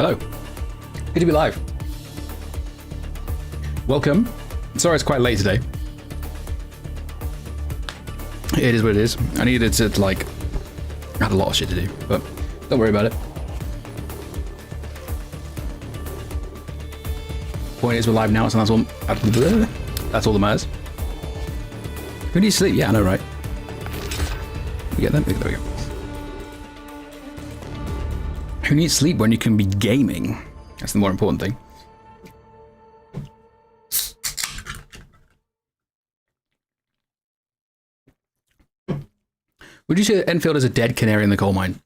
Hello. Good to be live. Welcome. Sorry it's quite late today. It is what it is. I needed to, like... I had a lot of shit to do, but don't worry about it. Point is, we're live now, so that's all that matters. Who needs sleep? Yeah, I know, right? We get them? There we go. Who needs sleep when you can be gaming? That's the more important thing. Would you say that Endfield is a dead canary in the coal mine?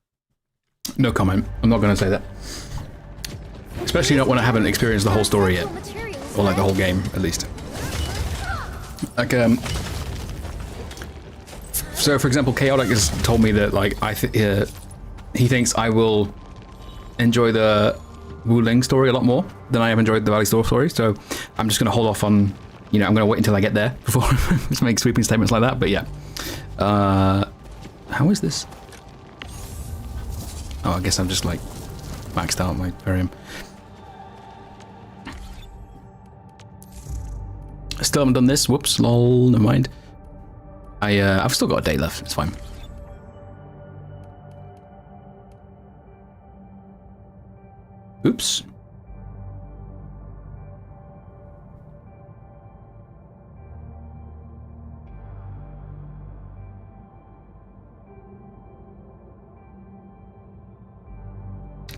No comment. I'm not going to say that. Especially not when I haven't experienced the whole story yet. Or like the whole game, at least. Like, so for example, Chaotic has told me that, like, he thinks I will enjoy the Wu Ling story a lot more than I have enjoyed the Valley Store story, so I'm just going to hold off on, you know, I'm going to wait until I get there before I make sweeping statements like that, but yeah. How is this? Oh, I guess I'm just, like, maxed out my Varium. Still haven't done this. Whoops, lol, never mind. I've still got a day left, it's fine. Oops.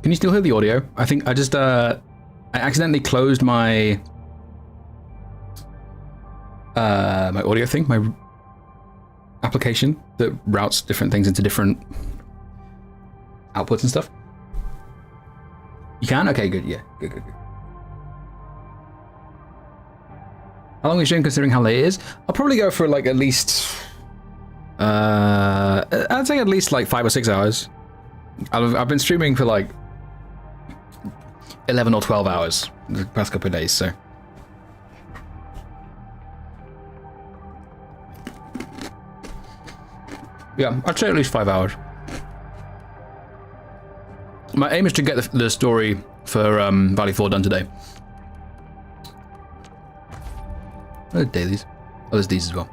Can you still hear the audio? I think I just, I accidentally closed my my audio thing, my application that routes different things into different outputs and stuff. You can? Okay, good, yeah. Good. How long are you streaming considering how late it is? I'll probably go for like at least, I'd say at least like 5 or 6 hours. I've been streaming for like 11 or 12 hours the past couple of days, so. Yeah, I'd say at least 5 hours. My aim is to get the story for Valley 4 done today. Oh, dailies. Oh, there's these as well.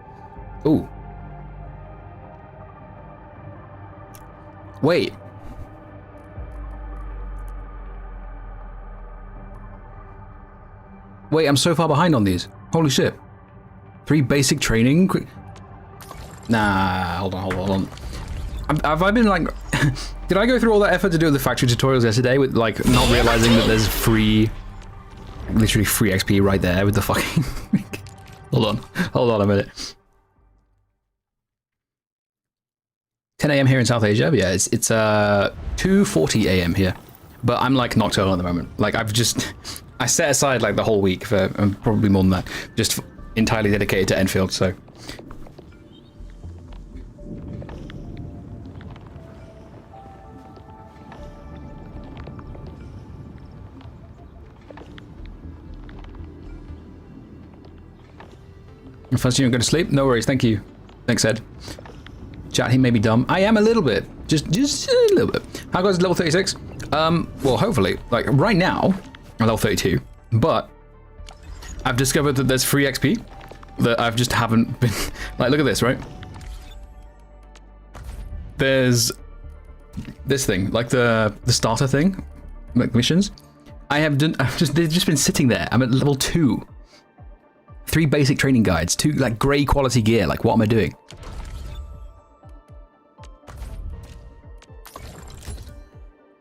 Ooh. Wait. Wait, I'm so far behind on these. Holy shit. 3 basic training? Nah, hold on. Have I been like... Did I go through all that effort to do the factory tutorials yesterday with like not realizing that there's literally free XP right there with the fucking... Hold on a minute. 10 AM here in South Asia? Yeah, it's 2:40 AM here. But I'm like nocturnal at the moment. Like I set aside like the whole week for, probably more than that, just entirely dedicated to Endfield, so... First you don't go to sleep? No worries, thank you. Thanks, Ed. Chat, he may be dumb. I am a little bit. Just a little bit. How goes level 36? Well, hopefully. Like, right now, I'm level 32. But I've discovered that there's free XP that I've just haven't been... Like, look at this, right? There's this thing, like the starter thing, like missions. They've just been sitting there. I'm at level 2. 3 basic training guides, 2 like grey quality gear. Like, what am I doing?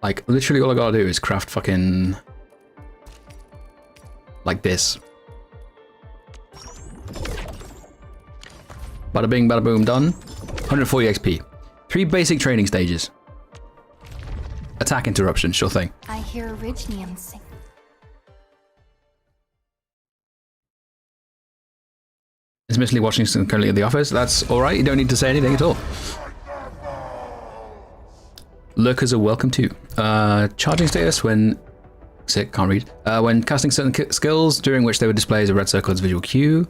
Like, literally all I gotta do is craft fucking like this. Bada bing, bada boom, done. 140 XP. 3 basic training stages. Attack interruption, sure thing. I hear Orignium sing. Is Miss Lee watching currently at the office? That's alright, you don't need to say anything at all. Lurkers are welcome too. Charging status when... Sick, can't read. When casting certain skills, during which they would display as a red circle as visual cue.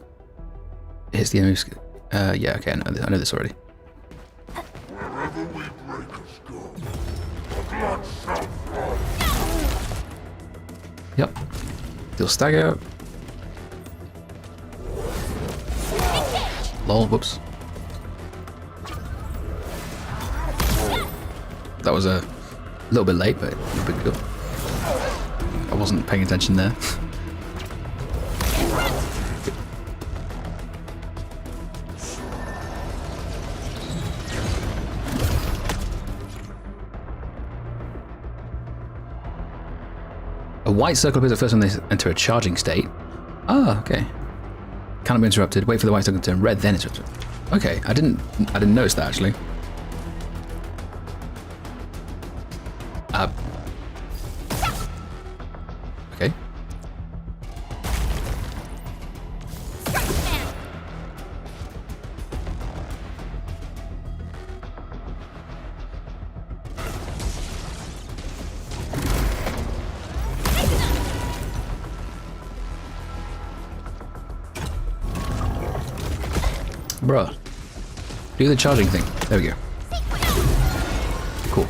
It hits the enemy... yeah, okay, I know this already. Yep. Deal stagger. Lol, whoops. That was a little bit late, but no big deal. I wasn't paying attention there. A white circle appears at first when they enter a charging state. Oh, okay. Cannot be interrupted. Wait for the white circle to turn red, then interrupt. Okay, I didn't notice that actually. Okay. Bruh. Do the charging thing. There we go. Cool.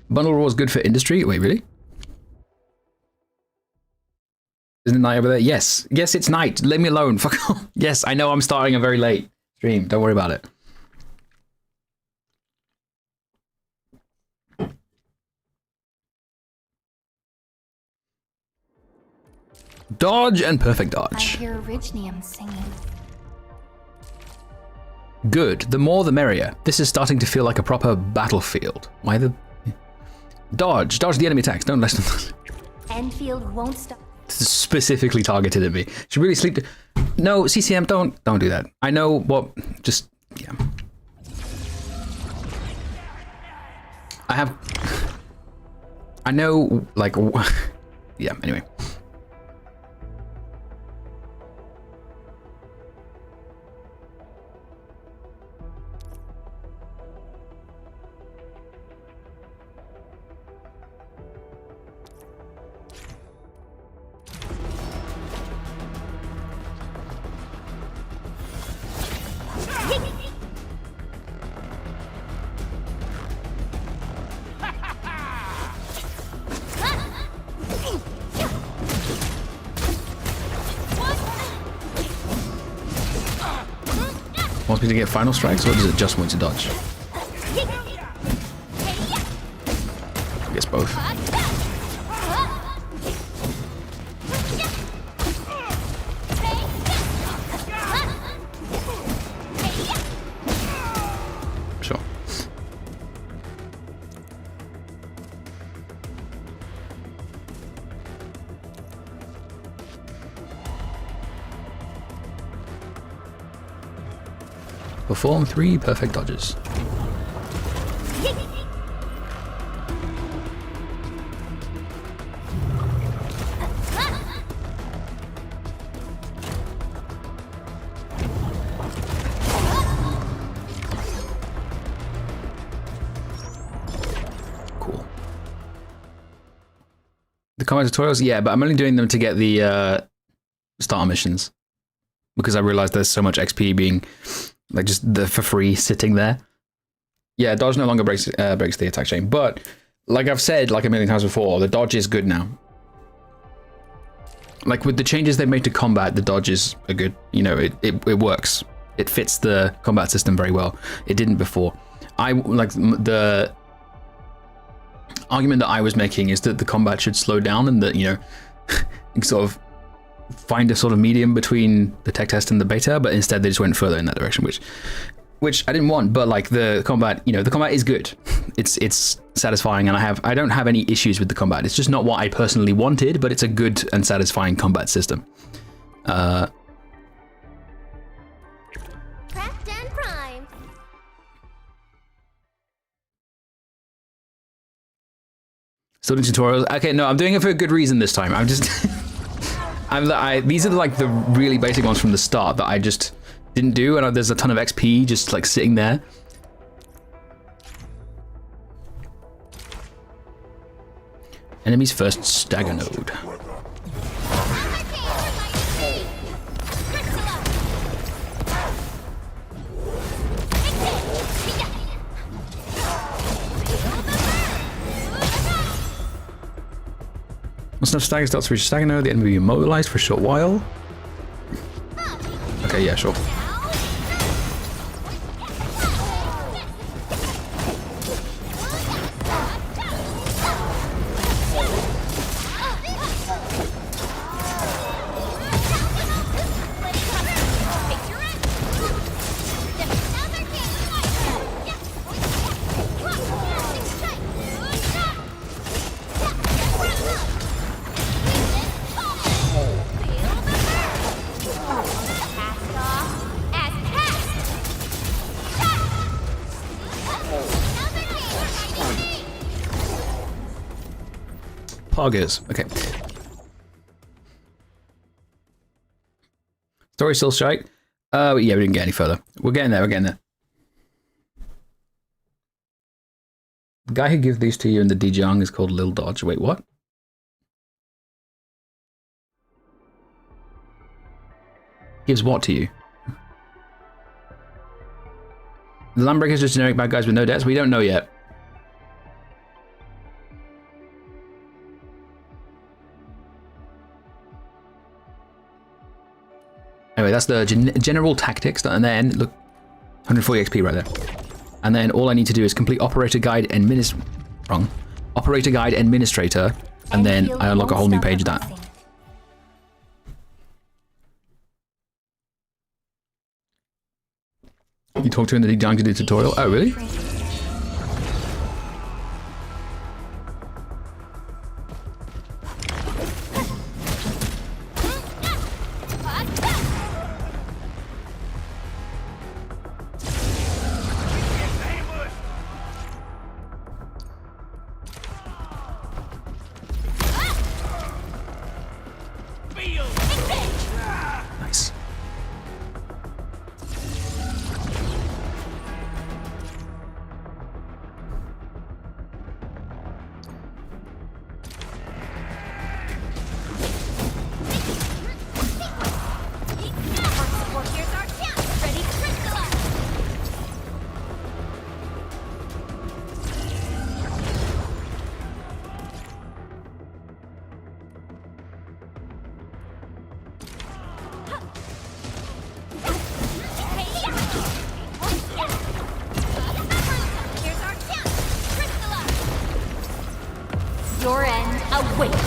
Bundle Raw is good for industry? Wait, really? Isn't it night over there? Yes. Yes, it's night. Leave me alone. Fuck off. Yes, I know I'm starting a very late stream. Don't worry about it. Dodge and perfect I dodge. hear Ridgnium singing. Good. The more the merrier. This is starting to feel like a proper battlefield. Why the... Dodge. Dodge the enemy attacks. Don't let them... Endfield won't stop. This is specifically targeted at me. Should really sleep... No, CCM, don't do that. I know what... Just... Yeah. I have... I know, like... Yeah, anyway. Wants me to get final strikes, or does it just want to dodge? I guess both. Sure. Perform 3 perfect dodges. Cool. The combat tutorials, yeah, but I'm only doing them to get the starter missions because I realized there's so much XP being like just for free sitting there. Yeah, dodge no longer breaks the attack chain, but like I've said like a million times before, the dodge is good now. Like with the changes they've made to combat, the dodges are good. You know, it works. It fits the combat system very well. It didn't before. I like the argument that I was making is that the combat should slow down and that, you know, sort of find a sort of medium between the tech test and the beta, but instead they just went further in that direction, which I didn't want. But like the combat, you know, the combat is good. It's satisfying, and I don't have any issues with the combat. It's just not what I personally wanted, but it's a good and satisfying combat system. Prepped and primed. Still doing tutorials. Okay, no, I'm doing it for a good reason this time. I'm just these are like the really basic ones from the start that I just didn't do, and there's a ton of XP just like sitting there. Enemy's first stagger node. enough stagger dots to reach stagger node, the enemy will be immobilized for a short while. Okay, yeah, sure. Poggers. Okay. Story still shite. Yeah, we didn't get any further. We're getting there. We're getting there. The guy who gives these to you in the Dijang is called Lil Dodge. Wait, what? Gives what to you? The Landbreakers just generic bad guys with no debts? We don't know yet. Anyway, that's the general tactics, and then, look, 140 XP right there. And then all I need to do is complete Operator Guide Operator Guide Administrator, and then I unlock a whole new page of that. You talked to her in the Dijang to do tutorial? Oh, really? Nice. Your end awaits.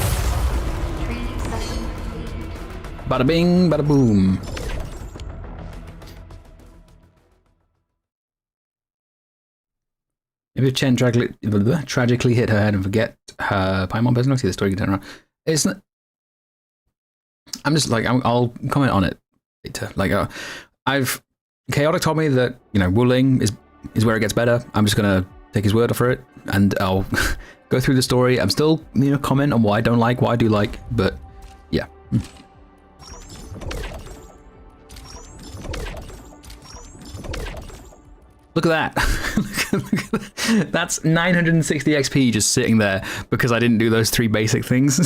Bada bing, bada boom. Maybe if Chen tragically hit her head and forget her Paimon business, the story can turn around. It's not. I'm just like I'll comment on it later. Like Chaotic told me that Wuling is where it gets better. I'm just gonna take his word for it, and I'll go through the story. I'm still comment on why I don't like, why I do like, but yeah. Look at that. That's 960 XP just sitting there because I didn't do those 3 basic things.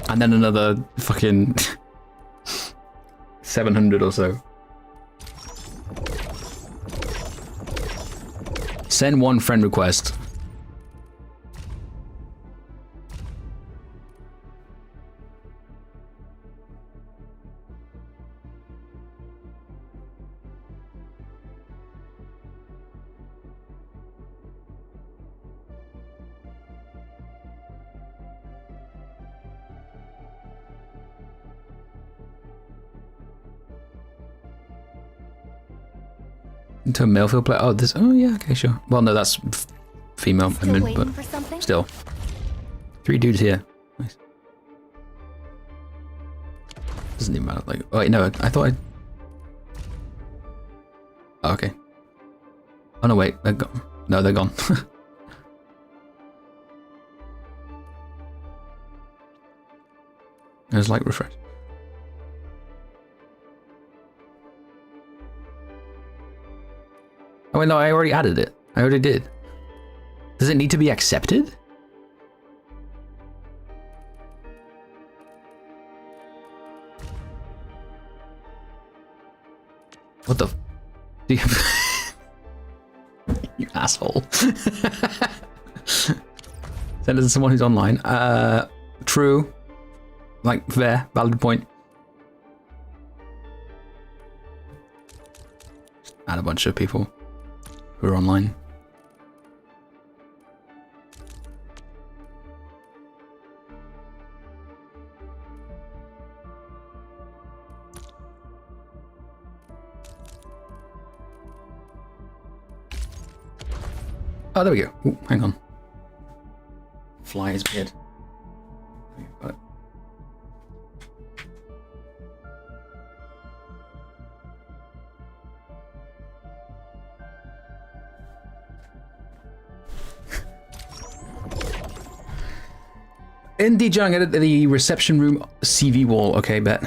And then another fucking 700 or so. Send 1 friend request. Into a male field player. Oh, this. Oh, yeah. Okay, sure. Well, no, that's female. Still waiting but for something? still, 3 dudes here. Nice. Doesn't even matter. Like, oh wait, no. I thought I. Oh, okay. Oh no, wait. They're gone. No, they're gone. There's like refresh. Oh wait, no, I already added it. I already did. Does it need to be accepted? What the? You asshole. Send it to someone who's online. True. Like, fair. Valid point. Just add a bunch of people who are online. Oh, there we go. Ooh, hang on. Fly is weird. Got it. Indeed, John, get the reception room CV wall. Okay, bet.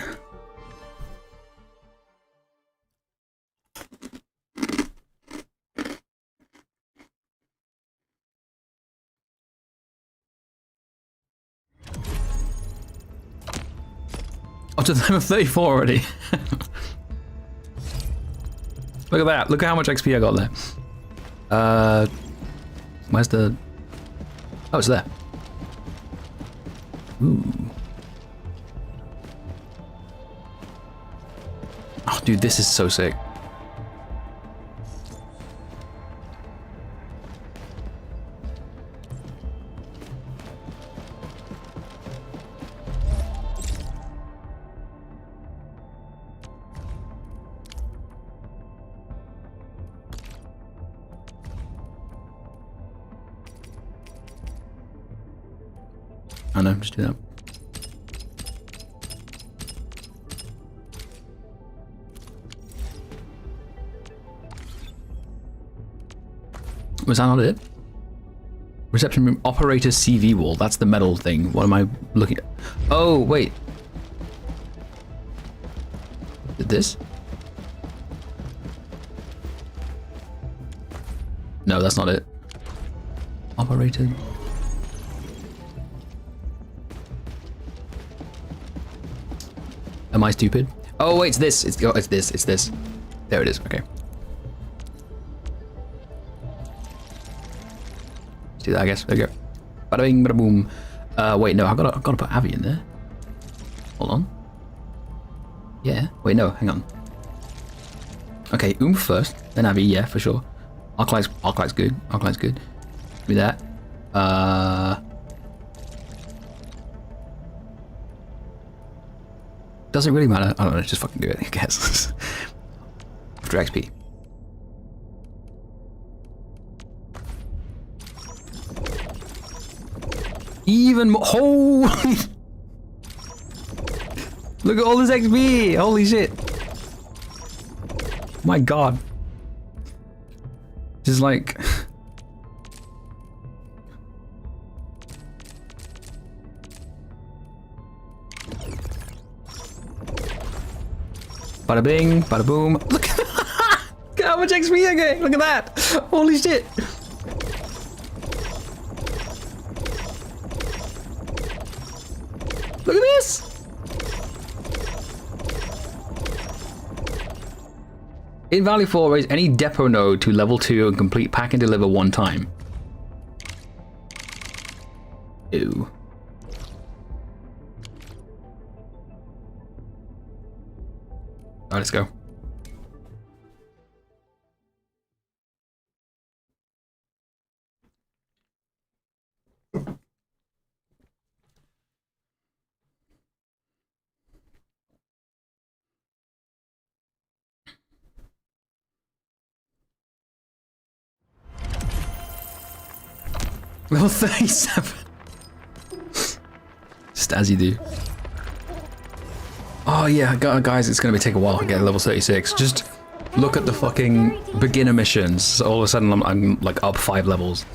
Oh, to level 34 already. Look at that. Look at how much XP I got there. Where's the... Oh, it's there. Ooh. Oh, dude, this is so sick. I know, just do that. Was that not it? Reception room operator CV wall. That's the metal thing. What am I looking at? Oh, wait. Did this? No, that's not it. Operator. Am I stupid? Oh wait, it's this. It's this. It's this. There it is. Okay. Let's do that, I guess. There we go. Bada bing, bada boom. Wait, no, I've got to put Abby in there. Hold on. Yeah. Wait, no, hang on. Okay, first, then Abby. Yeah, for sure. Arknight's good. Arknight's good. Do that. Doesn't really matter. I don't know, just fucking do it, I guess. After XP. Even more. Holy! Look at all this XP! Holy shit! My god. Just like. Bada bing, bada boom. Look at that! Look at how much XP I get! Look at that! Holy shit! Look at this! In Valley 4, raise any depot node to level 2 and complete pack and deliver one time. Ew. Alright, let's go. Level 37. Just as you do. Oh yeah, guys, it's gonna take a while to get level 36. Just look at the fucking beginner missions. All of a sudden I'm like up 5 levels.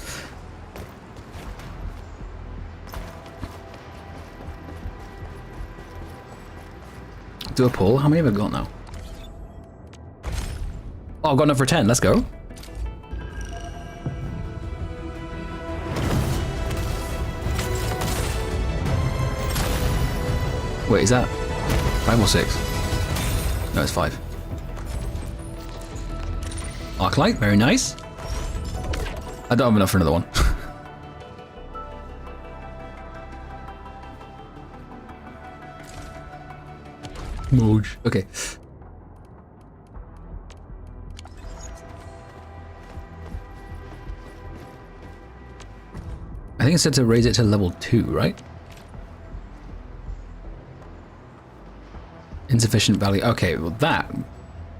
Do a pull? How many have I got now? Oh, I've got enough for 10. Let's go. Wait, is that 5 or 6? No, it's 5. Arknight, very nice. I don't have enough for another one. Moj. Okay. I think it said to raise it to level 2, right? Insufficient value. Okay, well that,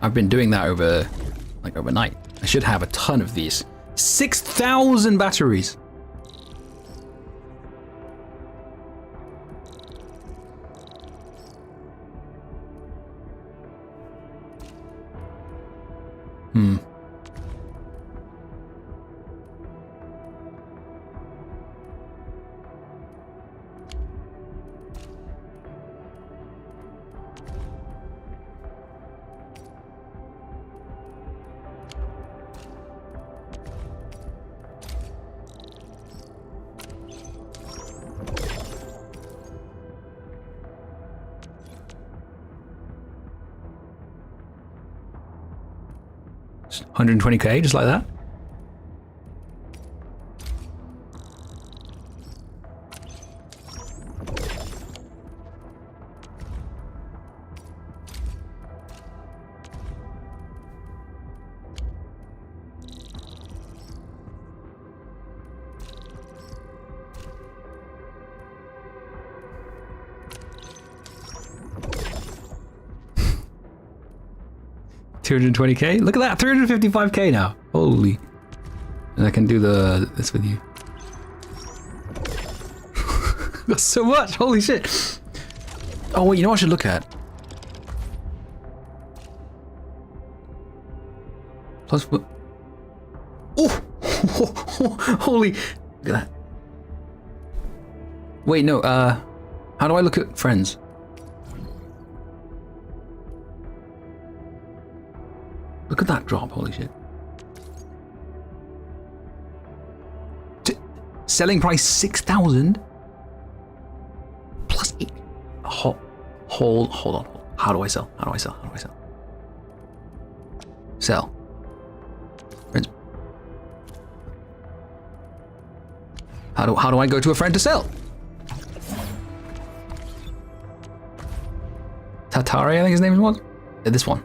I've been doing that overnight. I should have a ton of these. 6,000 batteries. Hmm. Just 120k, just like that. $220k. Look at that, 355k now. Holy! And I can do this with you. That's so much. Holy shit! Oh wait, you know what I should look at? Plus, oh, holy! Look at that. Wait, no. How do I look at friends? Look at that drop, holy shit. Selling price 6,000 plus 8. Hold on. How do I sell? Sell. Friends. How do I go to a friend to sell? Tatari, I think his name was. This one.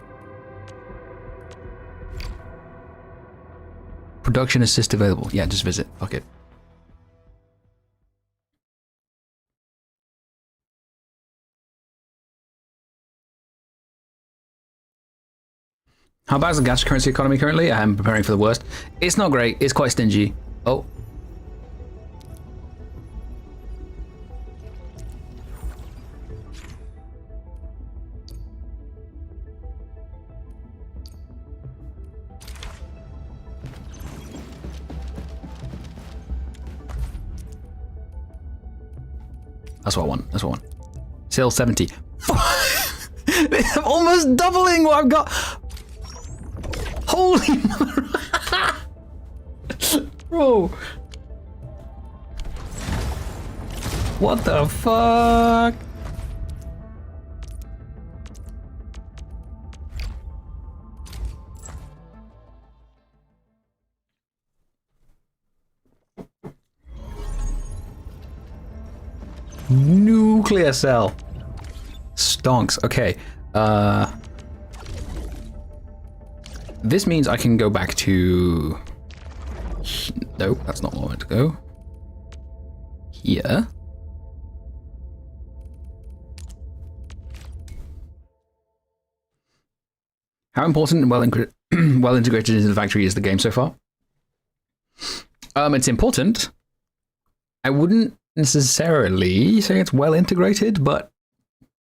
Production assist available. Yeah, just visit. Fuck it. How bad is the gas currency economy currently? I am preparing for the worst. It's not great. It's quite stingy. Oh. That's what I want. Sale 70. I'm almost doubling what I've got. Holy mother. Bro. What the fuck? Nuclear cell. Stonks. Okay. This means I can go back to... No, that's not where I want to go. Here. How important and well integrated into the factory is the game so far? It's important. I wouldn't necessarily say it's well integrated, but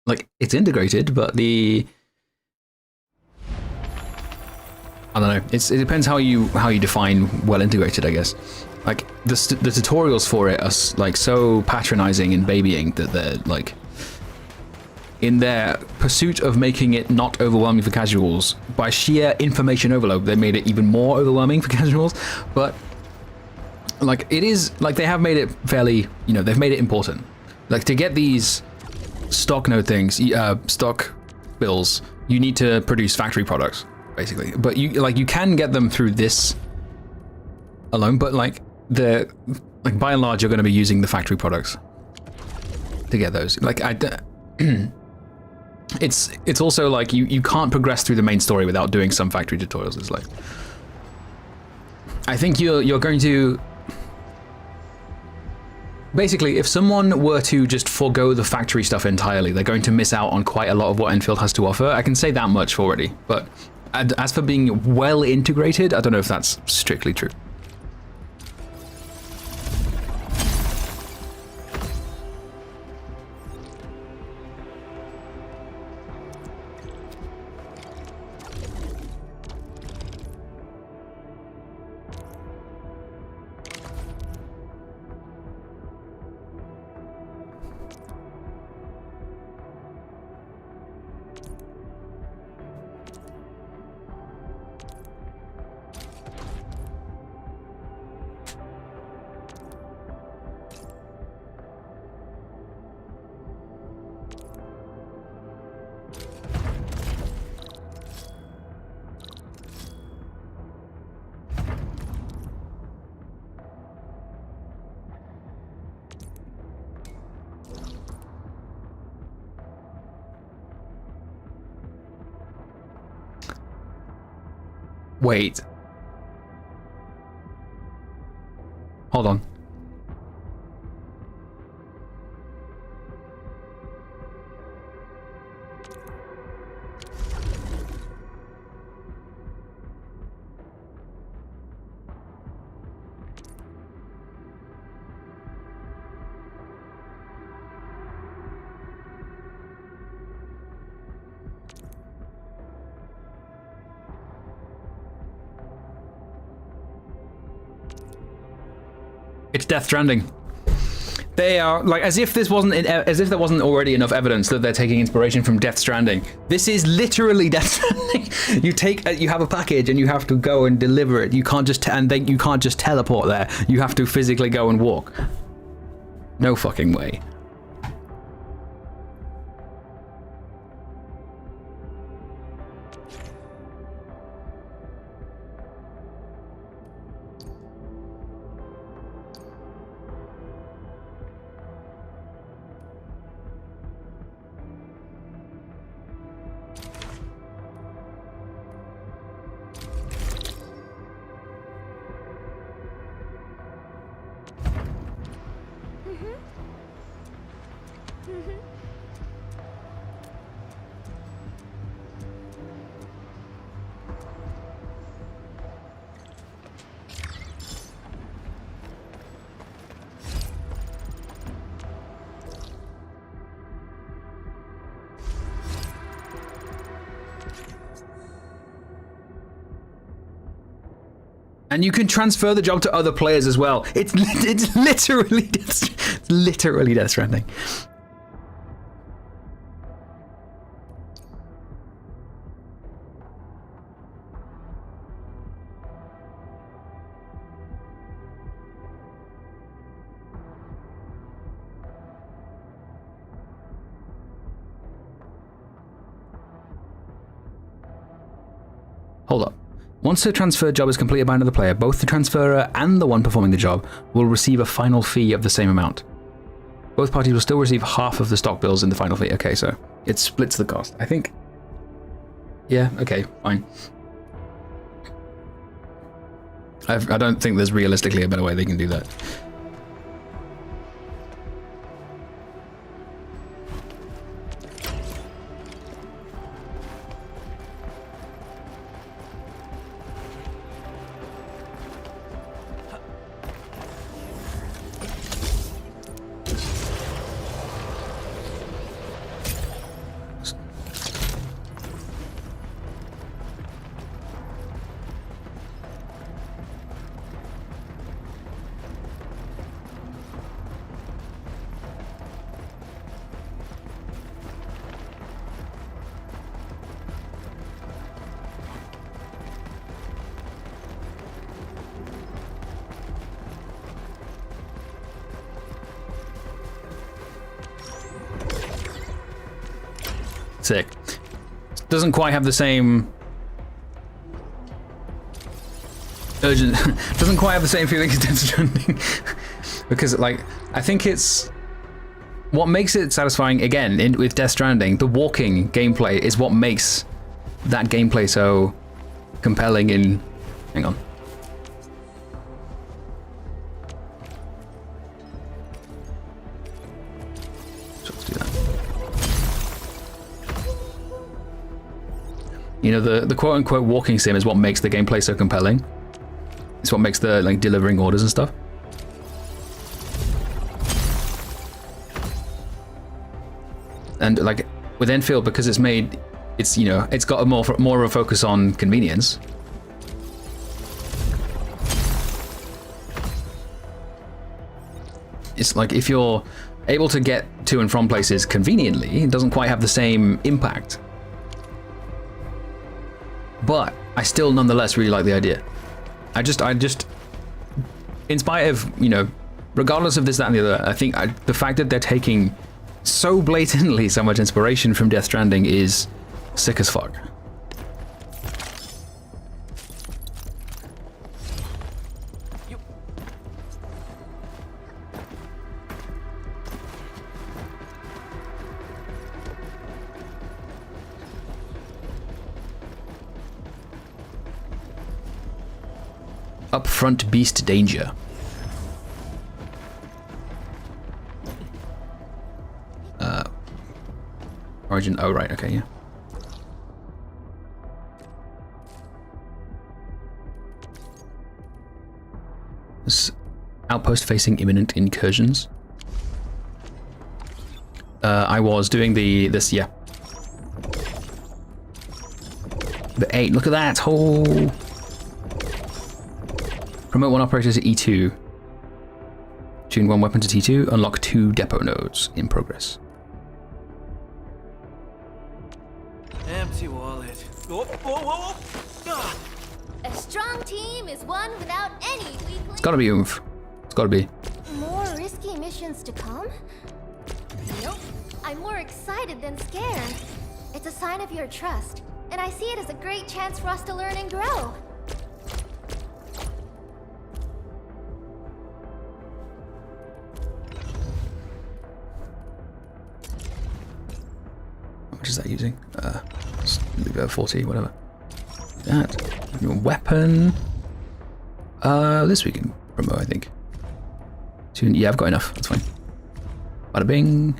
like it's integrated, but I don't know. It depends how you define well integrated, I guess. Like the tutorials for it are like so patronizing and babying that they're like, in their pursuit of making it not overwhelming for casuals, by sheer information overload, they made it even more overwhelming for casuals. But like it is like they have made it fairly, you know, they've made it important. Like to get these stock node things, stock bills, you need to produce factory products basically. But you can get them through this alone, but like by and large, you're going to be using the factory products to get those. Like it's also like you can't progress through the main story without doing some factory tutorials. It's like I think you're going to basically, if someone were to just forego the factory stuff entirely, they're going to miss out on quite a lot of what Endfield has to offer. I can say that much already, but as for being well integrated, I don't know if that's strictly true. Wait. Hold on. It's Death Stranding. They are like as if there wasn't already enough evidence that they're taking inspiration from Death Stranding. This is literally Death Stranding. You have a package and you have to go and deliver it. You can't just you can't just teleport there. You have to physically go and walk. No fucking way. And you can transfer the job to other players as well. It's literally Death Stranding. Hold up. Once the transfer job is completed by another player, both the transferer and the one performing the job will receive a final fee of the same amount. Both parties will still receive half of the stock bills in the final fee. Okay, so it splits the cost. I think... Yeah, okay, fine. I don't think there's realistically a better way they can do that. Sick. Doesn't quite have the same urgent. Doesn't quite have the same feeling as Death Stranding. Because, like, I think it's... What makes it satisfying, again, with Death Stranding, the walking gameplay is what makes that gameplay so compelling in... Hang on. So let's do that. You know, the quote-unquote walking sim is what makes the gameplay so compelling. It's what makes the, like, delivering orders and stuff. And, like, with Endfield, because it's made... It's, you know, it's got a more of a focus on convenience. It's like, if you're able to get to and from places conveniently, it doesn't quite have the same impact. But I still nonetheless really like the idea. I just, in spite of, you know, regardless of this, that, and the other, I think the fact that they're taking so blatantly so much inspiration from Death Stranding is sick as fuck. Upfront beast danger. Origin, oh right, okay, yeah. This outpost facing imminent incursions. I was doing this, yeah. The 8, look at that, oh! Promote one operator to E2. Tune one weapon to T2. Unlock 2 depot nodes in progress. Empty wallet. Whoa, whoa, whoa. Ah. A strong team is one without any weakling. It's gotta be oomph. It's gotta be. More risky missions to come? Nope. I'm more excited than scared. It's a sign of your trust, and I see it as a great chance for us to learn and grow. How much is that using? Leave it at 40, whatever. That. Your weapon. This we can promote, I think. Yeah, I've got enough. That's fine. Bada bing.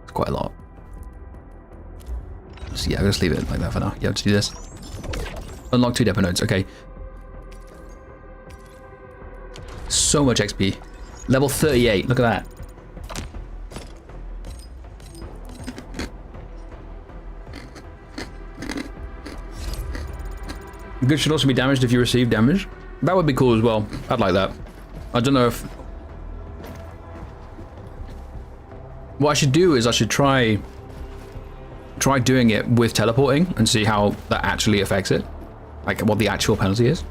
It's quite a lot. So yeah, I'll just leave it like that for now. Yeah, let's do this. Unlock 2 depot nodes. Okay. So much XP. Level 38. Look at that. Goods should also be damaged if you receive damage. That would be cool as well. I'd like that. I don't know if... What I should do is I should try doing it with teleporting and see how that actually affects it. Like what the actual penalty is.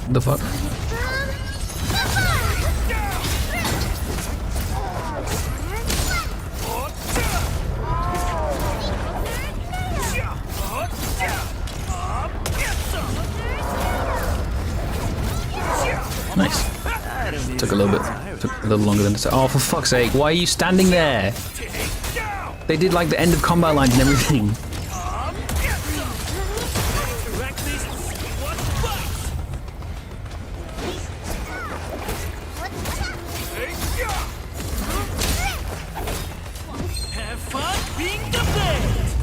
The fuck? Nice. Took a little bit. Took a little longer than to say. Oh, for fuck's sake! Why are you standing there? They did like the end of combat lines and everything. Have fun being the best.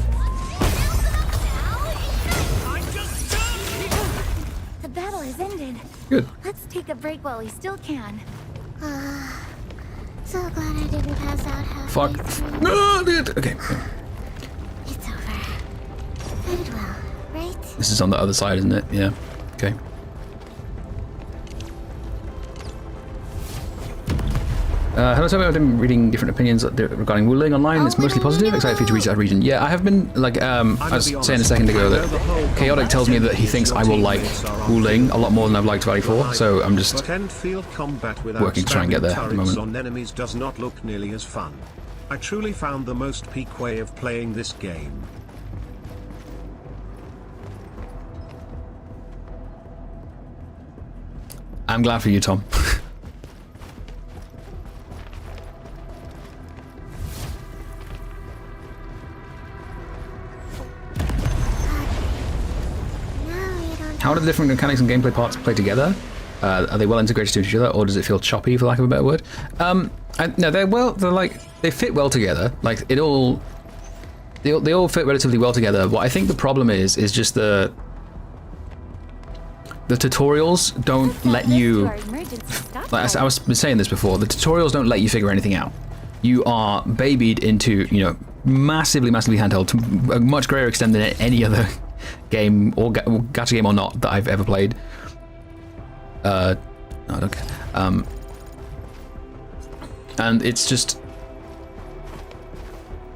The battle has ended. Good. Let's take a break while we still can. So glad I didn't pass out halfway Fuck. through. No, dude. Okay. It's over. Ended well, right? This is on the other side, isn't it? Yeah. Okay. Hello, so I've been reading different opinions regarding Wu Ling online. It's mostly positive. Excited for you to reach that region. Yeah, I have been, like, I was saying a second ago that Chaotic tells me that he thinks I will like Wu Ling a lot more than I've liked Valley 4, so I'm just Endfield combat working to try and get there at the moment. on enemies does not look nearly as fun. I truly found the most peak way of playing this game. I'm glad for you, Tom. How do the different mechanics and gameplay parts play together? Are they well integrated to each other, or does it feel choppy, for lack of a better word? No, they fit well together. Like they all fit relatively well together. What I think the problem is just the tutorials don't let you. Like I was saying this before, the tutorials don't let you figure anything out. You are babied into, you know, massively handheld to a much greater extent than any other game or gacha game or not that I've ever played. No, I don't care. And it's just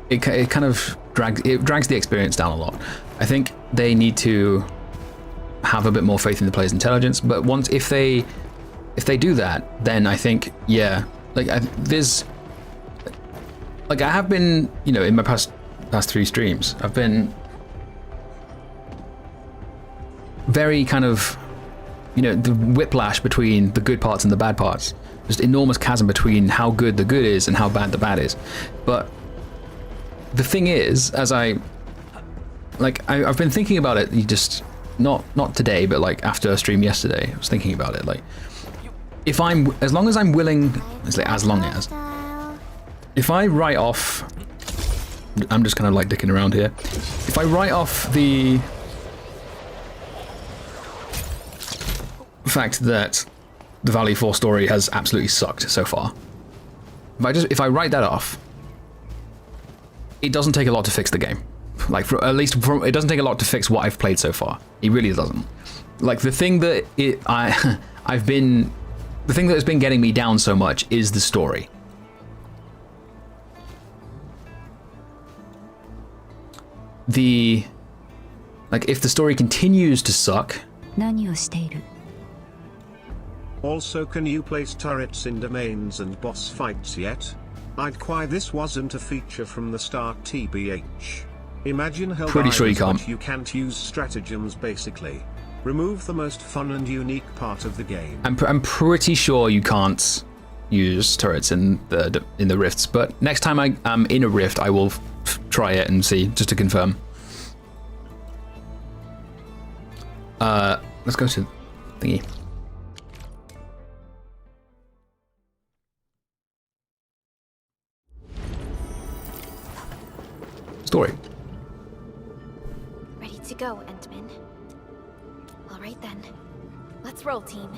it kind of drags the experience down a lot. I think they need to have a bit more faith in the player's intelligence. But if they do that, then I think I have been, you know, in my past 3 streams, I've been very kind of, you know, the whiplash between the good parts and the bad parts. Just enormous chasm between how good the good is and how bad the bad is. But the thing is, I've been thinking about it. You just not today, but like after a stream yesterday, I was thinking about it. Like, if as long as I'm willing, if I write off, I'm just kind of like dicking around here. If I write off the fact that the Valley 4 story has absolutely sucked so far, if I write that off, it doesn't take a lot to fix the game. Like, it doesn't take a lot to fix what I've played so far. It really doesn't. Like, the thing that the thing that has been getting me down so much is the story. If the story continues to suck. Also, can you place turrets in domains and boss fights yet? I'd why this wasn't a feature from the start, TBH. Imagine how Pretty sure you can't. You can't use stratagems basically. Remove the most fun and unique part of the game. I'm pretty sure you can't use turrets in the rifts, but next time I'm in a rift, I will try it and see, just to confirm. Let's go to thingy. Story. Ready to go, Entman. All right then. Let's roll, team.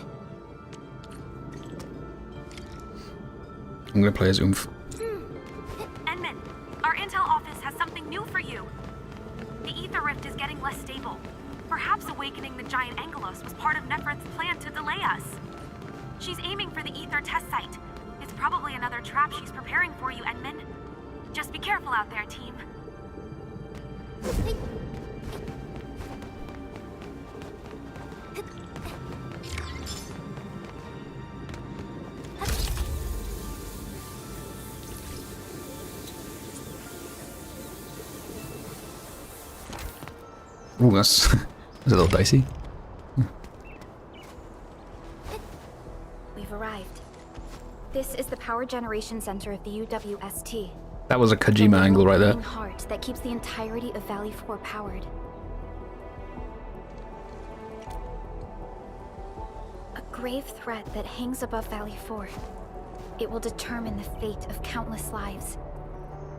I'm gonna play as Oomph. Endman, our intel office has something new for you. The ether rift is getting less stable. Perhaps awakening the giant Angelos was part of Nephrit's plan to delay us. She's aiming for the ether test site. It's probably another trap she's preparing for you, Endman. Just be careful out there, team. Ooh, that's a little dicey. We've arrived. This is the power generation center of the UWST. That was a Kojima angle right there. Heart that keeps the entirety of Valley 4 powered. A grave threat that hangs above Valley 4. It will determine the fate of countless lives.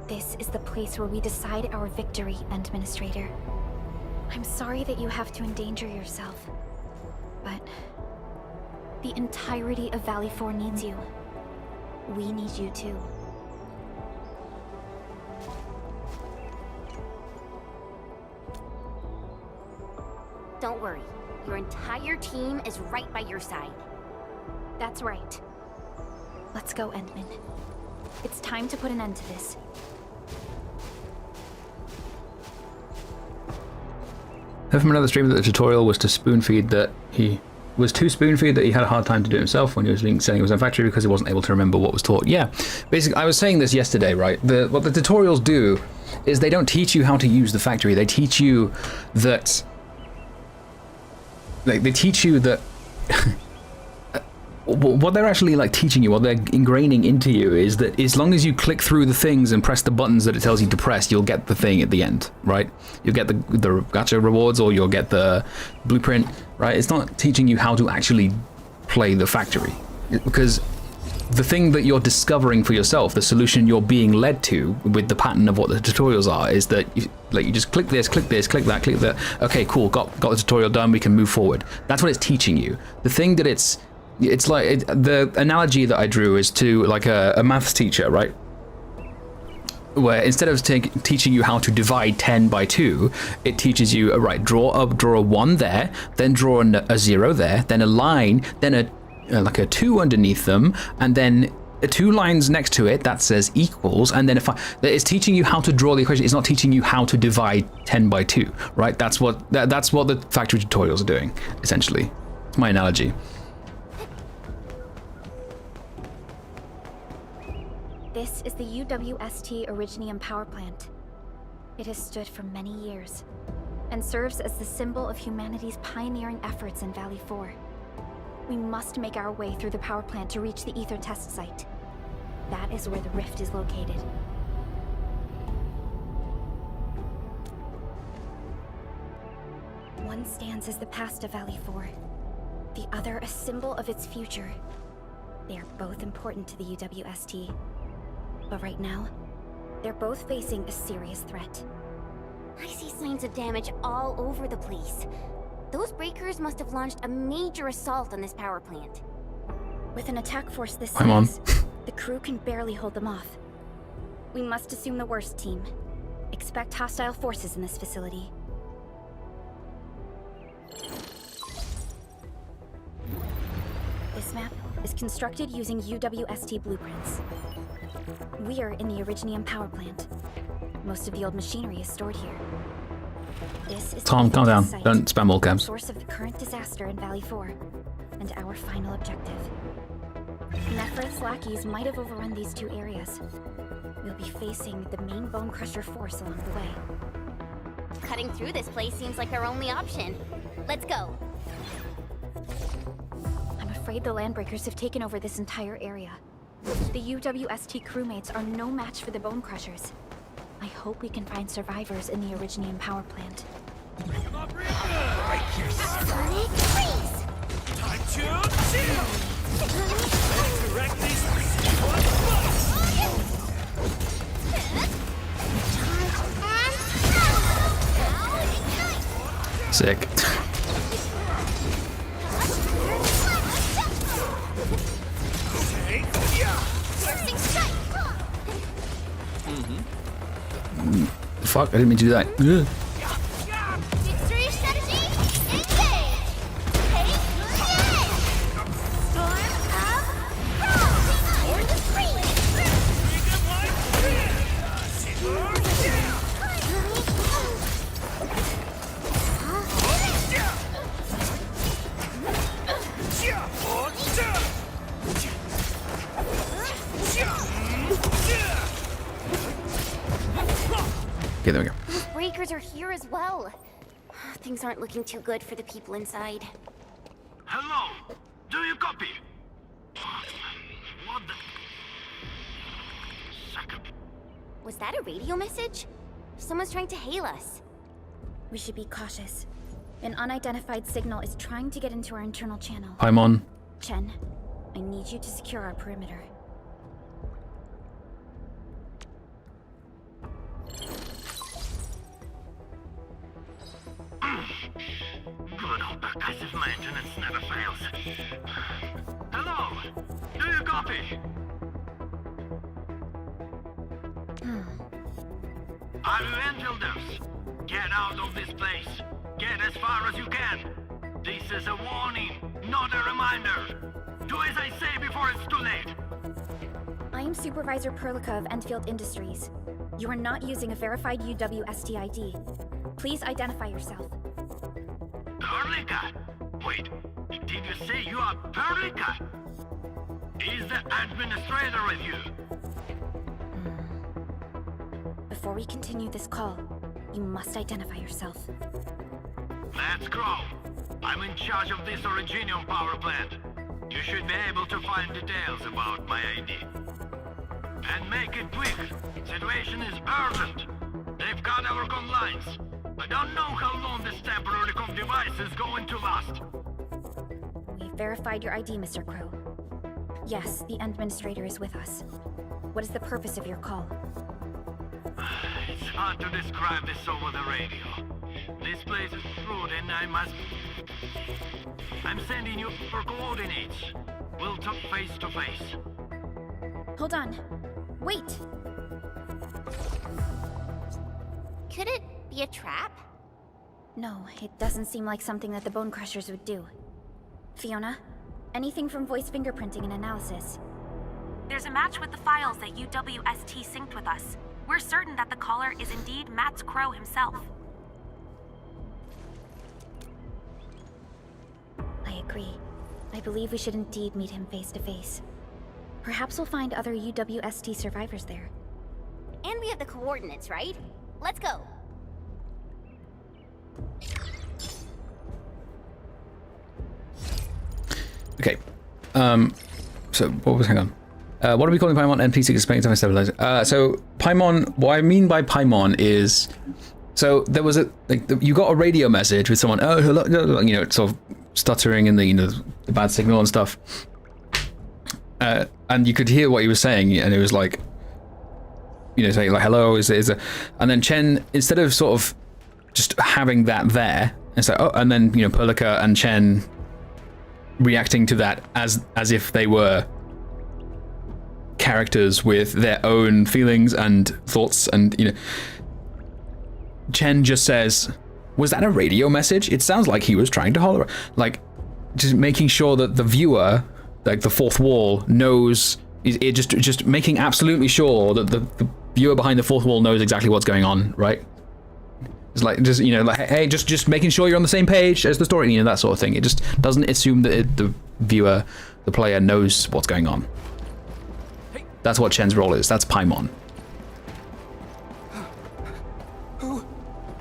This is the place where we decide our victory, Administrator. I'm sorry that you have to endanger yourself, but the entirety of Valley 4 needs you. We need you too. Don't worry. Your entire team is right by your side. That's right. Let's go, Endman. It's time to put an end to this. Heard from another streamer that the tutorial was to spoon-feed that he was too spoon-feed that he had a hard time to do it himself when he was selling his own factory because he wasn't able to remember what was taught. Yeah, basically, I was saying this yesterday, right? What the tutorials do is they don't teach you how to use the factory. They teach you that... Like, they teach you that... what they're actually like teaching you, what they're ingraining into you is that as long as you click through the things and press the buttons that it tells you to press, you'll get the thing at the end, right? You'll get the gacha rewards or you'll get the blueprint, right? It's not teaching you how to actually play the factory, because the thing that you're discovering for yourself, the solution you're being led to with the pattern of what the tutorials are, is that you just click this, click that, click that. Okay, cool, got the tutorial done, we can move forward. That's what it's teaching you. The thing that it's like, the analogy that I drew is to like a maths teacher, right? Where instead of teaching you how to divide 10 by 2, it teaches you, right, draw a 1 there, then draw a 0 there, then a line, then like a 2 underneath them, and then 2 lines next to it that says equals, and then it's teaching you how to draw the equation. It's not teaching you how to divide 10 by 2, right? That's what the factory tutorials are doing, essentially. It's my analogy. This is the UWST Originium Power Plant. It has stood for many years, and serves as the symbol of humanity's pioneering efforts in Valley 4. We must make our way through the power plant to reach the Ether test site. That is where the rift is located. One stands as the past of Valley 4, the other a symbol of its future. They are both important to the UWST. But right now, they're both facing a serious threat. I see signs of damage all over the place. Those breakers must have launched a major assault on this power plant. With an attack force this I'm on. size, the crew can barely hold them off. We must assume the worst, team. Expect hostile forces in this facility. This map is constructed using UWST blueprints. We are in the Originium power plant. Most of the old machinery is stored here. This is Tom, calm down. site, Don't spam all caps. source of the current disaster in Valley 4, and our final objective. Nephrit's lackeys might have overrun these 2 areas. We'll be facing the main Bone Crusher force along the way. Cutting through this place seems like our only option. Let's go. I'm afraid the Landbreakers have taken over this entire area. The UWST crewmates are no match for the Bone Crushers. I hope we can find survivors in the Originium power plant. Sonic freeze! Time to chill! Directly one Sick. Fuck, I didn't mean to do that. Ugh. Victory strategy, engage! Take aim! Storm of Frost! Or the Okay, there we go. Those breakers are here as well. Things aren't looking too good for the people inside. Hello, do you copy? What the... Second. Was that a radio message? Someone's trying to hail us. We should be cautious. An unidentified signal is trying to get into our internal channel. Paimon. Chen, I need you to secure our perimeter. Good old percussive maintenance never fails. Hello? Do you copy? Are you Enfielders? Get out of this place. Get as far as you can. This is a warning, not a reminder. Do as I say before it's too late. I am Supervisor Perlica of Endfield Industries. You are not using a verified UWST ID. Please identify yourself. Perlica? Wait, did you say you are Perlica? Is the administrator with you? Before we continue this call, you must identify yourself. Let's go. I'm in charge of this Originium power plant. You should be able to find details about my ID. And make it quick. Situation is urgent. They've got our con lines. I don't know how long this temporary com device is going to last. We've verified your ID, Mr. Crow. Yes, the administrator is with us. What is the purpose of your call? It's hard to describe this over the radio. This place is rude and I'm sending you for coordinates. We'll talk face to face. Hold on. Wait! Could it be a trap? No, it doesn't seem like something that the Bone Crushers would do. Fiona, anything from voice fingerprinting and analysis? There's a match with the files that UWST synced with us. We're certain that the caller is indeed Matt Crow himself. I agree. I believe we should indeed meet him face to face. Perhaps we'll find other UWST survivors there. And we have the coordinates, right? Let's go. Okay. So what was, hang on. What are we calling Paimon? NPC explaining time stabilizer. So Paimon, what I mean by Paimon is, so there was you got a radio message with someone, oh, hello, you know, sort of stuttering in the, you know, the bad signal and stuff. And you could hear what he was saying, and it was like, you know, saying like, hello, and then Chen, instead of sort of just having that there, it's like, oh, and then, you know, Perlica and Chen reacting to that as if they were characters with their own feelings and thoughts, and, you know, Chen just says, was that a radio message? It sounds like he was trying to holler, like, just making sure that the viewer, like the fourth wall, knows, it just making absolutely sure that the viewer behind the fourth wall knows exactly what's going on, right? It's like, just, you know, like, hey, just making sure you're on the same page as the story, you know, that sort of thing. It just doesn't assume that the viewer, the player, knows what's going on. That's what Chen's role is. That's Paimon.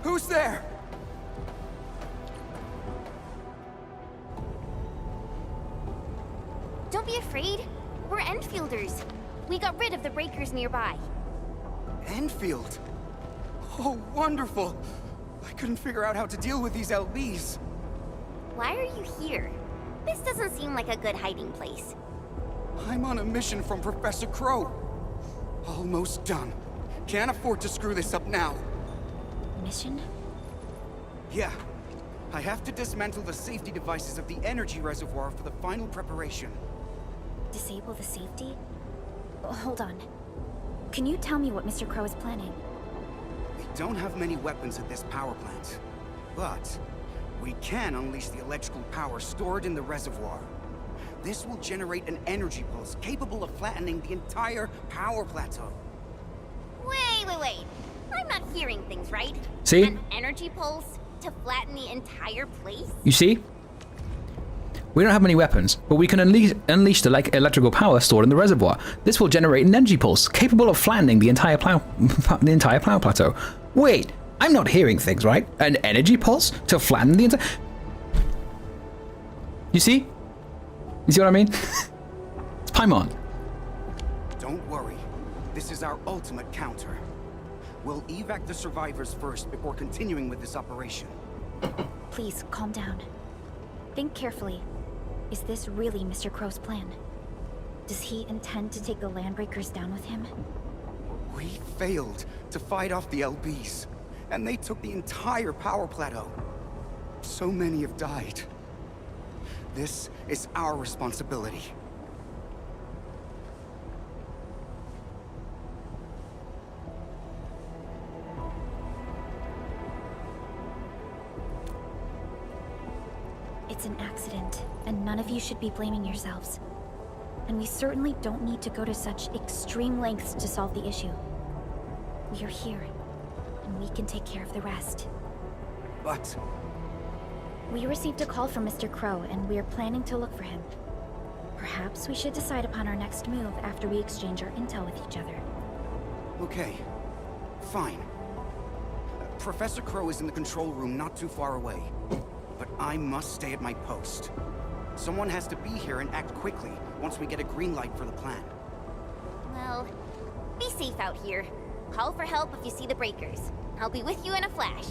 Who's there? Don't be afraid. We're Enfielders. We got rid of the breakers nearby. Endfield? Oh, wonderful. I couldn't figure out how to deal with these LBs. Why are you here? This doesn't seem like a good hiding place. I'm on a mission from Professor Crow. Almost done. Can't afford to screw this up now. Mission? Yeah. I have to dismantle the safety devices of the energy reservoir for the final preparation. Disable the safety? Hold on. Can you tell me what Mr. Crow is planning? We don't have many weapons at this power plant, but we can unleash the electrical power stored in the reservoir. This will generate an energy pulse capable of flattening the entire power plateau. Wait. I'm not hearing things right. See? An energy pulse to flatten the entire place? You see? We don't have many weapons, but we can unleash the electrical power stored in the reservoir. This will generate an energy pulse capable of flattening the entire power plateau. Wait, I'm not hearing things right. An energy pulse to flatten the entire... You see? You see what I mean? It's Paimon. Don't worry. This is our ultimate counter. We'll evac the survivors first before continuing with this operation. Please, calm down. Think carefully. Is this really Mr. Crow's plan? Does he intend to take the Landbreakers down with him? We failed to fight off the LBs, and they took the entire power plateau. So many have died. This is our responsibility. It's an accident, and none of you should be blaming yourselves. And we certainly don't need to go to such extreme lengths to solve the issue. We are here, and we can take care of the rest. But We received a call from Mr. Crow, and we are planning to look for him. Perhaps we should decide upon our next move after we exchange our intel with each other. okay, fine. Professor Crow is in the control room not too far away. But I must stay at my post. Someone has to be here and act quickly once we get a green light for the plan. Well, be safe out here. Call for help if you see the breakers. I'll be with you in a flash.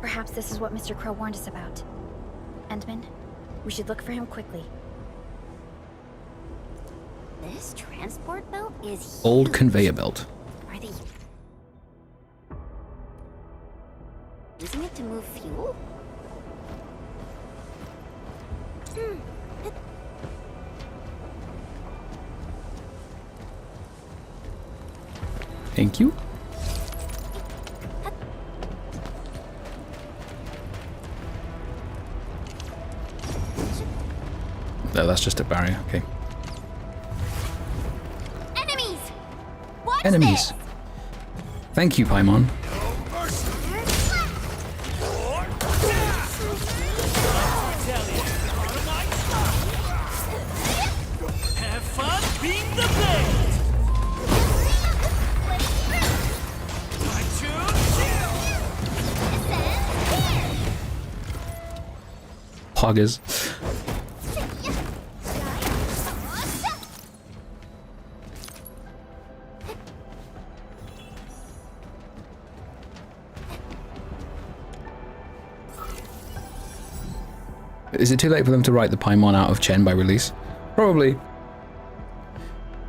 Perhaps this is what Mr. Crow warned us about. Endman, we should look for him quickly. This transport belt is Old huge. conveyor belt. Are they using it to move fuel? Thank you. No, that's just a barrier. Okay. Enemies! Watch Enemies. this! Thank you, Paimon. Have fun being the blade! Time to Poggers. Is it too late for them to write the Paimon out of Chen by release? Probably.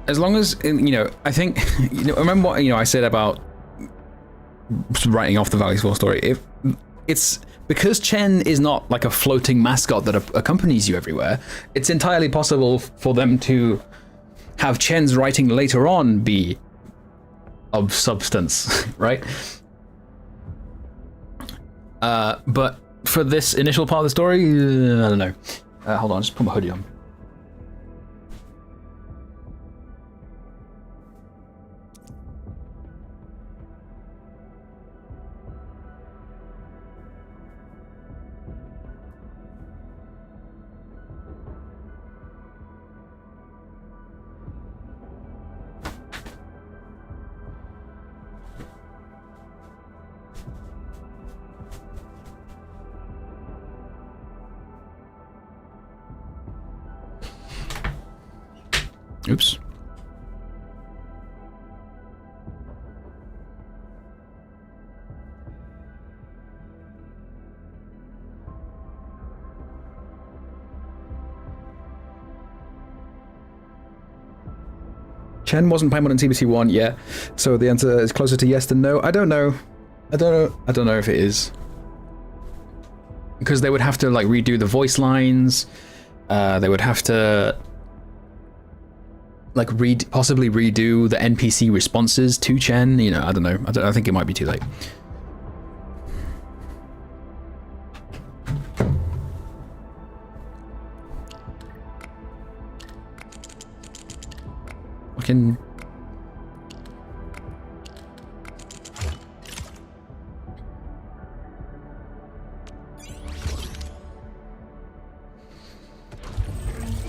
As long as, you know, I think, you know, remember what, you know, I said about writing off the Valley 4 story? If it's because Chen is not like a floating mascot that accompanies you everywhere, it's entirely possible for them to have Chen's writing later on be of substance, right? But for this initial part of the story, I don't know. Hold on, just put my hoodie on. Oops. Chen wasn't Paimon in TBC1, yeah. So the answer is closer to yes than no. I don't know. I don't know if it is. Because they would have to like redo the voice lines. They would have to like possibly redo the NPC responses to Chen. You know, I don't know. I think it might be too late. Fucking.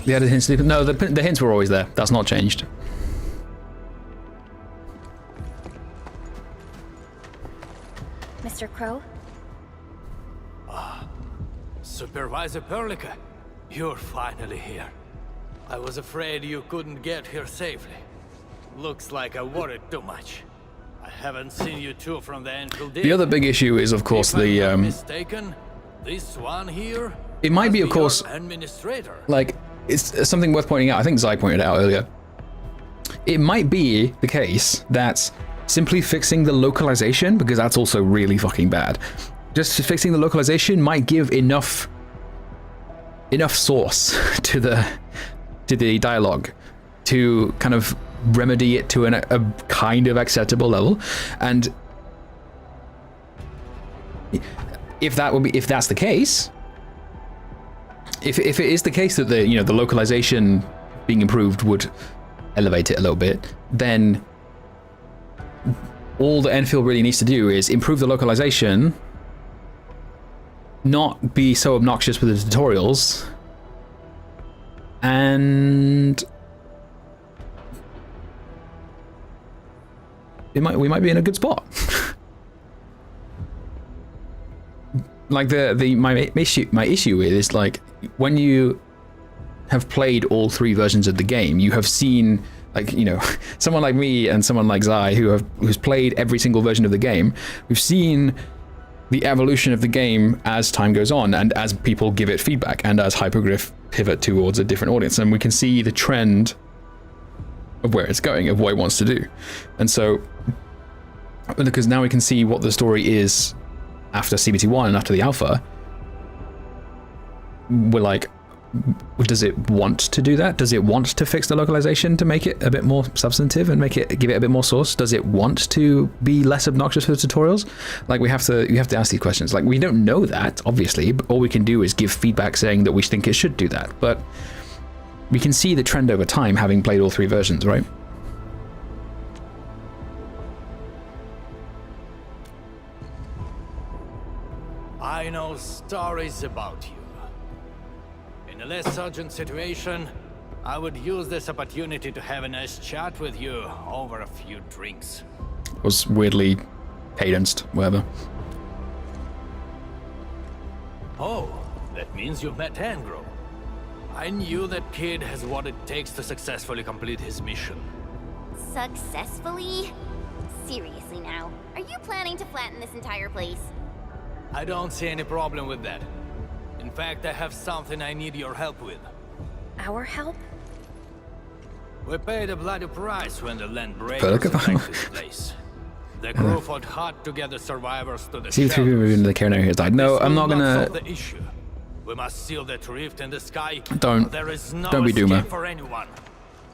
The added hints. No, the hints were always there. That's not changed. Mr. Crow? Supervisor Perlica, you're finally here. I was afraid you couldn't get here safely. Looks like I worried too much. I haven't seen you two from the Endfield. The other big issue is, of course, If the I'm not mistaken, this one here. it might be, of must course, your administrator. like, it's something worth pointing out. I think Zai pointed it out earlier. It might be the case that simply fixing the localization, because that's also really fucking bad, just fixing the localization might give enough source to the dialogue to kind of remedy it to a kind of acceptable level. And if that's the case, if it is the case that the localization being improved would elevate it a little bit, then all that Endfield really needs to do is improve the localization, not be so obnoxious with the tutorials, and we might be in a good spot. Like my issue is, like, when you have played all 3 versions of the game, you have seen, like, someone like me and someone like Zai who's played every single version of the game. We've seen the evolution of the game as time goes on, and as people give it feedback, and as Hypogryph pivot towards a different audience, and we can see the trend of where it's going, of what it wants to do. And so, because now we can see what the story is after CBT1 and after the alpha, we're like, does it want to do that? Does it want to fix the localization to make it a bit more substantive and give it a bit more source? Does it want to be less obnoxious with tutorials? Like, you have to ask these questions. Like, we don't know that, obviously, but all we can do is give feedback saying that we think it should do that. But we can see the trend over time, having played all 3 versions, right? I know stories about you. In a less urgent situation, I would use this opportunity to have a nice chat with you over a few drinks. Was weirdly cadenced, whatever. Oh, that means you've met Angro. I knew that kid has what it takes to successfully complete his mission. Successfully? Seriously now, are you planning to flatten this entire place? I don't see any problem with that. In fact, I have something I need your help with. Our help? We paid a bloody price when the land Look breakers at attacked this place. The crew fought hard to get the survivors to the See, 3 people in the care now has died. No, I'm not gonna. The issue. We must seal that rift in the sky. Don't. There is no Don't be Doomer. for anyone.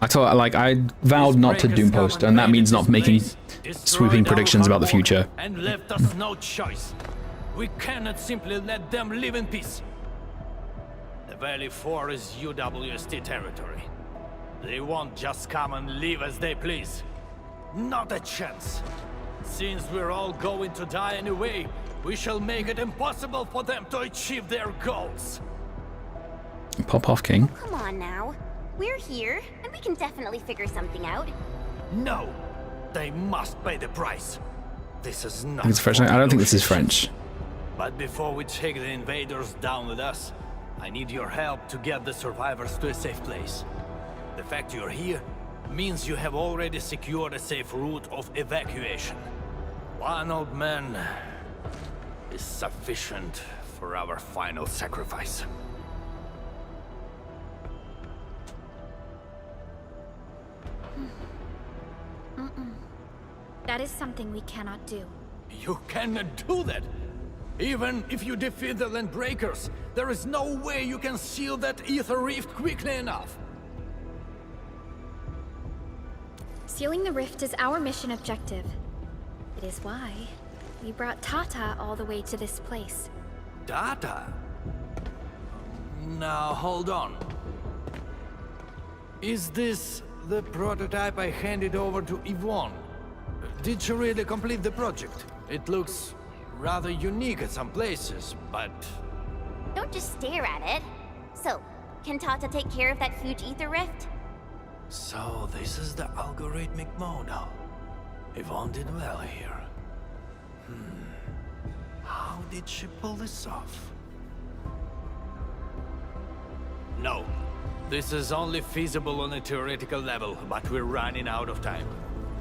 I vowed not to doom post, and that means not making sweeping predictions about the future. And left us no choice. We cannot simply let them live in peace. The Valley 4 is UWST territory. They won't just come and live as they please. Not a chance. Since we're all going to die anyway, we shall make it impossible for them to achieve their goals. Pop off, King. Oh, come on now. We're here, and we can definitely figure something out. No, they must pay the price. This is not. It's French. I don't think this is French. But before we take the invaders down with us, I need your help to get the survivors to a safe place. The fact you're here means you have already secured a safe route of evacuation. One old man is sufficient for our final sacrifice. That is something we cannot do. You cannot do that! Even if you defeat the Landbreakers, there is no way you can seal that ether rift quickly enough. Sealing the rift is our mission objective. It is why we brought Tata all the way to this place. Tata? Now, hold on. Is this the prototype I handed over to Yvonne? Did she really complete the project? It looks rather unique at some places, but... Don't just stare at it. So, can Tata take care of that huge ether rift? So, this is the algorithmic model. Yvonne did well here. How did she pull this off? No. This is only feasible on a theoretical level, but we're running out of time.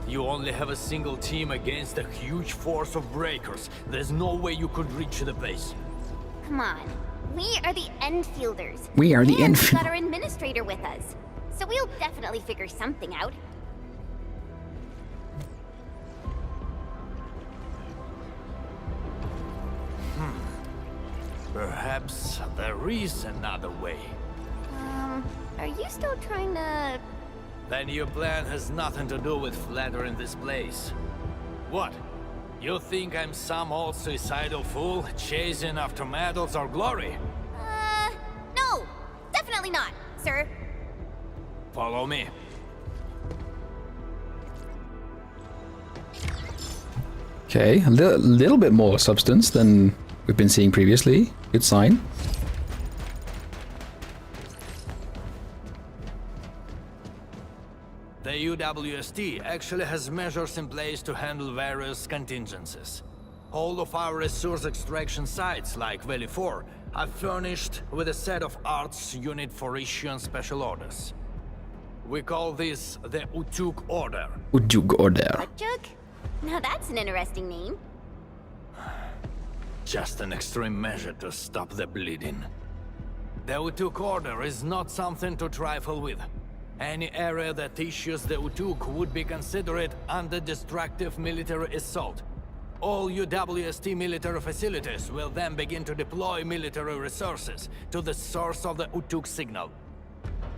You only have a single team against a huge force of breakers. There's no way you could reach the base. Come on. We are the Endfielders. We are the And we've Endfield. got our administrator with us. So we'll definitely figure something out. Perhaps there is another way. Are you still trying to... Then your plan has nothing to do with flattering this place. What? You think I'm some old suicidal fool chasing after medals or glory? No! Definitely not, sir. Follow me. Okay, a little bit more substance than we've been seeing previously. Good sign. The UWST actually has measures in place to handle various contingencies. All of our resource extraction sites, like Valley 4, are furnished with a set of arts unit for issuing special orders. We call this the Utuk Order. Ujuk order. Butchuk? Now that's an interesting name. Just an extreme measure to stop the bleeding. The Utuk Order is not something to trifle with. Any area that issues the Utuk would be considered under destructive military assault. All UWST military facilities will then begin to deploy military resources to the source of the Utuk signal.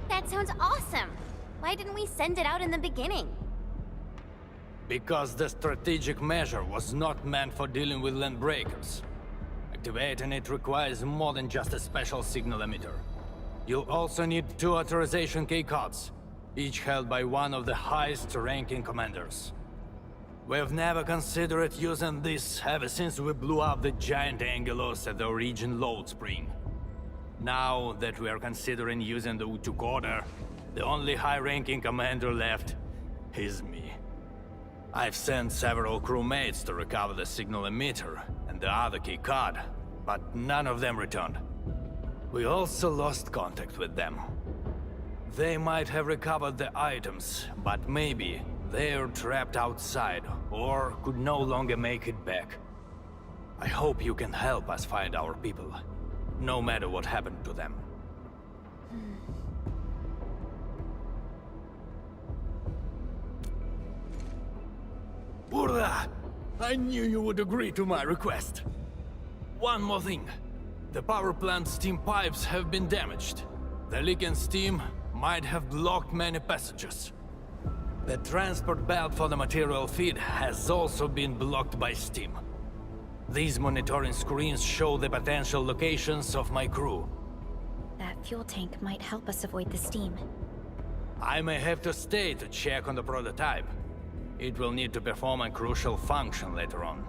That sounds awesome. Why didn't we send it out in the beginning? Because the strategic measure was not meant for dealing with land breakers. Activating it requires more than just a special signal emitter. You'll also need 2 authorization key cards, each held by one of the highest-ranking commanders. We've never considered using this ever since we blew up the giant Angelos at the Origin load spring. Now that we are considering using the Utuk Order, the only high-ranking commander left is me. I've sent several crewmates to recover the signal emitter and the other key card, but none of them returned. We also lost contact with them. They might have recovered the items, but maybe they're trapped outside or could no longer make it back. I hope you can help us find our people, no matter what happened to them. Burda! I knew you would agree to my request. One more thing. The power plant steam pipes have been damaged. The leaking steam might have blocked many passages. The transport belt for the material feed has also been blocked by steam. These monitoring screens show the potential locations of my crew. That fuel tank might help us avoid the steam. I may have to stay to check on the prototype. It will need to perform a crucial function later on.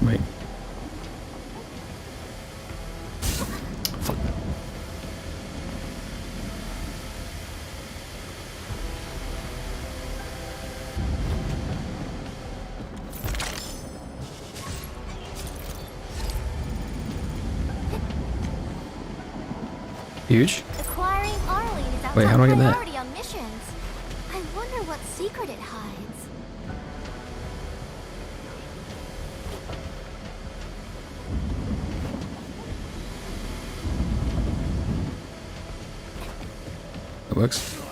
Wait. Fuck. Huge. Acquiring Arlene is our Wait, how do I get that? priority on missions. I wonder what secret it hides. That works.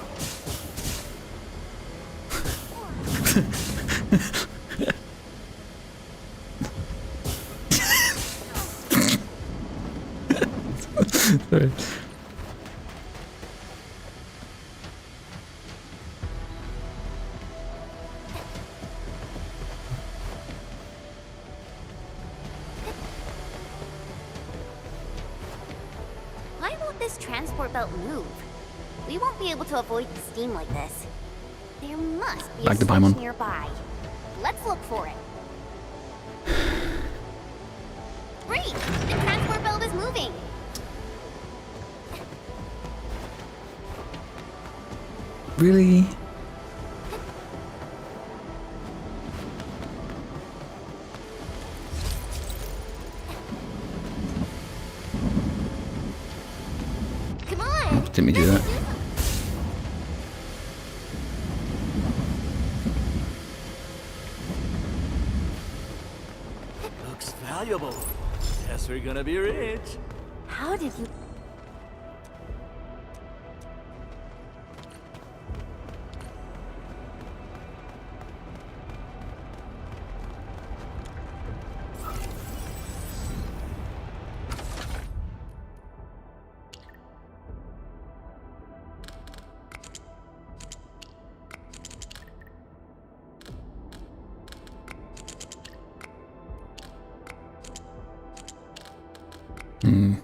Sorry. Why won't this transport belt move? We won't be able to avoid the steam like this. There must be Like a the switch Paimon. nearby. Let's look for it. Great! The transport belt is moving! Really? Come on! Didn't mean to do that. Looks valuable. Guess we're gonna be rich. How did you... Hmm.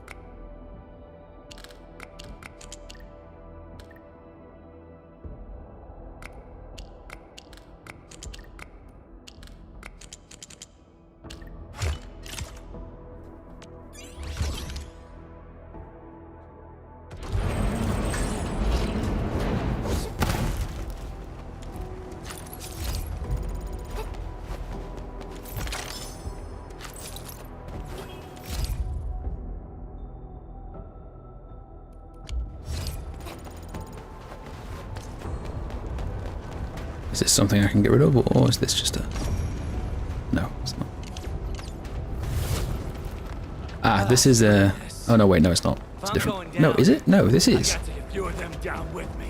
Is this something I can get rid of, or is this just a... No, it's not. Ah, this is a... Oh no, wait, no, it's not. It's different. No, is it? No, this is. Got to get few of them down with me.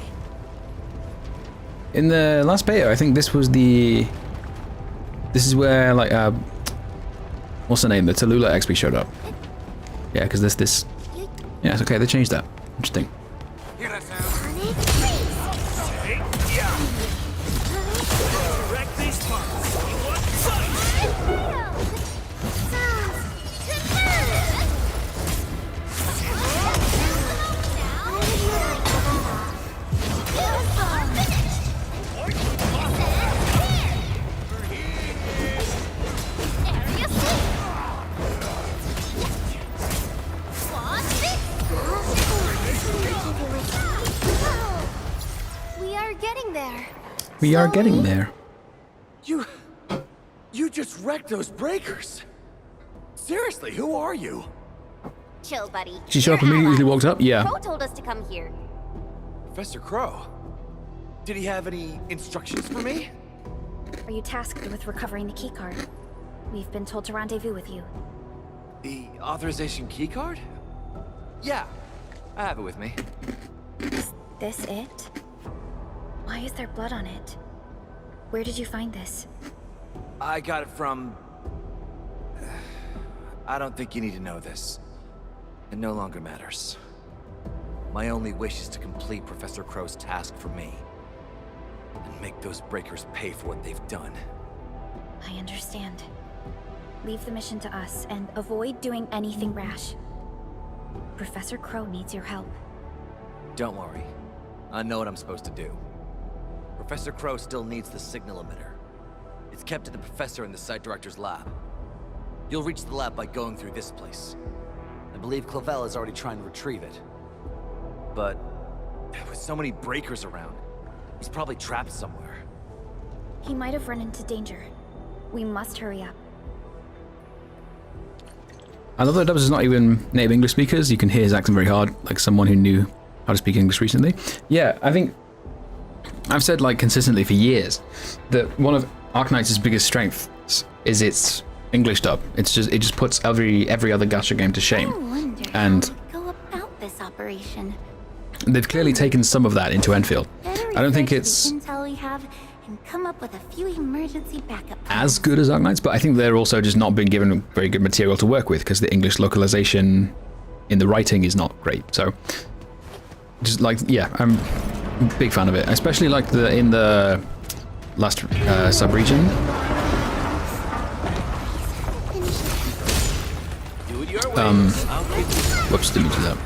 In the last beta, I think this was the... This is where, like, what's the name? The Tallulah XP showed up. Yeah, because there's this... Yeah, it's okay, they changed that. Interesting. Wreck these spots. We are getting there. We are getting there. You just wrecked those breakers. Seriously, who are you? Chill, buddy. She showed up You're immediately, allies. walked up? Yeah. Crow told us to come here. Professor Crow? Did he have any instructions for me? Are you tasked with recovering the keycard? We've been told to rendezvous with you. The authorization keycard? Yeah, I have it with me. Is this it? Why is there blood on it? Where did you find this? I got it from... I don't think you need to know this. It no longer matters. My only wish is to complete Professor Crow's task for me. And make those breakers pay for what they've done. I understand. Leave the mission to us and avoid doing anything rash. Professor Crow needs your help. Don't worry. I know what I'm supposed to do. Professor Crow still needs the signal emitter. It's kept at the professor in the site director's lab. You'll reach the lab by going through this place. I believe Clavel is already trying to retrieve it. But with so many breakers around, he's probably trapped somewhere. He might have run into danger. We must hurry up. I love that Dubs is not even native English speakers. You can hear his accent very hard, like someone who knew how to speak English recently. Yeah, I think I've said like consistently for years that one of Arknights' biggest strengths is its English dub. It just puts every other gacha game to shame. I wonder And how we go about this operation. they've clearly taken some of that into Endfield. Better I don't think research it's... the intel we have and come up with a few emergency backup plans. As good as Arknights, but I think they're also just not being given very good material to work with because the English localization in the writing is not great. So, just like, yeah, I'm a big fan of it, especially like in the last sub-region. Whoops, didn't mean to do that.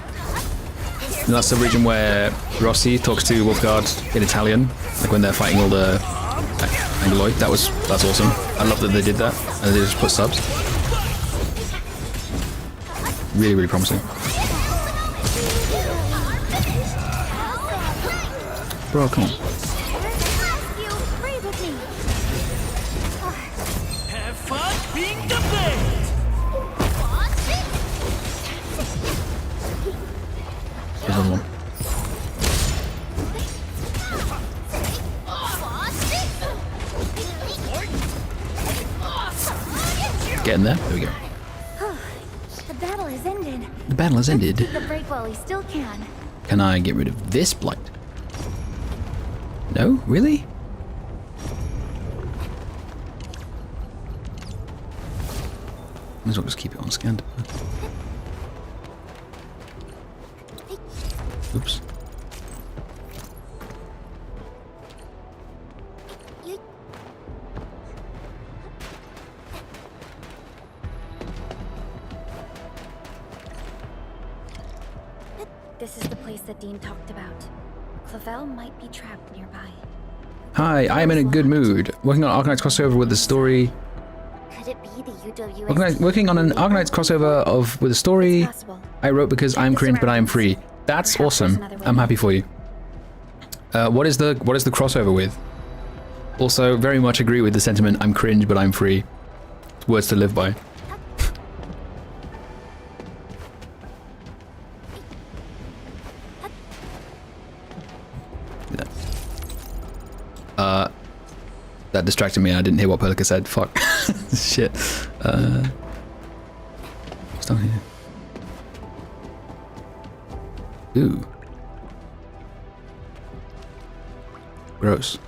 In that sub-region where Rossi talks to Wolfguard in Italian, like when they're fighting all the Angloid, that's awesome. I love that they did that, and they just put subs. Really, really promising. Bro, come on. Have fun being the best! There's another one. Getting there. There we go. The battle has ended. The battle has ended. Take the break while we still can. Can I get rid of this blight? No? Really? Might as well just keep it on scanned. Oops. This is the place that Dean talked about. Clavel might be trapped nearby. Hi, I am in a good mood. Working on Arknights crossover with the story. Could it be the UWS? Working on an Arknights crossover with a story I wrote because I'm cringe but I am free. That's awesome. I'm happy for you. What is the crossover with? Also, very much agree with the sentiment. I'm cringe but I'm free. Words to live by. That distracted me and I didn't hear what Perlica said. Fuck. Shit. What's down here? Ooh. Gross.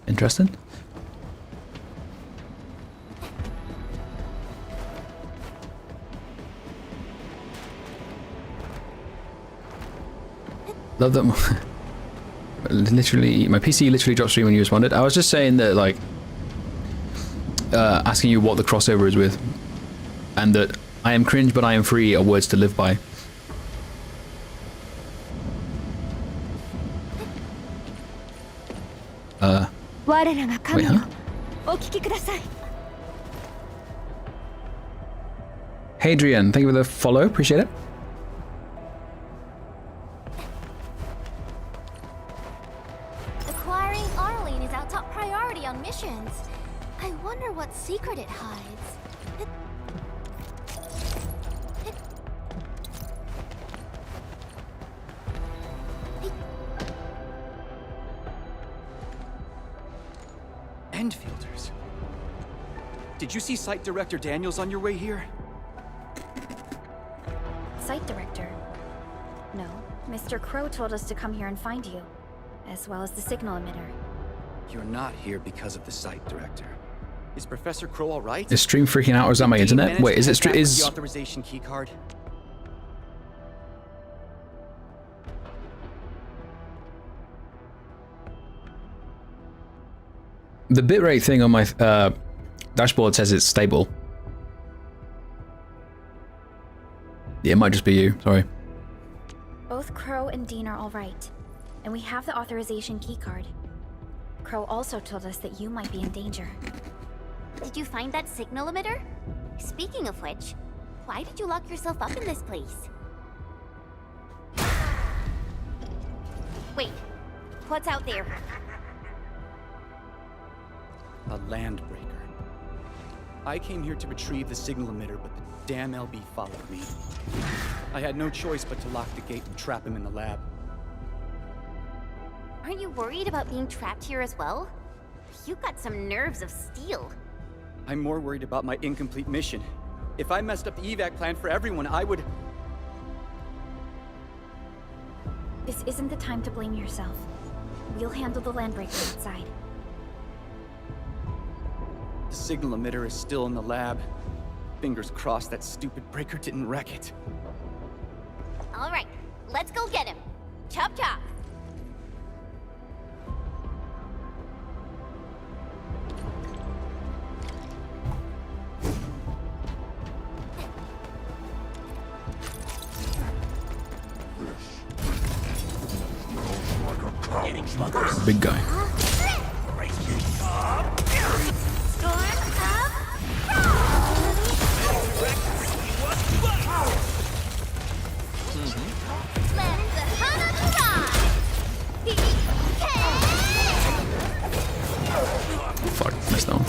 Interesting. Love that. Literally, my PC literally dropped stream when you responded. I was just saying that, like, asking you what the crossover is with, and that I am cringe but I am free are words to live by. Wait, huh? Hadrian, thank you for the follow, appreciate it. Acquiring Arlene is our top priority on missions. I wonder what secret it hides. Endfielders. Did you see Site Director Daniels on your way here? Site director? No. Mr. Crow told us to come here and find you, as well as the signal emitter. You're not here because of the Site Director. Is Professor Crow all right? Is stream freaking out or is that my internet? Wait, is it the is authorization keycard? the bitrate thing on my dashboard says it's stable. Yeah, it might just be you, sorry. Both Crow and Dean are all right, and we have the authorization keycard. Crow also told us that you might be in danger. Did you find that signal emitter? Speaking of which, why did you lock yourself up in this place? Wait, what's out there? A landbreaker. I came here to retrieve the signal emitter, but the damn LB followed me. I had no choice but to lock the gate and trap him in the lab. Aren't you worried about being trapped here as well? You've got some nerves of steel. I'm more worried about my incomplete mission. If I messed up the evac plan for everyone, I would... This isn't the time to blame yourself. We'll handle the landbreaker outside. The signal emitter is still in the lab. Fingers crossed that stupid breaker didn't wreck it. All right, let's go get him. Chop chop. Big guy. Fuck, missed that one.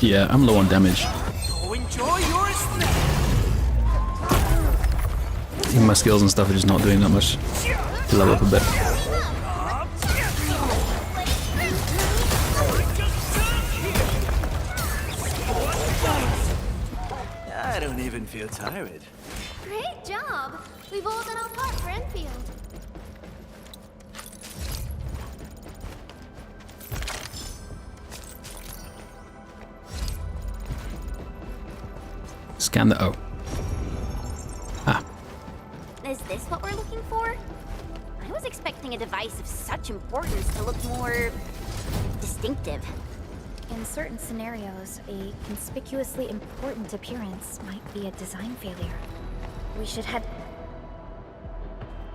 Yeah, I'm low on damage. Even my skills and stuff are just not doing that much to level up a bit. I don't even feel tired. Great job! We've all done our part for Endfield. Scan the O. Ah. Is this what we're looking for? I was expecting a device of such importance to look more... distinctive. In certain scenarios, a conspicuously important appearance might be a design failure. We should head...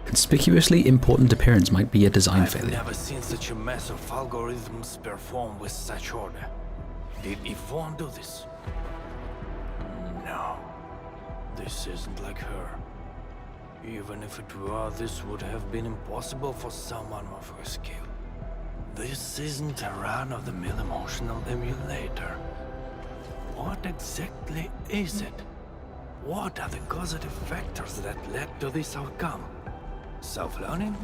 Conspicuously important appearance might be a design I've failure. never seen such a mess of algorithms perform with such order. Did Yvonne do this? No. This isn't like her. Even if it were, this would have been impossible for someone of her skill. This isn't a run-of-the-mill emotional emulator. What exactly is it? What are the causative factors that led to this outcome? Self-learning?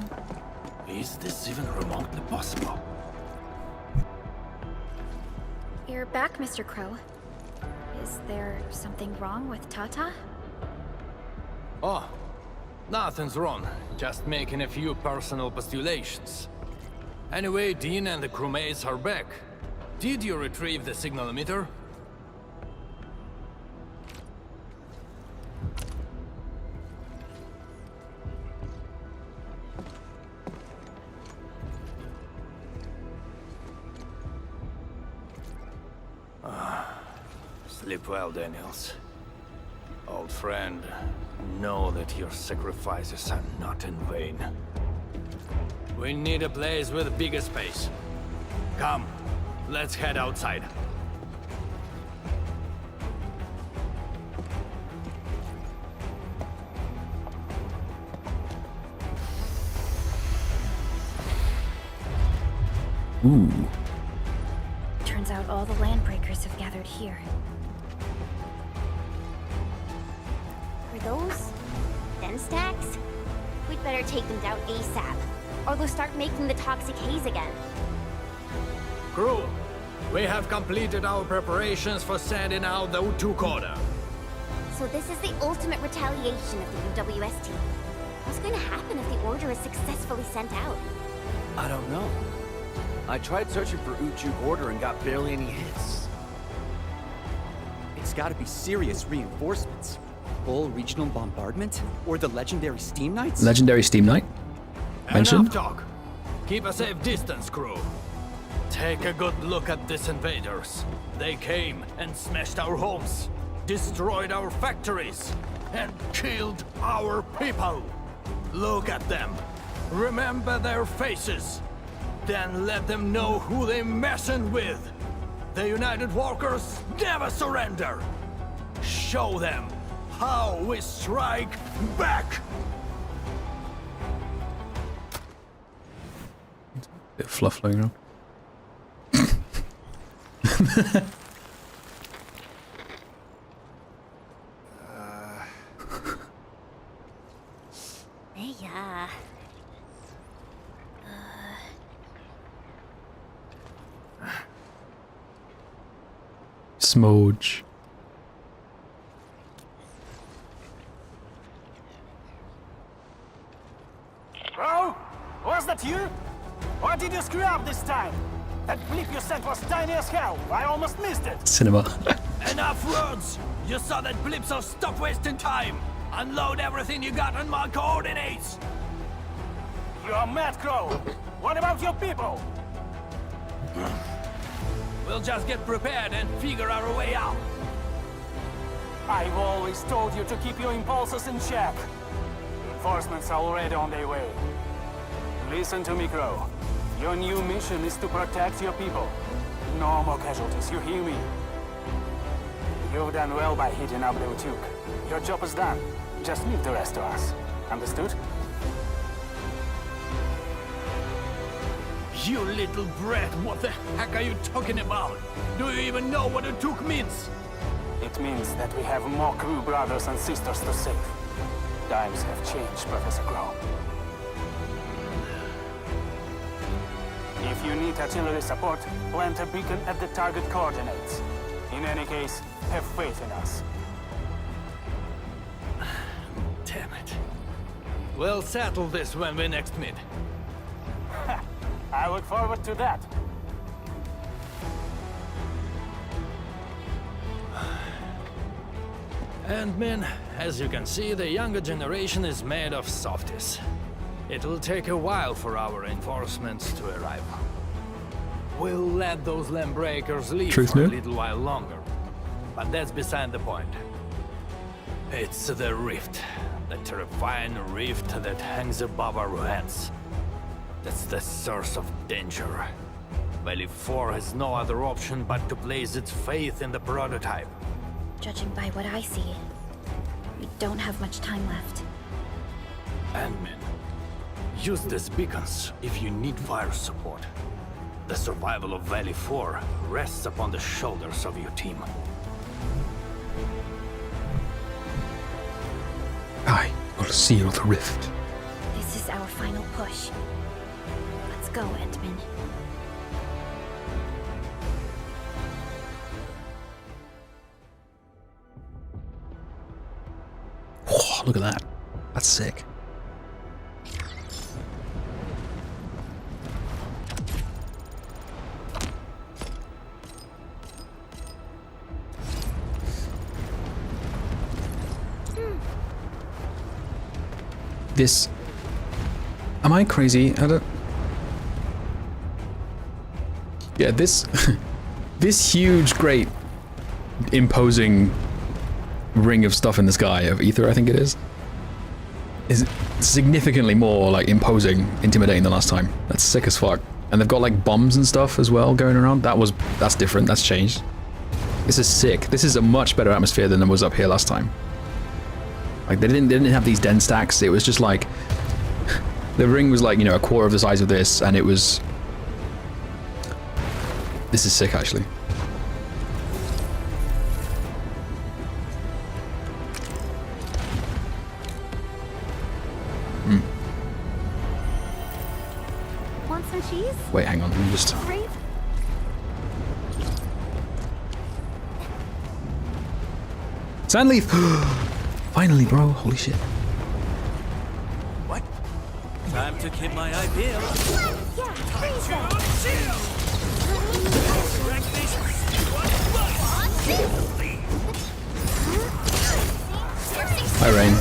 Is this even remotely possible? You're back, Mr. Crow. Is there something wrong with Tata? Oh, nothing's wrong. Just making a few personal postulations. Anyway, Dean and the crewmates are back. Did you retrieve the signal emitter? Sleep well, Daniels. Old friend, know that your sacrifices are not in vain. We need a place with bigger space. Come, let's head outside. Ooh. Turns out all the landbreakers have gathered here. Are those... den stacks? We'd better take them down ASAP, or they'll start making the toxic haze again. Crew, we have completed our preparations for sending out the U2 coder. So this is the ultimate retaliation of the UWS team. What's going to happen if the order is successfully sent out? I don't know. I tried searching for Uchu order and got barely any hits. It's gotta be serious reinforcements. Full regional bombardment? Or the legendary Steam Knights? Legendary Steam Knight? Mentioned? Enough talk. Keep a safe distance, crew. Take a good look at these invaders. They came and smashed our homes, destroyed our factories, and killed our people. Look at them. Remember their faces. Then let them know who they're messing with. The United Walkers never surrender. Show them how we strike back. Bit of fluff flowing around. Yeah. Smooge. Bro, was that you? Or did you screw up this time? That blip you sent was tiny as hell. I almost missed it. Cinema. Enough words! You saw that blip, so stop wasting time! Unload everything you got on my coordinates! You're mad, Crow. What about your people? We'll just get prepared and figure our way out. I've always told you to keep your impulses in check. Reinforcements are already on their way. Listen to me, Crow. Your new mission is to protect your people. No more casualties, you hear me? You've done well by hitting up the Utuk. Your job is done. Just leave the rest to us. Understood? You little brat, what the heck are you talking about? Do you even know what Utuk means? It means that we have more crew brothers and sisters to save. Times have changed, Professor Crow. If you need artillery support, plant a beacon at the target coordinates. In any case, have faith in us. Damn it. We'll settle this when we next meet. I look forward to that. And men, as you can see, the younger generation is made of softies. It'll take a while for our reinforcements to arrive. We'll let those Lambreakers leave for a little while longer. But that's beside the point. It's the rift. The terrifying rift that hangs above our heads. That's the source of danger. Valley 4 has no other option but to place its faith in the prototype. Judging by what I see, we don't have much time left. Admin, use these beacons if you need fire support. The survival of Valley 4 rests upon the shoulders of your team. I will seal the rift. This is our final push. Let's go, Endman. Oh, look at that. That's sick. This... Am I crazy? I don't... Yeah, this... this huge, great, imposing ring of stuff in the sky, of ether I think it is significantly more like imposing, intimidating than last time. That's sick as fuck. And they've got like bombs and stuff as well going around. That's different, that's changed. This is sick. This is a much better atmosphere than it was up here last time. Like they didn't have these den stacks. It was just like the ring was like, you know, a quarter of the size of this, and it was... This is sick actually. Want some cheese? Wait, hang on, let me just... Brave? Sandleaf! Finally, bro. Holy shit. What? Time to keep my idea. Hi, Rain.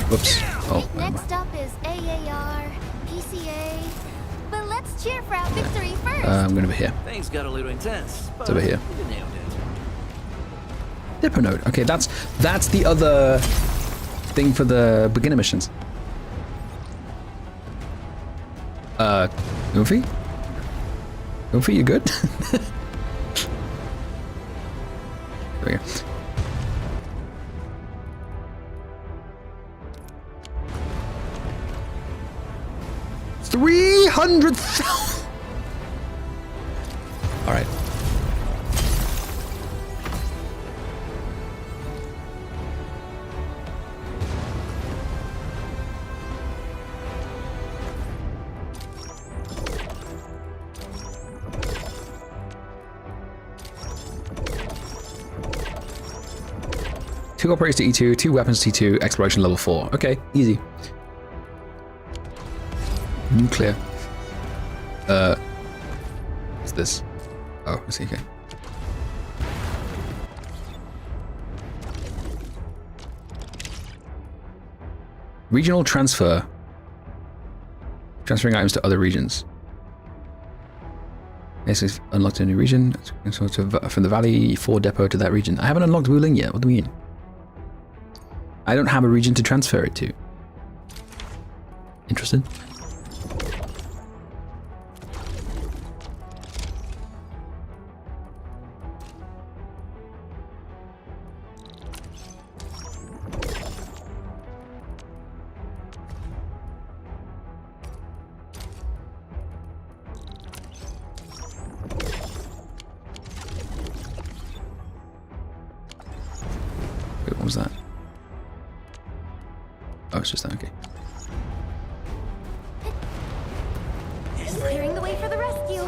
Whoops. Oh, Next up is AAR cheer for our victory first. I'm going over here. Things got a little intense, but It's over here. you nailed it. Dipper node. Okay, that's the other thing for the beginner missions. Goofy? Goofy, you good? There we go. $300,000. All right. Two operators to E2, 2 weapons to E2, exploration level 4. Okay, easy. Nuclear. What's this? Oh, I see, okay. Regional transfer. Transferring items to other regions. This is unlocked a new region. From the Valley 4 depot to that region. I haven't unlocked Wuling yet. What do you mean? I don't have a region to transfer it to. Interested? Wait, what was that? Oh, it's just that, okay. Clearing the way for the rescue.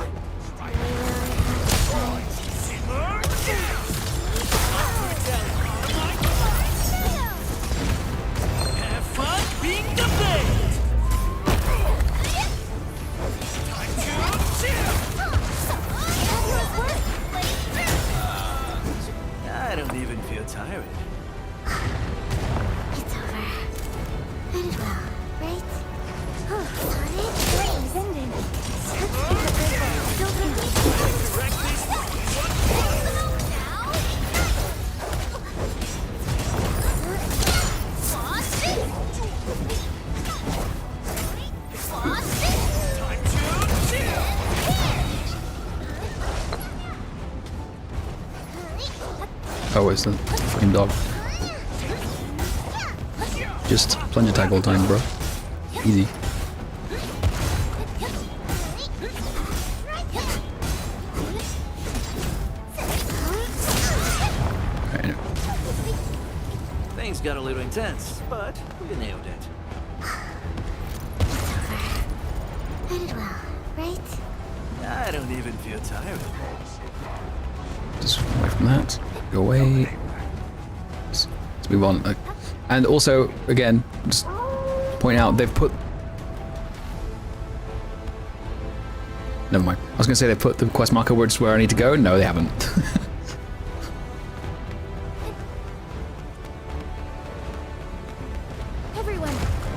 Have fun being the blade! I don't even feel tired. It's over. Ended well, right? Sonic, please, ending. Oh, it's the fucking dog. Just plunge attack all the time, bro. Easy. Alright, anyway. Things got a little intense, but we nailed it. Ended well, right? I don't even feel tired. Just away from that. Go away. Let's move on. And also, again, just point out, they've put... Never mind. I was going to say they put the quest marker where I need to go. No, they haven't. Everyone.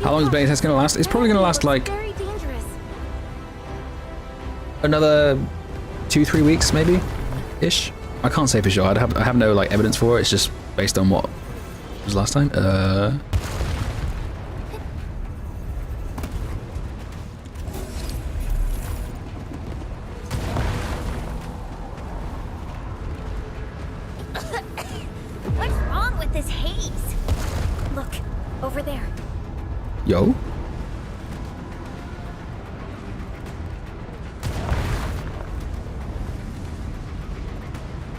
How long is beta test going to last? It's probably going to last like Very dangerous. another 2-3 weeks, maybe? Ish. I can't say for sure. I have no like evidence for it. It's just based on what was last time. What's wrong with this haze? Look, over there. Yo.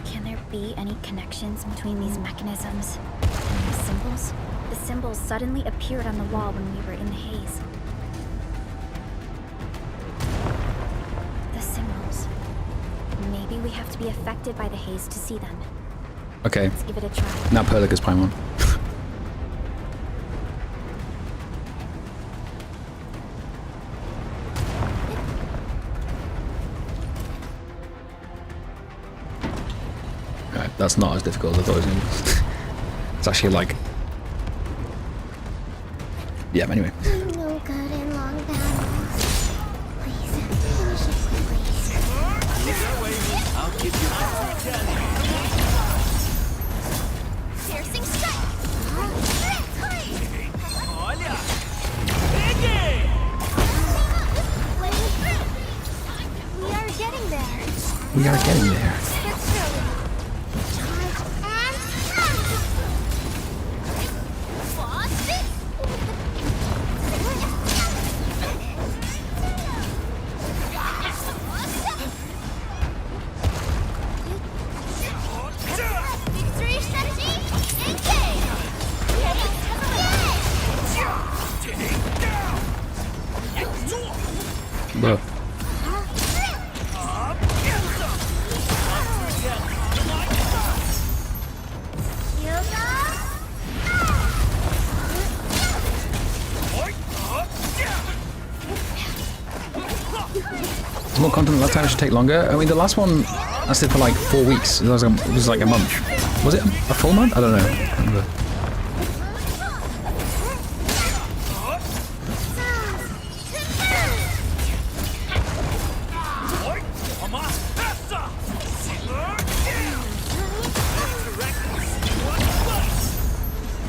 Can there be any connections between these mechanisms and these symbols? The symbols suddenly appeared on the wall when we were in the haze. The symbols. Maybe we have to be affected by the haze to see them. Okay. Let's give it a try. Now Perlica's Paimon. Alright, that's not as difficult as I thought it was going to be. It's actually like... Yeah, anyway. I'm no good in long battles. Please, finish it. I'll give you Piercing strike! We are getting there. We are getting there. Victory strategy, endgame! Bro. There's more content last time, it should take longer. I mean, the last one lasted for like 4 weeks. It was like a month. Was it a full month? I don't know. I can't remember.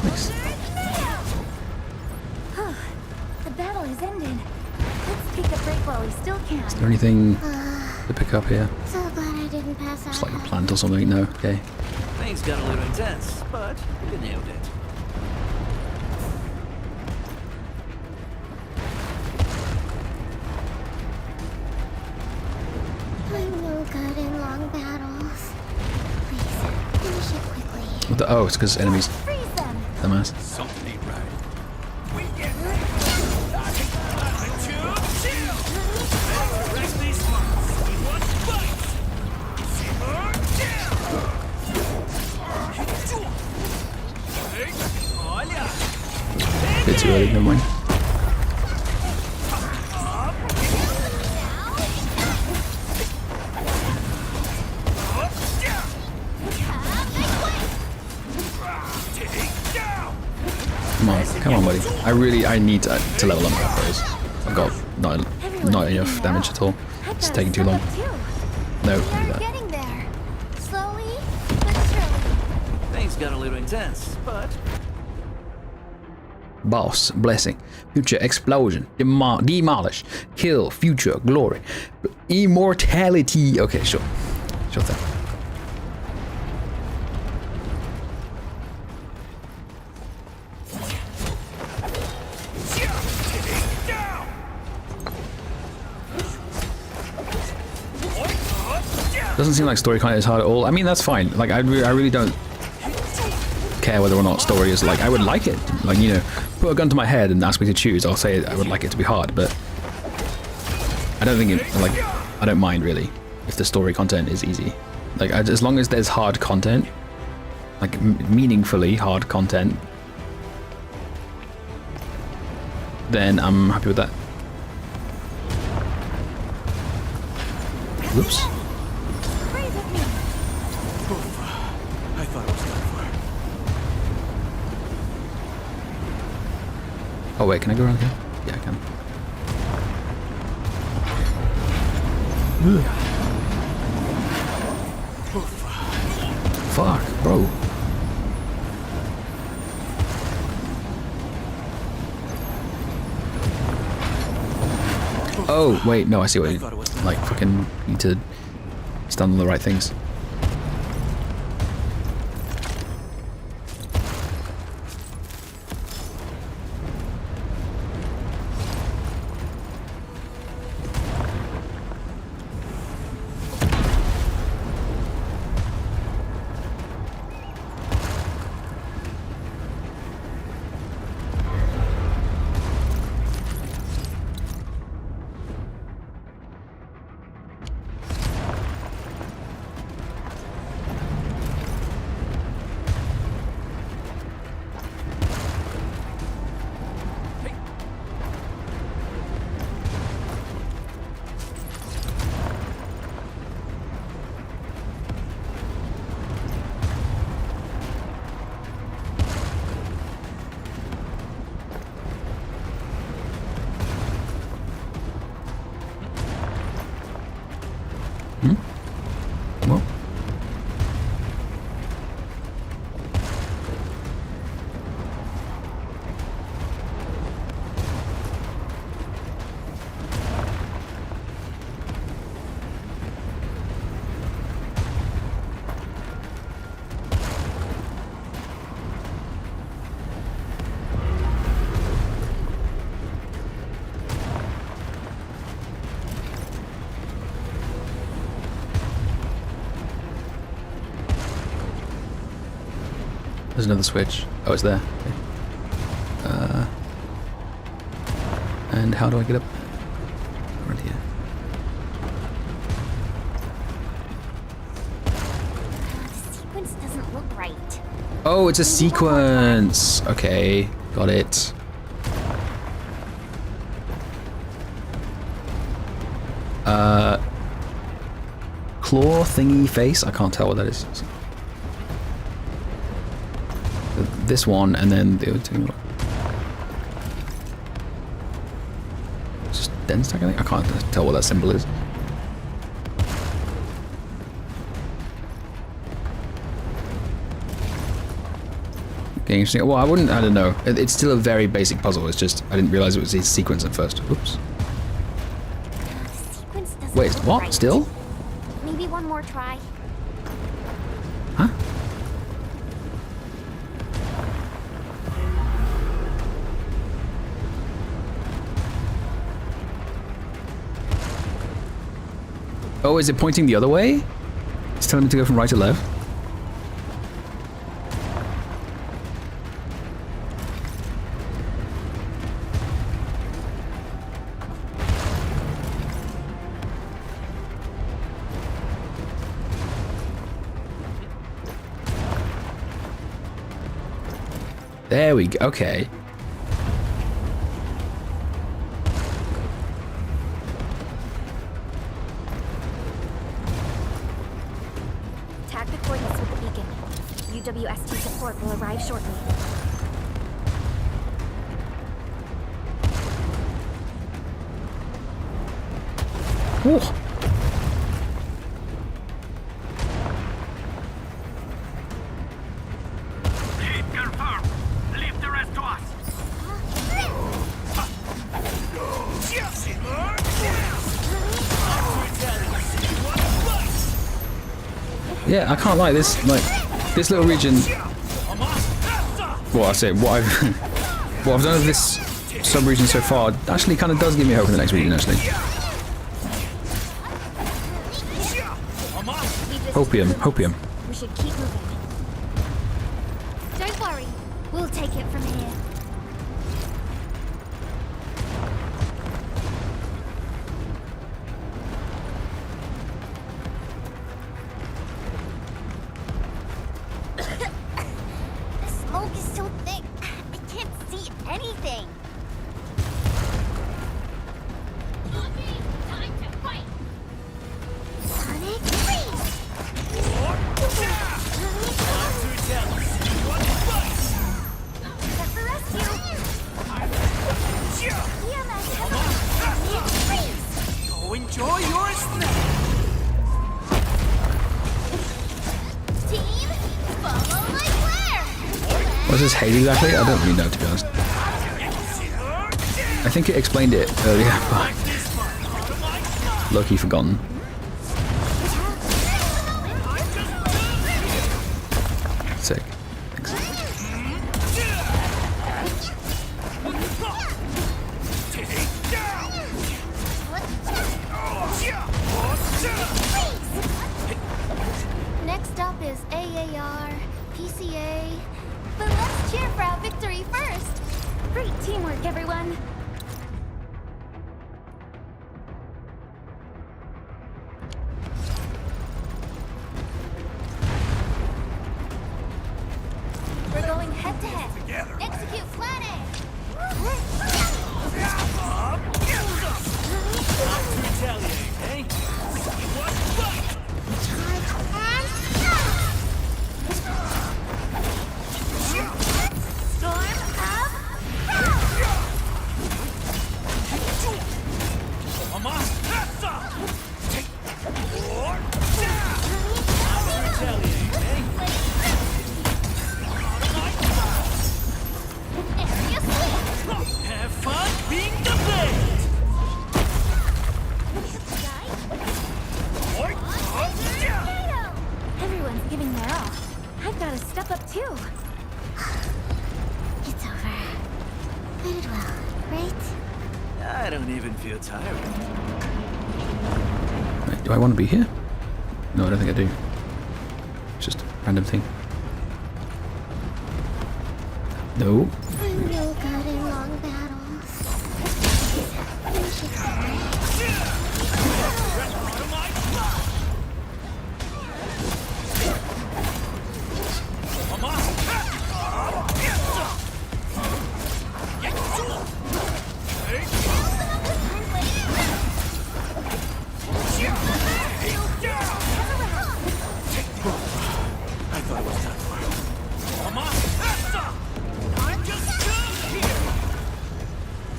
Nice. The battle is ended. Let's take a break while we still can. Is there anything to pick up here? So glad I didn't pass out. It's like a plant or something? No? Okay. Things got a little intense, but you nailed it. I'm no good in long battles. Please, finish it quickly. What the, oh, it's because enemies. Freeze them! Dumbass. Something ain't right. Bit too early, never mind. Come on, buddy. I need to level up my those. I've got not enough damage at all. It's taking too long. No, do that. Getting there. Slowly, but surely. Things got a little intense, but Boss, blessing, future explosion, demolish, kill, future glory, immortality. Okay, sure thing. Doesn't seem like story content is hard at all. I mean, that's fine. Like, I really don't care whether or not story is like. I would like it. Like, you know, put a gun to my head and ask me to choose. I'll say I would like it to be hard, but I don't think it. Like, I don't mind really if the story content is easy. Like, as long as there's hard content, like meaningfully hard content, then I'm happy with that. Whoops. I thought it was done for. Oh wait, can I go around here? Yeah, I can. Fuck, bro. Oh, wait, no, I see what you like. Fucking need to stand on the right things. There's another switch. Oh, it's there. Okay. And how do I get up? Right here. The sequence doesn't look right. Oh, it's a sequence. Okay, got it. Claw thingy face. I can't tell what that is. This one, and then the other two. It's just dense stack, I think. I can't tell what that symbol is. Getting interesting. Well, I don't know. It's still a very basic puzzle. It's just, I didn't realize it was a sequence at first. Oops. The sequence doesn't Wait, look what? right. Still? Maybe one more try. Huh? Oh, is it pointing the other way? It's telling me to go from right to left? There we go. Okay. Tag the coordinates with the beacon. UWST support will arrive shortly. Ooh. Hit confirmed. Leave the rest to us. Yeah, I can't lie. This little region. Well, I say what I've done of this sub-region so far actually kind of does give me hope in the next region. Actually, hopium. We should keep moving. Don't worry, we'll take it from here. The smoke is so thick. I can't see anything. Sonic freeze! Set for rescue! EMS freeze! Go enjoy your snack. Team, follow my flare! What does this hate exactly? I don't really know, to be honest. I think it explained it earlier, but low-key forgotten. Sick. Thanks. Next up is AAR, PCA, but let's cheer for our victory first! Great teamwork, everyone. We're going head to head. Execute plan A! Storm up! Area sweep! Have fun being the blade. Everyone's giving their all. I've got to step up too. It's over. We did well, right? I don't even feel tired. Wait, do I want to be here? No, I don't think I do. It's just a random thing. No. I'm no good in long battles. We should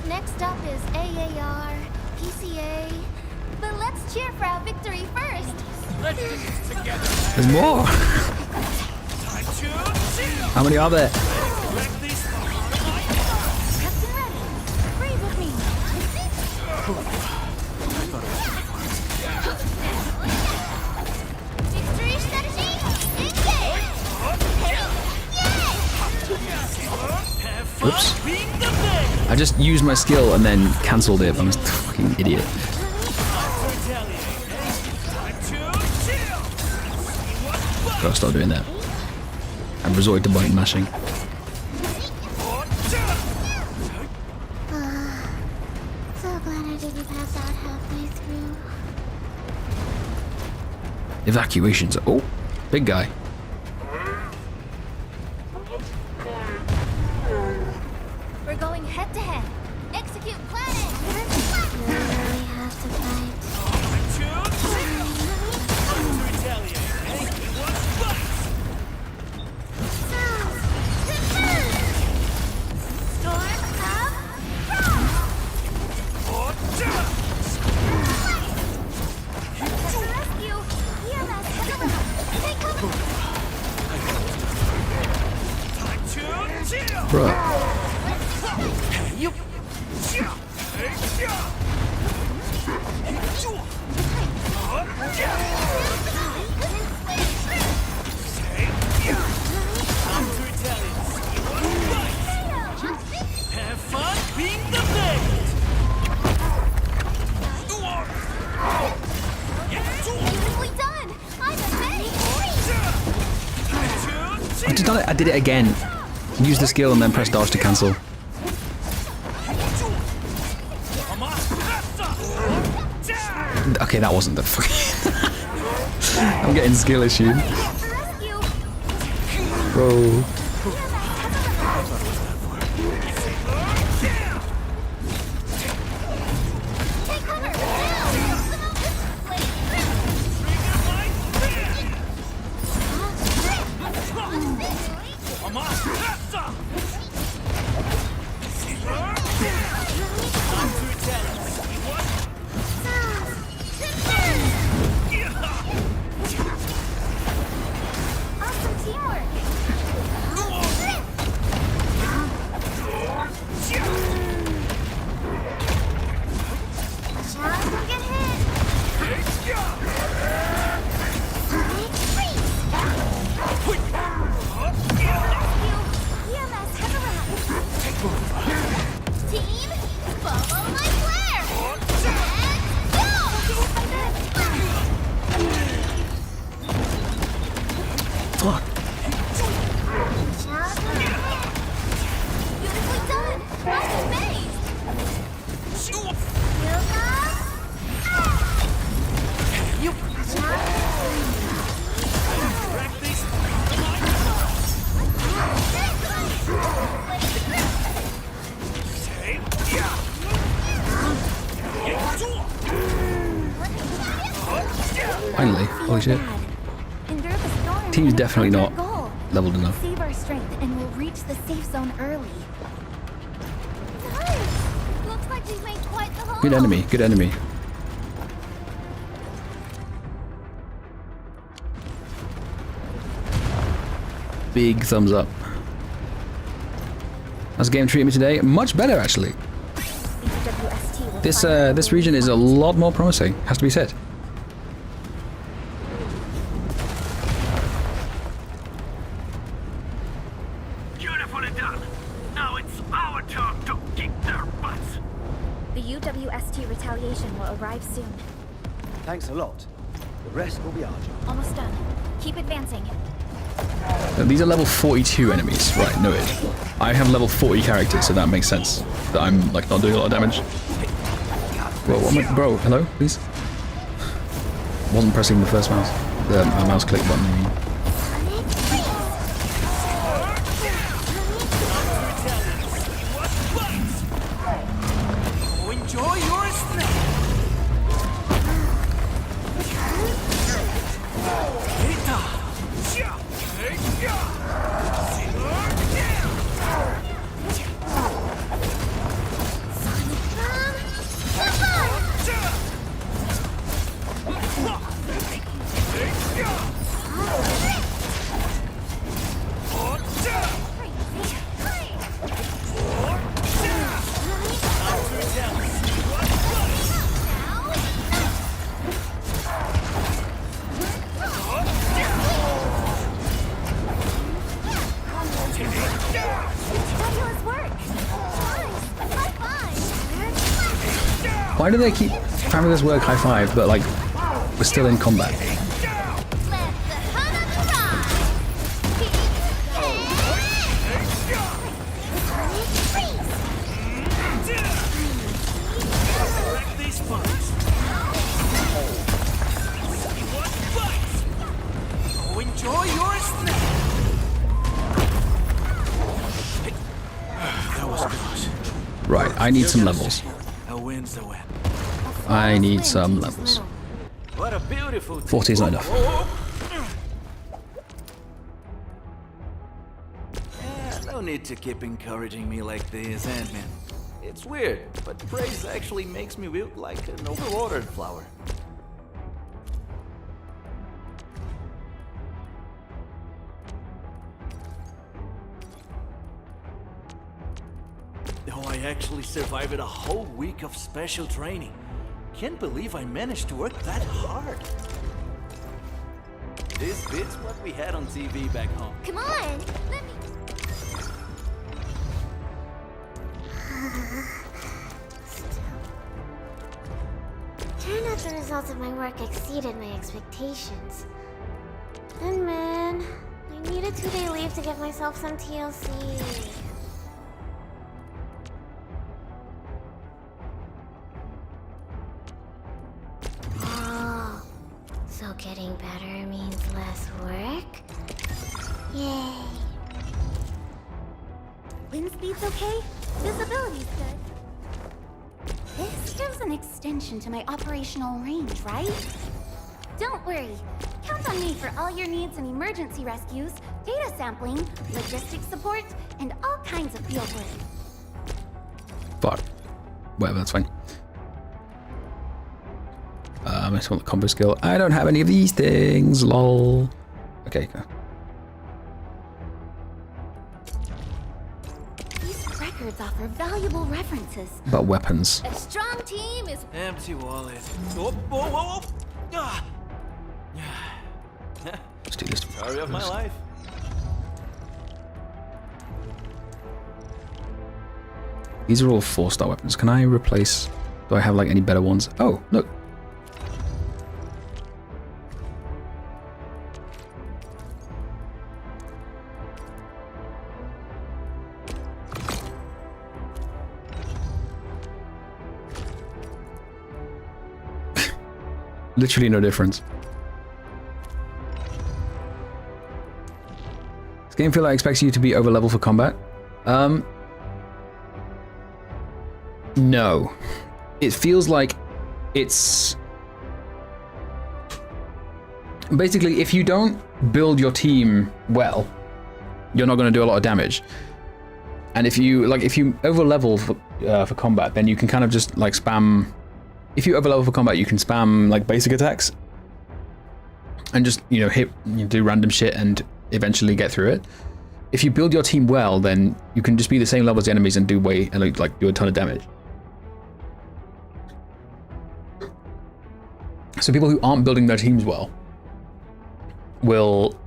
Next up is AAR, PCA. But let's cheer for our victory first. Let's do this together. There's more. How many are there? Captain ready. Breathe with me. Victory strategy, engage! Oops. I just used my skill and then cancelled it. I'm a fucking idiot. Gotta stop doing that. I resorted to button mashing. So glad I didn't pass out halfway through. Evacuations. Oh, big guy. We're going head to head. Execute planning. You really have to fight. Bruh. Have fun being the best! Beautifully done. I'm I did it again. Use the skill and then press dodge to cancel. Okay, that wasn't the fucking... I'm getting skill issue. Bro. Finally, holy shit. Team's definitely not leveled enough. Save our strength and we'll reach the safe zone early. Nice. Looks like we've made quite the haul. Good enemy, good enemy. Big thumbs up. How's the game treating me today? Much better, actually. This region is a lot more promising, has to be said. Beautifully done. Now it's our turn to kick their butts. The UWST retaliation will arrive soon. Thanks a lot. The rest will be our job. Almost done. Keep advancing. These are level 42 enemies, right? No, I have level 40 characters, so that makes sense that I'm like not doing a lot of damage. Bro, what am I, bro, hello, please. Wasn't pressing the first mouse, the mouse click button. I mean. Enjoy your snack. Why do they keep fabulous work, high five, but like we're still in combat? Enjoy your snack. That was close. Right, I need some levels. A win's a win. I need some levels. What a beautiful 40 is not enough. No need to keep encouraging me like this, Ant-Man. It's weird, but praise actually makes me feel like an overwatered flower. Oh, I actually survived a whole week of special training. Can't believe I managed to work that hard. This beats what we had on TV back home. Come on, let me... Turned out the results of my work exceeded my expectations. And man, I need a 2-day leave to get myself some TLC. Oh, so getting better means less work? Yay. Wind speed's okay? Visibility's good. This gives an extension to my operational range, right? Don't worry. Count on me for all your needs in emergency rescues, data sampling, logistics support, and all kinds of field work. Fuck. Whatever, that's fine. I just want the combo skill. I don't have any of these things, lol. Okay, go. These records offer valuable references. About weapons. A strong team is... Empty wallet. Oh, whoa, whoa, whoa. Ah. Let's do this. Story of my life. These are all 4-star weapons. Can I replace... Do I have like any better ones? Oh, look. Literally no difference. This game feel like expects you to be over level for combat. No. It feels like it's... Basically, if you don't build your team well, you're not going to do a lot of damage. And if you over level for combat, then you can kind of just like spam... If you over level for combat, you can spam like basic attacks and just, you know, do random shit and eventually get through it. If you build your team well, then you can just be the same level as the enemies and do do a ton of damage. So people who aren't building their teams well will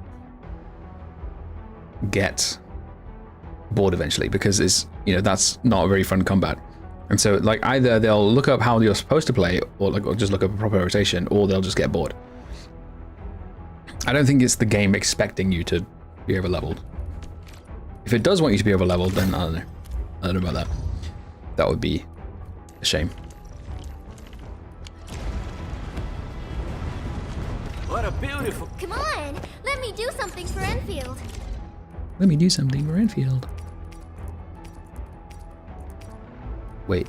get bored eventually because that's not a very fun combat. And so like either they'll look up how you're supposed to play or just look up a proper rotation, or they'll just get bored. I don't think it's the game expecting you to be over leveled. If it does want you to be over leveled, then I don't know. I don't know about that. That would be a shame. What a beautiful... Come on, let me do something for Endfield. Let me do something for Endfield. Wait.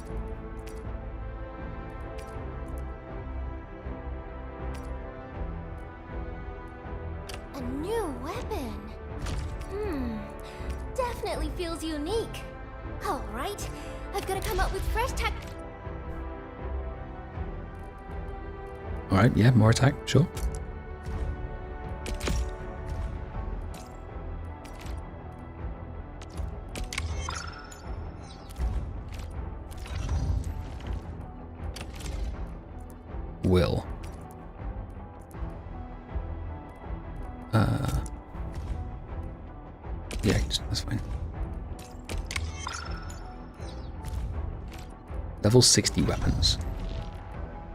A new weapon. Definitely feels unique. All right, I've got to come up with fresh tech. All right, yeah, more attack, sure. Will. Yeah, that's fine. Level 60 weapons.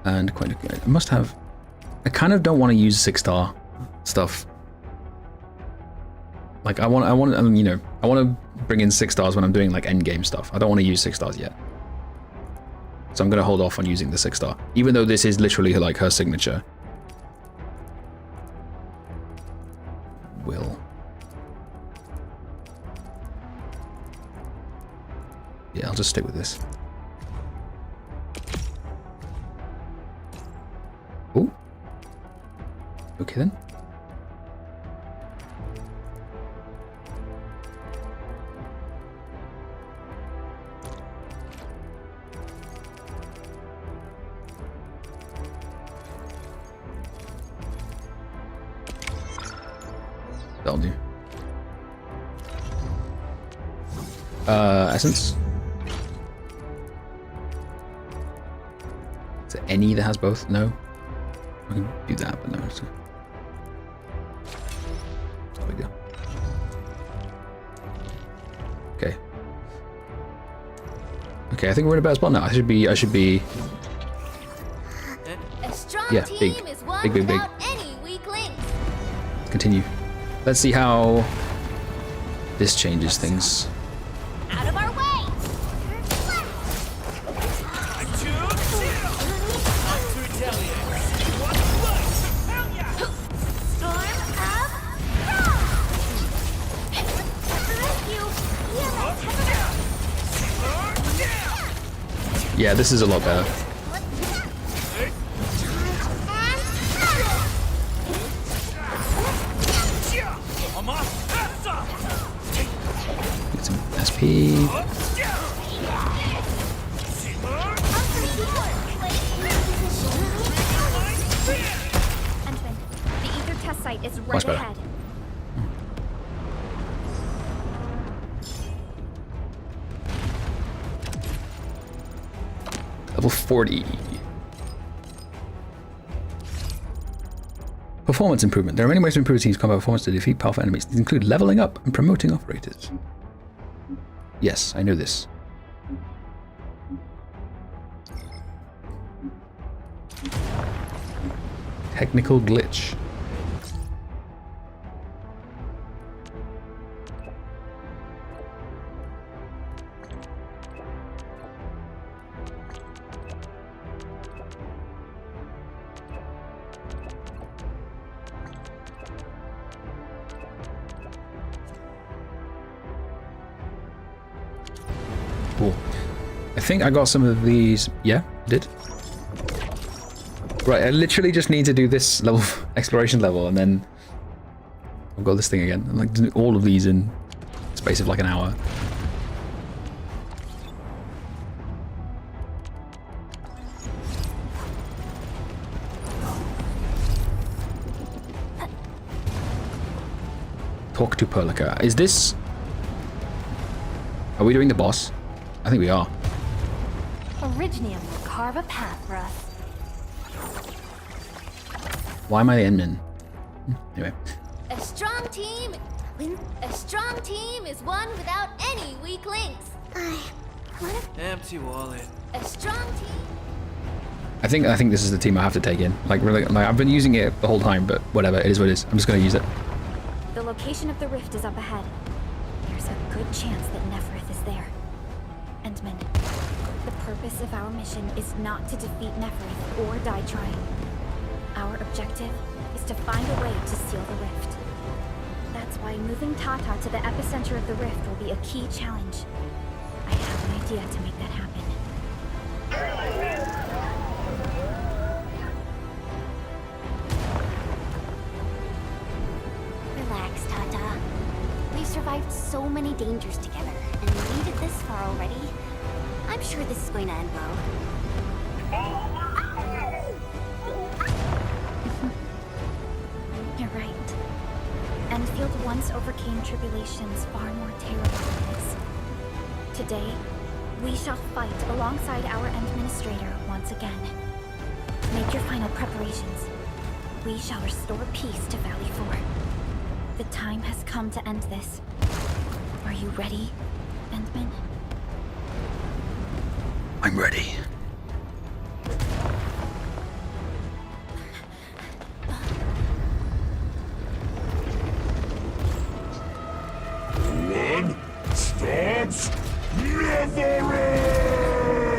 And quite a good. I must have... I kind of don't want to use 6-star stuff. Like, I want you know, I want to bring in 6 stars when I'm doing, like, endgame stuff. I don't want to use 6 stars yet. So I'm going to hold off on using the 6-star. Even though this is literally, like, her signature. Will. Yeah, I'll just stick with this. Oh. Okay then. That'll do. Essence. Is there any that has both? No. I can do that, but no. It's no big deal. Okay. Okay, I think we're in a better spot now. I should be. A strong Yeah, team big. is one Big. without any weak links. Let's continue. Let's see how this changes things. Out of our way! Yeah, this is a lot better. Get some SP. Endman, the ether test site is right Much better. ahead. Level 40. Performance improvement. There are many ways to improve a team's combat performance to defeat powerful enemies. These include leveling up and promoting operators. Yes, I know this. Technical glitch. Cool. I think I got some of these. Yeah, I did. Right, I literally just need to do this level, exploration level, and then I've got this thing again. I'm like doing all of these in the space of like an hour. Talk to Perlica. Is this... Are we doing the boss? I think we are. Originium will carve a path for us. Why am I the endman? Anyway. A strong team is one without any weak links. Empty wallet. A strong team. I think this is the team I have to take in. Like really, like I've been using it the whole time, but whatever, it is what it is. I'm just gonna use it. The location of the rift is up ahead. There's a good chance that Neferith is there. Endman, the purpose of our mission is not to defeat Neferith or die trying. Our objective is to find a way to seal the rift. That's why moving Tata to the epicenter of the rift will be a key challenge. I have an idea to make that happen. Relax, Tata. We've survived so many dangers together, and made it this far already. I'm sure this is going to end well. You're right. Endfield once overcame tribulations far more terrible than this. Today, we shall fight alongside our Administrator once again. Make your final preparations. We shall restore peace to Valley 4. The time has come to end this. Are you ready, Endman? I'm ready. One stops never.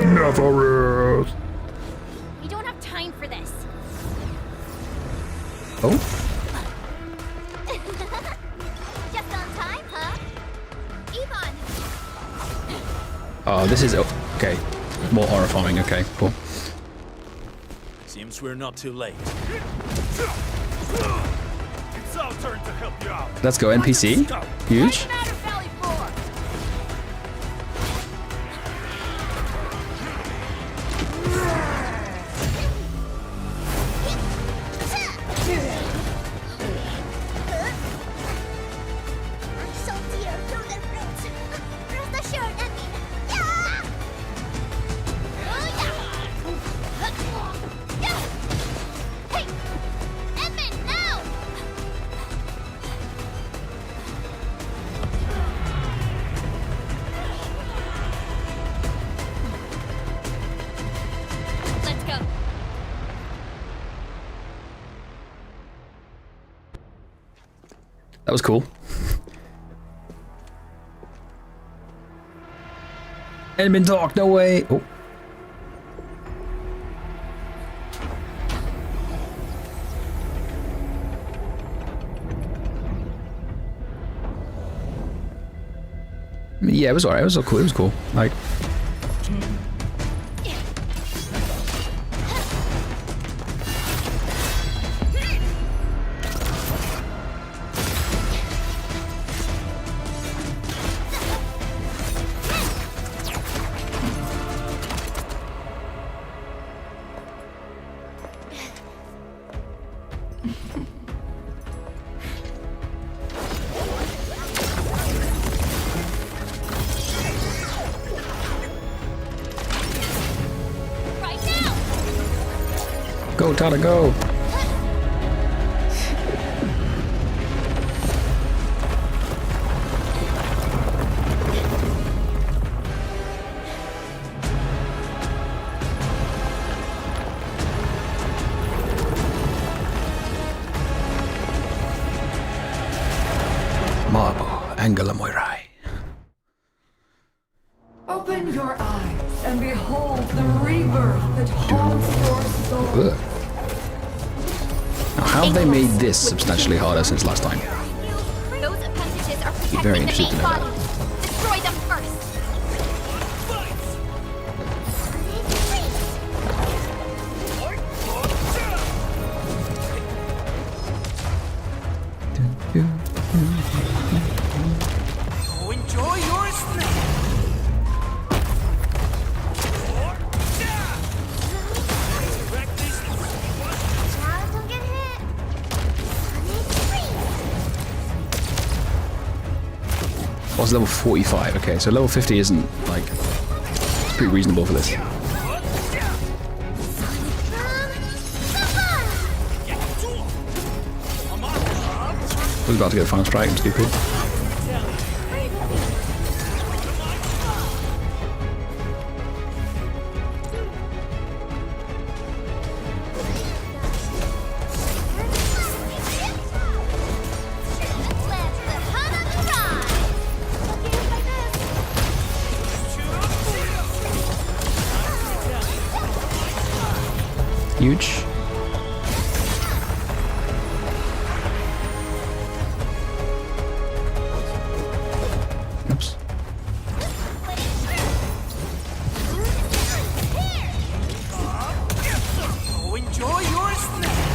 Nevereth. We don't have time for this. Oh? Just on time, huh? Ivan! Oh, this is okay. More horrifying. Okay, cool. Seems we're not too late. It's our turn to help you out. Let's go, NPC. Huge. That was cool. Enemy talk, no way. Oh. Yeah, it was alright. It was cool. It was cool. Like. Go, Tata, go! Marbo, Angela Moirai. Open your eyes and behold the rebirth that haunts your soul. Ugh. Now, how have they made this substantially harder since last time? Those appendages are Very protecting the interested to main know body. that. Destroy them first. Enjoy your snack. Don't get hit. What's level 45? Okay, so level 50 isn't, like, it's pretty reasonable for this. I was about to get a final strike, I'm stupid. Let's Huge. Oops. Oh, enjoy your snack.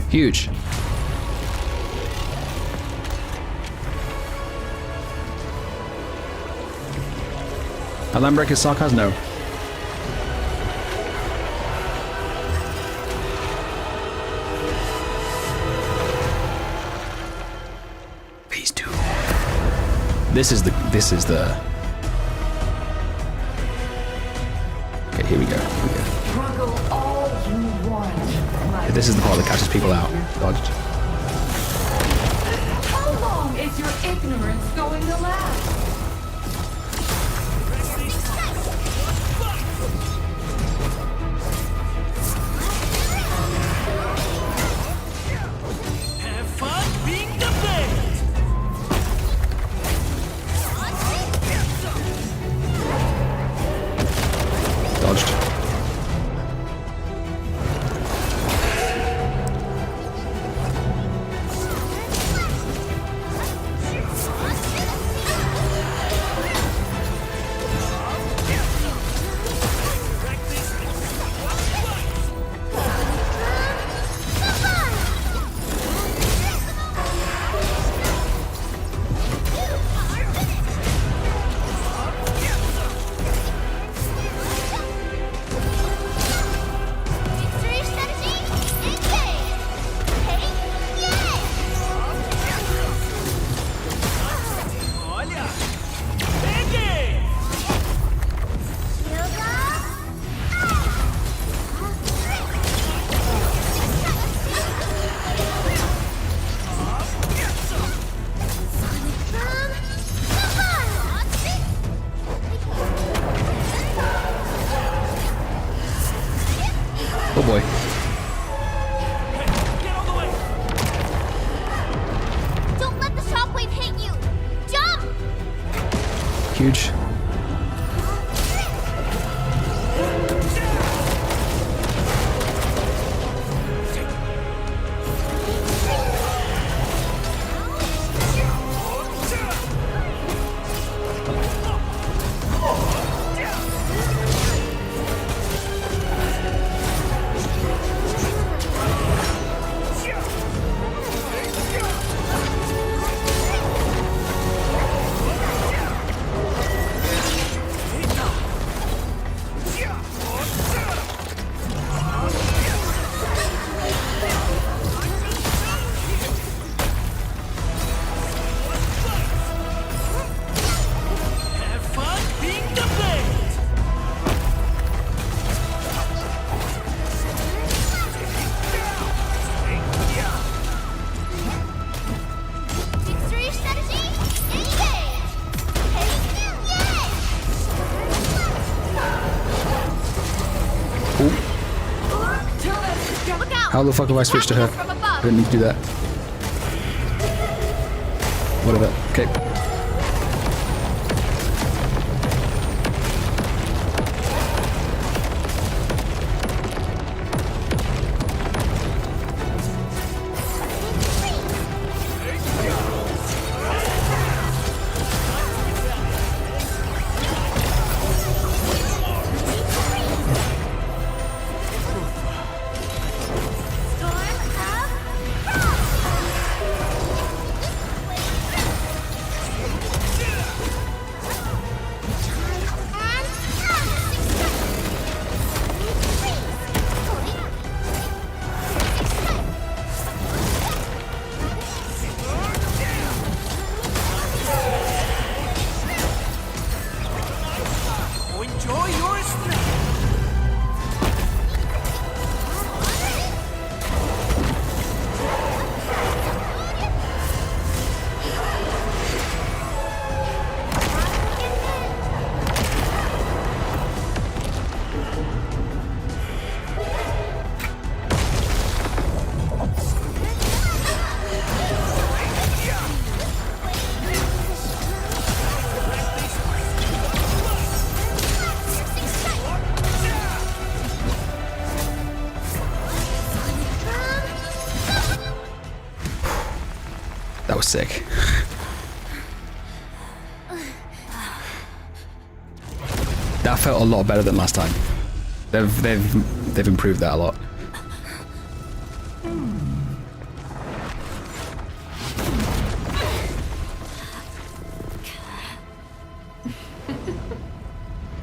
Huge. Alarm breaker sarcasm? No. Phase 2. This is the okay, here we go. Struggle all you want. This is the part that catches people out. Dodged. How long is your ignorance going to last? Have fun being the best. Dodged. Olha! Peguei! Oh boy. Get on the way! Don't let the shockwave hit you! Jump! Huge. Have fun being the best. Victory strategy, engage! Look out! How the fuck have I switched to her? From I above. didn't need to do that. Whatever. Okay. was sick. That felt a lot better than last time. They've improved that a lot.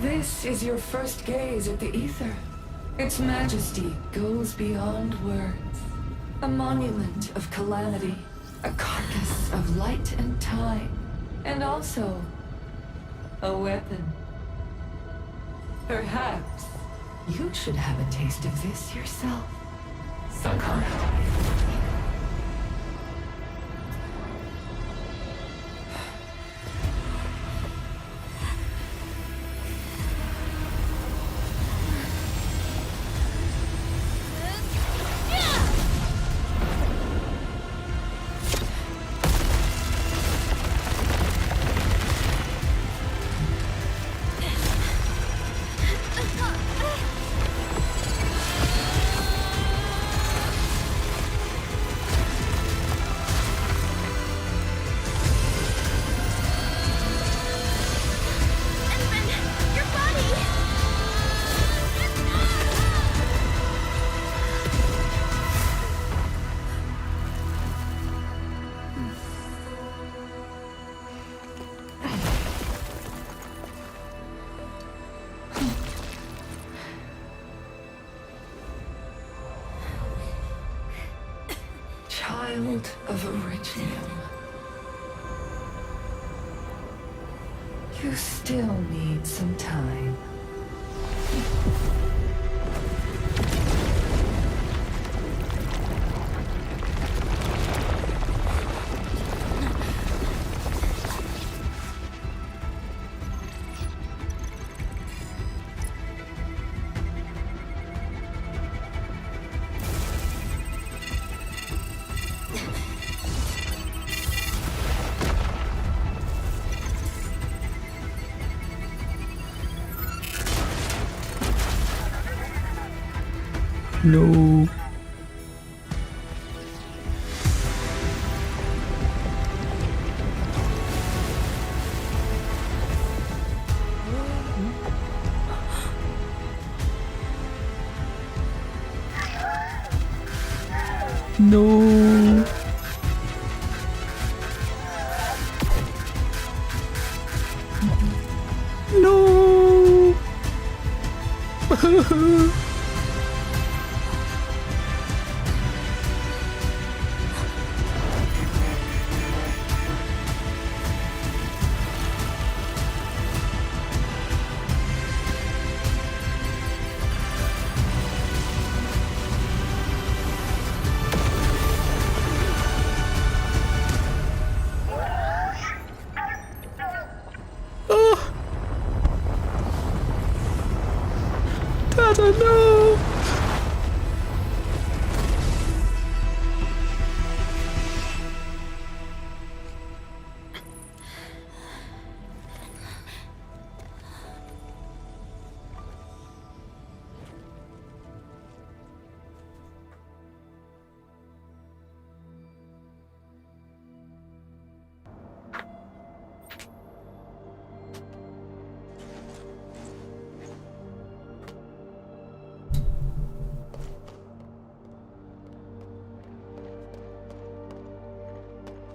This is your first gaze at the ether. Its majesty goes beyond words. A monument of calamity, a carcass of light and time, and also a weapon. Perhaps you should have a taste of this yourself, Sakana. Child of Originum. You still need some time. No. No. No. Dada, no!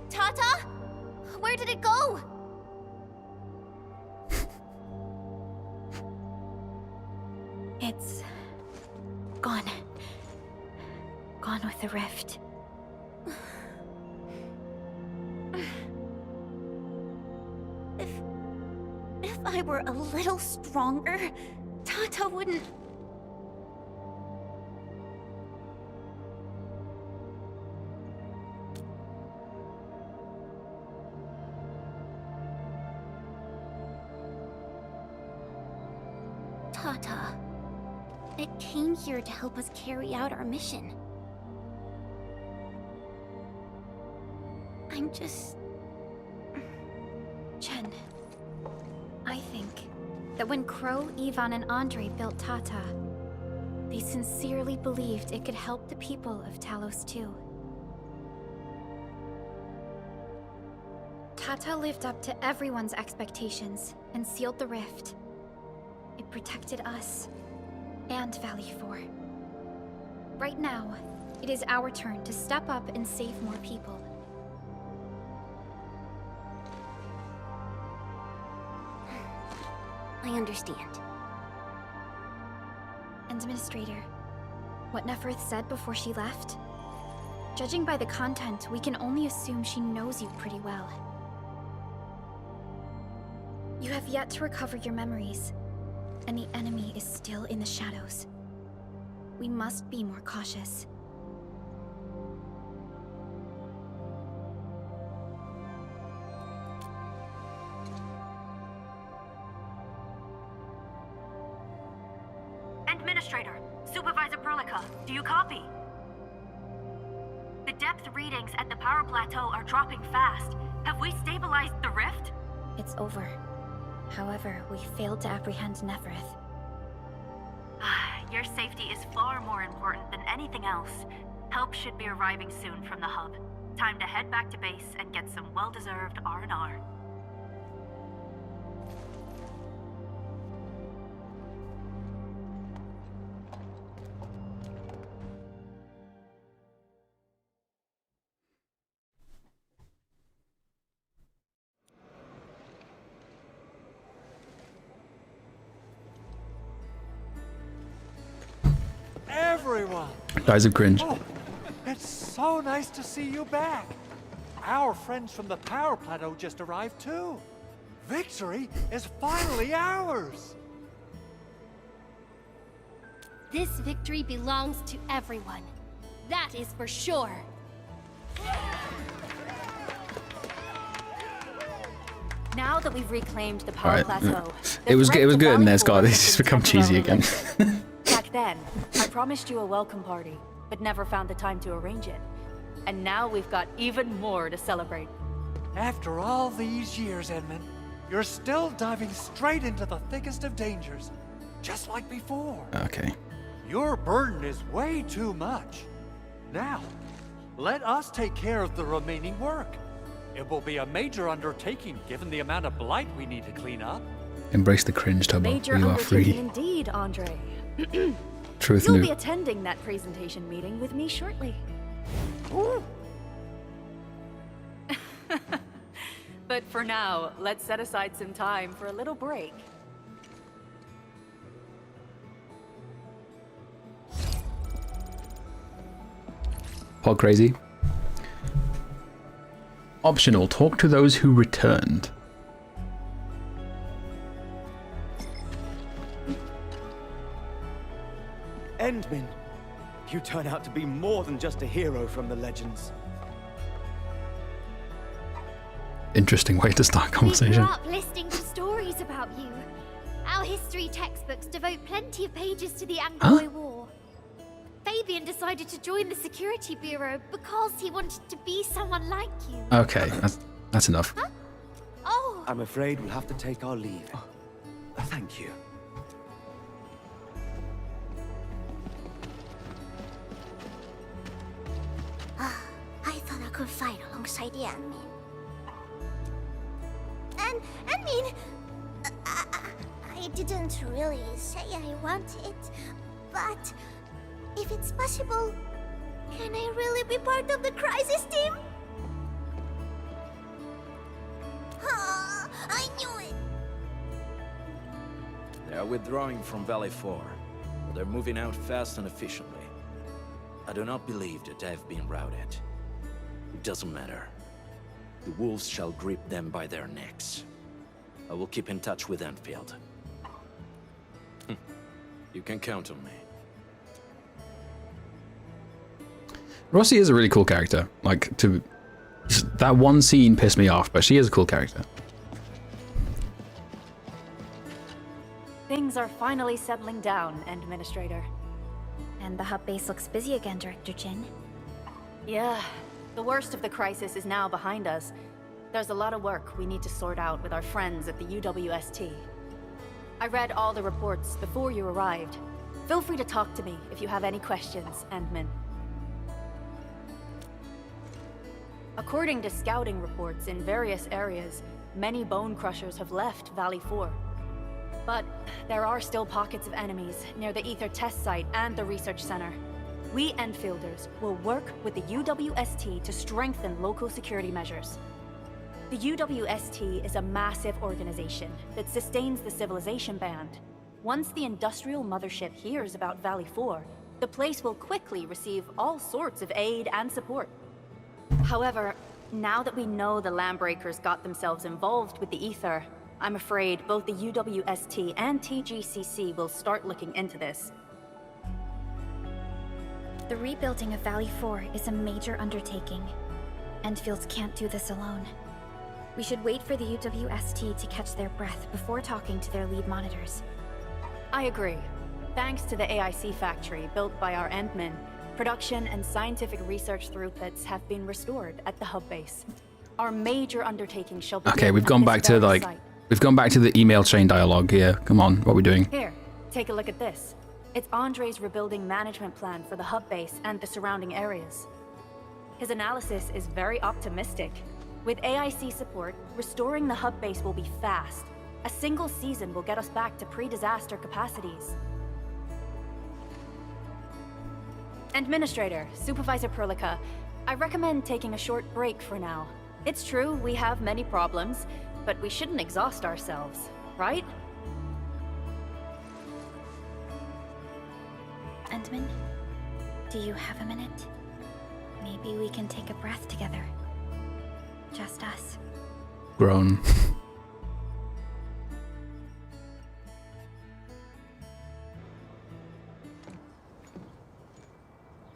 Tata? Where did it go? It's gone. Gone with the rift. If I were a little stronger, Tata wouldn't... Tata, it came here to help us carry out our mission. I'm just... Chen, I think that when Crow, Ivan, and Andre built Tata, they sincerely believed it could help the people of Talos too. Kata lived up to everyone's expectations and sealed the rift. It protected us and Valley 4. Right now, it is our turn to step up and save more people. I understand. Administrator, what Neferth said before she left? Judging by the content, we can only assume she knows you pretty well. You have yet to recover your memories, and the enemy is still in the shadows. We must be more cautious. Administrator, Supervisor Perlica, do you copy? The depth readings at the power plateau are dropping fast. Have we stabilized the rift? It's over. However, we failed to apprehend Neferth. Your safety is far more important than anything else. Help should be arriving soon from the hub. Time to head back to base and get some well-deserved R&R. Everyone! Guys of cringe. Oh, it's so nice to see you back. Our friends from the power plateau just arrived too. Victory is finally ours. This victory belongs to everyone. That is for sure. Now that we've reclaimed the All power right. plateau, It was good, and then Scott, it's just become cheesy again. Back then, I promised you a welcome party, but never found the time to arrange it. And now we've got even more to celebrate. After all these years, Edmund, you're still diving straight into the thickest of dangers, just like before. Okay. Your burden is way too much. Now, let us take care of the remaining work. It will be a major undertaking given the amount of blight we need to clean up. Embrace the cringe, Tubbo. Major You are undertaking free. indeed, Andre. Truth You'll new. be attending that presentation meeting with me shortly. But for now, let's set aside some time for a little break. Pod crazy. Optional. Talk to those who returned. Endmin, you turn out to be more than just a hero from the legends. Interesting way to start a We conversation. grew up listening to stories about you. Our history textbooks devote plenty of pages to the Anglo War. Fabian decided to join the Security Bureau because he wanted to be someone like you. Okay, that's enough. Huh? Oh! I'm afraid we'll have to take our leave. Thank you. I thought I could fight alongside the admin. Admin! I didn't really say I want it, but if it's possible, can I really be part of the crisis team? I knew it! They are withdrawing from Valley 4, but they're moving out fast and efficiently. I do not believe that they have been routed. It doesn't matter. The wolves shall grip them by their necks. I will keep in touch with Endfield. You can count on me. Rossi is a really cool character. Like, that one scene pissed me off, but she is a cool character. Things are finally settling down, Administrator. And the hub base looks busy again, Director Jin. Yeah, the worst of the crisis is now behind us. There's a lot of work we need to sort out with our friends at the UWST. I read all the reports before you arrived. Feel free to talk to me if you have any questions, Endman. According to scouting reports in various areas, many bone crushers have left Valley 4. But there are still pockets of enemies near the Ether test site and the research center. We Enfielders will work with the UWST to strengthen local security measures. The UWST is a massive organization that sustains the Civilization Band. Once the industrial mothership hears about Valley 4, the place will quickly receive all sorts of aid and support. However, now that we know the Landbreakers got themselves involved with the Ether, I'm afraid both the UWST and TGCC will start looking into this. The rebuilding of Valley 4 is a major undertaking. Endfield can't do this alone. We should wait for the UWST to catch their breath before talking to their lead monitors. I agree. Thanks to the AIC factory built by our Endmen, production and scientific research throughputs have been restored at the hub base. Our major undertaking shall begin. Okay, we've gone back to like we've gone back to the email chain dialogue here. Come on, what are we doing? Here, take a look at this. It's Andre's rebuilding management plan for the hub base and the surrounding areas. His analysis is very optimistic. With AIC support, restoring the hub base will be fast. A single season will get us back to pre-disaster capacities. Administrator, Supervisor Perlica, I recommend taking a short break for now. It's true, we have many problems, but we shouldn't exhaust ourselves, right? Endman, do you have a minute? Maybe we can take a breath together. Just us. Groan.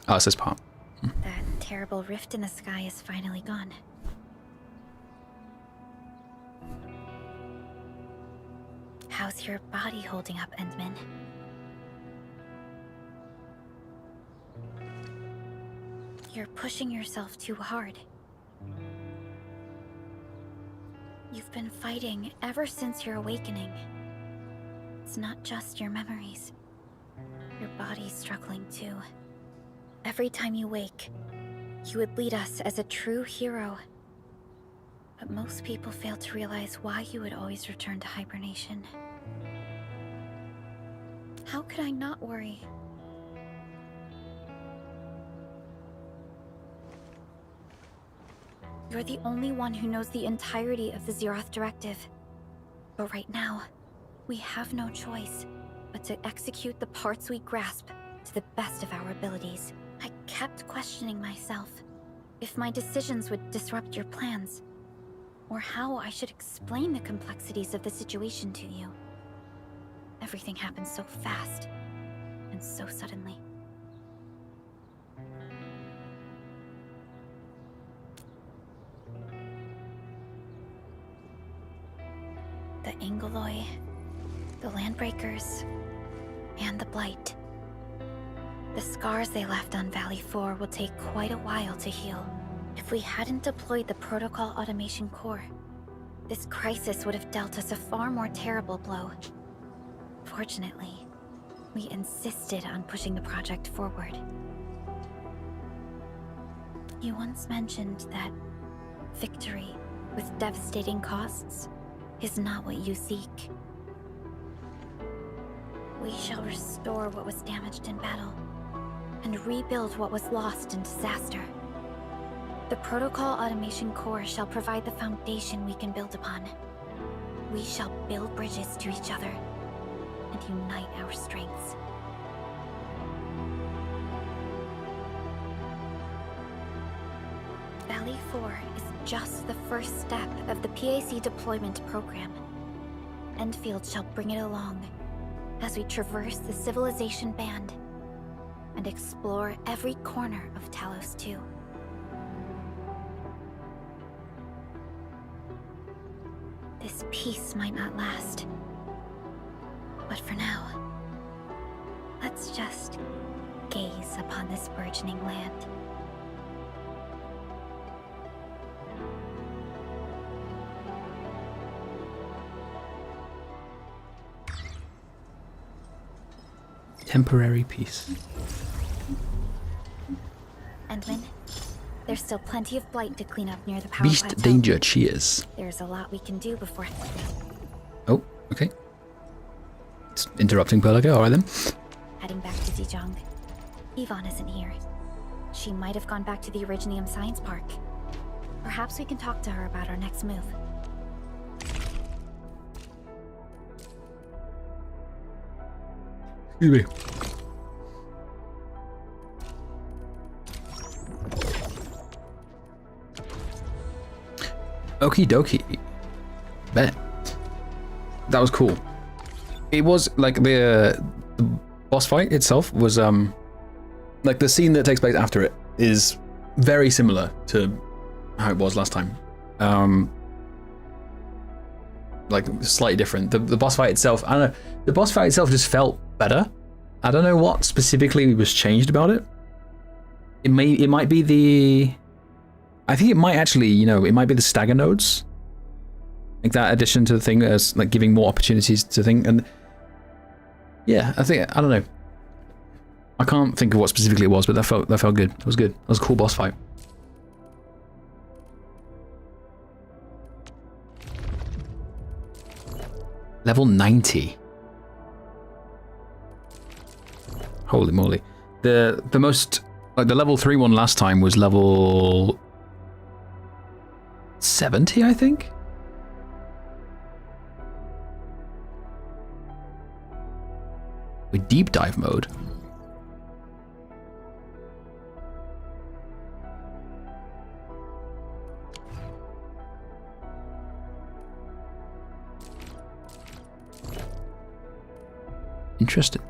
Oh, it's this part. That terrible rift in the sky is finally gone. How's your body holding up, Endman? You're pushing yourself too hard. You've been fighting ever since your awakening. It's not just your memories. Your body's struggling too. Every time you wake, you would lead us as a true hero. But most people fail to realize why you would always return to hibernation. How could I not worry? You're the only one who knows the entirety of the Zeroth Directive. But right now, we have no choice but to execute the parts we grasp to the best of our abilities. I kept questioning myself if my decisions would disrupt your plans, or how I should explain the complexities of the situation to you. Everything happened so fast, and so suddenly. The Angoloi, the Landbreakers, and the Blight. The scars they left on Valley 4 will take quite a while to heal. If we hadn't deployed the Protocol Automation Core, this crisis would have dealt us a far more terrible blow. Fortunately, we insisted on pushing the project forward. You once mentioned that victory with devastating costs is not what you seek. We shall restore what was damaged in battle, and rebuild what was lost in disaster. The Protocol Automation Core shall provide the foundation we can build upon. We shall build bridges to each other, and unite our strengths. Valley 4 is just the first step of the PAC deployment program. Endfield shall bring it along as we traverse the Civilization Band and explore every corner of Talos 2. This peace might not last, but for now, let's just gaze upon this burgeoning land. Temporary peace. Endman, There's still plenty of blight to clean up near the power Beast plateau. danger, cheers. There's a lot we can do before... Oh, okay. It's interrupting Perlica, alright then. Heading back to Zhejiang. Yvonne isn't here. She might have gone back to the Originium Science Park. Perhaps we can talk to her about our next move. Excuse me. Okie dokie. Bet. That was cool. It was like the boss fight itself was like the scene that takes place after it is very similar to how it was last time. Like slightly different. The boss fight itself, I don't know. The boss fight itself just felt better. I don't know what specifically was changed about it. It might be the. I think it might actually, you know, it might be the stagger nodes. Like that addition to the thing as like giving more opportunities to think, and yeah, I don't know. I can't think of what specifically it was, but that felt good. It was good. It was a cool boss fight. Level 90. Holy moly. The most, like the level 3 one last time was level 70, I think. With deep dive mode. Interesting.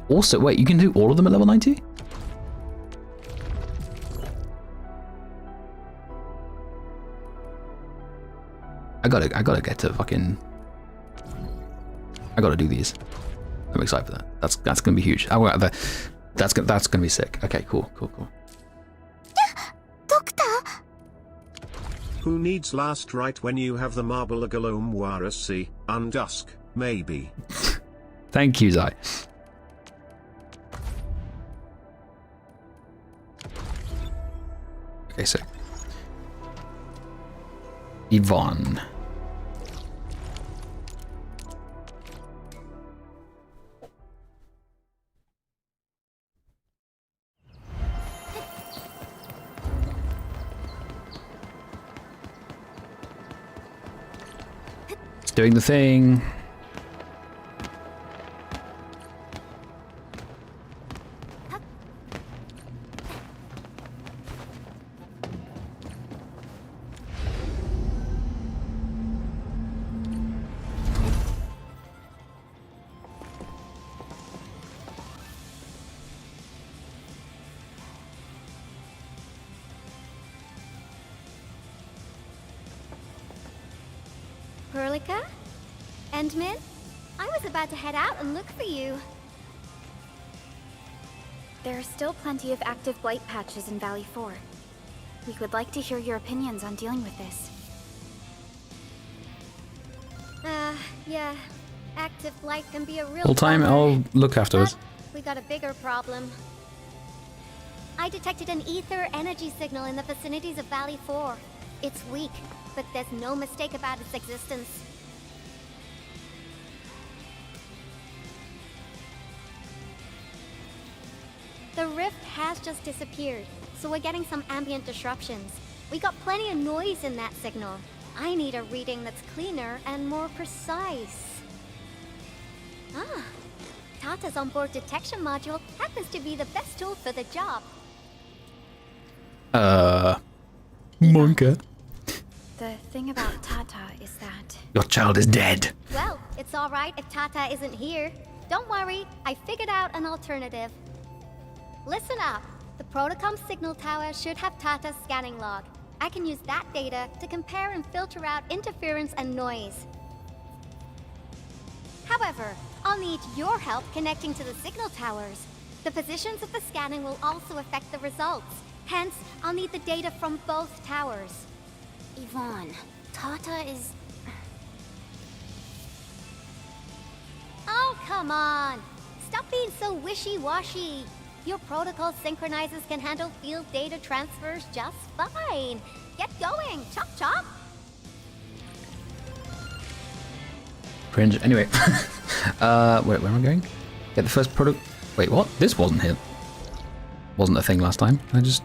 Also, wait, you can do all of them at level 90? I gotta get to fucking... I gotta do these. I'm excited for that. That's gonna be huge. That's gonna be sick. Okay, cool. Who needs last right when you have the marble Agalome Warasi, Undusk, maybe? Thank you, Zai. Okay, so Yvonne. It's doing the thing. Perlica? Endman? I was about to head out and look for you. There are still plenty of active blight patches in Valley 4. We would like to hear your opinions on dealing with this. Yeah. Active blight can be a real Whole time, bummer. I'll look afterwards. But we got a bigger problem. I detected an ether energy signal in the vicinities of Valley 4. It's weak, but there's no mistake about its existence. The rift has just disappeared, so we're getting some ambient disruptions. We got plenty of noise in that signal. I need a reading that's cleaner and more precise. Tata's onboard detection module happens to be the best tool for the job. Monka. The thing about Tata is that... Your child is dead. Well, it's alright if Tata isn't here. Don't worry, I figured out an alternative. Listen up. The Protocom signal tower should have Tata's scanning log. I can use that data to compare and filter out interference and noise. However, I'll need your help connecting to the signal towers. The positions of the scanning will also affect the results. Hence, I'll need the data from both towers. Yvonne, Tata is... Oh, come on. stop being so wishy-washy. Your protocol synchronizers can handle field data transfers just fine. Get going, chop chop. Cringe. Anyway, wait, where am I going? Get the first product. Wait, what? This wasn't here. Wasn't a thing last time. I just.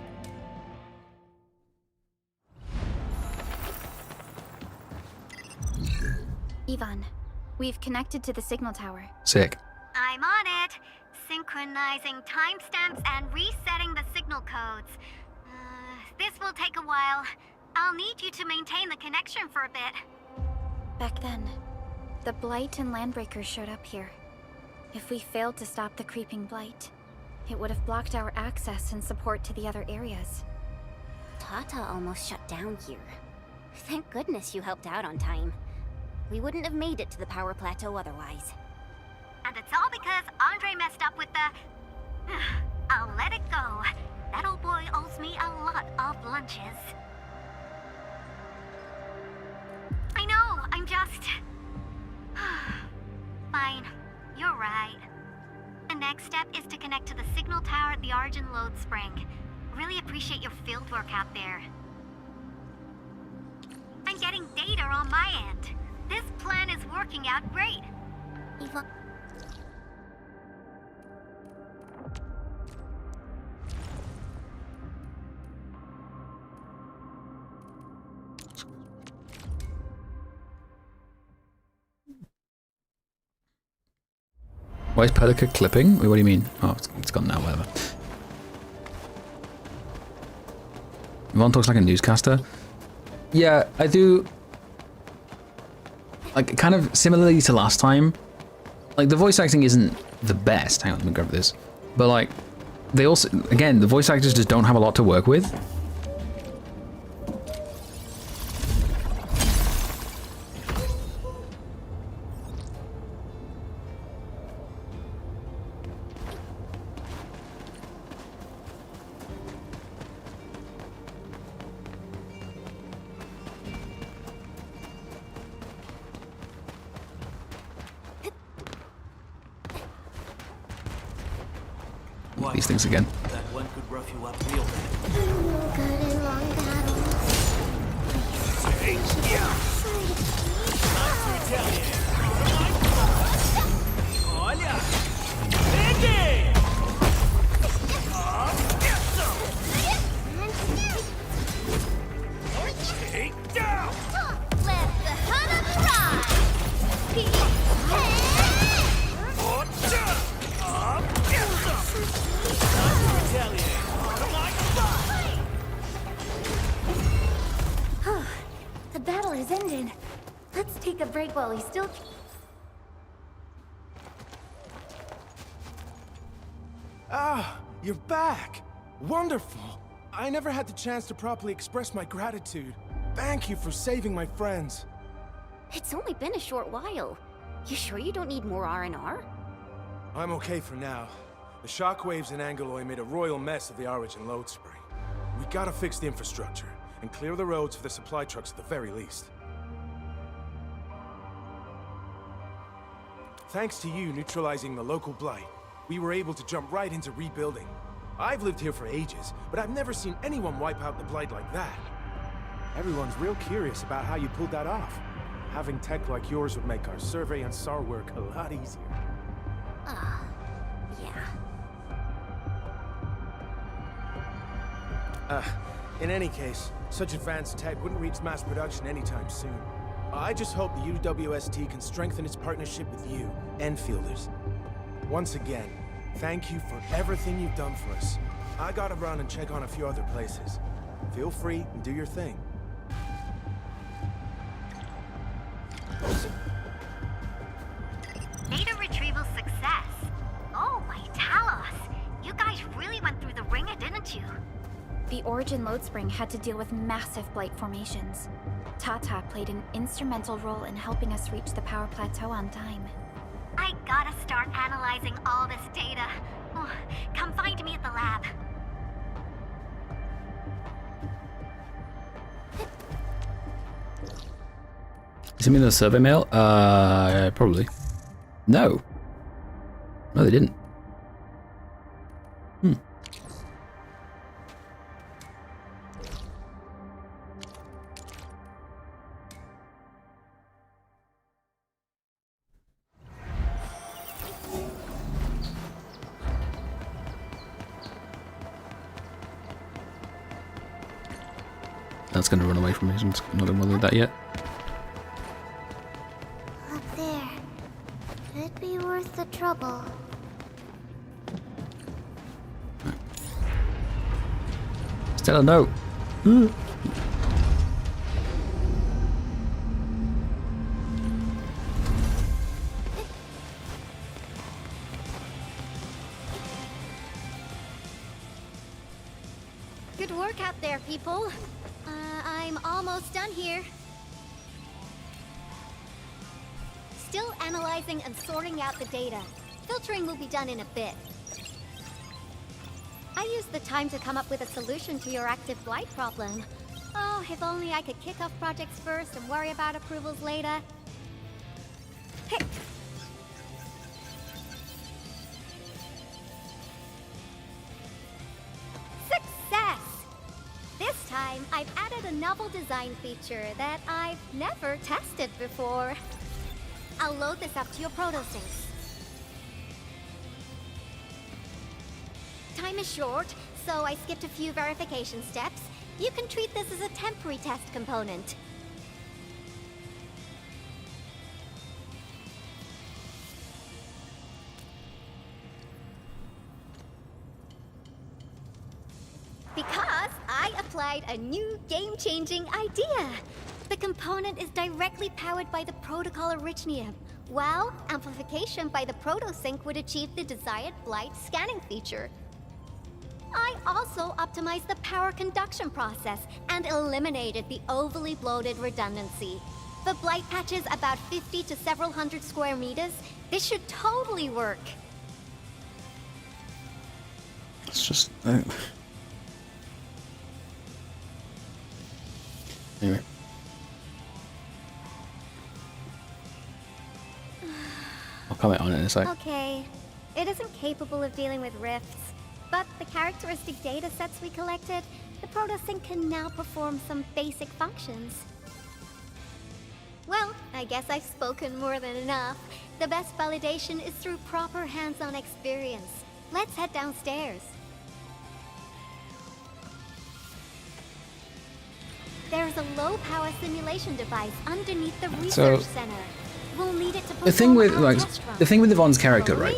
Ivan, we've connected to the signal tower. Sick. I'm on it. Synchronizing timestamps and resetting the signal codes. This will take a while. I'll need you to maintain the connection for a bit. Back then, the Blight and Landbreakers showed up here. If we failed to stop the creeping Blight, it would have blocked our access and support to the other areas. Tata almost shut down here. Thank goodness you helped out on time. We wouldn't have made it to the power plateau otherwise. And it's all because Andre messed up with the... I'll let it go. That old boy owes me a lot of lunches. I know, I'm just... Fine, you're right. The next step is to connect to the signal tower at the Origin Load Spring. Really appreciate your fieldwork out there. I'm getting data on my end. This plan is working out great. Eva... Why is Pelica clipping? Wait, what do you mean? Oh, it's gone now, whatever. Yvonne talks like a newscaster. Yeah, I do. Like, kind of similarly to last time. Like, the voice acting isn't the best. Hang on, let me grab this. But, like, they also, again, the voice actors just don't have a lot to work with. These things again. That one could rough you up real bad. Good and long battles. Olha! Endgame! Take down! Let the hunt arrive! The battle is ended. Let's take a break while we still... Ah, you're back! Wonderful! I never had the chance to properly express my gratitude. Thank you for saving my friends. It's only been a short while. You sure you don't need more R&R? I'm okay for now. The shockwaves in Angeloy made a royal mess of the Origin Load Spring. We gotta fix the infrastructure, and clear the roads for the supply trucks at the very least. Thanks to you neutralizing the local blight, we were able to jump right into rebuilding. I've lived here for ages, but I've never seen anyone wipe out the blight like that. Everyone's real curious about how you pulled that off. Having tech like yours would make our survey and SAR work a lot easier. Yeah. In any case, such advanced tech wouldn't reach mass production anytime soon. I just hope the UWST can strengthen its partnership with you, Enfielders. Once again, thank you for everything you've done for us. I gotta run and check on a few other places. Feel free and do your thing. Data retrieval success. Oh my Talos! You guys really went through the ringer, didn't you? The Origin Load Spring had to deal with massive blight formations. Tata played an instrumental role in helping us reach the power plateau on time. I gotta start analyzing all this data. Oh, come find me at the lab. Send me the survey mail? Probably. No. No, they didn't. That's going to run away from me, so I'm just not going to bother with that yet. Up there. Could be worth the trouble. Stella, no! Good work out there, people. I'm almost done here. Still analyzing and sorting out the data. Filtering will be done in a bit. I used the time to come up with a solution to your active blight problem. Oh, if only I could kick off projects first and worry about approvals later. Hey. Success! This time, I've added a novel design feature that I've never tested before. I'll load this up to your protosyncs. Time is short, so I skipped a few verification steps. You can treat this as a temporary test component. Because I applied a new game-changing idea. The component is directly powered by the protocol Arknights, while amplification by the protosync would achieve the desired blight scanning feature. I also optimized the power conduction process and eliminated the overly bloated redundancy. For blight patches about 50 to several hundred square meters, this should totally work. It's just... Anyway. I'll comment on it in a sec. Okay, it isn't capable of dealing with rifts, but the characteristic data sets we collected, the protosync can now perform some basic functions. Well, I guess I've spoken more than enough. The best validation is through proper hands-on experience. Let's head downstairs. There's a low-power simulation device underneath the research center. We'll need it to perform The thing with test runs. the thing with Yvonne's character, right?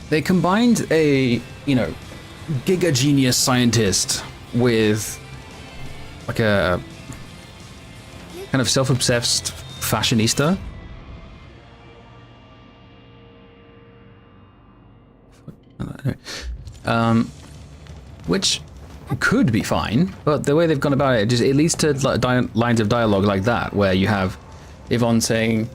They combined a, giga genius scientist with like a kind of self-obsessed fashionista. Which could be fine, but the way they've gone about it, it leads to lines of dialogue like that, where you have Yvonne saying,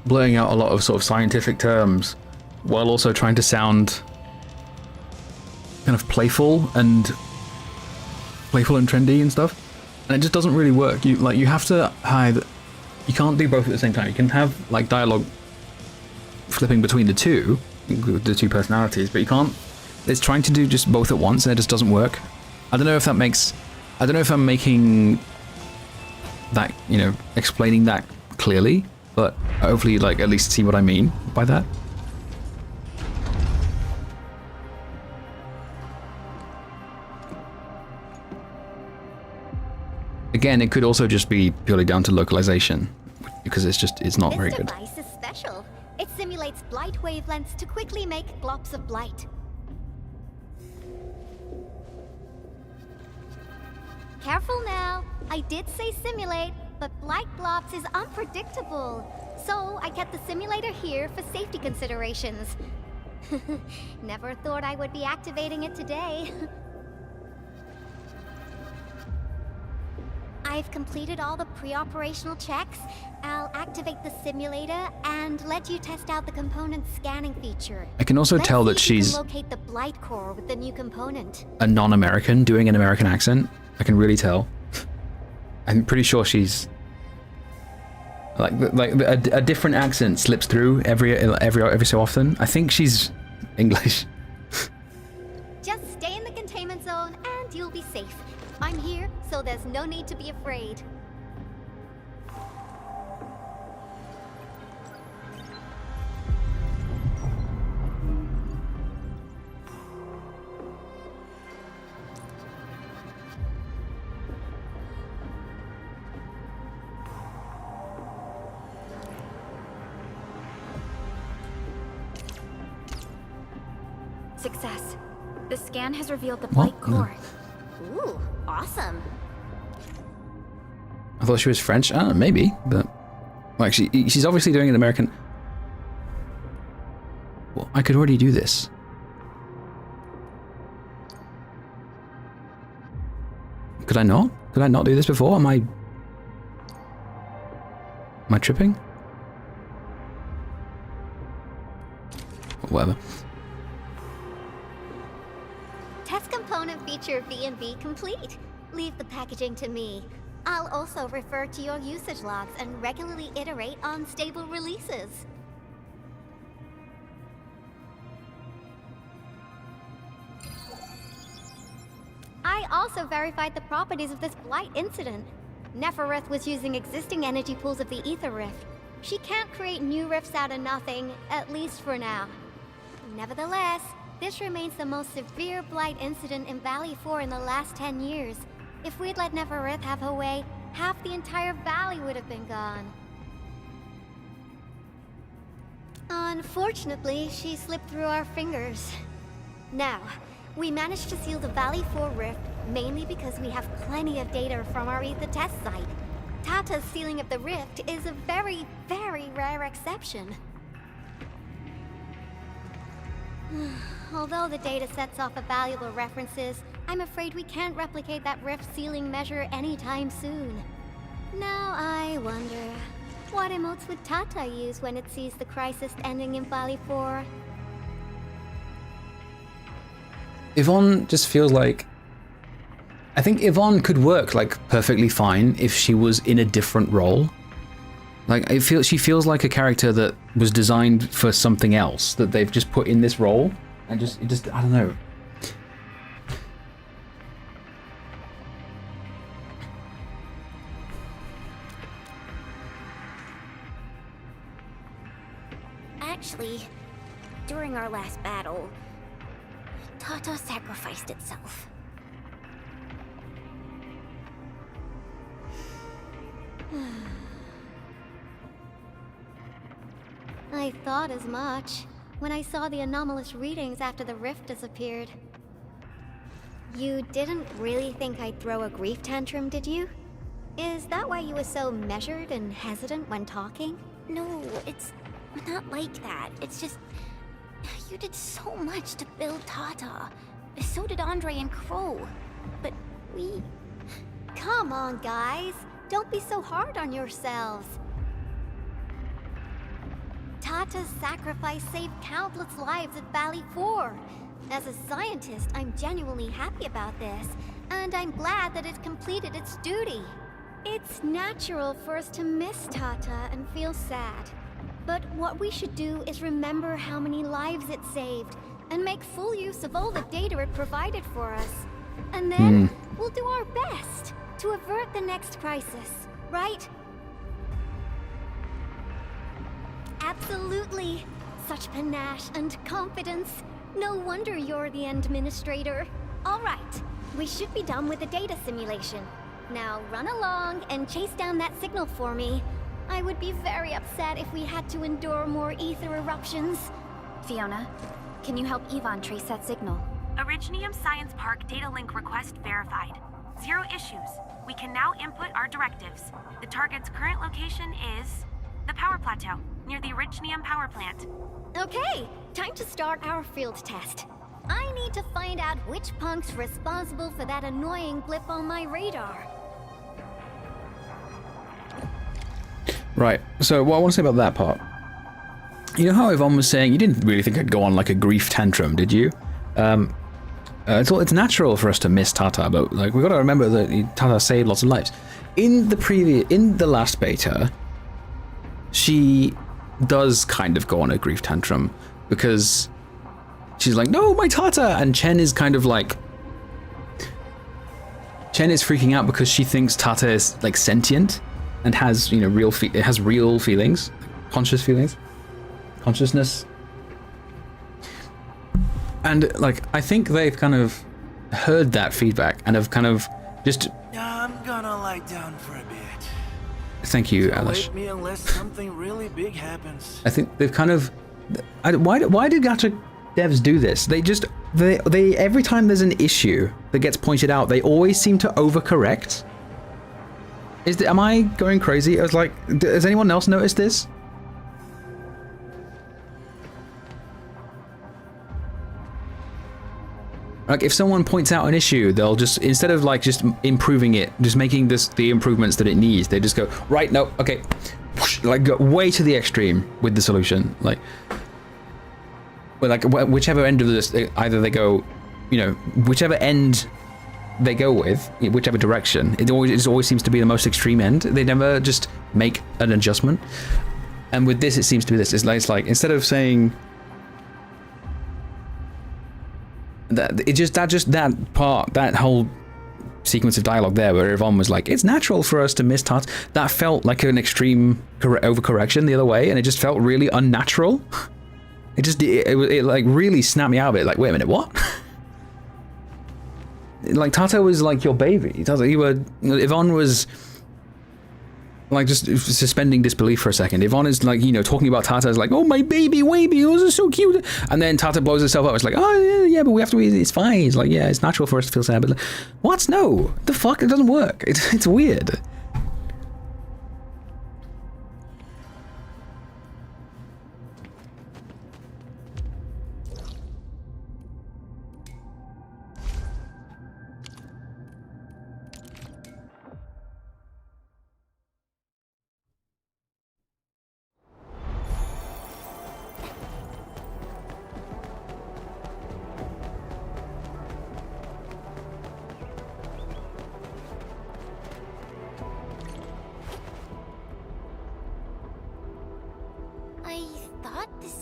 blurring out a lot of sort of scientific terms, while also trying to sound kind of playful and trendy and stuff, and it just doesn't really work. You have to hide. You can't do both at the same time. You can have like dialogue flipping between the two personalities, but you can't. It's trying to do just both at once, and it just doesn't work. I don't know if that makes. I don't know if I'm making that, explaining that clearly, but hopefully you at least see what I mean by that. Again, it could also just be purely down to localization, because it's not very good. This device is special. It simulates blight wavelengths to quickly make globs of blight. Careful now. I did say simulate, but blight globs is unpredictable. So I kept the simulator here for safety considerations. Never thought I would be activating it today. I've completed all the pre-operational checks. I'll activate the simulator and let you test out the component scanning feature. I can also tell that she's locate the blight core with the new component. a non-American doing an American accent. I can really tell. I'm pretty sure she's Like a different accent slips through every so often. I think she's English. Just stay in the containment zone and you'll be safe. I'm here, so there's no need to be afraid. Success. The scan has revealed the Blight core. Ooh, awesome. I thought she was French. I don't know, maybe, but like she's obviously doing an American. Well, I could already do this. Could I not? Could I not do this before? Am I tripping? Whatever. Test component feature V&V complete. Leave the packaging to me. I'll also refer to your usage logs and regularly iterate on stable releases. I also verified the properties of this Blight incident. Nefereth was using existing energy pools of the Ether Rift. She can't create new rifts out of nothing, at least for now. Nevertheless, this remains the most severe Blight incident in Valley 4 in the last 10 years. If we'd let Nefereth have her way, half the entire valley would have been gone. Unfortunately, she slipped through our fingers. Now, we managed to seal the Valley 4 rift mainly because we have plenty of data from our Ether test site. Tata's sealing of the rift is a very, very rare exception. Although the data sets offer valuable references, I'm afraid we can't replicate that rift sealing measure anytime soon. Now I wonder, what emotes would Tata use when it sees the crisis ending in Valley 4? Yvonne just feels like... I think Yvonne could work like perfectly fine if she was in a different role. Like she feels like a character that was designed for something else that they've just put in this role, and just I don't know. Actually, during our last battle, Tata sacrificed itself. I thought as much when I saw the anomalous readings after the rift disappeared. You didn't really think I'd throw a grief tantrum, did you? Is that why you were so measured and hesitant when talking? No, it's not like that. It's just... you did so much to build Tata. So did Andre and Crow. But we... Come on, guys. Don't be so hard on yourselves. Tata's sacrifice saved countless lives at Valley 4. As a scientist, I'm genuinely happy about this, and I'm glad that it completed its duty. It's natural for us to miss Tata and feel sad. But what we should do is remember how many lives it saved, and make full use of all the data it provided for us. And then, we'll do our best to avert the next crisis, right? Absolutely. Such panache and confidence. No wonder you're the Endministrator. All right, we should be done with the data simulation. Now run along and chase down that signal for me. I would be very upset if we had to endure more ether eruptions. Fiona, can you help Yvonne trace that signal? Originium Science Park data link request verified. 0 issues. We can now input our directives. The target's current location is the power plateau, near the Originium power plant. Okay, time to start our field test. I need to find out which punk's responsible for that annoying blip on my radar. Right, so what I want to say about that part. You know how Yvonne was saying you didn't really think I'd go on like a grief tantrum, did you? It's natural for us to miss Tata, but like we've got to remember that Tata saved lots of lives. In the last beta, she does kind of go on a grief tantrum because she's like, no, my Tata, and Chen is kind of like, Chen is freaking out because she thinks Tata is like sentient and has, you know, real feelings, consciousness. And like, I think they've kind of heard that feedback and have kind of just. I'm gonna lie down for a bit. Thank you, Don't Alish. wake me unless something really big happens. I think they've kind of. Why do gacha devs do this? They every time there's an issue that gets pointed out, they always seem to overcorrect. Am I going crazy? I was like, has anyone else noticed this? Like, if someone points out an issue, they'll just, instead of like just improving it, just making the improvements that it needs, they just go, right, no, okay, whoosh, like go way to the extreme with the solution. Like, well, like whichever end of this, either they go, you know, whichever end they go with, whichever direction, it always seems to be the most extreme end. They never just make an adjustment. And with this, it seems to be this. It's like instead of saying. That whole sequence of dialogue there where Yvonne was like, it's natural for us to miss Tata, that felt like an extreme overcorrection the other way, and it just felt really unnatural. It like really snapped me out of it. Like, wait a minute, what? Like, Tata was like your baby. Yvonne was like just suspending disbelief for a second. Yvonne is like, you know, talking about Tata is like, oh, my baby, those are so cute. And then Tata blows herself up. It's like, oh, yeah, but we have to, it's fine. It's like, yeah, it's natural for us to feel sad. But like, what? No, the fuck? It doesn't work. It's weird.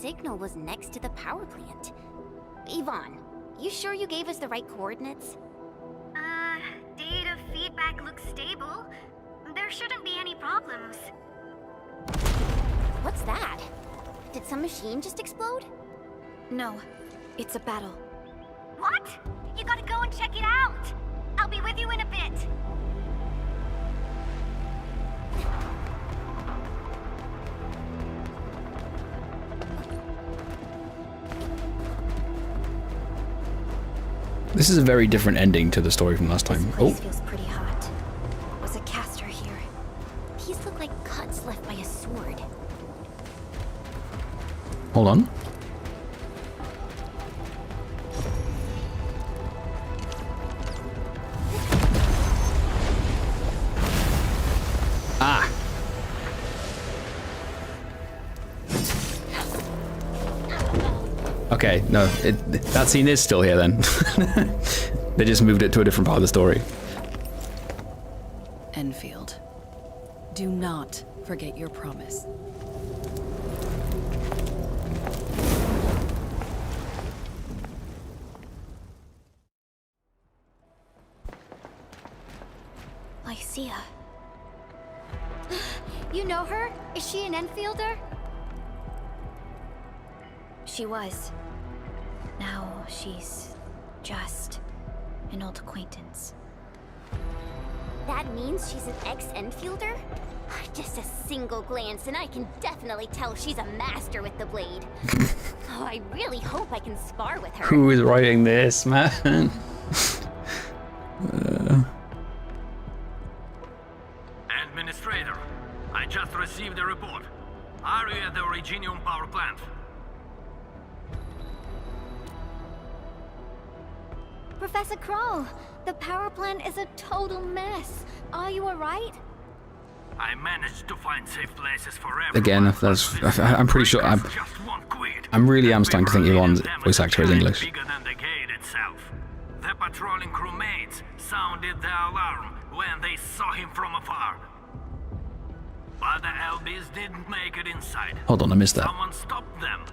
Signal was next to the power plant. Yvonne, you sure you gave us the right coordinates? Data feedback looks stable. There shouldn't be any problems. What's that? Did some machine just explode? No, it's a battle. What? You gotta go and check it out! I'll be with you in a bit. This is a very different ending to the story from last time. This place feels pretty hot. Was a caster here? These look like cuts left by a sword. Hold on. Ah. Okay, no, that scene is still here then. They just moved it to a different part of the story. Endfield, do not forget your promise. Lycia. You know her? Is she an Enfielder? She was. Now she's just an old acquaintance. That means she's an ex-Enfielder? Just a single glance and I can definitely tell she's a master with the blade. Oh, I really hope I can spar with her. Who is writing this, man? Administrator, I just received a report. Are you at the Originium power plant? Professor Kroll, the power plant is a total mess. Are you alright? I managed to find safe places for everyone. Again, I'm pretty sure I'm really starting to think Yvonne's voice actor is English. Bigger than the gate itself. The patrolling crewmates sounded the alarm when they saw him from afar. But the LBs didn't make it inside. Hold on, I missed that. Someone stopped them.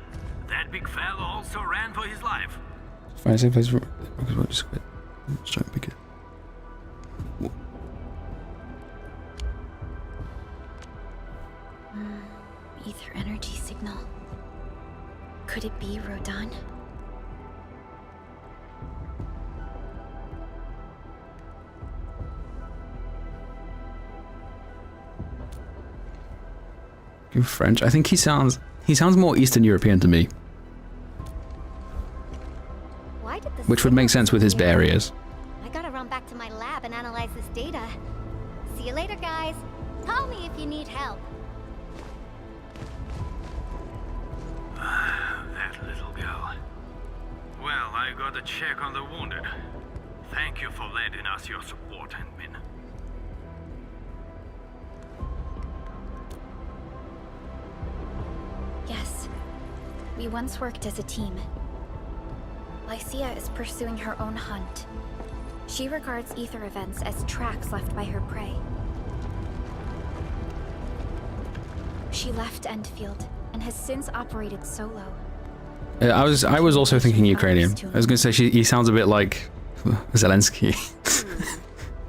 That big fellow also ran for his life. Fine, same place. Just quit. Let's try and pick it. Ether energy signal. Could it be Rodan? French. I think he sounds more Eastern European to me. Which would make sense with his Bay Areas. I gotta run back to my lab and analyze this data. See you later, guys. Call me if you need help. That little girl. Well, I gotta check on the wounded. Thank you for lending us your support, Endmin. Yes. We once worked as a team. Lycia is pursuing her own hunt. She regards ether events as tracks left by her prey. She left Endfield and has since operated solo. I was also thinking Ukrainian. I was gonna say he sounds a bit like Zelensky.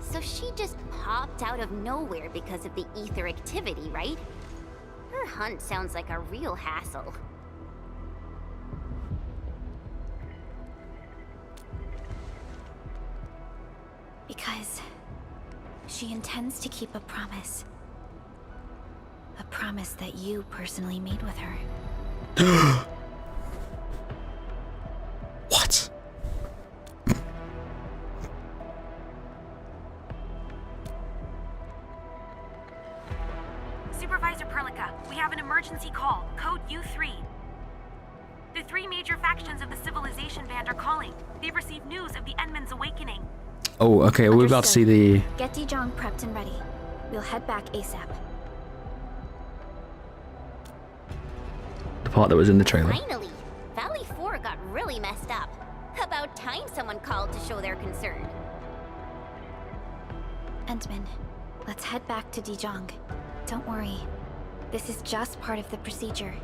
So she just popped out of nowhere because of the ether activity, right? Her hunt sounds like a real hassle. Because she intends to keep a promise. A promise that you personally made with her. What? Supervisor Perlica, we have an emergency call. Code U3. The three major factions of the Civilization Band are calling. They've received news of the Endman's awakening. Oh, okay, we're about to see the... Get Dijong prepped and ready. We'll head back ASAP. the part that was in the trailer. Finally! Valley 4 got really messed up. About time someone called to show their concern. Endman, let's head back to Dijong. Don't worry. This is just part of the procedure.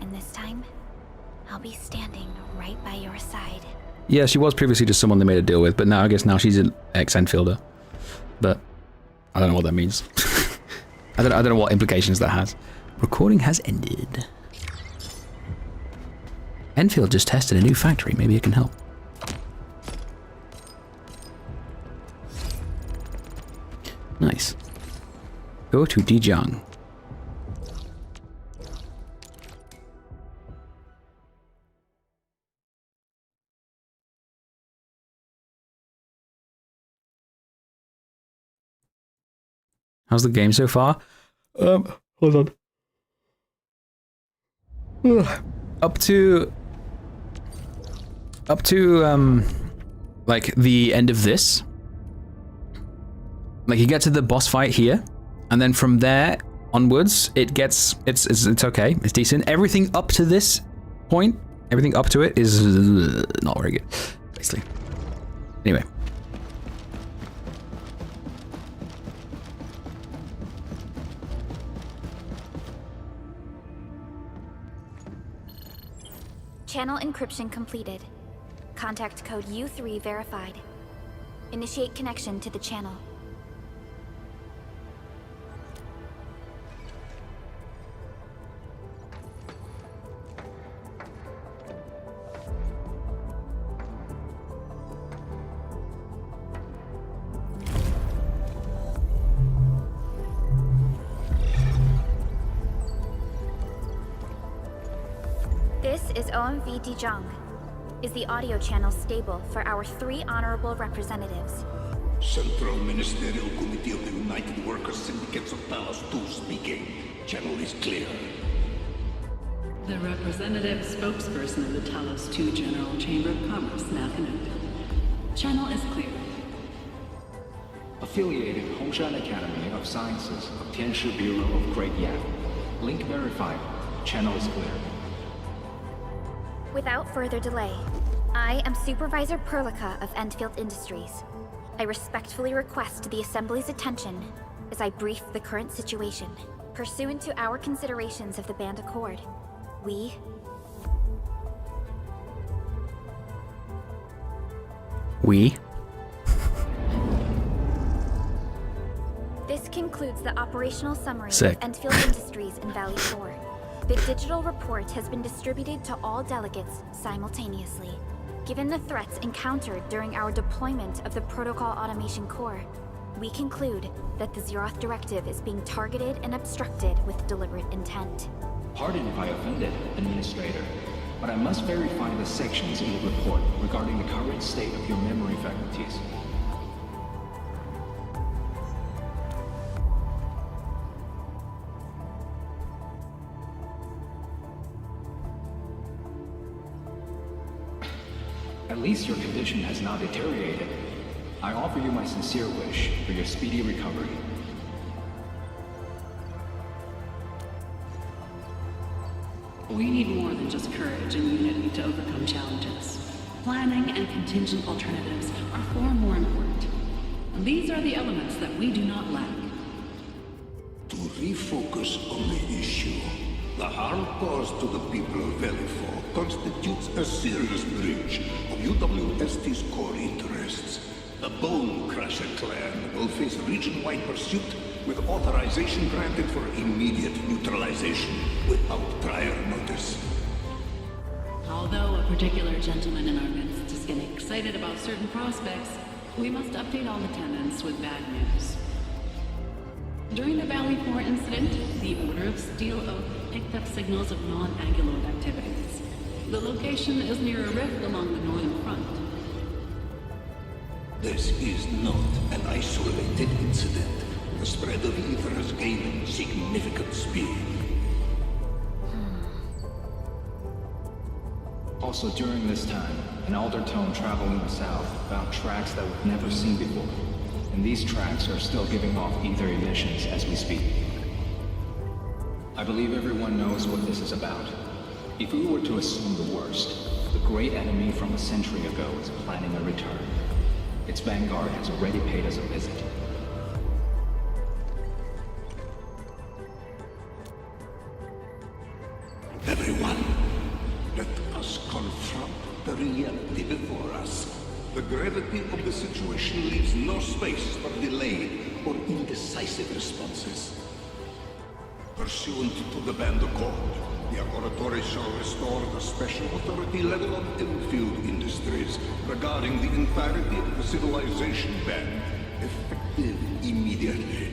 And this time, I'll be standing right by your side. Yeah, she was previously just someone they made a deal with, but now I guess now she's an ex-Endfielder. But I don't know what that means. I don't know what implications that has. Recording has ended. Enfield just tested a new factory. Maybe it can help. Nice. Go to Dijong. How's the game so far? Hold on. Up to like the end of this. Like you get to the boss fight here, and then from there onwards, it's okay. It's decent. Everything up to this point, everything up to it is not very good, basically. Anyway. Channel encryption completed. Contact code U3 verified. Initiate connection to the channel. This is OMV Dijong. Is the audio channel stable for our 3 honorable representatives? Central Ministerial Committee of the United Workers Syndicates of Talos 2 speaking. Channel is clear. The representative spokesperson of the Talos 2 General Chamber of Commerce now connected. Channel is clear. Affiliated Hongshan Academy of Sciences of Tianshu Bureau of Great Yan. Link verified. Channel is clear. Without further delay, I am Supervisor Perlica of Endfield Industries. I respectfully request the Assembly's attention as I brief the current situation. Pursuant to our considerations of the Band Accord, we... This concludes the operational summary Sick. of Endfield Industries in Valley 4. The digital report has been distributed to all delegates simultaneously. Given the threats encountered during our deployment of the Protocol Automation Core, we conclude that the Zeroth Directive is being targeted and obstructed with deliberate intent. Pardon if I offended, Administrator, but I must verify the sections in the report regarding the current state of your memory faculties. At least your condition has not deteriorated. I offer you my sincere wish for your speedy recovery. We need more than just courage and unity to overcome challenges. Planning and contingent alternatives are far more important. These are the elements that we do not lack. To refocus on the issue, the harm caused to the people of Valley 4 constitutes a serious breach of UWST's core interests. The Bone Crusher clan will face region-wide pursuit with authorization granted for immediate neutralization without prior notice. Although a particular gentleman in our midst is getting excited about certain prospects, we must update all attendants with bad news. During the Valley 4 incident, the Order of Steel Oak picked up signals of non-Anguloid activities. The location is near a rift along the northern front. This is not an isolated incident. The spread of ether has gained significant speed. Also during this time, an Aldertone traveling south found tracks that we've never seen before. And these tracks are still giving off ether emissions as we speak. I believe everyone knows what this is about. If we were to assume the worst, the great enemy from a century ago is planning a return. Its vanguard has already paid us a visit. Everyone, let us confront the reality before us. The gravity of the situation leaves no space for delayed or indecisive responses. Pursuant to the Band Accord, the Laboratory shall restore the special authority level of Endfield Industries regarding the entirety of the civilization band, effective immediately.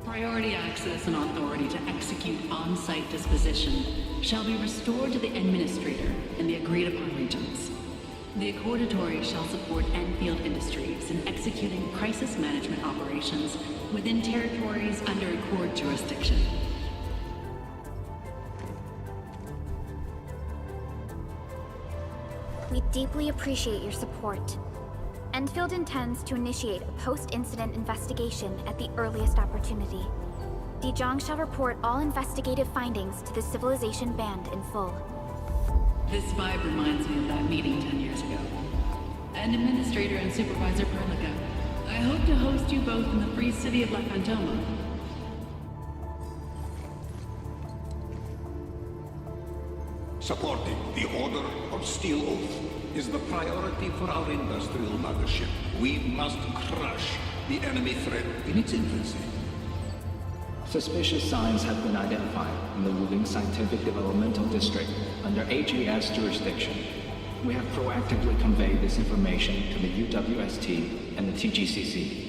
Priority access and authority to execute on-site disposition shall be restored to the Administrator in the agreed-upon regions. The Accordatory shall support Endfield Industries in executing crisis management operations within territories under Accord jurisdiction. We deeply appreciate your support. Endfield intends to initiate a post-incident investigation at the earliest opportunity. Dijong shall report all investigative findings to the Civilization Band in full. This vibe reminds me of that meeting 10 years ago. And Administrator and Supervisor Perlica, I hope to host you both in the free city of La Fantoma. Supporting the Order of Steel Oath is the priority for our industrial mothership. We must crush the enemy threat in its infancy. Suspicious signs have been identified in the Wuling Scientific Developmental District under HAS jurisdiction. We have proactively conveyed this information to the UWST and the TGCC.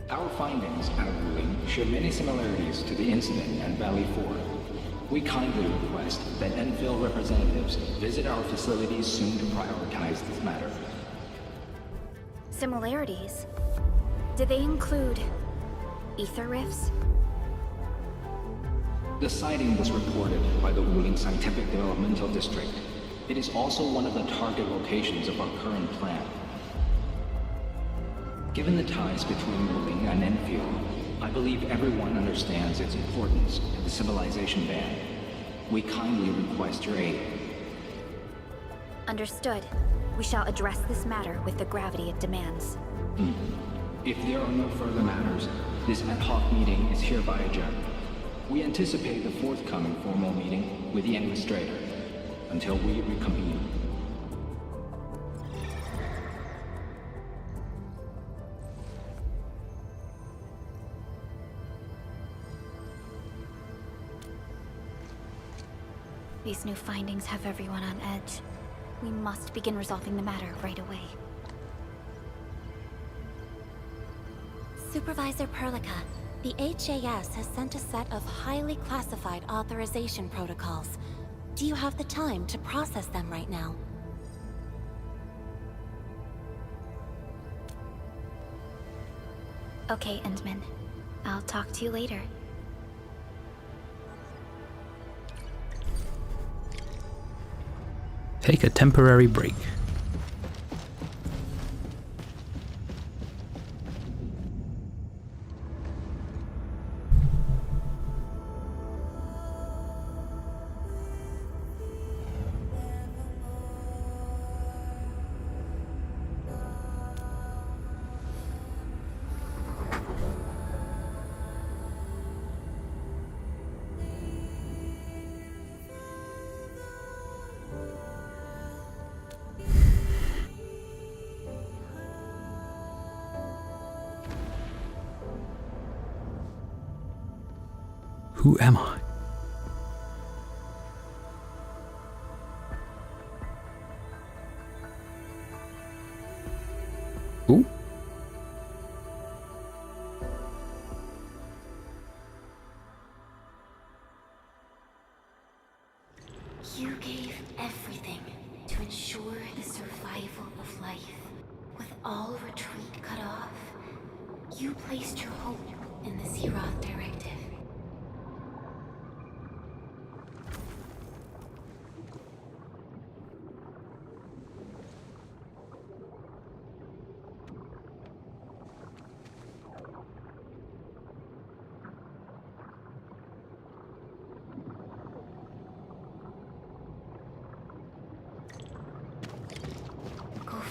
Our findings at Wuling share many similarities to the incident at Valley 4. We kindly request that Endfield representatives visit our facilities soon to prioritize this matter. Similarities? Do they include ether rifts? The sighting was reported by the Wuling Scientific Developmental District. It is also one of the target locations of our current plan. Given the ties between Wuling and Endfield, I believe everyone understands its importance to the Civilization Band. We kindly request your aid. Understood. We shall address this matter with the gravity it demands. If there are no further matters, this ad hoc meeting is hereby adjourned. We anticipate the forthcoming formal meeting with the Administrator until we reconvene. These new findings have everyone on edge. We must begin resolving the matter right away. Supervisor Perlica, the HAS has sent a set of highly classified authorization protocols. Do you have the time to process them right now? Okay, Endman. I'll talk to you later. Take a temporary break. Who am I? Ooh. You gave everything to ensure the survival of life. With all retreat cut off, you placed your hope in the Zeroth Directive.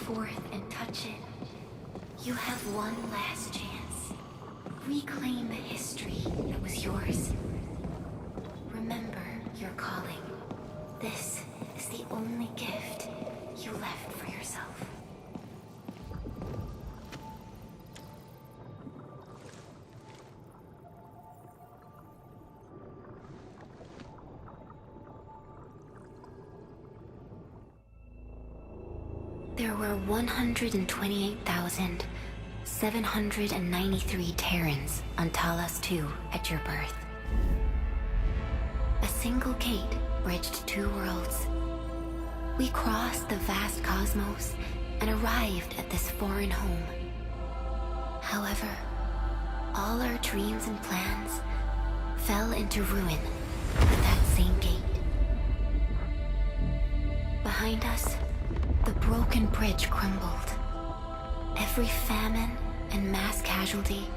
Forth and touch it. You have one last chance. Reclaim the history that was yours. Remember your calling. This is the only gift you left for yourself. There were 128,793 Terrans on Talos 2 at your birth. A single gate bridged two worlds. We crossed the vast cosmos and arrived at this foreign home. However, all our dreams and plans fell into ruin at that same gate. Behind us, the broken bridge crumbled. Every famine and mass casualty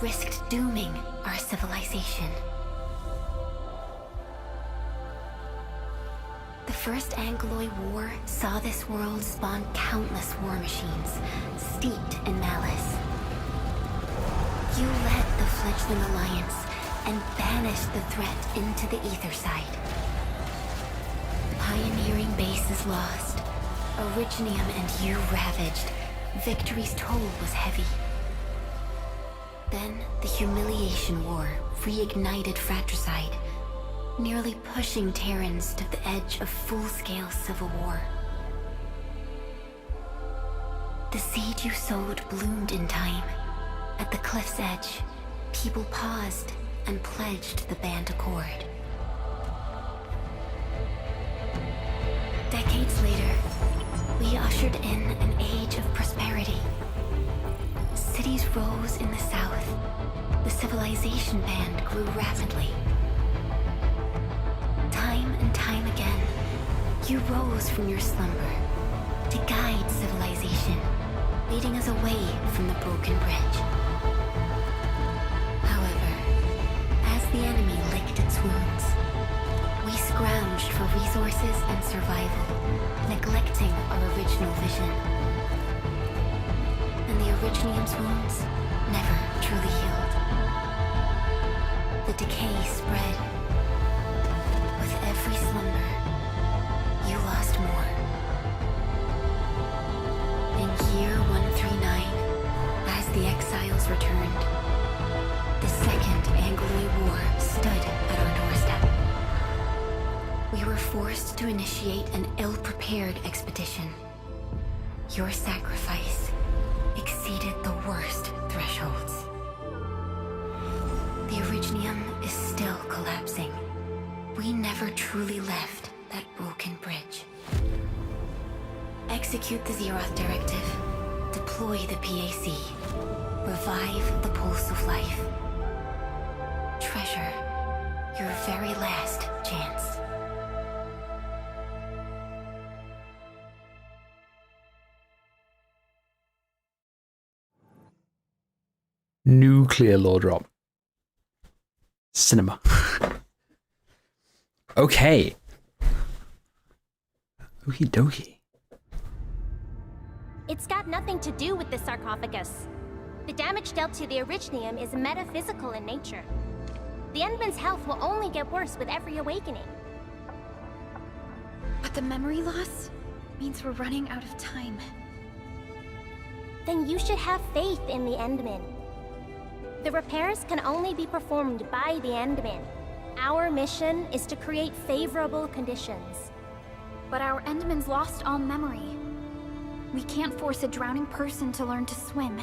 risked dooming our civilization. The First Angloid War saw this world spawn countless war machines, steeped in malice. You led the fledgling alliance and banished the threat into the ether side. Pioneering bases lost. Originium and you ravaged. Victory's toll was heavy. Then the Humiliation War reignited fratricide, nearly pushing Terrans to the edge of full-scale civil war. The seed you sowed bloomed in time. At the cliff's edge, people paused and pledged the Band Accord. Decades later, we ushered in an age of prosperity. Cities rose in the south. The civilization band grew rapidly. Time and time again, you rose from your slumber to guide civilization, leading us away from the broken bridge. However, as the enemy licked its wounds, we scrounged for resources and survival, neglecting our original vision. And the Richnium's wounds never truly healed. The decay spread. With every slumber, you lost more. In year 139, as the exiles returned, the Second Anglo War stood at our doorstep. We were forced to initiate an ill-prepared expedition. Your sacrifice exceeded the worst thresholds. The Originium is still collapsing. We never truly left that broken bridge. Execute the Zeroth Directive. Deploy the PAC. Revive the Pulse of Life. Treasure your very last chance. Nuclear lore drop. Cinema. Okay. Okie dokie. It's got nothing to do with the sarcophagus. The damage dealt to the Originium is metaphysical in nature. The Endman's health will only get worse with every awakening. But the memory loss means we're running out of time. Then you should have faith in the Endman. The repairs can only be performed by the Endman. Our mission is to create favorable conditions. But our Endman's lost all memory. We can't force a drowning person to learn to swim.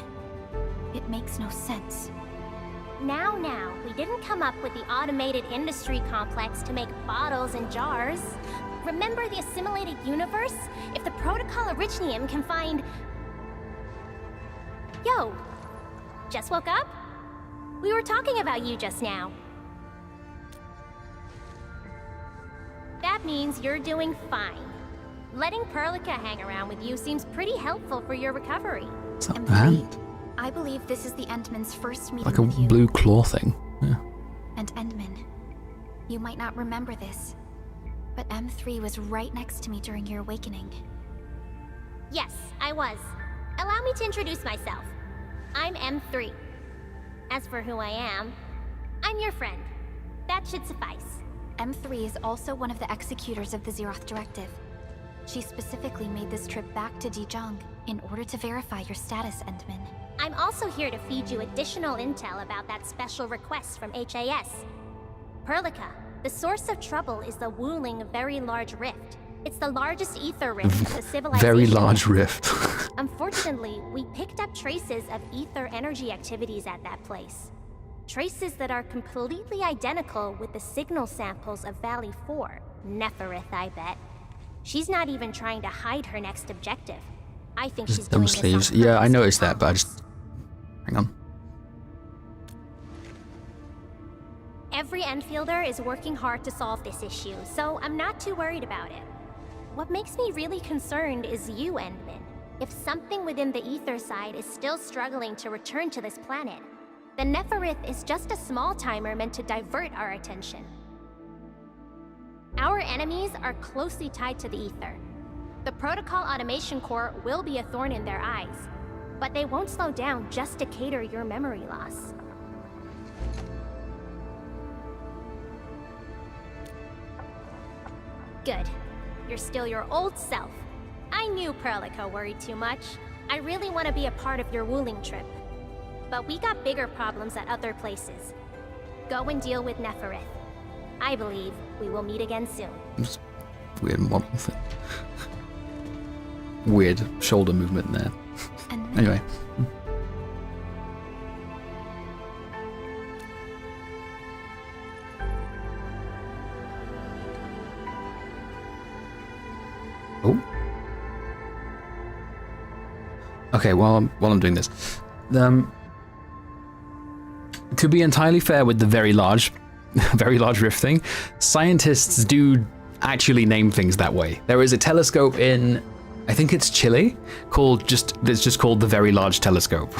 It makes no sense. Now, we didn't come up with the automated industry complex to make bottles and jars. Remember the assimilated universe? If the Protocol Originium can find... Yo, just woke up? We were talking about you just now. That means you're doing fine. Letting Perlica hang around with you seems pretty helpful for your recovery. And I believe this is the Endman's first meeting like a with you. blue claw thing. Yeah. And Endman, you might not remember this, but M3 was right next to me during your awakening. Yes, I was. Allow me to introduce myself. I'm M3. As for who I am, I'm your friend. That should suffice. M3 is also one of the executors of the Zeroth Directive. She specifically made this trip back to Dijiang in order to verify your status, Endman. I'm also here to feed you additional intel about that special request from HAS. Perlica, the source of trouble is the Wuling Very Large Rift. It's the largest ether rift of the civilization. Very large rift. Unfortunately, we picked up traces of ether energy activities at that place. Traces that are completely identical with the signal samples of Valley 4. Neferith, I bet. She's not even trying to hide her next objective. I think she's doing Dumb this sleeves. on Yeah, I purpose. noticed that, but I just... Hang on. Every Enfielder is working hard to solve this issue, so I'm not too worried about it. What makes me really concerned is you, Endman. If something within the ether side is still struggling to return to this planet, then Neferith is just a small timer meant to divert our attention. Our enemies are closely tied to the ether. The Protocol Automation Core will be a thorn in their eyes, but they won't slow down just to cater your memory loss. Good. You're still your old self. I knew Perlica worried too much. I really want to be a part of your Wuling trip. But we got bigger problems at other places. Go and deal with Neferith. I believe we will meet again soon. Just weird model thing. Weird shoulder movement there. Anyway. Oh. Okay, while I'm doing this, to be entirely fair with the very large rift thing, scientists do actually name things that way. There is a telescope in, I think it's Chile, that's just called the Very Large Telescope.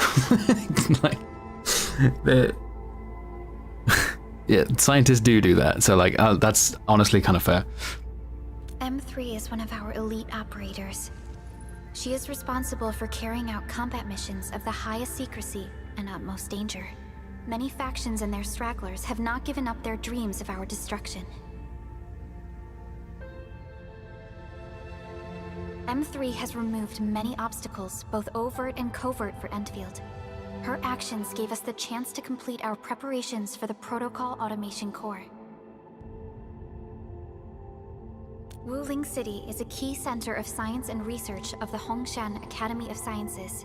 Like, yeah, scientists do that. So like, that's honestly kind of fair. M3 is one of our elite operators. She is responsible for carrying out combat missions of the highest secrecy and utmost danger. Many factions and their stragglers have not given up their dreams of our destruction. M3 has removed many obstacles, both overt and covert, for Endfield. Her actions gave us the chance to complete our preparations for the Protocol Automation Core. Wuling City is a key center of science and research of the Hongshan Academy of Sciences.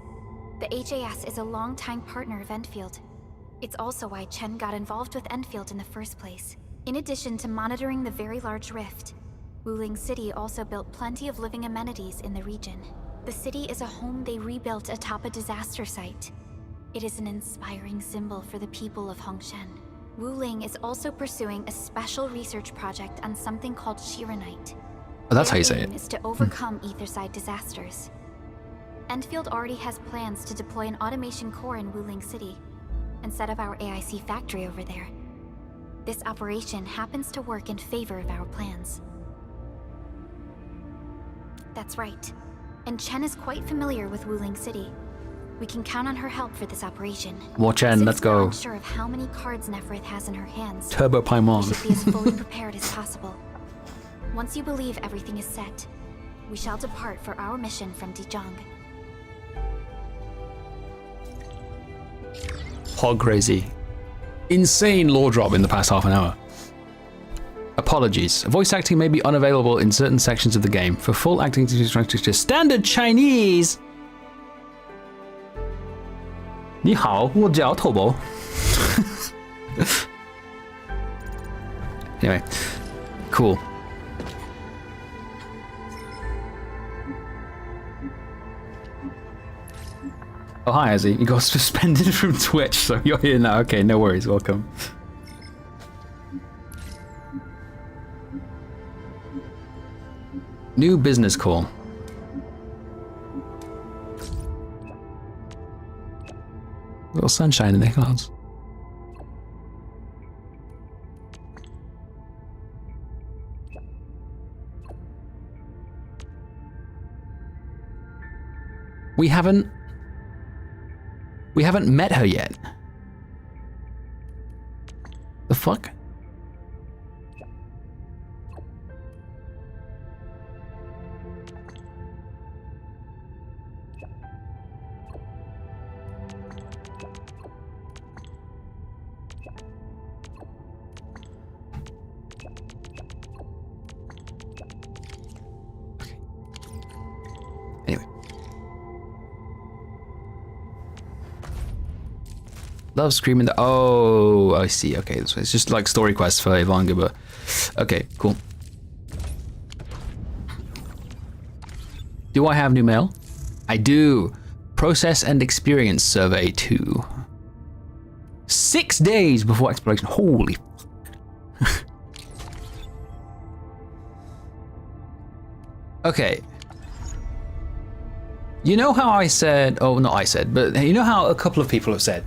The HAS is a longtime partner of Endfield. It's also why Chen got involved with Endfield in the first place. In addition to monitoring the very large rift, Wuling City also built plenty of living amenities in the region. The city is a home they rebuilt atop a disaster site. It is an inspiring symbol for the people of Hongshan. Wuling is also pursuing a special research project on something called Shiranite. Oh, that's how you Their say aim it. is to overcome Etherside disasters. Endfield already has plans to deploy an automation core in Wuling City and set up our AIC factory over there. This operation happens to work in favor of our plans. That's right. And Chen is quite familiar with Wuling City. We can count on her help for this operation. Well, Chen, Since let's we're go. unsure of how many cards Neferith has in her hands, Turbo Paimon. we should be as fully prepared as possible. Once you believe everything is set, we shall depart for our mission from Dijong. Hog crazy. Insane lore drop in the past half an hour. Apologies. Voice acting may be unavailable in certain sections of the game. For full acting to standard Chinese. 你好，我叫头bộ. Anyway, cool. Oh, hi, Izzy. You got suspended from Twitch, so you're here now. Okay, no worries. Welcome. New business call. Little sunshine in the clouds. We haven't met her yet. The fuck? Love screaming the. Oh, I see. Okay, so it's just like story quests for Ivanga, but okay, cool. Do I have new mail? I do. Process and experience survey 2. 6 days before exploration. Holy. Okay. You know how I said? Oh, not I said, but you know how a couple of people have said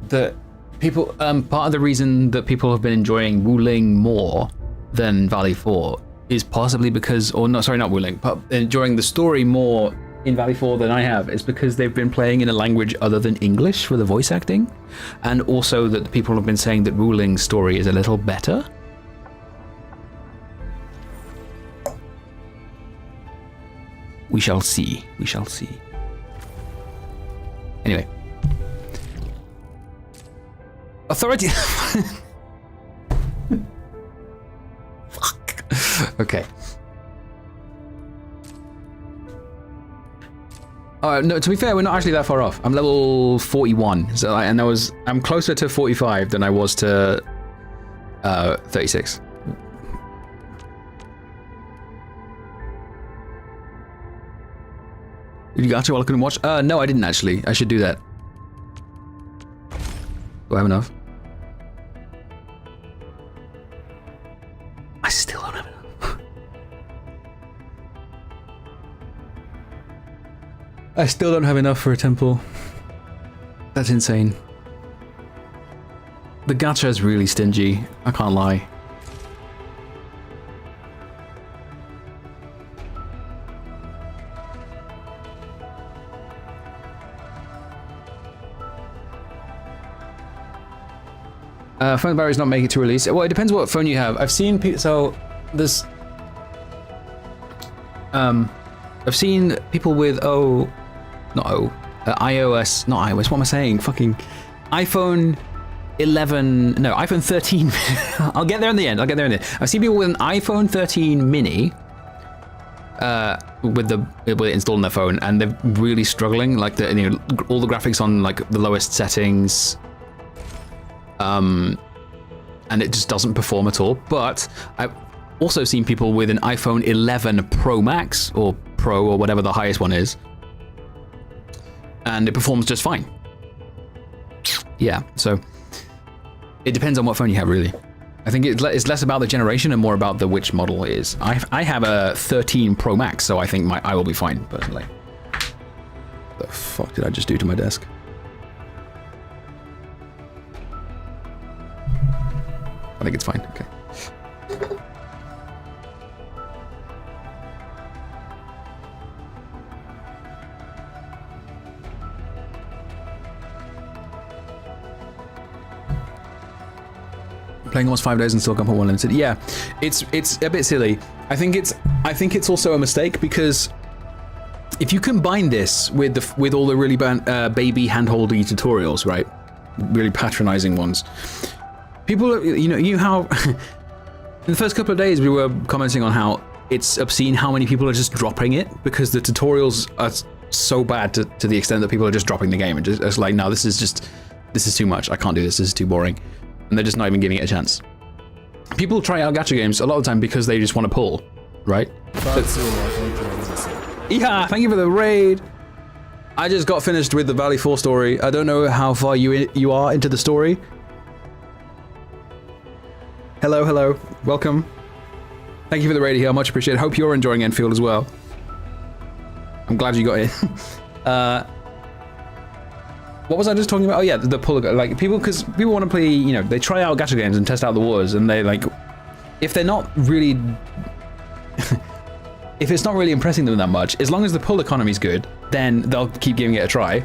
that people, part of the reason that people have been enjoying Wuling more than Valley 4 is possibly because, or no, sorry, not Wuling, but enjoying the story more in Valley 4 than I have, is because they've been playing in a language other than English for the voice acting, and also that people have been saying that Wuling's story is a little better. We shall see. We shall see. Anyway. Authority. Fuck. Okay. No, to be fair, we're not actually that far off. I'm level 41, so I'm closer to 45 than I was to 36. Did you actually welcome and watch? No, I didn't actually. I should do that. Do I have enough? I still don't have enough. I still don't have enough for a temple. That's insane. The gacha is really stingy. I can't lie. Phone batteries not making it to release. Well, it depends what phone you have. I've seen people. So there's. I've seen people with iOS, not iOS. What am I saying? Fucking iPhone 11. No, iPhone 13. I'll get there in the end. I've seen people with an iPhone 13 mini. With it installed on their phone, and they're really struggling. Like all the graphics on like the lowest settings. And it just doesn't perform at all. But I've also seen people with an iPhone 11 Pro Max or Pro or whatever the highest one is, and it performs just fine. Yeah, so it depends on what phone you have, really. I think it's less about the generation and more about which model it is. I have a 13 Pro Max, so I think I will be fine personally. The fuck did I just do to my desk? I think it's fine. Okay. Playing almost 5 days and still can't put one limited. Yeah, it's a bit silly. I think it's also a mistake because if you combine this with all the really baby handholdy tutorials, right? Really patronizing ones. People, you how in the first couple of days we were commenting on how it's obscene how many people are just dropping it because the tutorials are so bad to the extent that people are just dropping the game and just like, no, this is too much. I can't do this. This is too boring. And they're just not even giving it a chance. People try out gacha games a lot of the time because they just want to pull, right? Yeah, thank you for the raid. I just got finished with the Valley 4 story. I don't know how far you are into the story. Hello, welcome. Thank you for the raid here, much appreciated. Hope you're enjoying Endfield as well. I'm glad you got in. What was I just talking about? Oh yeah, the pull, like because people want to play, they try out gacha games and test out the waters, and they like, if they're not really, if it's not really impressing them that much, as long as the pull economy is good, then they'll keep giving it a try.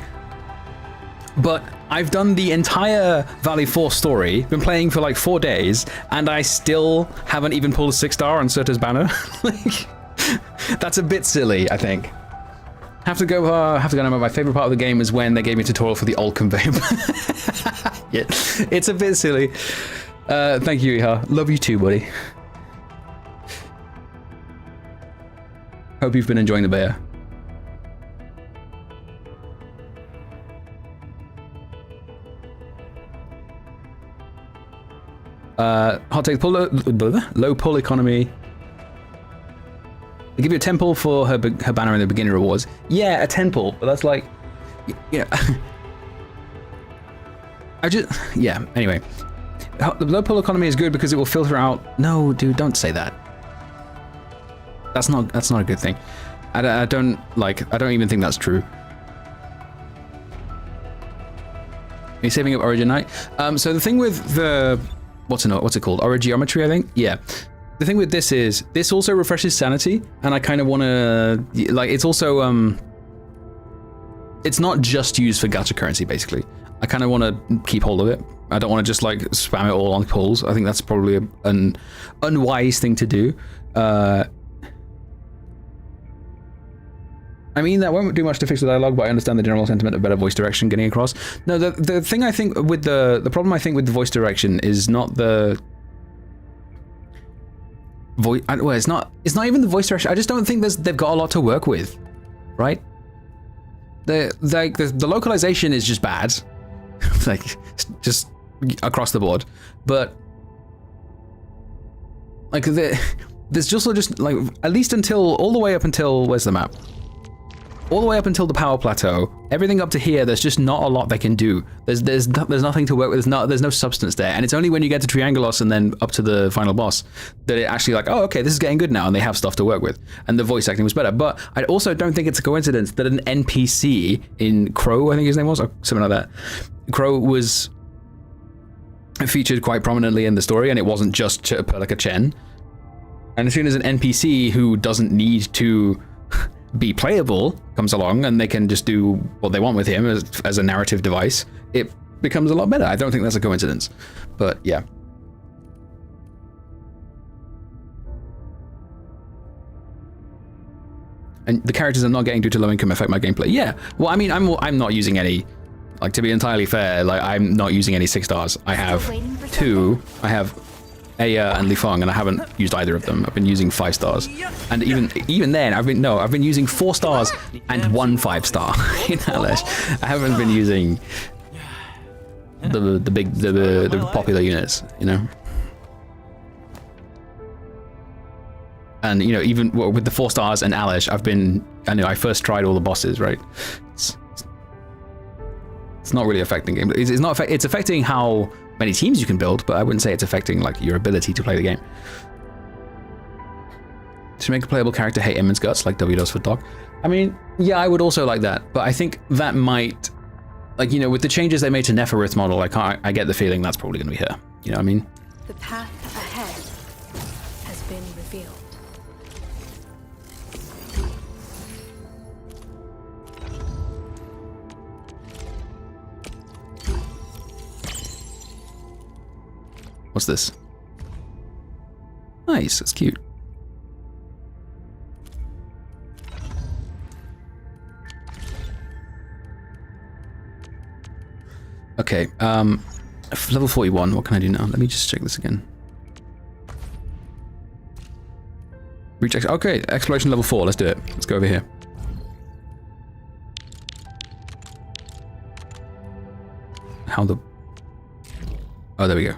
But I've done the entire Valley 4 story, been playing for like 4 days, and I still haven't even pulled a 6-star on Surta's banner. Like, that's a bit silly, I think. Have to go know my favorite part of the game is when they gave me a tutorial for the old conveyor. Yeah, it's a bit silly. Thank you, Iha. Love you too, buddy. Hope you've been enjoying the bear. Hot take, low pull economy. They give you a 10 pull for her banner in the beginner rewards. Yeah, a 10 pull, but that's like, anyway. The low pull economy is good because it will filter out. No, dude, don't say that. That's not a good thing. I don't even think that's true. Are you saving up Origin Night? So the thing with the what's it called? Origeometry, I think. Yeah. The thing with this is, this also refreshes sanity, and I kind of want to, like, it's also, it's not just used for gacha currency, basically. I kind of want to keep hold of it. I don't want to just, like, spam it all on pulls. I think that's probably an unwise thing to do. I mean, that won't do much to fix the dialogue, but I understand the general sentiment of better voice direction getting across. No, the thing I think with the problem I think with the voice direction is not the... it's not even the voice direction. I just don't think they've got a lot to work with, right? The localization is just bad, like just across the board. But like there's just like at least until all the way up until where's the map? All the way up until the power plateau, everything up to here, there's just not a lot they can do. There's nothing to work with. There's no substance there, and it's only when you get to Triangulos and then up to the final boss that it actually like, oh, okay, this is getting good now, and they have stuff to work with, and the voice acting was better. But I also don't think it's a coincidence that an NPC in Crow, I think his name was, or something like that, Crow was featured quite prominently in the story, and it wasn't just like a Chen. And as soon as an NPC who doesn't need to be playable comes along and they can just do what they want with him as a narrative device, it becomes a lot better. I don't think that's a coincidence, but yeah. And the characters I'm not getting due to low income affect my gameplay. Yeah, well, I mean, I'm not using any, like, to be entirely fair, like, I'm not using any 6 stars. I have 2. I have Aya and Li Feng, and I haven't used either of them. I've been using 5 stars, and even then, I've been using 4 stars and 1 5-star in Alish. I haven't been using the popular units, you know. And, you know, even with the 4 stars and Alish, I first tried all the bosses, right? It's not really affecting game. It's affecting how many teams you can build, but I wouldn't say it's affecting, like, your ability to play the game. To make a playable character hate Immense Guts, like W does for Doc. I mean, yeah, I would also like that, but I think that might, like, you know, with the changes they made to Neferith's model, I get the feeling that's probably going to be her. You know what I mean? The path ahead has been revealed. What's this? Nice, it's cute. Okay, level 41, what can I do now? Let me just check this again. Reach, okay, exploration level 4, let's do it. Let's go over here. How the... Oh, there we go.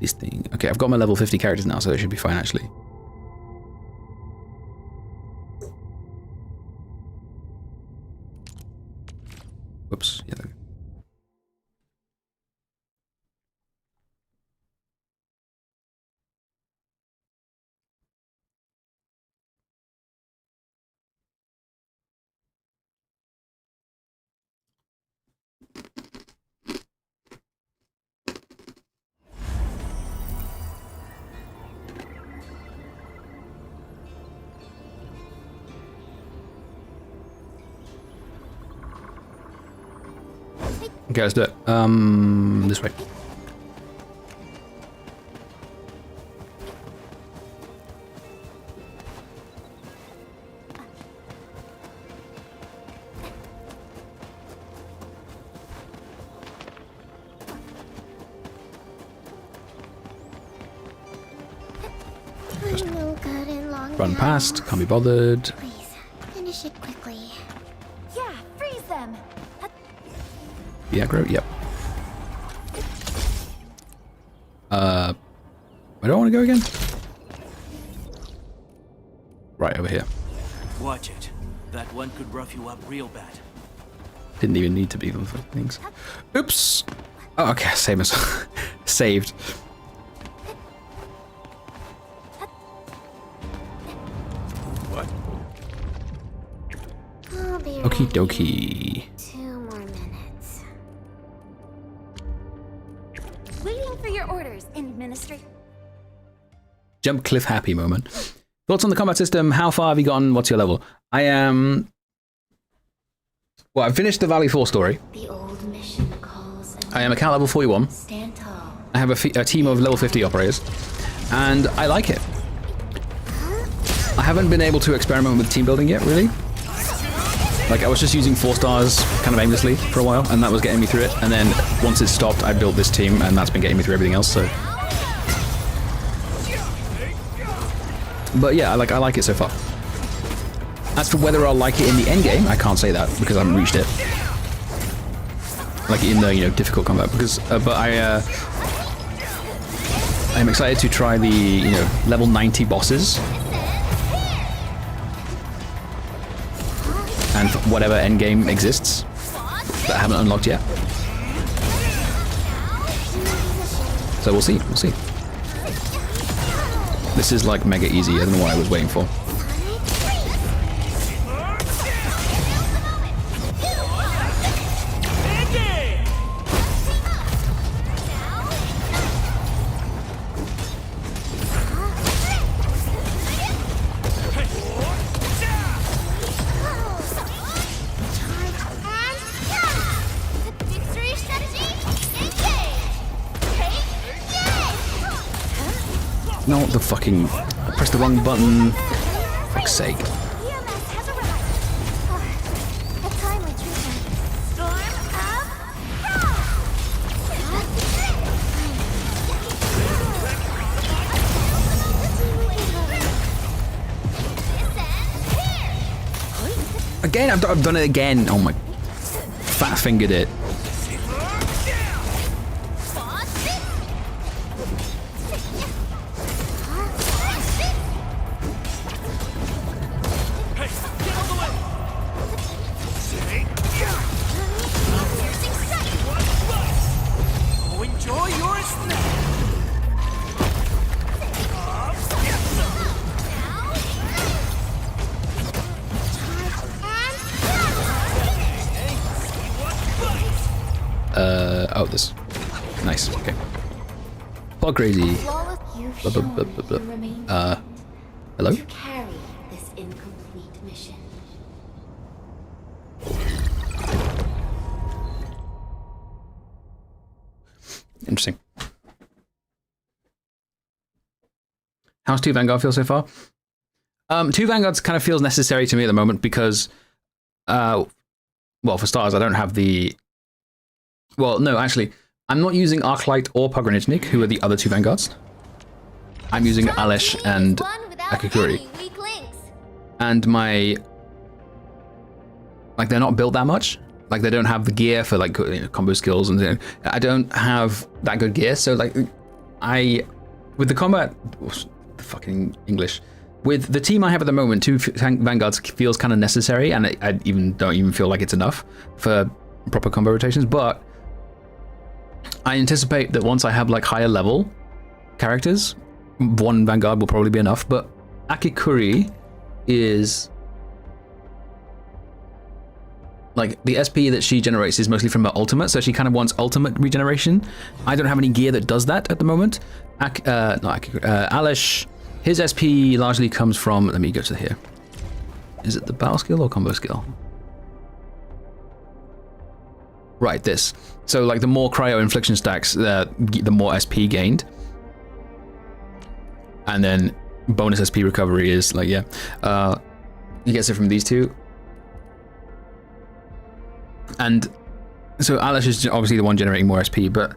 This thing. Okay, I've got my level 50 characters now, so it should be fine, actually. Whoops. Yeah, there we go. Okay, let's do it. This way. Just run past, can't be bothered. Please, finish it quickly. Yeah, freeze them. The aggro? Yep. Where do I want to go again? Right, over here. Watch it. That one could rough you up real bad. Didn't even need to be those things. Oops! Oh, okay, same as... saved. What? Okie dokie. 2 more minutes. Waiting for your orders, Administrator. Jump cliff happy moment. Thoughts on the combat system? How far have you gotten? What's your level? I am... Well, I've finished the Valley 4 story. The old mission calls. I am a cat level 41. Stand tall. I have a team of level 50 operators. And I like it. I haven't been able to experiment with team building yet, really. Like, I was just using 4 stars kind of aimlessly for a while, and that was getting me through it. And then once it stopped, I built this team, and that's been getting me through everything else, so... But yeah, I like it so far. As for whether I'll like it in the endgame, I can't say that because I haven't reached it. Like in the, you know, difficult combat, because but I'm excited to try the, you know, level 90 bosses and whatever endgame exists that I haven't unlocked yet. So we'll see. This is like mega easy. I don't know what I was waiting for. No, the fucking... I pressed the wrong button. For fuck's sake. Again, I've done it again. Oh my... Fat fingered it. Oh, this. Nice, okay. Bug crazy. Blah, blah, blah, blah, blah. Hello? To carry this incomplete mission. Interesting. How's 2 Vanguard feel so far? 2 Vanguards kind of feels necessary to me at the moment because, well, for starters, I don't have the... Well, no, actually, I'm not using Arknight or Pogranichnik, who are the other 2 Vanguards. I'm using Alesh and Akikuri. And my... Like, they're not built that much. Like, they don't have the gear for, like, combo skills, and I don't have that good gear, so, like, with the combat... Fucking English. With the team I have at the moment, 2 Vanguards feels kind of necessary, and I don't even feel like it's enough for proper combo rotations, but I anticipate that once I have like higher level characters, 1 Vanguard will probably be enough, but Akikuri is like the SP that she generates is mostly from her ultimate, so she kind of wants ultimate regeneration. I don't have any gear that does that at the moment. Alesh, his SP largely comes from, let me go to here. Is it the battle skill or combo skill? Right, this. So like the more cryo infliction stacks, the more SP gained. And then bonus SP recovery is like, yeah. He gets it from these 2. And so Alesh is obviously the one generating more SP, but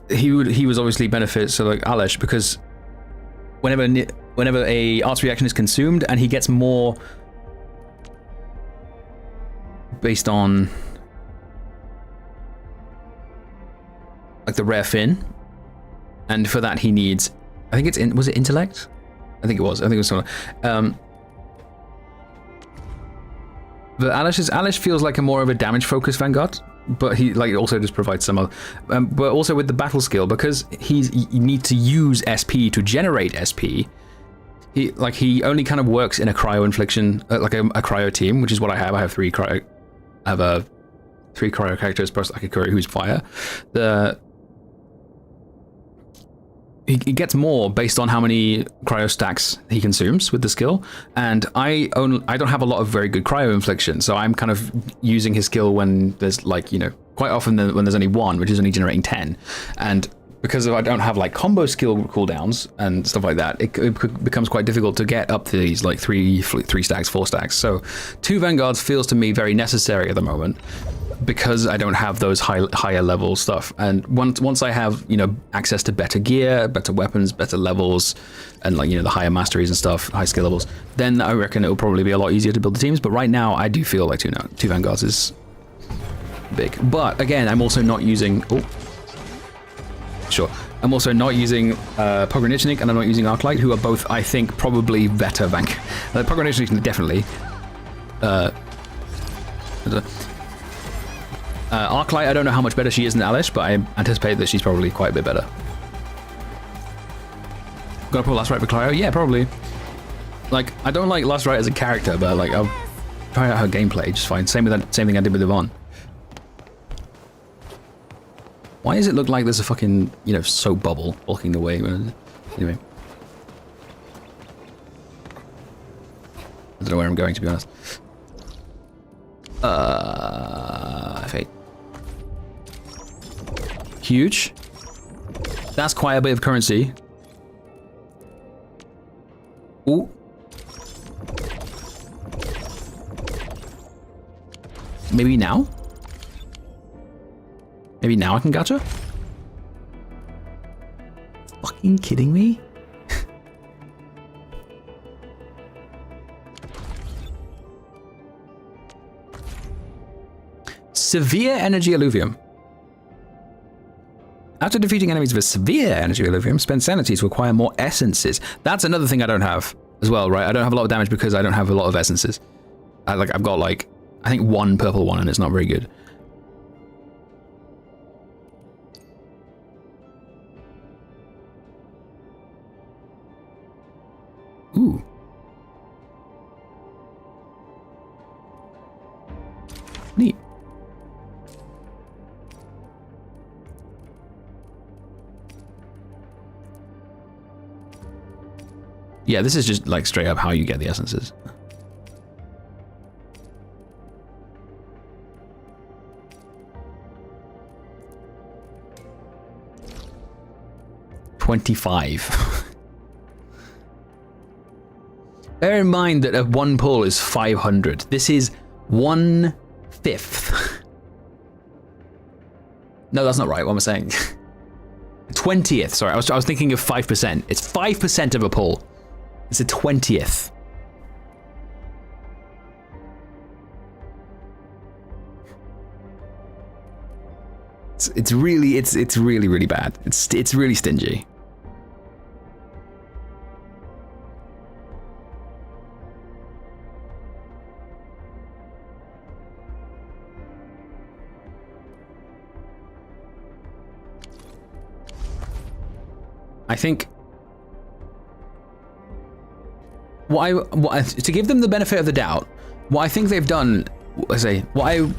he was obviously benefit, so like Alesh, because whenever a arts reaction is consumed and he gets more based on like the rare fin, and for that he needs, I think was it intellect? I think it was something. But Alesh feels like a more of a damage focused Vanguard, but he like also just provides some other, but also with the battle skill, because you need to use SP to generate SP. He only kind of works in a cryo infliction, like a cryo team, which is what I have. I have 3 cryo. I have 3 cryo characters plus Akikuri, who's fire. He gets more based on how many cryo stacks he consumes with the skill, and I don't have a lot of very good cryo infliction, so I'm kind of using his skill when there's like, quite often when there's only 1, which is only generating 10, and because I don't have like combo skill cooldowns and stuff like that, it becomes quite difficult to get up to these like 3 stacks, 4 stacks. So 2 Vanguards feels to me very necessary at the moment, because I don't have those higher level stuff. And once I have, access to better gear, better weapons, better levels, and like, the higher masteries and stuff, high skill levels, then I reckon it'll probably be a lot easier to build the teams. But right now, I do feel like 2 Vanguards is big. But again, I'm also not using... I'm also not using Pogranichnik, and I'm not using Arknight, who are both, I think, probably better Pogranichnik definitely. Arknight, I don't know how much better she is than Alesh, but I anticipate that she's probably quite a bit better. Gonna put Last Rite for Cryo? Yeah, probably. Like, I don't like Last Rite as a character, but like, I'll try out her gameplay just fine. Same thing I did with Yvonne. Why does it look like there's a fucking, soap bubble blocking the way? Anyway. I don't know where I'm going, to be honest. F8. Huge. That's quite a bit of currency. Ooh. Maybe now? Maybe now I can gotcha? Fucking kidding me? Severe energy alluvium. After defeating enemies with severe energy alluvium, spend sanity to acquire more essences. That's another thing I don't have as well, right? I don't have a lot of damage because I don't have a lot of essences. I've got like, I think one purple one and it's not very good. Ooh. Neat. Yeah, this is just like straight up how you get the essences. $25. Bear in mind that one pull is 500. This is 1/5. No, that's not right. What am I saying? 20th. Sorry, I was thinking of 5%. It's 5% of a pull. It's a 20th. It's really bad. It's really stingy. I think to give them the benefit of the doubt, what I think they've done, what I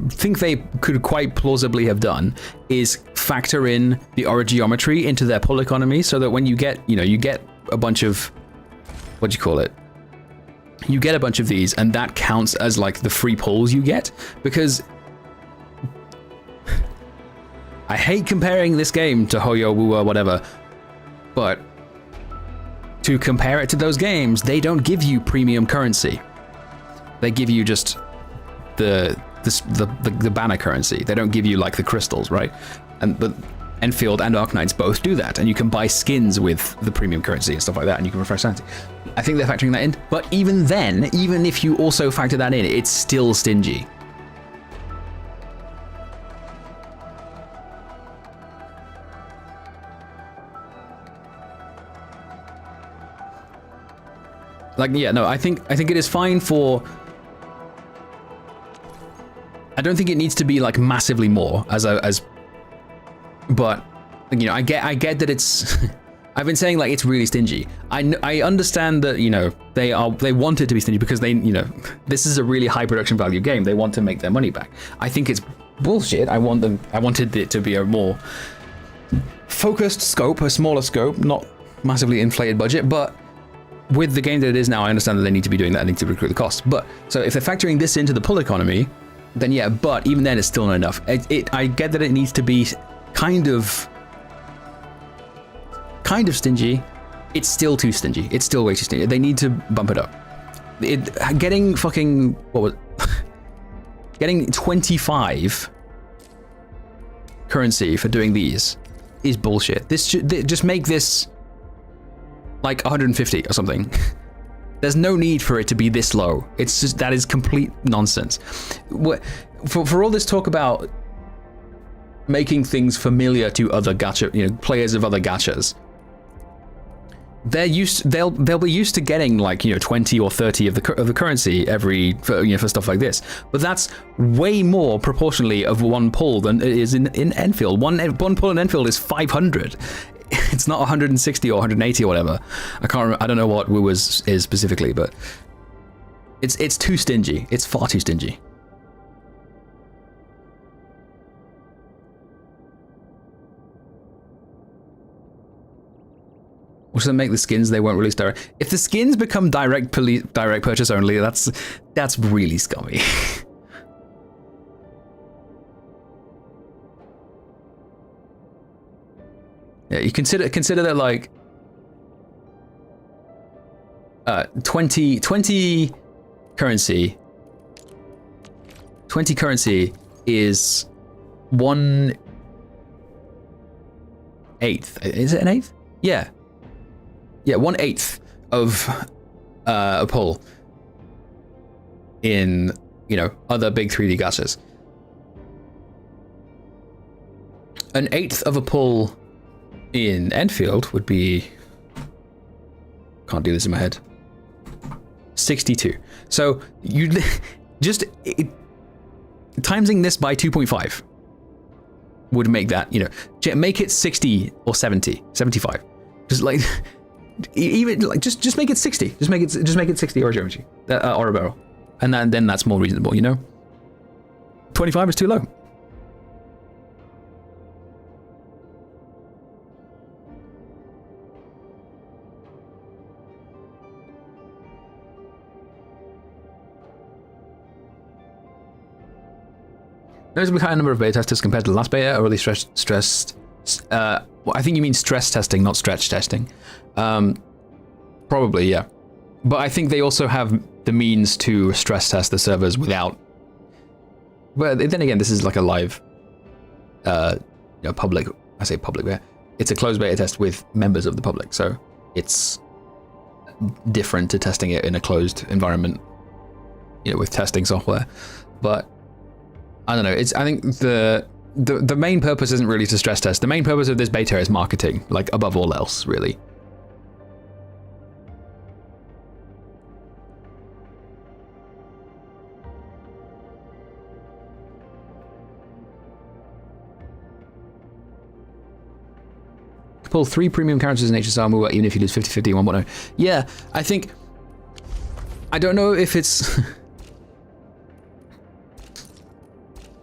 think they could quite plausibly have done is factor in the orogeometry into their pull economy, so that when you get, you get a bunch of, what do you call it? You get a bunch of these, and that counts as like the free pulls you get, because I hate comparing this game to Hoyo, Woo, whatever, but to compare it to those games, they don't give you premium currency. They give you just the banner currency. They don't give you like the crystals, right? But Endfield and Arknights both do that, and you can buy skins with the premium currency and stuff like that, and you can refresh sanity. I think they're factoring that in, but even then, even if you also factor that in, it's still stingy. Like, yeah, no, I think it is fine for. I don't think it needs to be like massively more but I get that it's. I've been saying like it's really stingy. I understand that they want it to be stingy because they this is a really high production value game. They want to make their money back. I think it's bullshit. I wanted it to be a more focused scope, a smaller scope, not massively inflated budget, but. With the game that it is now, I understand that they need to be doing that. They need to recruit the costs. But so if they're factoring this into the pull economy, then yeah. But even then, it's still not enough. I get that it needs to be kind of stingy. It's still too stingy. It's still way too stingy. They need to bump it up. Getting 25 currency for doing these is bullshit. Just make this. Like 150 or something. There's no need for it to be this low. It's just, that is complete nonsense. For all this talk about making things familiar to other gacha, players of other gachas, they'll be used to getting like 20 or 30 of the currency for stuff like this. But that's way more proportionally of one pull than it is in Endfield. One pull in Endfield is 500. It's not 160 or 180 or whatever. I can't remember. I don't know what Woo is specifically, but it's too stingy. It's far too stingy. Which will make the skins they won't release direct. If the skins become direct purchase only, that's really scummy. Yeah, you consider that like 20 currency. 20 currency is 1/8. Is it an eighth? Yeah. Yeah, 1/8 of a pull in, other big 3D gachas. An eighth of a pull in Endfield would be, can't do this in my head, 62. So you just timesing this by 2.5 would make that, make it 60 or 70, 75. Just like, even like just make it 60. Just make it 60 or geometry, or a barrel, and then that's more reasonable. 25 is too low. Noticeably higher number of beta testers compared to the last beta, or really stressed. I think you mean stress testing, not stretch testing. Probably, yeah. But I think they also have the means to stress test the servers without. But then again, this is like a live, public. I say public beta. It's a closed beta test with members of the public, so it's different to testing it in a closed environment, with testing software. But I don't know. I think the main purpose isn't really to stress test. The main purpose of this beta is marketing, like above all else, really. Pull 3 premium characters in HSR move even if you lose 50-50 in 1.0. Yeah, I think. I don't know if it's.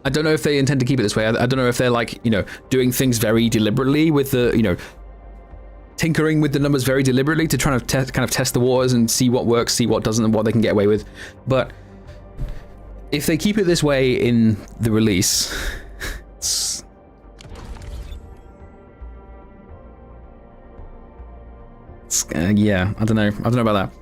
I don't know if they intend to keep it this way. I don't know if they're like, doing things very deliberately with the, tinkering with the numbers very deliberately to try to kind of test the waters and see what works, see what doesn't, and what they can get away with. But if they keep it this way in the release, yeah, I don't know. I don't know about that.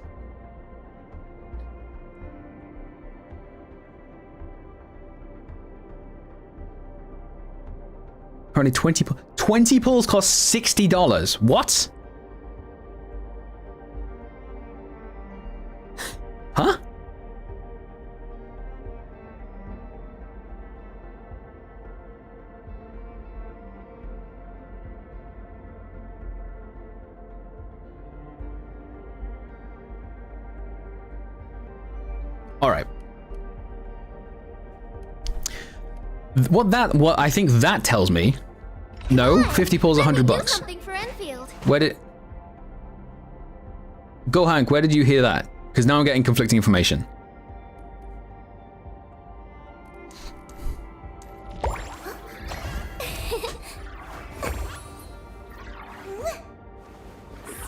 Only 20 pulls cost $60. What? Huh? All right. What I think that tells me. No, 50 pulls $100. For Endfield. Where did? Go, Hank. Where did you hear that? Because now I'm getting conflicting information.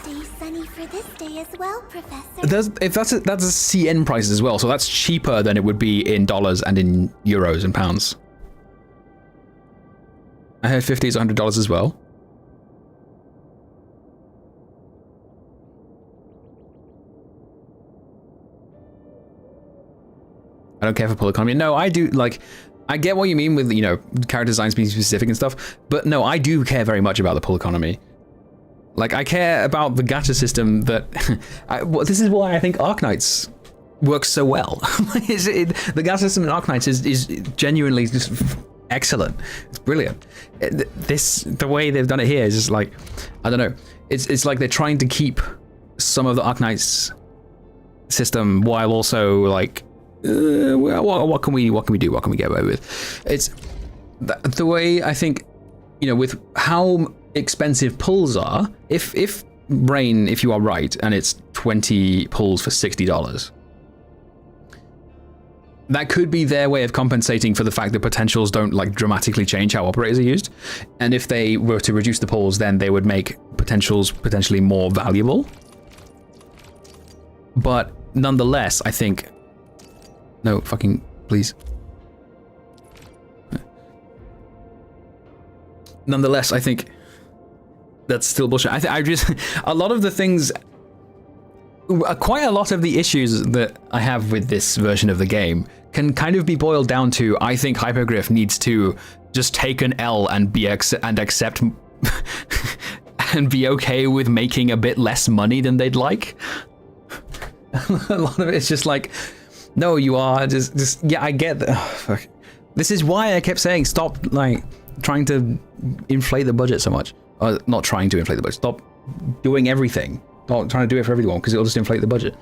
Stay sunny for this day as well, Professor. That's a CN price as well, so that's cheaper than it would be in dollars and in euros and pounds. I heard 50 is $100 as well. I don't care for pull economy. No, I do, like, I get what you mean with, character designs being specific and stuff, but no, I do care very much about the pull economy. Like, I care about the gacha system that... this is why I think Arknights works so well. The gacha system in Arknights is genuinely just excellent. It's brilliant. The way they've done it here is just like, I don't know. It's like they're trying to keep some of the Arknights system while also like, what can we do? What can we get away with? It's the way I think, with how expensive pulls are. If Brain, if you are right, and it's 20 pulls for $60. That could be their way of compensating for the fact that potentials don't like dramatically change how operators are used. And if they were to reduce the pulls, then they would make potentials potentially more valuable. But nonetheless, I think... No, fucking, please. Nonetheless, I think that's still bullshit. I just... A lot of the things... quite a lot of the issues that I have with this version of the game can kind of be boiled down to, I think Hypergriff needs to just take an L and accept and be okay with making a bit less money than they'd like. A lot of it's just like, no, you are just yeah, I get that. Oh, fuck. This is why I kept saying stop like trying to inflate the budget so much. Not trying to inflate the budget. Stop doing everything. Not trying to do it for everyone because it'll just inflate the budget.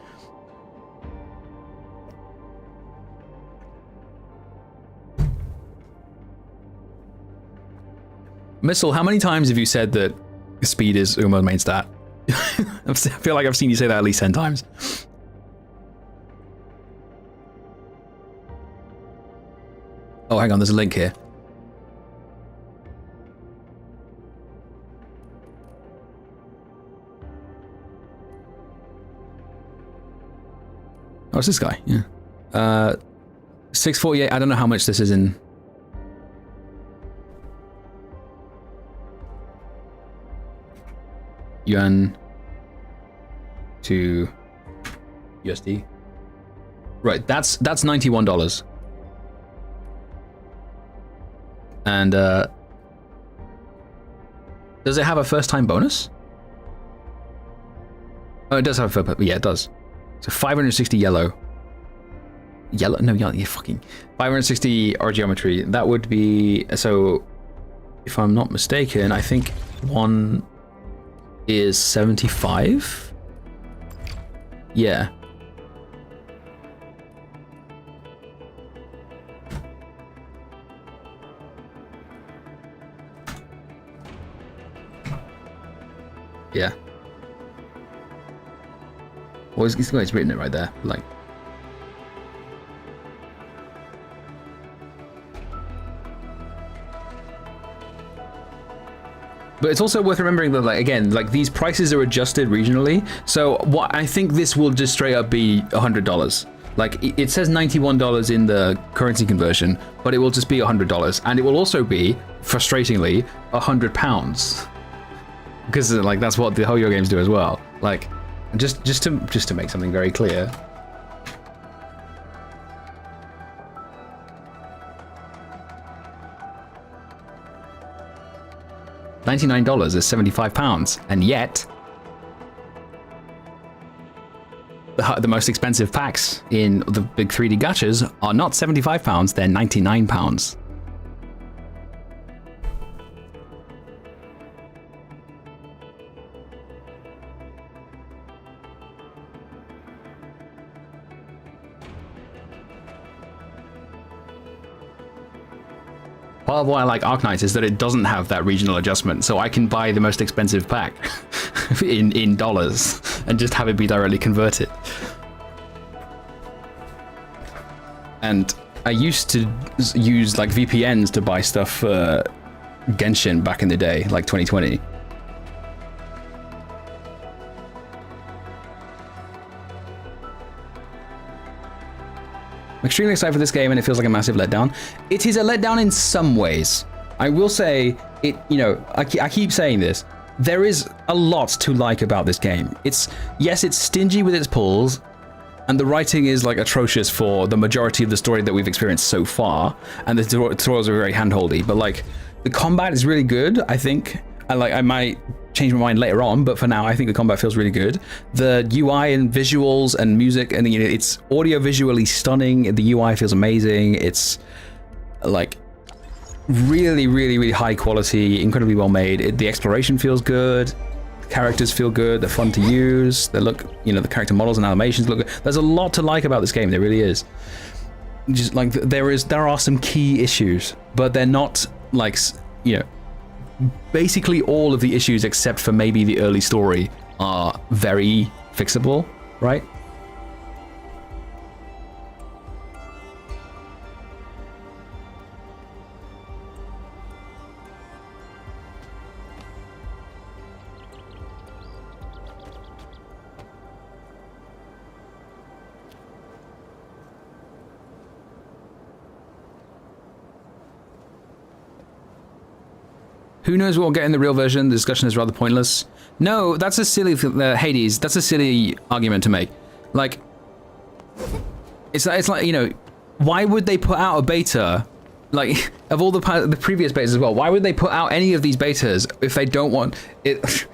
Missile, how many times have you said that speed is Uma's main stat? I feel like I've seen you say that at least 10 times. Oh, hang on, there's a link here. Oh, it's this guy, yeah. 648, I don't know how much this is in... Yuan to USD. Right, that's $91. And does it have a first time bonus? Oh, it does have a yeah, it does. So 560 yellow. Yellow? No, you're fucking 560 R geometry. That would be, so if I'm not mistaken, I think one is 75. Yeah. Yeah. Well, it's written it right there, like. But it's also worth remembering that, like, again, like these prices are adjusted regionally. So what I think this will just straight up be $100. Like it says $91 in the currency conversion, but it will just be $100, and it will also be, frustratingly, £100. Because like that's what the Hoyo games do as well. Like, just to make something very clear. $99 is £75, and yet the most expensive packs in the big 3D gachas are not £75, they're £99. Part of why I like Arknights is that it doesn't have that regional adjustment, so I can buy the most expensive pack in dollars and just have it be directly converted. And I used to use like VPNs to buy stuff for Genshin back in the day, like 2020. I'm extremely excited for this game, and it feels like a massive letdown. It is a letdown in some ways. I will say, it. You know, I keep saying this. There is a lot to like about this game. Yes, it's stingy with its pulls, and the writing is like atrocious for the majority of the story that we've experienced so far, and the tutorials are very handholdy. But like, the combat is really good, I think. I might change my mind later on, but for now, I think the combat feels really good. The UI and visuals and music, and it's audio visually stunning. The UI feels amazing. It's like really, really, really high quality, incredibly well made. The exploration feels good. The characters feel good. They're fun to use. They look, the character models and animations look good. There's a lot to like about this game. There really is. Just like there are some key issues, but they're not like, basically all of the issues except for maybe the early story are very fixable, right? Who knows what we'll get in the real version? The discussion is rather pointless. No, that's a silly Hades. That's a silly argument to make. Like, it's like, you know, why would they put out a beta? Like, of all the previous betas as well, why would they put out any of these betas if they don't want it?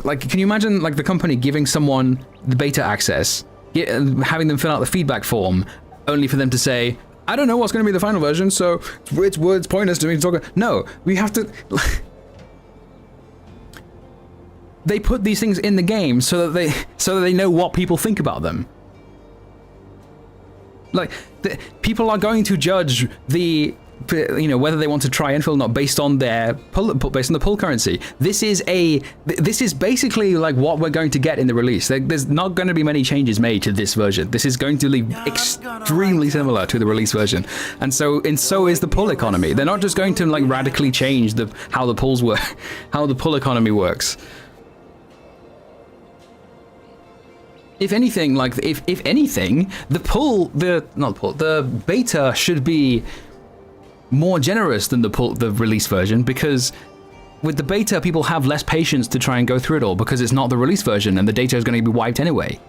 Like, can you imagine like the company giving someone the beta access, having them fill out the feedback form, only for them to say, I don't know what's going to be the final version, so it's pointless to me to talk. No, we have to. They put these things in the game so that they know what people think about them. Like, people are going to judge the, you know, whether they want to try Endfield or not based on their based on the pull currency. This is basically like what we're going to get in the release. There's not going to be many changes made to this version. This is going to be extremely similar to the release version, and so is the pull economy. They're not just going to like radically change how the pulls work, how the pull economy works. If anything, like if anything, the beta should be more generous than the release version, because with the beta people have less patience to try and go through it all because it's not the release version and the data is going to be wiped anyway.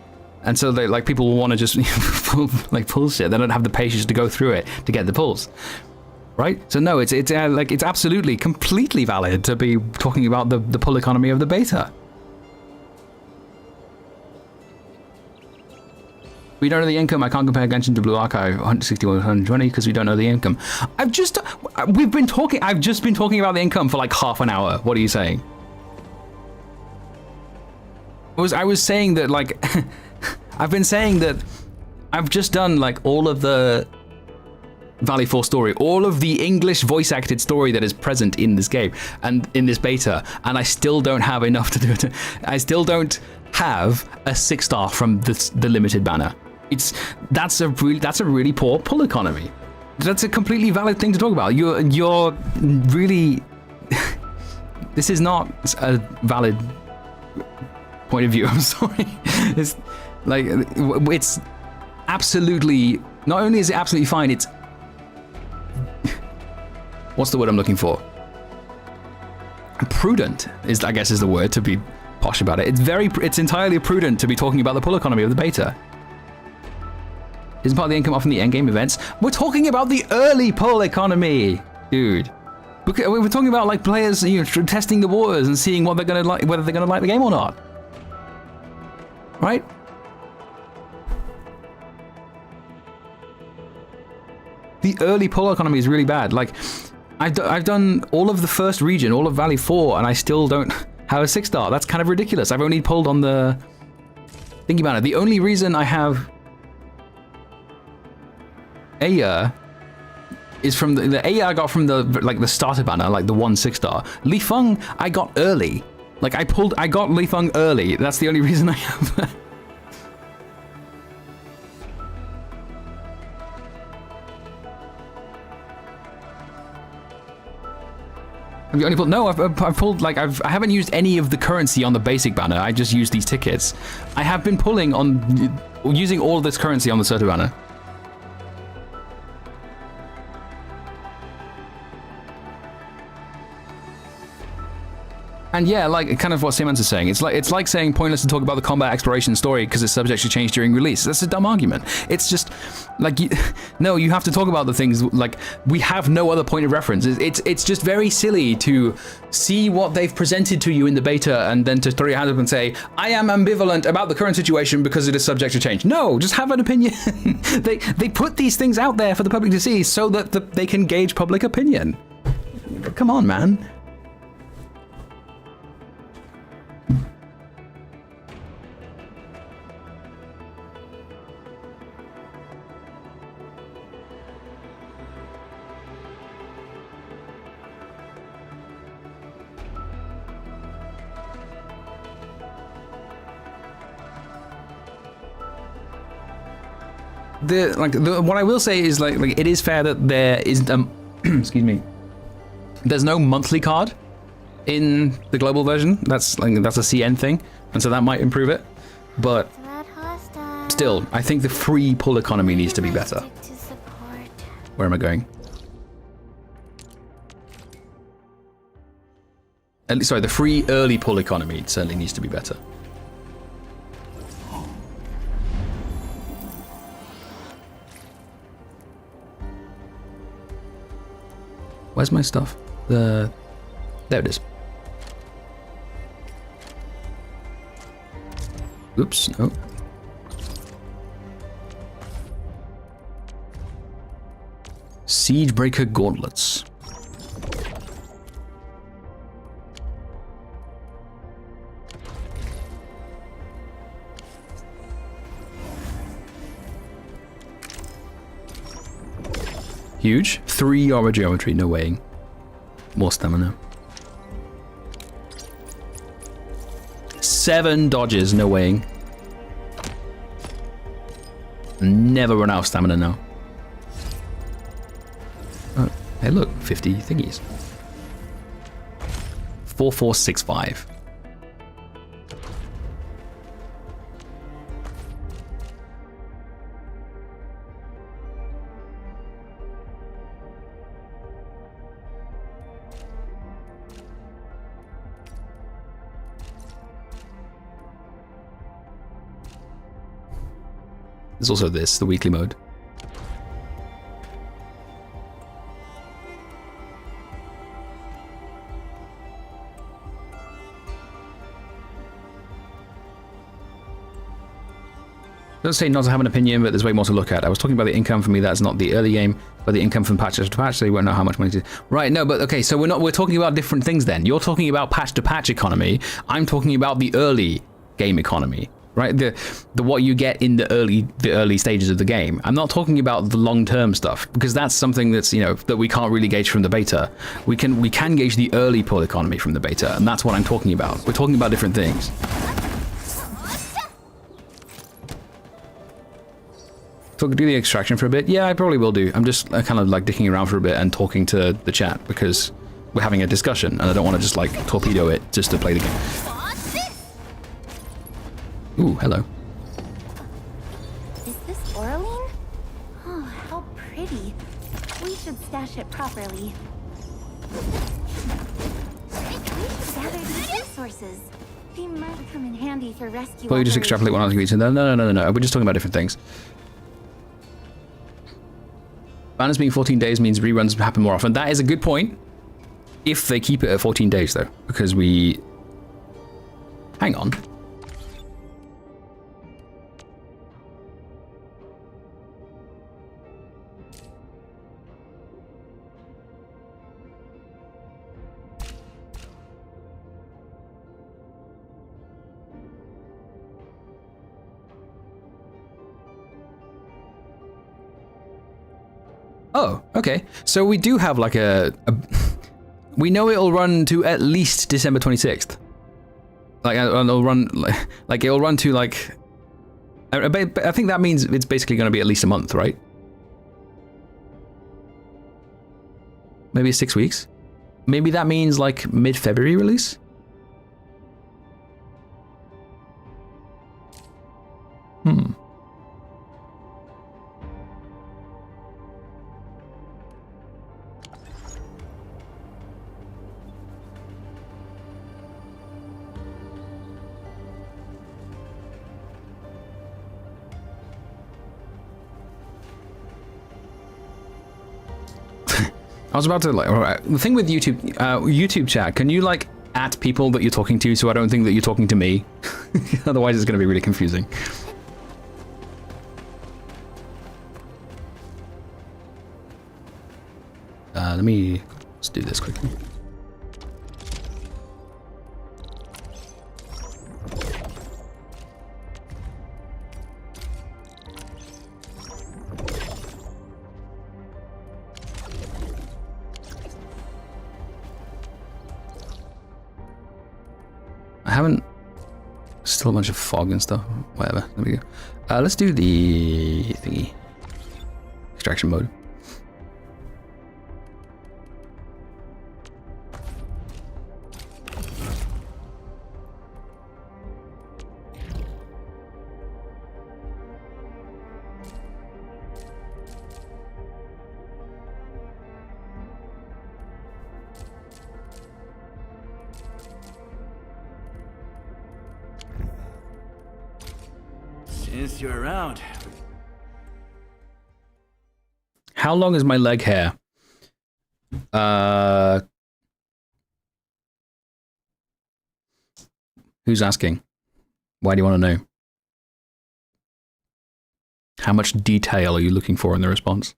And so they like people will want to just pull shit. They don't have the patience to go through it to get the pulls. Right? So no, it's absolutely completely valid to be talking about the pull economy of the beta. We don't know the income. I can't compare Genshin to Blue Archive 160 120 because we don't know the income. I've just been talking about the income for like half an hour. What are you saying? I was saying that like I've been saying that I've just done like all of the Valley 4 story, all of the English voice acted story that is present in this game and in this beta, and I still don't have enough to do it. I still don't have a 6-star from the limited banner. That's a really poor pull economy. That's a completely valid thing to talk about. You're really this is not a valid point of view. I'm sorry. It's like it's absolutely, not only is it absolutely fine, it's what's the word I'm looking for? Prudent is, I guess, is the word to be posh about it. It's entirely prudent to be talking about the pull economy of the beta. Isn't part of the income often the endgame events? We're talking about the early pull economy, dude. We're talking about like players, you know, testing the waters and seeing what they're gonna like, whether they're gonna like the game or not. Right? The early pull economy is really bad. Like, I've done all of the first region, all of Valley 4, and I still don't have a 6-star. That's kind of ridiculous. I've only pulled on the... Think about it. The only reason I have Aya is from the Aya I got from the starter banner, like the 1 6-star. Li Feng I got early. Like I got Li Feng early. That's the only reason I have that. Have you only pulled? No, I've pulled, like, I haven't used any of the currency on the basic banner. I just used these tickets. I have been pulling on, using all this currency on the starter banner. And yeah, like kind of what Siemens is saying, it's like saying pointless to talk about the combat exploration story because it's subject to change during release. That's a dumb argument. It's just like no, you have to talk about the things like we have no other point of reference. It's just very silly to see what they've presented to you in the beta and then to throw your hand up and say I am ambivalent about the current situation because it is subject to change. No, just have an opinion. they put these things out there for the public to see so that they can gauge public opinion. Come on, man. What I will say is like it is fair that there is excuse me, there's no monthly card in the global version. That's a CN thing, and so that might improve it. But still, I think the free pull economy needs to be better. Where am I going? At least, sorry, the free early pull economy certainly needs to be better. Where's my stuff? There it is. Oops, no. Siegebreaker gauntlets. Huge. 3 armor geometry, no weighing. More stamina. 7 dodges, no weighing. Never run out of stamina now. Oh, hey look, 50 thingies. 4465. There's also this, the weekly mode. Don't say not to have an opinion, but there's way more to look at. I was talking about the income for me. That's not the early game, but the income from patch to patch. So you won't know how much money to. Right? No, but okay. So we're talking about different things then. You're talking about patch to patch economy. I'm talking about the early game economy. Right, the what you get in the early stages of the game. I'm not talking about the long-term stuff because that's something that's that we can't really gauge from the beta. We can gauge the early pull economy from the beta, and that's what I'm talking about. We're talking about different things. So do the extraction for a bit? Yeah, I probably will do. I'm just kind of like dicking around for a bit and talking to the chat because we're having a discussion, and I don't want to just like torpedo it just to play the game. Ooh, hello. Is this Oraline? Oh, how pretty. We should stash it properly. We should gather these resources. They might come in handy for rescue. Well, you just extrapolate one other thing. No. We're just talking about different things. Banners being 14 days means reruns happen more often. That is a good point. If they keep it at 14 days, though, because we... Hang on. Oh, okay. So we do have like a we know it'll run to at least December 26th. Like it'll run like it'll run to like I think that means it's basically going to be at least a month, right? Maybe 6 weeks. Maybe that means like mid-February release. I was about to like, all right. The thing with YouTube chat, can you like at people that you're talking to so I don't think that you're talking to me? Otherwise it's going to be really confusing. Let's do this quickly. Still a bunch of fog and stuff. Whatever. There we go. Let's do the thingy. Extraction mode. Since you're around. How long is my leg hair? Who's asking? Why do you want to know? How much detail are you looking for in the response?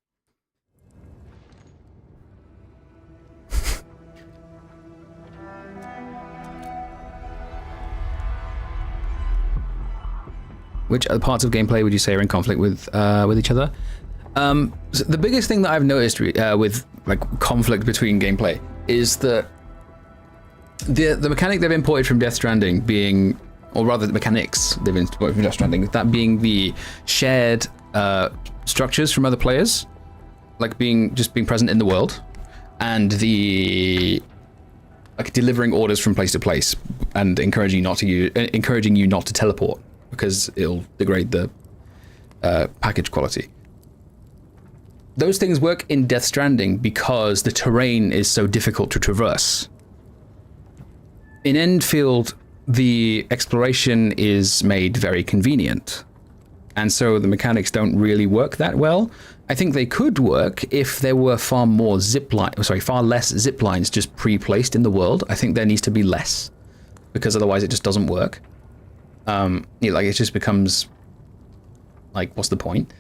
Which other parts of gameplay would you say are in conflict with each other? So the biggest thing that I've noticed with like conflict between gameplay is that the mechanic they've imported from Death Stranding being, or rather the mechanics they've imported from Death Stranding, that being the shared structures from other players, like being present in the world, and the like delivering orders from place to place and encouraging you not to teleport, because it'll degrade the package quality. Those things work in Death Stranding because the terrain is so difficult to traverse. In Endfield, the exploration is made very convenient, and so the mechanics don't really work that well. I think they could work if there were far less zip lines just pre-placed in the world. I think there needs to be less, because otherwise it just doesn't work. Like it just becomes like, what's the point?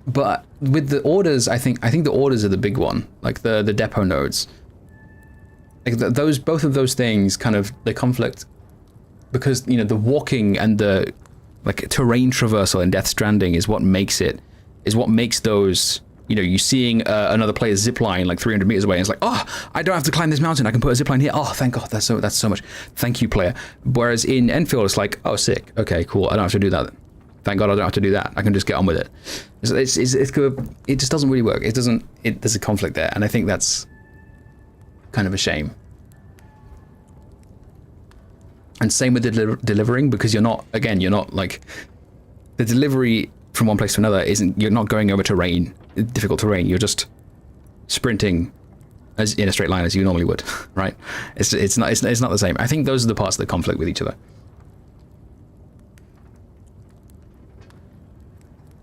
But with the orders, I think the orders are the big one, like the depot nodes. Like both of those things kind of, they conflict because, you know, the walking and the like terrain traversal in Death Stranding is what makes those, you know, you seeing another player's zip line like 300 meters away, and it's like, oh, I don't have to climb this mountain, I can put a zip line here. Oh, thank God, that's so much. Thank you, player. Whereas in Endfield, it's like, oh, sick. Okay, cool. I don't have to do that. Thank God I don't have to do that. I can just get on with it. It just doesn't really work. There's a conflict there, and I think that's kind of a shame. And same with the delivering, because you're not like, the delivery from one place to another you're not going over difficult terrain. You're just sprinting as in a straight line as you normally would, right? It's not the same. I think those are the parts that conflict with each other.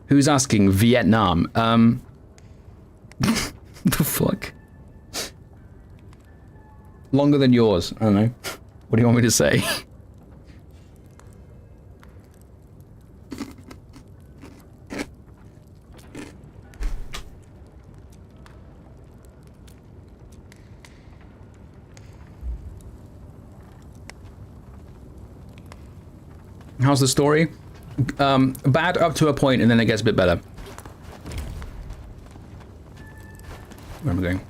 Who's asking? Vietnam. The fuck? Longer than yours. I don't know. What do you want me to say? How's the story? Bad up to a point, and then it gets a bit better. Where am I going?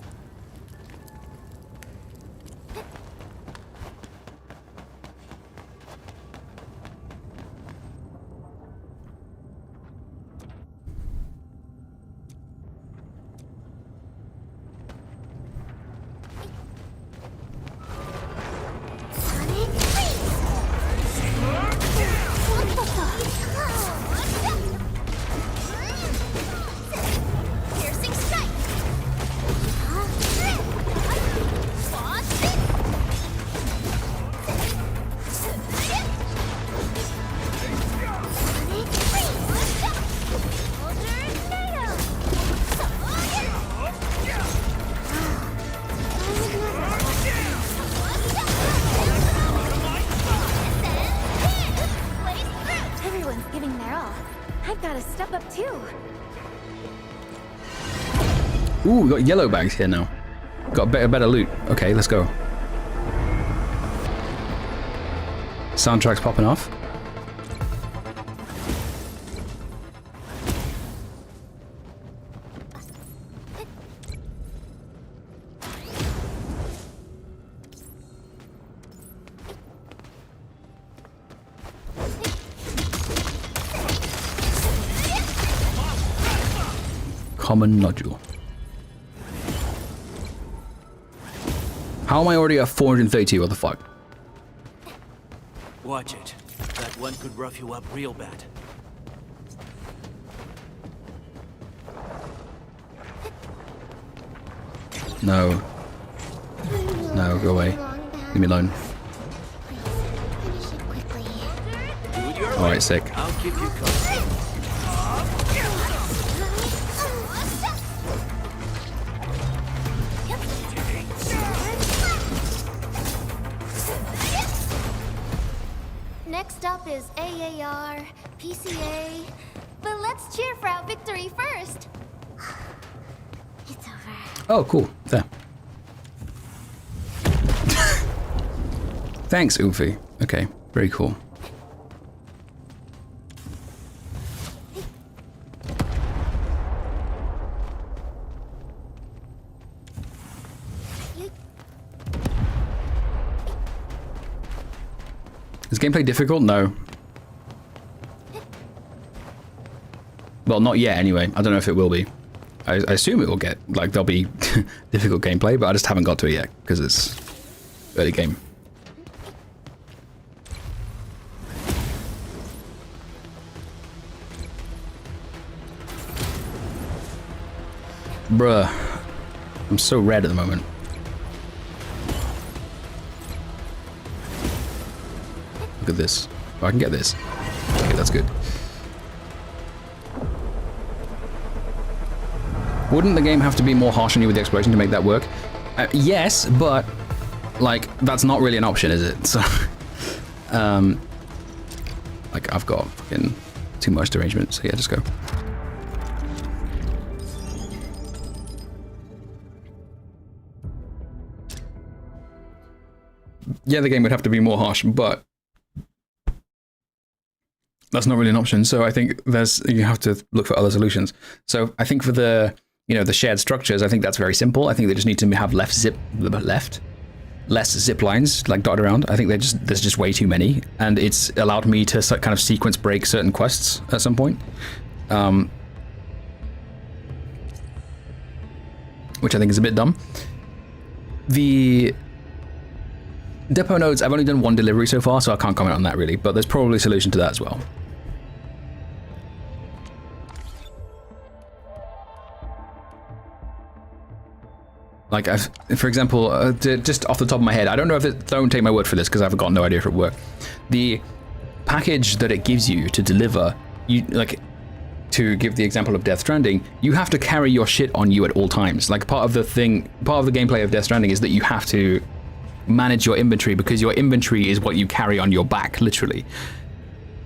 Ooh, we got yellow bags here now. Got better loot. Okay, let's go. Soundtrack's popping off. Common nodule. How am I already at 432? What the fuck? Watch it. That one could rough you up real bad. No. No, go away. Leave me alone. Do your Alright, sick. I'll keep you covered. Next up is AAR, PCA, but let's cheer for our victory first. It's over. Oh, cool. There. Thanks, Ulfi. Okay, very cool. Is gameplay difficult? No. Well, not yet anyway. I don't know if it will be. I assume it will get, like, there'll be difficult gameplay, but I just haven't got to it yet, because it's early game. Bruh. I'm so red at the moment. Look at this. Oh, I can get this. Okay, that's good. Wouldn't the game have to be more harsh on you with the exploration to make that work? Yes, but like that's not really an option, is it? So, like I've got fucking too much derangement. So yeah, just go. Yeah, the game would have to be more harsh, but that's not really an option. So I think you have to look for other solutions. So I think for the the shared structures, I think that's very simple. I think they just need to have less zip lines like dotted around. I think there's just way too many, and it's allowed me to kind of sequence break certain quests at some point, which I think is a bit dumb. The depot nodes, I've only done one delivery so far, so I can't comment on that really, but there's probably a solution to that as well. Like, for example, just off the top of my head, I don't know if don't take my word for this because I've got no idea if it would work. The package that it gives you to deliver, to give the example of Death Stranding, you have to carry your shit on you at all times. Like part of the gameplay of Death Stranding is that you have to manage your inventory because your inventory is what you carry on your back, literally.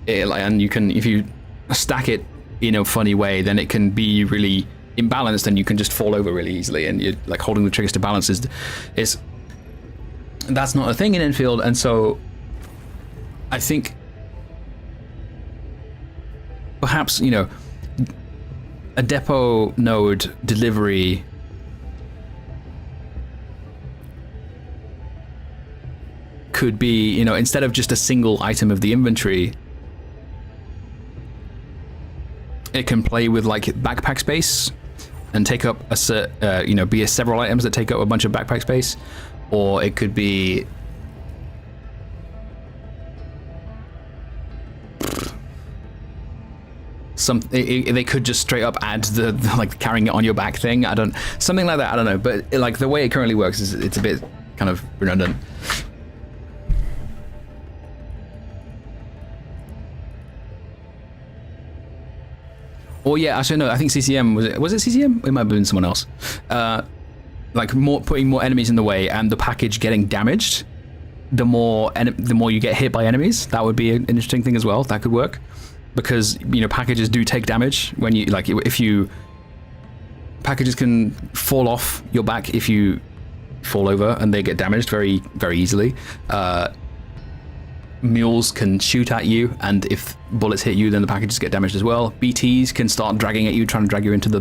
And you can, if you stack it in a funny way, then it can be really imbalanced and you can just fall over really easily, and you're like holding the triggers to balance is that's not a thing in Endfield. And so I think perhaps a depot node delivery could be, instead of just a single item of the inventory, it can play with like backpack space and take up be several items that take up a bunch of backpack space, or it could be they could just straight up add the like carrying it on your back thing. Something like that. I don't know, but like the way it currently works is it's a bit kind of redundant. Or yeah, actually no, I think CCM was it CCM? It might have been someone else. Like putting more enemies in the way and the package getting damaged. The more you get hit by enemies, that would be an interesting thing as well. That could work because packages do take damage when you packages can fall off your back if you fall over, and they get damaged very very easily. Mules can shoot at you, and if bullets hit you, then the packages get damaged as well. BTs can start dragging at you, trying to drag you into the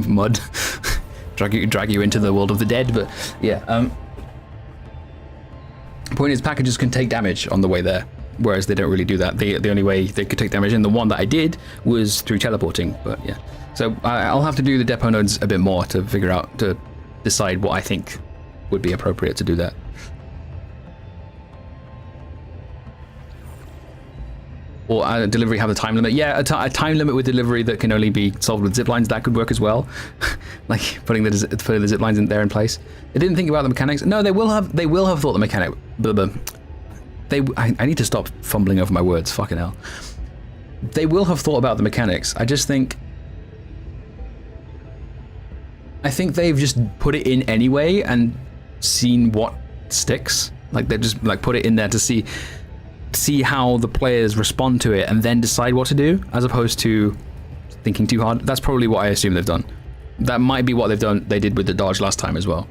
mud, drag you into the world of the dead. But yeah, point is, packages can take damage on the way there, whereas they don't really do that. The only way they could take damage, and the one that I did, was through teleporting. But yeah, so I'll have to do the depot nodes a bit more to decide what I think would be appropriate to do that. Or delivery have a time limit. Yeah, a time limit with delivery that can only be solved with zip lines, that could work as well. Like putting the zip lines in place. They didn't think about the mechanics. No, they will have thought the mechanic. I need to stop fumbling over my words. Fucking hell. they will have thought about the mechanics. I think they've just put it in anyway and seen what sticks. Like they just like put it in there to see how the players respond to it and then decide what to do, as opposed to thinking too hard. That's probably what I assume they've done. That might be what they did with the dodge last time as well.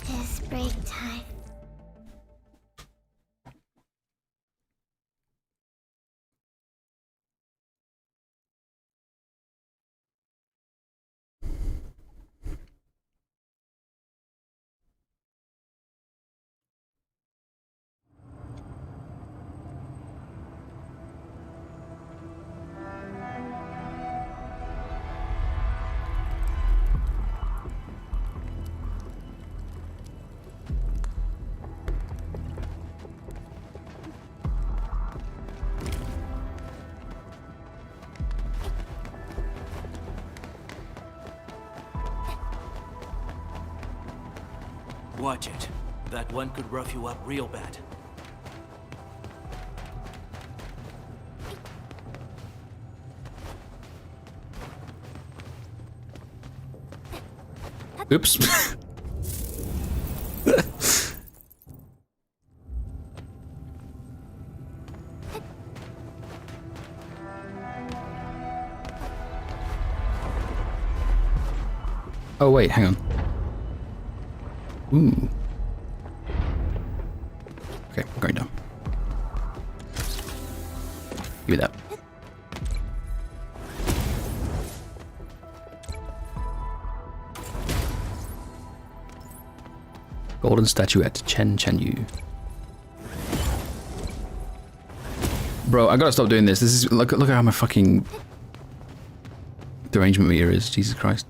It's break time. Watch it. That one could rough you up real bad. Oops. Oh wait, hang on. Ooh. Okay, I'm going down. Give me that. Golden statuette, Chen Yu. Bro, I gotta stop doing this. This is look at how my fucking derangement meter is. Jesus Christ.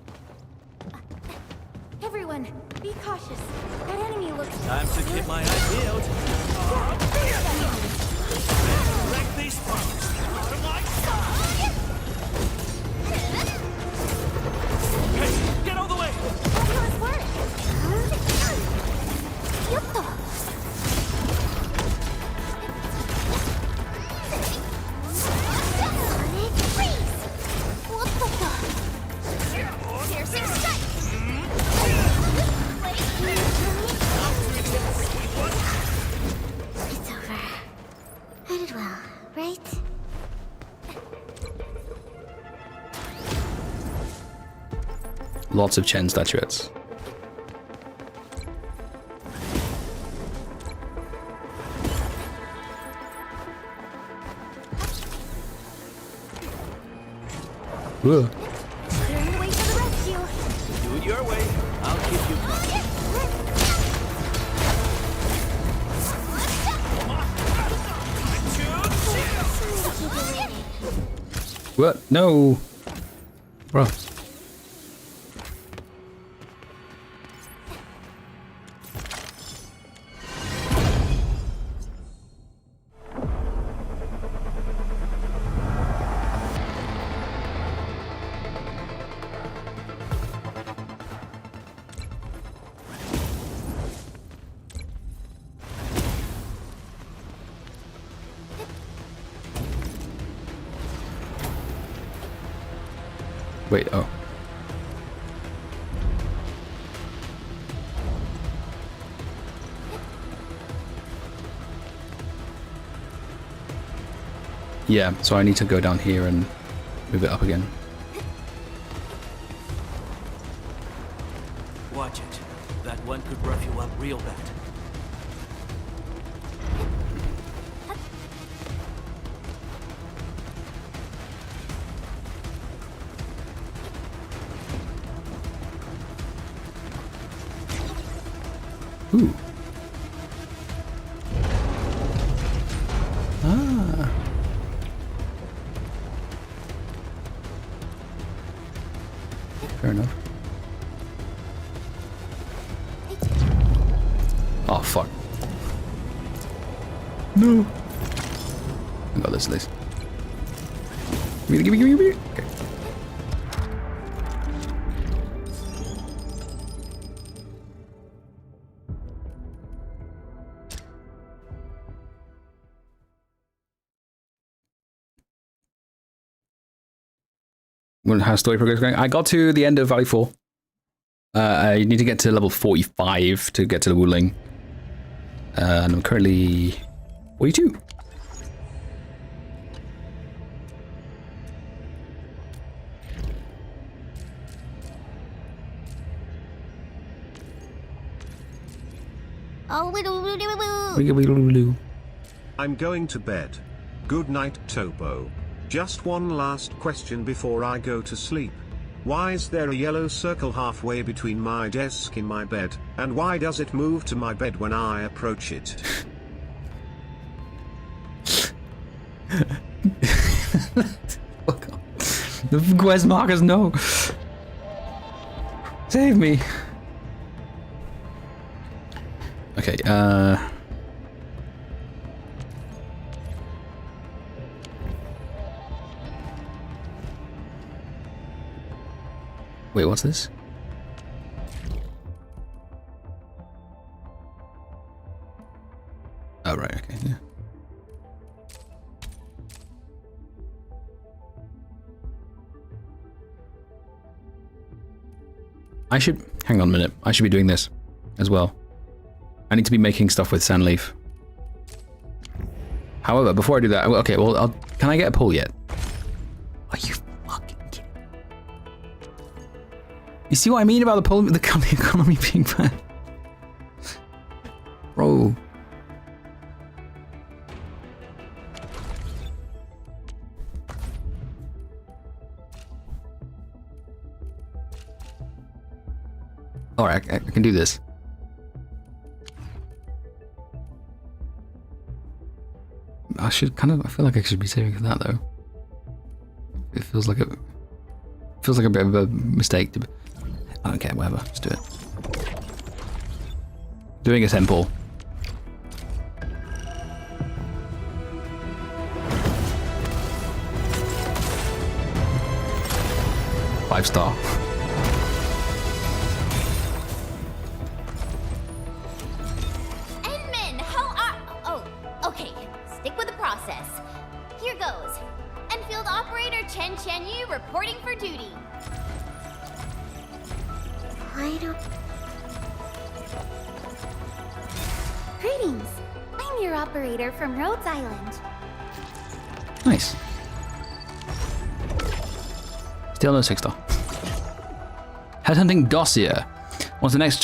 Everyone, be cautious. That enemy looks... Time to get my idea out. Wreck these punks. Out of my sight. Hey, get out of the way. Fabulous work. What the fuck? Piercing strike! It's over. I did well, right? Lots of Chen statuettes. Whoa. Clearing the way for the rescue. Do it your way. I'll keep you covered. What? No. Bro. Wait, oh. Yeah, so I need to go down here and move it up again. Watch it. That one could rough you up real bad. Ooh. Ah. Fair enough. Oh, fuck. No. I got this at least. Give me. Okay. How's story progress going? I got to the end of Valley 4. I need to get to level 45 to get to the Wuling. And I'm currently 42. I'm going to bed. Good night, Tobo. Just one last question before I go to sleep. Why is there a yellow circle halfway between my desk and my bed, and why does it move to my bed when I approach it? The quest markers, no. Save me. Okay, wait, what's this? Oh, right, okay, yeah. I should, hang on a minute, I should be doing this as well. I need to be making stuff with Sandleaf. However, before I do that, okay, well, can I get a pull yet? Are you fucking kidding? You see what I mean about the pull, the economy being bad? Bro. Alright, I can do this. I should kind of, I feel like I should be saving for that though. It feels like a bit of a mistake to be, I don't care, whatever, let's do it. Doing a temple. Five-star. Here goes. Enfield operator Chen Yu reporting for duty. I don't... Greetings. I'm your operator from Rhodes Island. Nice. Still no 6-star. Headhunting dossier. Once the next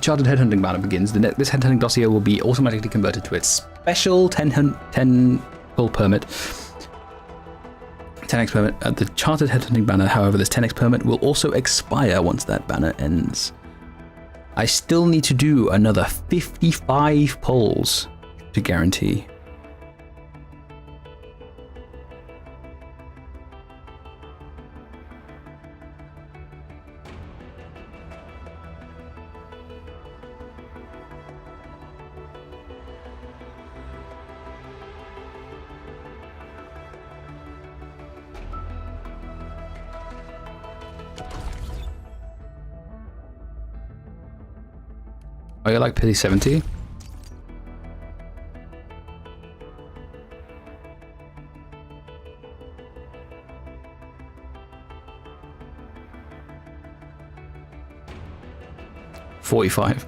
chartered headhunting banner begins, this headhunting dossier will be automatically converted to its special 10 pull permit. 10x permit. The chartered headhunting banner, however, this 10x permit will also expire once that banner ends. I still need to do another 55 pulls to guarantee. Oh, you like pity 70? $45.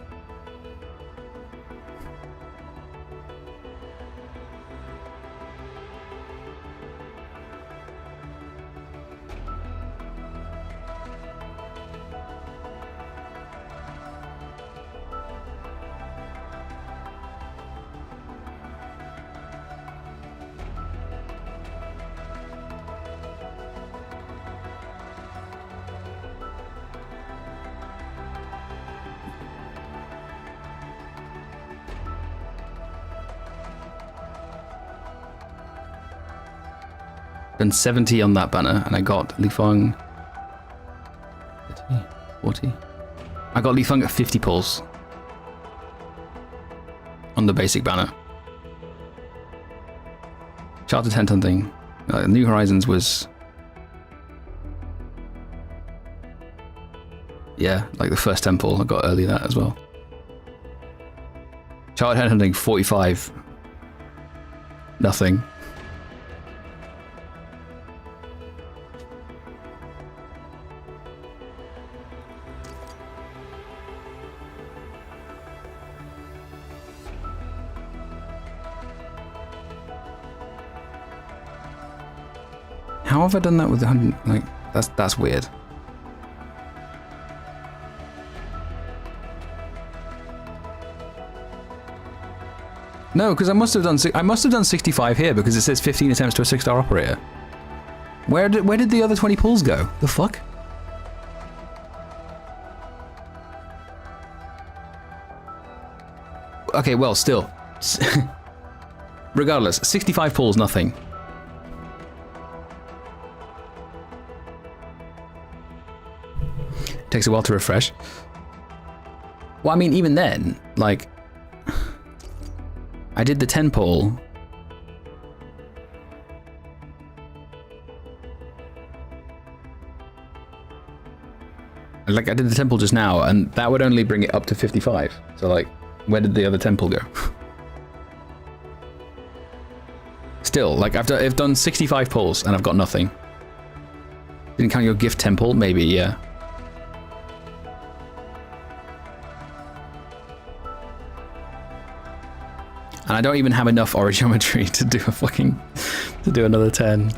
Done 70 on that banner, and I got Li Feng 30, 40. I got Li Feng at 50 pulls on the basic banner. Charter tent hunting. New Horizons was... Yeah, like the first temple. I got early that as well. Charter tent hunting, 45. Nothing. How have I done that with 100? Like, that's weird. No, because I must have done 65 here because it says 15 attempts to a 6-star operator. Where did the other 20 pulls go? The fuck? Okay, well, still. Regardless, 65 pulls, nothing. Takes a while to refresh. Well, I mean, even then, like, I did the 10 pull. Like, I did the temple just now, and that would only bring it up to 55. So, like, where did the other temple go? Still, like, I've done 65 pulls, and I've got nothing. Didn't count your gift temple? Maybe, yeah. And I don't even have enough origiometry to do a fucking... to do another 10.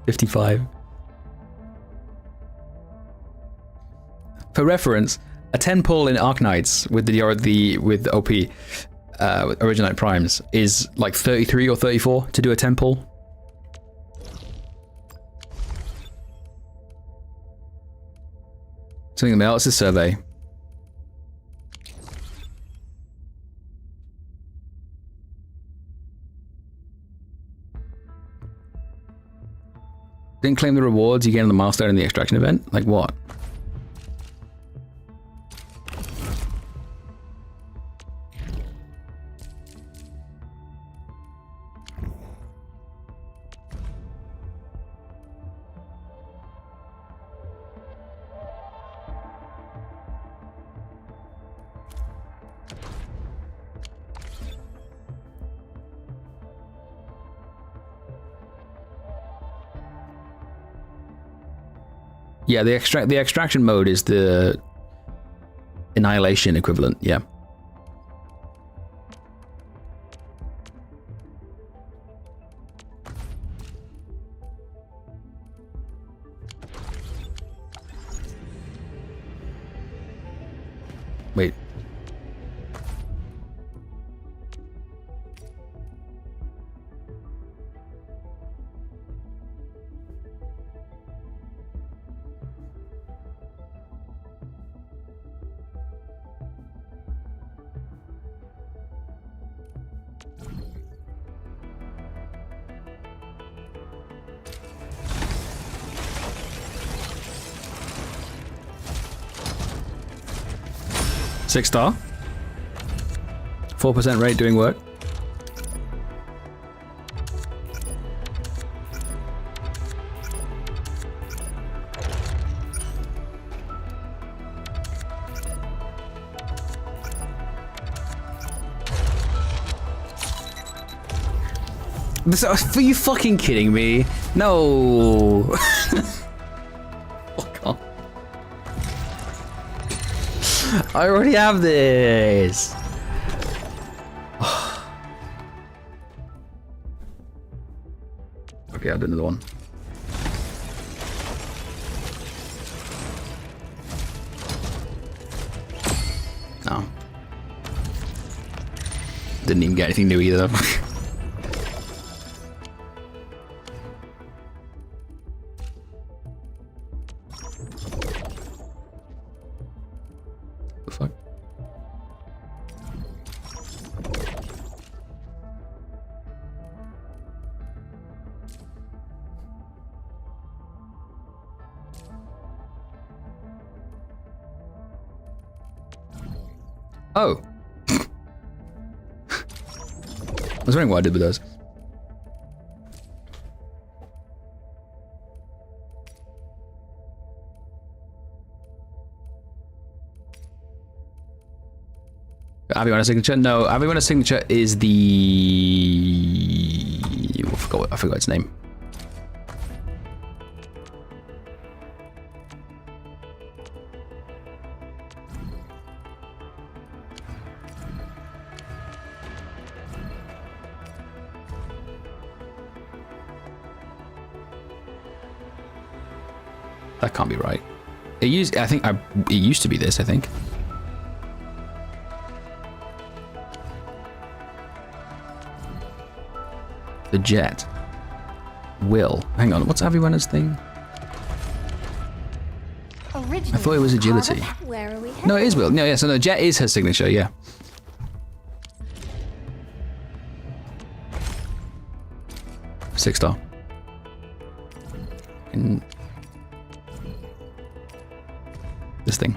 55. For reference, a 10 pull in Arknights with with OP, Originite Primes, is like 33 or 34 to do a 10 pull. Something in the mail, it's a survey. Didn't claim the rewards you get on the milestone in the extraction event? Like what? Yeah, the extraction mode is the annihilation equivalent, yeah. Wait. Six star. 4% rate doing work. Are you fucking kidding me? No. Fuck off. I already have this. Okay, I'll do another one. No. Didn't even get anything new either. Oh. I was wondering what I did with those. Aviwana signature? No, Aviwana signature is the... I forgot its name. That can't be right. It used to be this, I think. The jet. Will. Hang on, what's Aviwana's thing? I thought it was agility. Where are we No, it is Will. No, yeah, so no, jet is her signature, yeah. Six star. And this thing.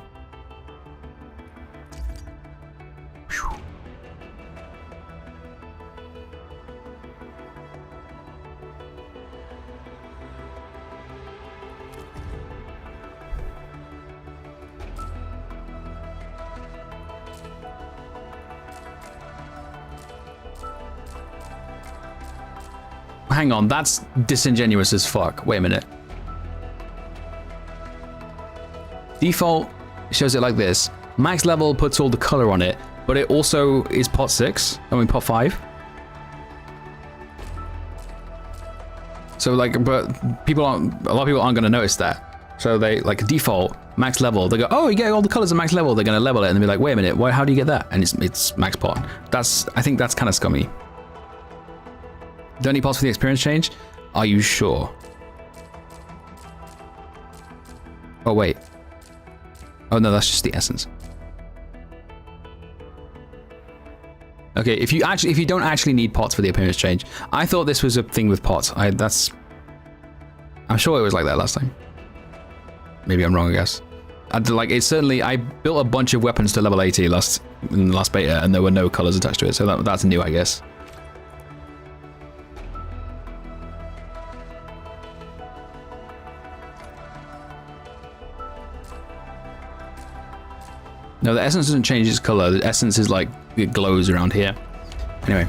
Hang on, that's disingenuous as fuck. Wait a minute. Default shows it like this. Max level puts all the color on it, but it also is pot 6. I mean pot 5. So like, but a lot of people aren't gonna notice that. So they like default max level. They go, oh, you get all the colors at max level. They're gonna level it and they'll be like, wait a minute, how do you get that? And it's max pot. I think that's kind of scummy. Don't need pots for the experience change? Are you sure? Oh wait. Oh no, that's just the essence. Okay, if you don't actually need pots for the appearance change, I thought this was a thing with pots. I'm sure it was like that last time. Maybe I'm wrong, I guess. I built a bunch of weapons to level 80 in the last beta, and there were no colors attached to it, so that's new, I guess. No, the essence doesn't change its color. The essence is like, it glows around here. Anyway.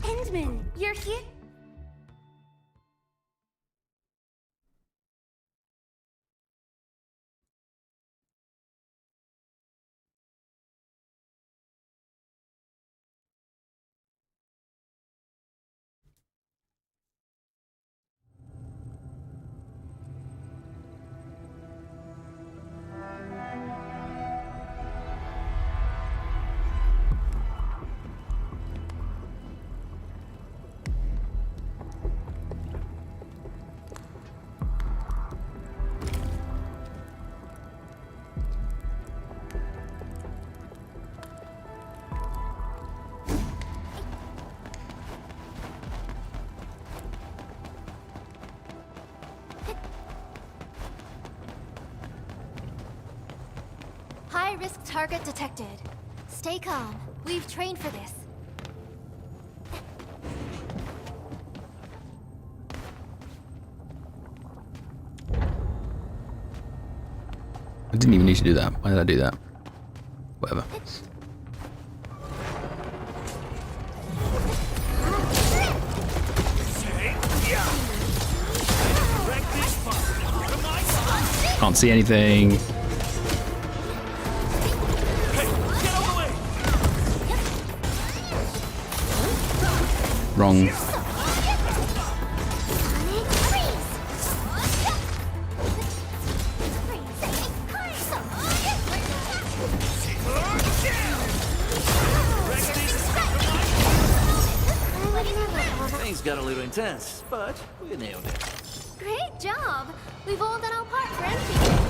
Endman, you're here? High-risk target detected. Stay calm. We've trained for this. I didn't even need to do that. Why did I do that? Whatever. Can't see anything. Wrong. Things got a little intense, but we nailed it. Great job! We've all done our part for Endfield.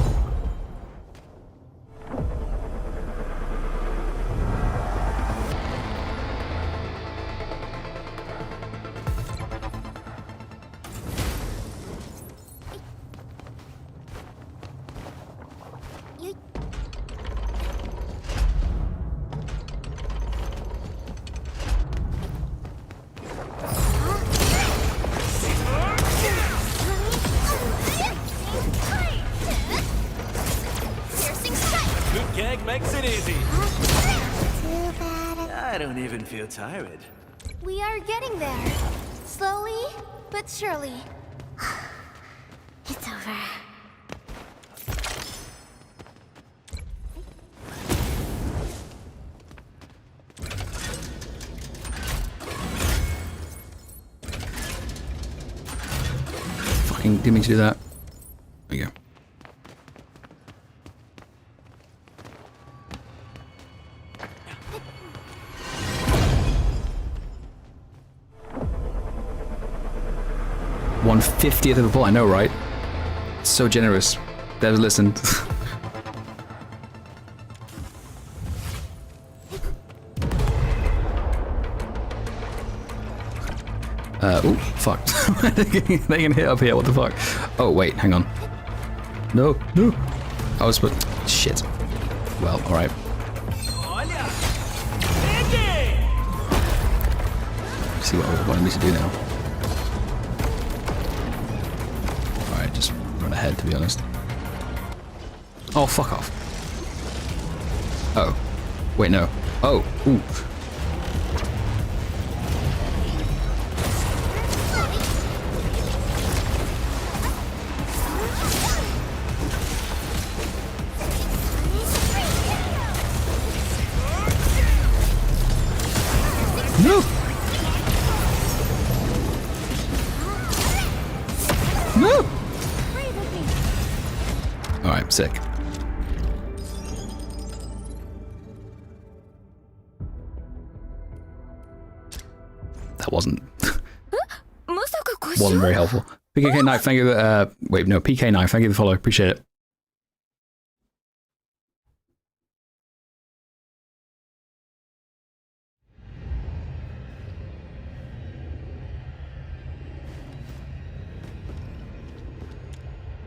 don't even feel tired. We are getting there. Slowly, but surely. It's over. Fucking didn't mean to do that. There you go. $1/50th of a pull, I know, right? So generous. Devs listened. Oh, fuck. They can hit up here, what the fuck? Oh, wait, hang on. No, no. I was supposed... Shit. Well, alright. See what I need to do now. Alright, just run ahead, to be honest. Oh, fuck off. Oh. Wait, no. Oh, ooh. No! No! Alright, sick. That wasn't very helpful. PK knife, thank you. Wait, no, PK knife, thank you for the follow. Appreciate it.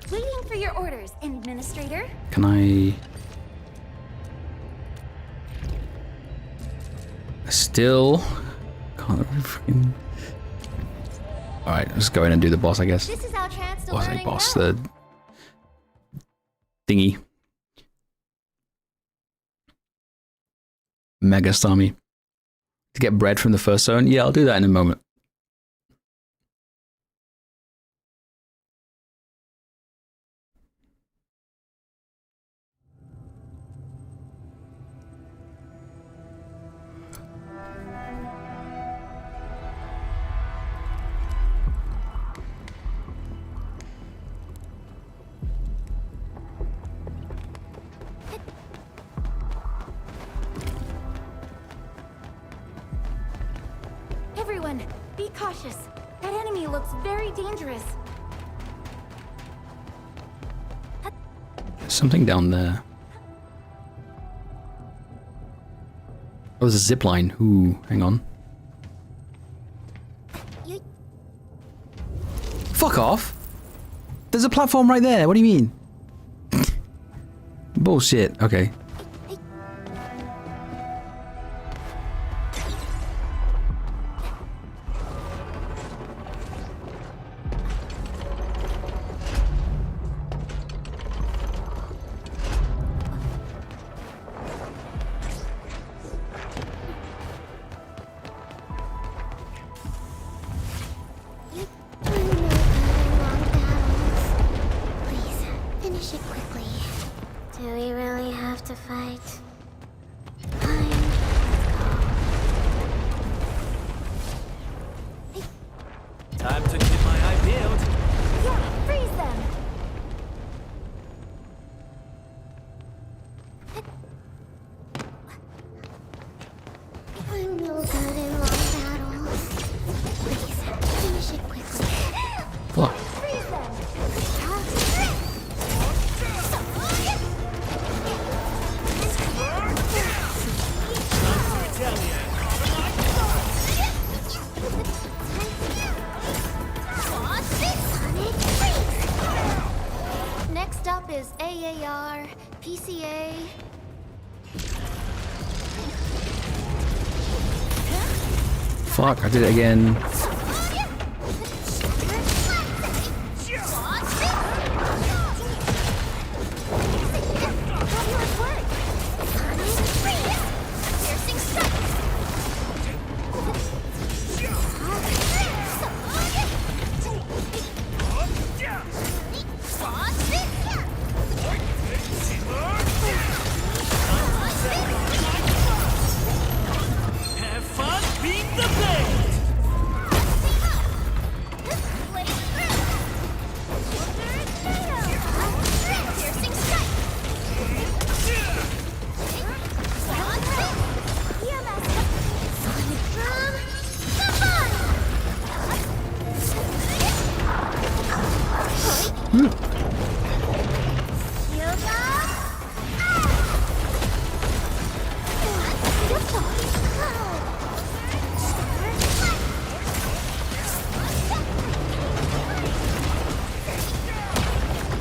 Waiting for your orders, Administrator. Can I... Still... Can't freaking... Alright, let's go in and do the boss, I guess. This is our chance to Boss, learn boss, and grow. the... Thingy. Mega Stami. To get bread from the first zone? Yeah, I'll do that in a moment. Everyone, be cautious. That enemy looks very dangerous. There's something down there. Oh, there's a zip line. Ooh, hang on. Fuck off! There's a platform right there. What do you mean? Bullshit. Okay. Finish it quickly. Do we really have to fight? Time to keep my eye peeled. Yeah, freeze them! I'm no good in long battles. Please, finish it quickly. Fuck. Freeze them! Next up is AAR, PCA. Fuck, I did it again.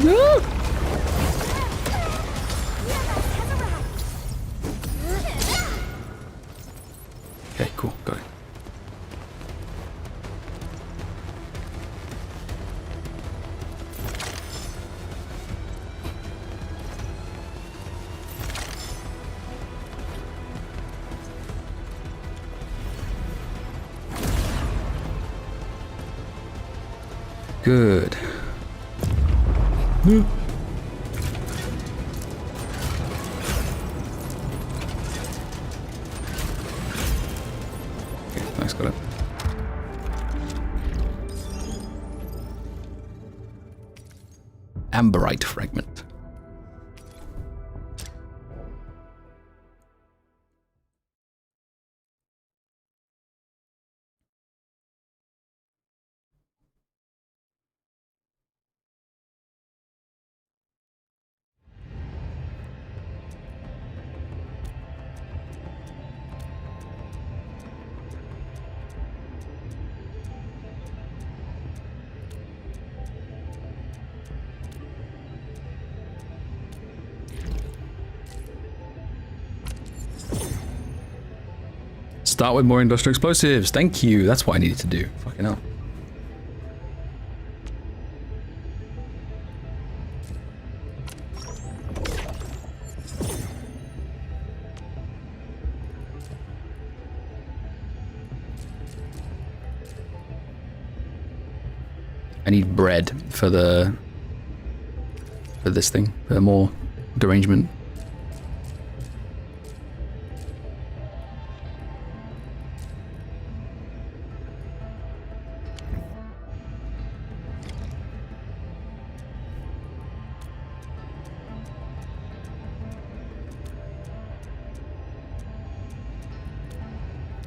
No! Okay, cool, got it. Good. No. Okay, nice, got it. Amberite fragment. Start with more industrial explosives. Thank you. That's what I needed to do. Fucking hell. I need bread for this thing, for more derangement.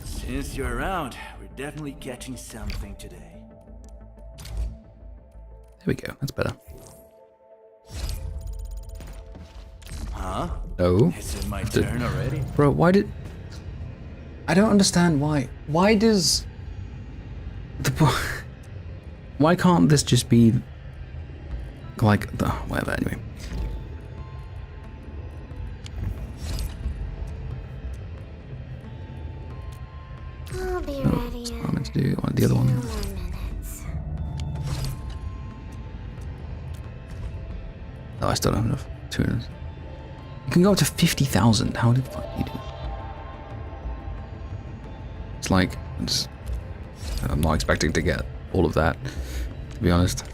Since you're around, we're definitely catching something today. There we go, that's better. Huh? No. Is it my turn already? Bro, why did... I don't understand why. Why does... Why can't this just be... like... the whatever, anyway. I'll be No, ready. that's what I meant to do. I want the other one. Oh, I still don't have enough tuners. You can go up to 50,000. How the fuck do you do? It's like, I'm not expecting to get all of that, to be honest.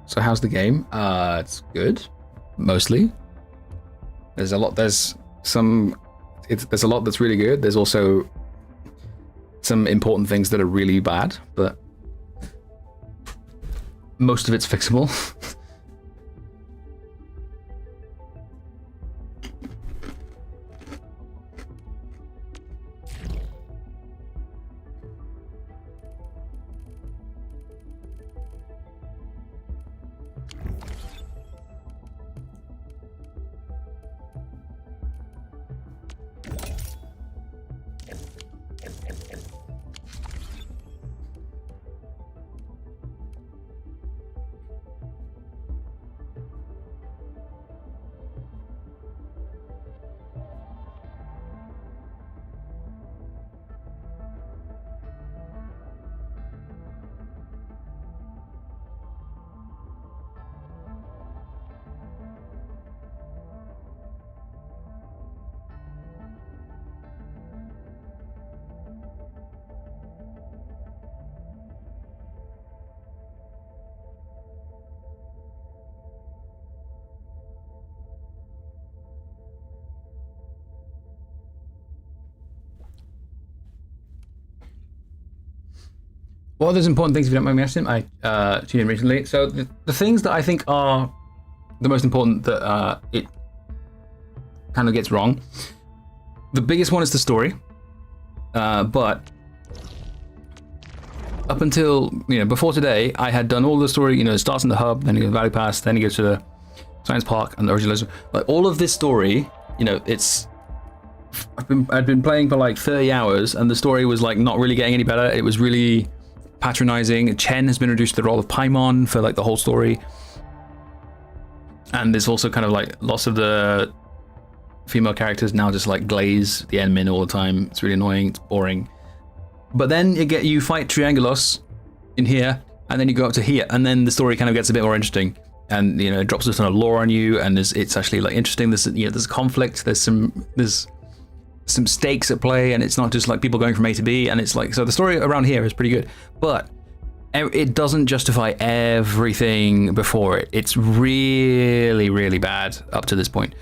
So how's the game? It's good, mostly. There's a lot. There's a lot that's really good. There's also some important things that are really bad, but most of it's fixable. What are those important things, if you don't mind me asking? I tuned in recently. So the things that I think are the most important that it kind of gets wrong. The biggest one is the story. But up until, before today, I had done all the story, it starts in the hub, then you go to the Valley Pass, then you go to the Science Park and the original. Like all of this story, I'd been playing for like 30 hours and the story was like not really getting any better. It was really patronizing. Chen has been reduced to the role of Paimon for like the whole story. And there's also kind of like lots of the female characters now just like glaze the Endmin all the time. It's really annoying, it's boring. But then you fight Triangulos in here, and then you go up to here, and then the story kind of gets a bit more interesting. And it drops a ton of lore on you, and it's actually like interesting. There's conflict, there's some stakes at play, and it's not just like people going from A to B, and it's like, so the story around here is pretty good, but it doesn't justify everything before it. It's really, really bad up to this point.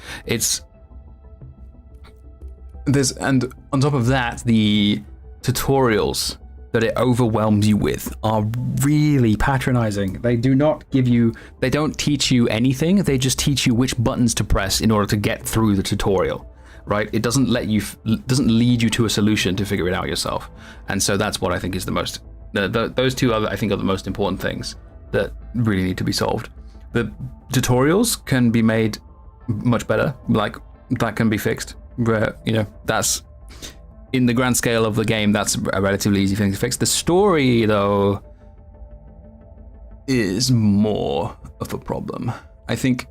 And on top of that, the tutorials that it overwhelms you with are really patronizing. They don't teach you anything, they just teach you which buttons to press in order to get through the tutorial. Right? It doesn't lead you to a solution to figure it out yourself. And so that's what I think is the most, those two I think are the most important things that really need to be solved. The tutorials can be made much better, like that can be fixed, but that's, in the grand scale of the game, that's a relatively easy thing to fix. The story, though, is more of a problem. I think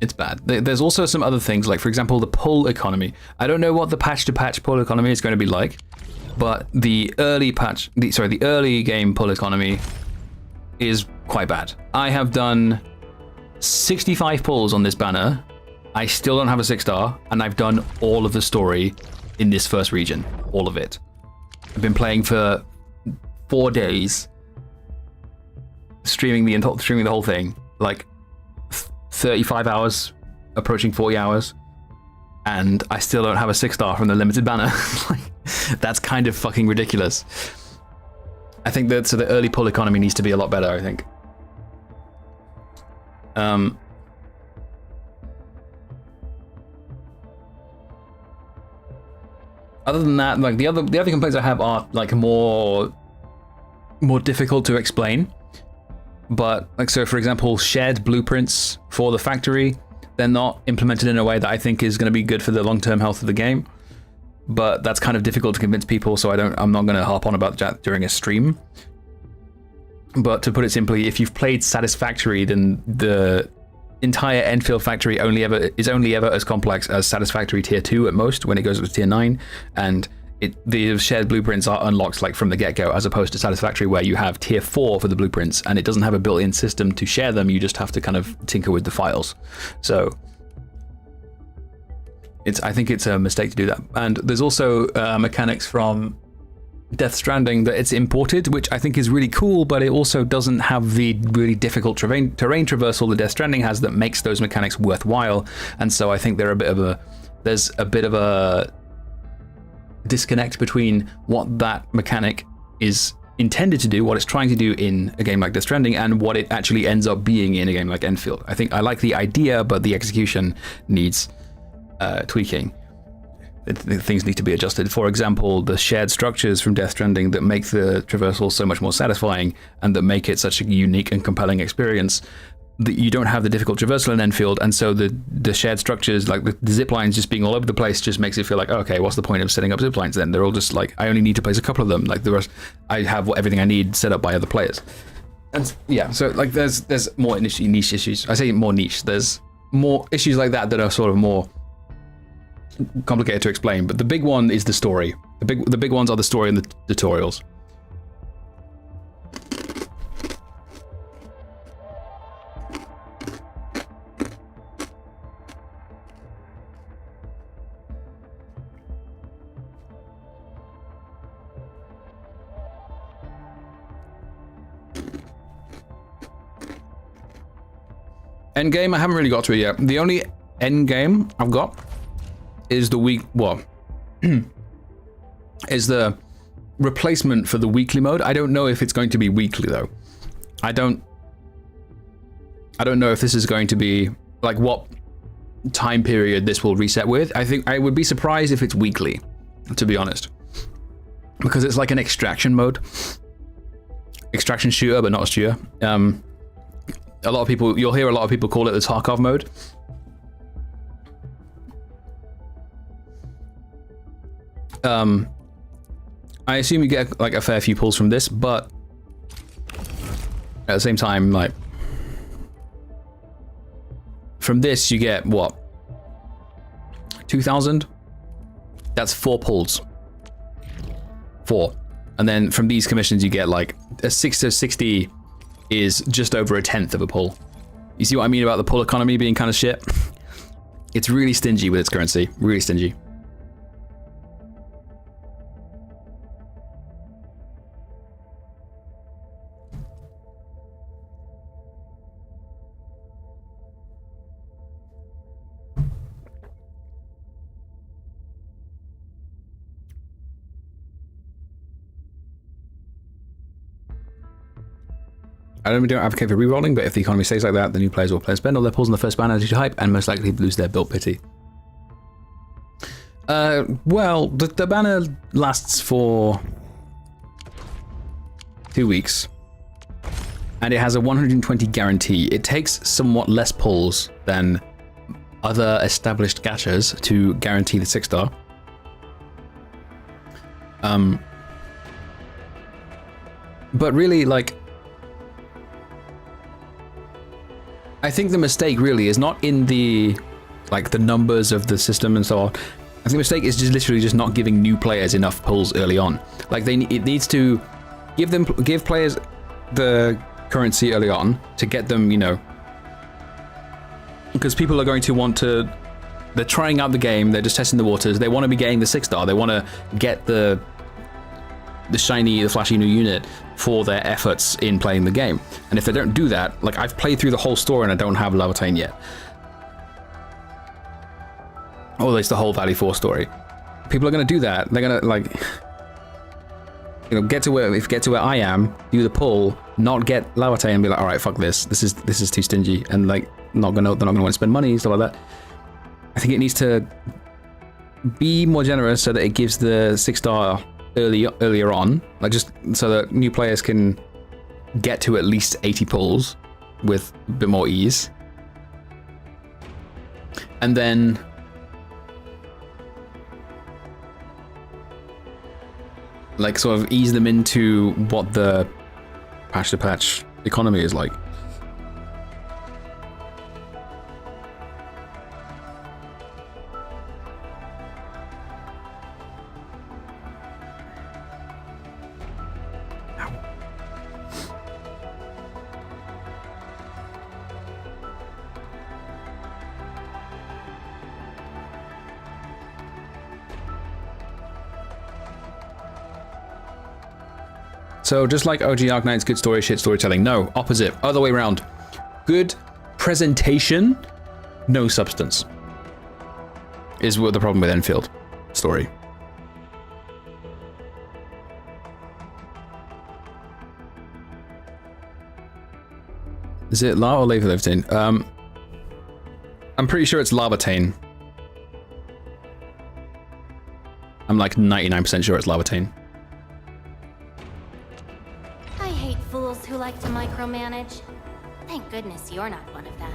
it's bad. There's also some other things, like for example, the pull economy. I don't know what the patch-to-patch pull economy is going to be like, but the early game pull economy is quite bad. I have done 65 pulls on this banner. I still don't have a 6-star, and I've done all of the story in this first region, all of it. I've been playing for 4 days, streaming the whole thing, like 35 hours, approaching 40 hours, and I still don't have a 6-star from the limited banner. That's kind of fucking ridiculous. I think that the early pull economy needs to be a lot better, I think. Other than that, like the other complaints I have are like more difficult to explain. But like, so for example, shared blueprints for the factory, they're not implemented in a way that I think is going to be good for the long-term health of the game. But that's kind of difficult to convince people, so I'm not going to harp on about that during a stream. But to put it simply, if you've played Satisfactory, then the entire Endfield factory is only ever as complex as Satisfactory tier 2 at most, when it goes up to tier 9, and the shared blueprints are unlocked like from the get-go, as opposed to Satisfactory where you have tier 4 for the blueprints, and it doesn't have a built-in system to share them. You just have to kind of tinker with the files. So I think it's a mistake to do that. And there's also mechanics from Death Stranding that it's imported, which I think is really cool, but it also doesn't have the really difficult terrain traversal that Death Stranding has that makes those mechanics worthwhile. And so I think there's a bit of a disconnect between what that mechanic is intended to do, what it's trying to do in a game like Death Stranding, and what it actually ends up being in a game like Endfield. I think I like the idea, but the execution needs tweaking. Things need to be adjusted. For example, the shared structures from Death Stranding that make the traversal so much more satisfying and that make it such a unique and compelling experience, that you don't have the difficult traversal in Endfield, and so the shared structures, like the zip lines just being all over the place, just makes it feel like, okay, what's the point of setting up zip lines then? They're all just like, I only need to place a couple of them. Like the rest, I have everything I need set up by other players. And yeah, so like there's more niche issues. I say more niche. There's more issues like that are sort of more complicated to explain, but the big one is the story. The big ones are the story and the tutorials. Endgame, I haven't really got to it yet. The only endgame I've got is is the replacement for the weekly mode. I don't know if it's going to be weekly though. I don't know if this is going to be like what time period this will reset with. I think I would be surprised if it's weekly, to be honest, because it's like an extraction mode, extraction shooter, but not a shooter. A lot of people, you'll hear a lot of people call it the Tarkov mode. I assume you get like a fair few pulls from this, but at the same time, like from this you get what? 2,000? That's 4 pulls. 4. And then from these commissions you get like a 6 to 60 is just over a 1/10 of a pull. You see what I mean about the pull economy being kind of shit? It's really stingy with its currency. Really stingy. I don't advocate for rerolling, but if the economy stays like that, the new players will spend all their pulls on the first banner due to hype and most likely lose their built pity. Well, the banner lasts for 2 weeks, and it has a 120 guarantee. It takes somewhat less pulls than other established gachas to guarantee the 6-star. But really, like, I think the mistake really is not in the numbers of the system and so on. I think the mistake is just literally just not giving new players enough pulls early on. Like it needs to give players the currency early on to get them, you know, because people are going to want to. They're trying out the game. They're just testing the waters. They want to be getting the 6-star. They want to get the shiny, the flashy new unit for their efforts in playing the game. And if they don't do that, like I've played through the whole story and I don't have Lavatane yet. Or at least the whole Valley 4 story. People are going to do that. They're going to, like, you know, get to where I am, do the pull, not get Lavatane and be like, all right, fuck this. This is too stingy, and like they're not going to want to spend money, stuff like that. I think it needs to be more generous so that it gives the 6-star earlier on, like just so that new players can get to at least 80 pulls with a bit more ease, and then like sort of ease them into what the patch to patch economy is like. So just like OG Arknights, good story, shit storytelling. No, opposite, other way around. Good presentation, no substance. Is what the problem with Endfield story. Is it lava or Lavatane? I'm pretty sure it's Lavatane. I'm like 99% sure it's Lavatane. I hate fools who like to micromanage. Thank goodness you're not one of them.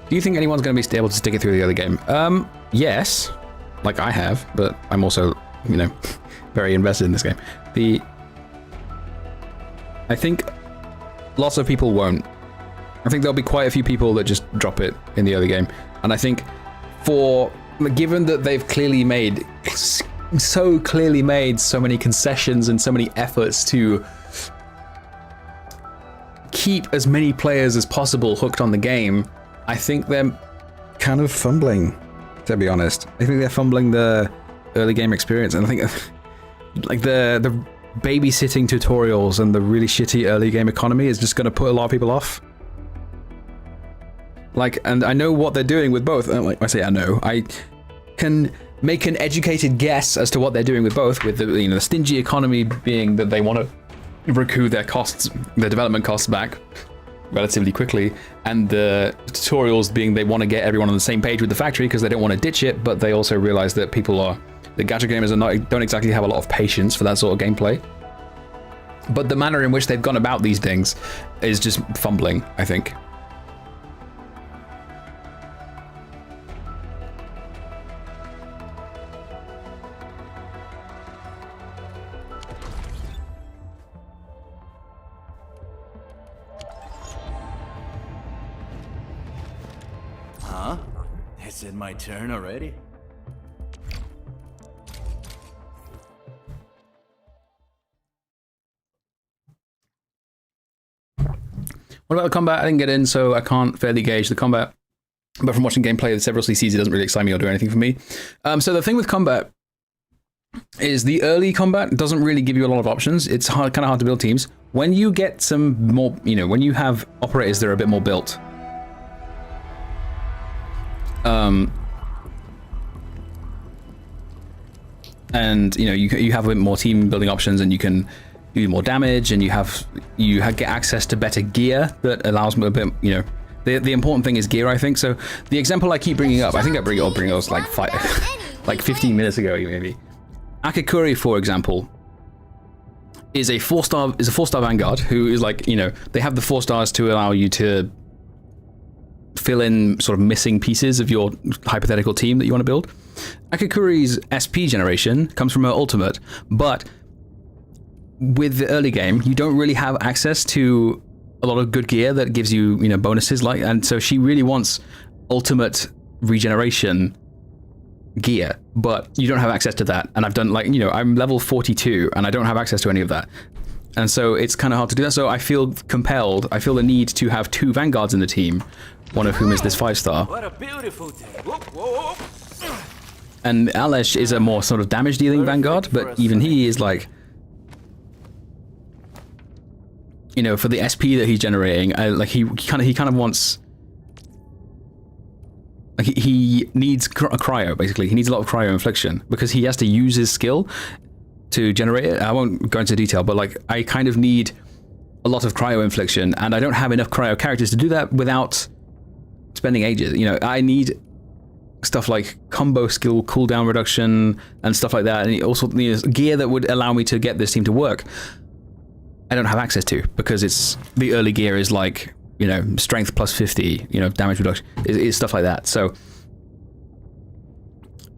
Do you think anyone's going to be able to stick it through the other game? Yes, like I have, but I'm also, you know, very invested in this game. I think lots of people won't. I think there'll be quite a few people that just drop it in the early game, and I think given that they've so clearly made so many concessions and so many efforts to keep as many players as possible hooked on the game, I think they're kind of fumbling, to be honest. I think they're fumbling the early game experience, and I think like the babysitting tutorials and the really shitty early game economy is just going to put a lot of people off. Like, and I know what they're doing with both. Like I say, I know. I can make an educated guess as to what they're doing with both. With the stingy economy being that they want to recoup their development costs back relatively quickly, and the tutorials being they want to get everyone on the same page with the factory because they don't want to ditch it, but they also realize that the gacha gamers don't exactly have a lot of patience for that sort of gameplay. But the manner in which they've gone about these things is just fumbling, I think. Is it my turn already? What about the combat? I didn't get in, so I can't fairly gauge the combat. But from watching gameplay of several CCs, it doesn't really excite me or do anything for me. So the thing with combat is the early combat doesn't really give you a lot of options. It's kind of hard to build teams. When you get some more, when you have operators that are a bit more built, and you have a bit more team building options, and you can do more damage, and you get access to better gear that allows me a bit. The important thing is gear, I think. So the example I keep bringing up, I think I bring it like 15 minutes ago, maybe. Akakuri, for example, is a 4-star Vanguard who is like, they have the 4 stars to allow you to fill in sort of missing pieces of your hypothetical team that you want to build. Akakuri's SP generation comes from her ultimate, but with the early game, you don't really have access to a lot of good gear that gives you, bonuses and so she really wants ultimate regeneration gear, but you don't have access to that. And I've done I'm level 42 and I don't have access to any of that. And so it's kind of hard to do that. So I feel compelled, I feel the need to have 2 Vanguards in the team, one of whom is this 5-star. What a beautiful day. Whoop, whoop, whoop. And Alesh is a more sort of damage dealing Vanguard, but even he is like, for the SP that he's generating, he kind of wants, he needs a cryo, basically. He needs a lot of cryo infliction because he has to use his skill to generate it. I won't go into detail, but I kind of need a lot of cryo infliction, and I don't have enough cryo characters to do that without spending ages. I need stuff like combo skill cooldown reduction and stuff like that, and also gear that would allow me to get this team to work. I don't have access to, because it's the early gear is strength plus 50, damage reduction, is stuff like that. So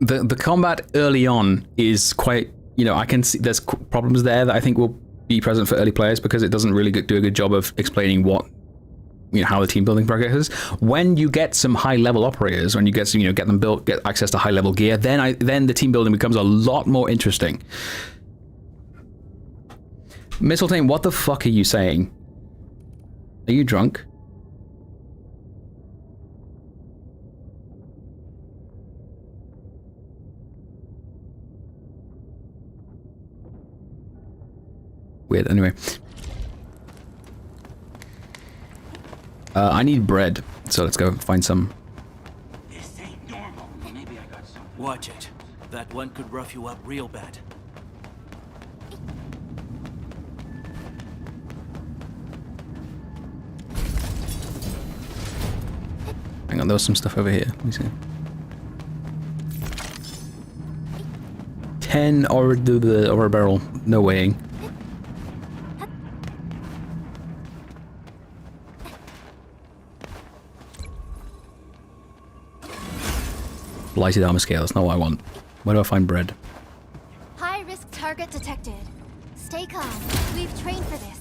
the combat early on is quite, I can see there's problems there that I think will be present for early players because it doesn't really do a good job of explaining what, how the team building progress is. When you get some high level operators, when you get get them built, get access to high level gear, then the team building becomes a lot more interesting. Mistletoe, what the fuck are you saying? Are you drunk? Weird, anyway. I need bread, so let's go find some. This ain't normal. Maybe I got some. Watch it. That one could rough you up real bad. Hang on, there was some stuff over here. Let me see. 10 or a barrel. No weighing. Blighted armor scale. That's not what I want. Where do I find bread? High-risk target detected. Stay calm. We've trained for this.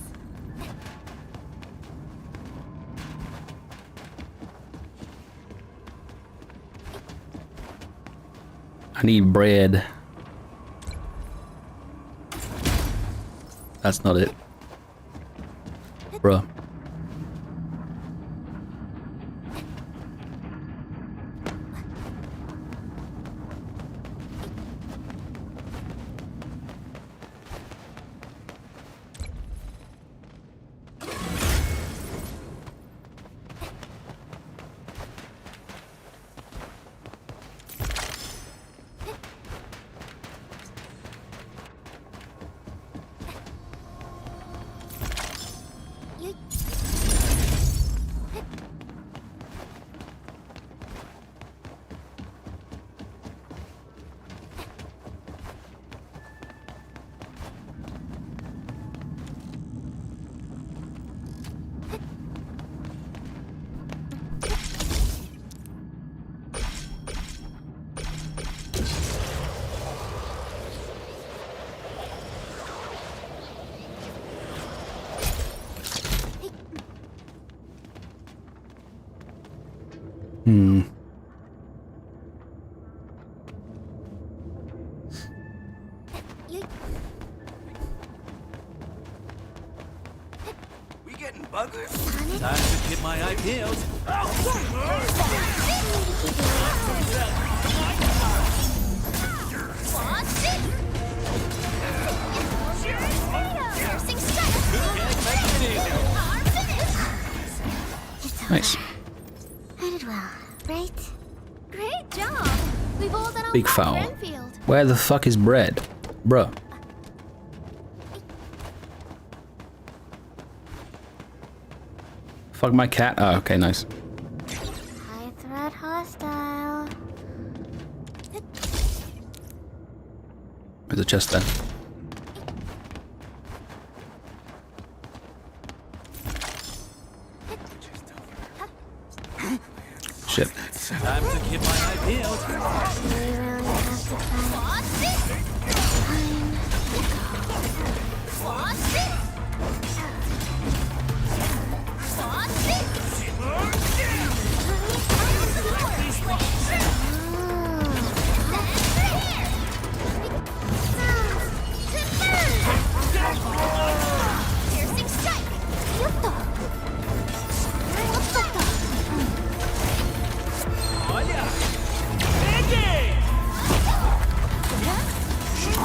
I need bread. That's not it. Bruh. getting buggers. Time to get my eye peeled. Nice. I did well, right? Great job. We've all done a Big lot foul. for Endfield. Where the fuck is bread? Bruh. Fuck my cat. Oh, okay, nice. High threat hostile. There's a chest there. Shit. Time to get my eye peeled.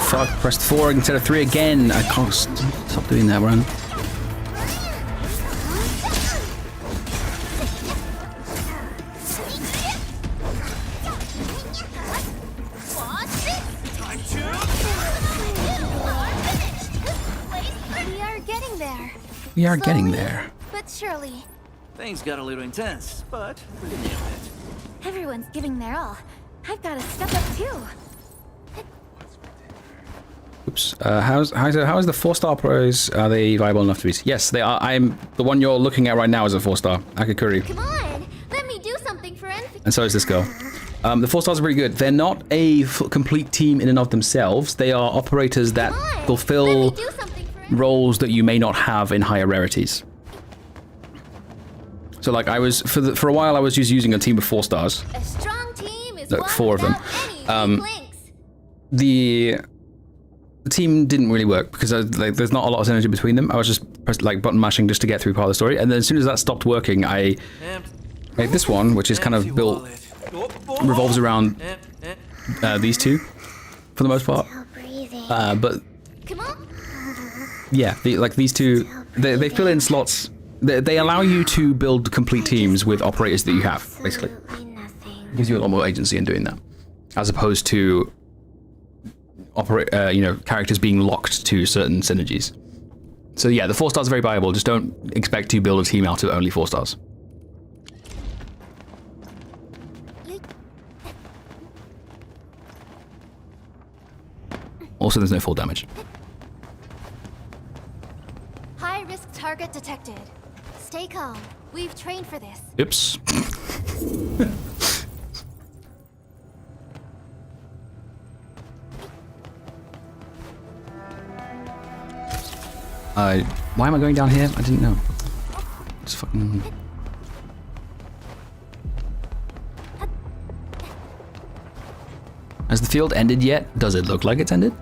Fuck, pressed 4 instead of 3 again. I can't stop doing that, Ryan. We are getting there. We are getting there. But surely, Things got a little intense, but we nailed it. everyone's giving their all. I've got to step up too. Oops. How is the 4-star pros? Are they viable enough to be? Yes, they are. I'm the one you're looking at right now is a 4-star. Akakuri. Come on, let me do something for Endfield. And so is this girl. The 4-stars are pretty good. They're not a complete team in and of themselves. They are operators that fulfill roles that you may not have in higher rarities. So like I was for a while I was just using a team of 4-stars. A strong team is Like 4 of them. The team didn't really work because there's not a lot of synergy between them. I was just like button mashing just to get through part of the story, and then as soon as that stopped working, I made this one, which is kind of built revolves around these two for the most part. But yeah, like these two, they fill in slots. They allow you to build complete teams with operators that you have, basically. It gives you a lot more agency in doing that, as opposed to characters being locked to certain synergies. So yeah, the 4-stars are very viable. Just don't expect to build a team out of only 4-stars. Also, there's no full damage. High risk target detected. Stay calm. We've trained for this. Oops. Why am I going down here? I didn't know. Just fucking... Has the field ended yet? Does it look like it's ended?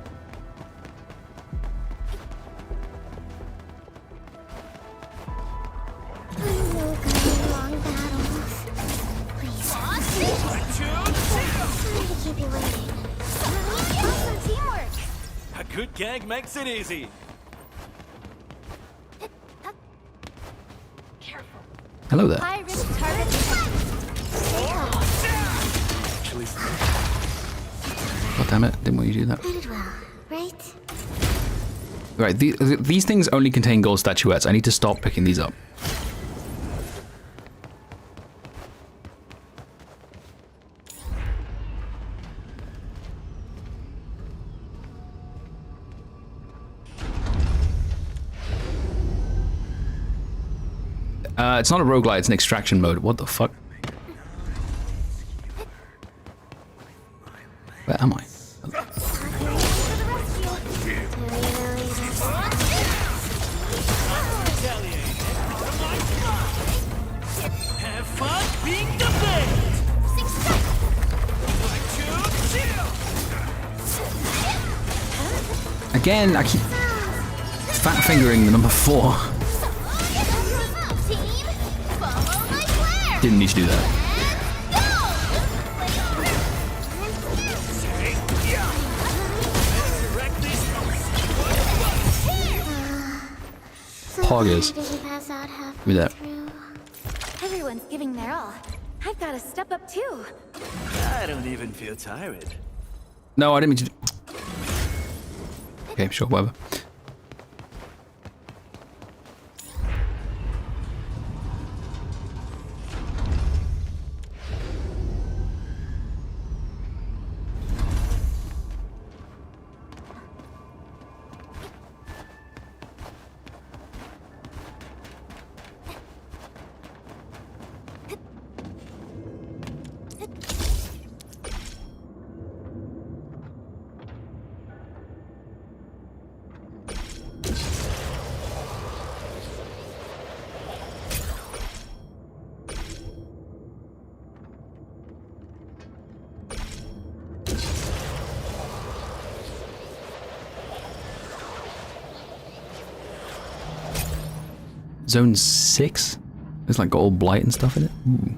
A good gag makes it easy. Hello there. High risk target detected. God damn it, didn't want you to do that. Right? Right, these things only contain gold statuettes. I need to stop picking these up. It's not a roguelite, it's an extraction mode. What the fuck? Where am I? Have fun being the best. Again, I keep fat fingering the number 4. Didn't need to do that. Poggers. Give me that. Everyone's giving their all. I've got to step up too. I don't even feel tired. No, I didn't mean to. Okay, sure, whatever. Zone 6? It's like got all blight and stuff in it. Ooh.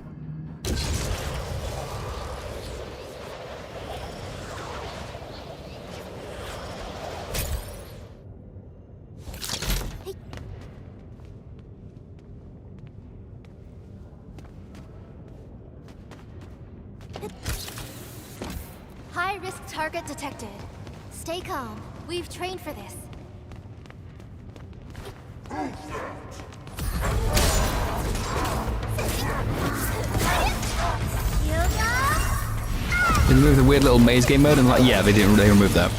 High-risk target detected. Stay calm. We've trained for this. They removed the weird little maze game mode and like, yeah, they didn't. They removed that.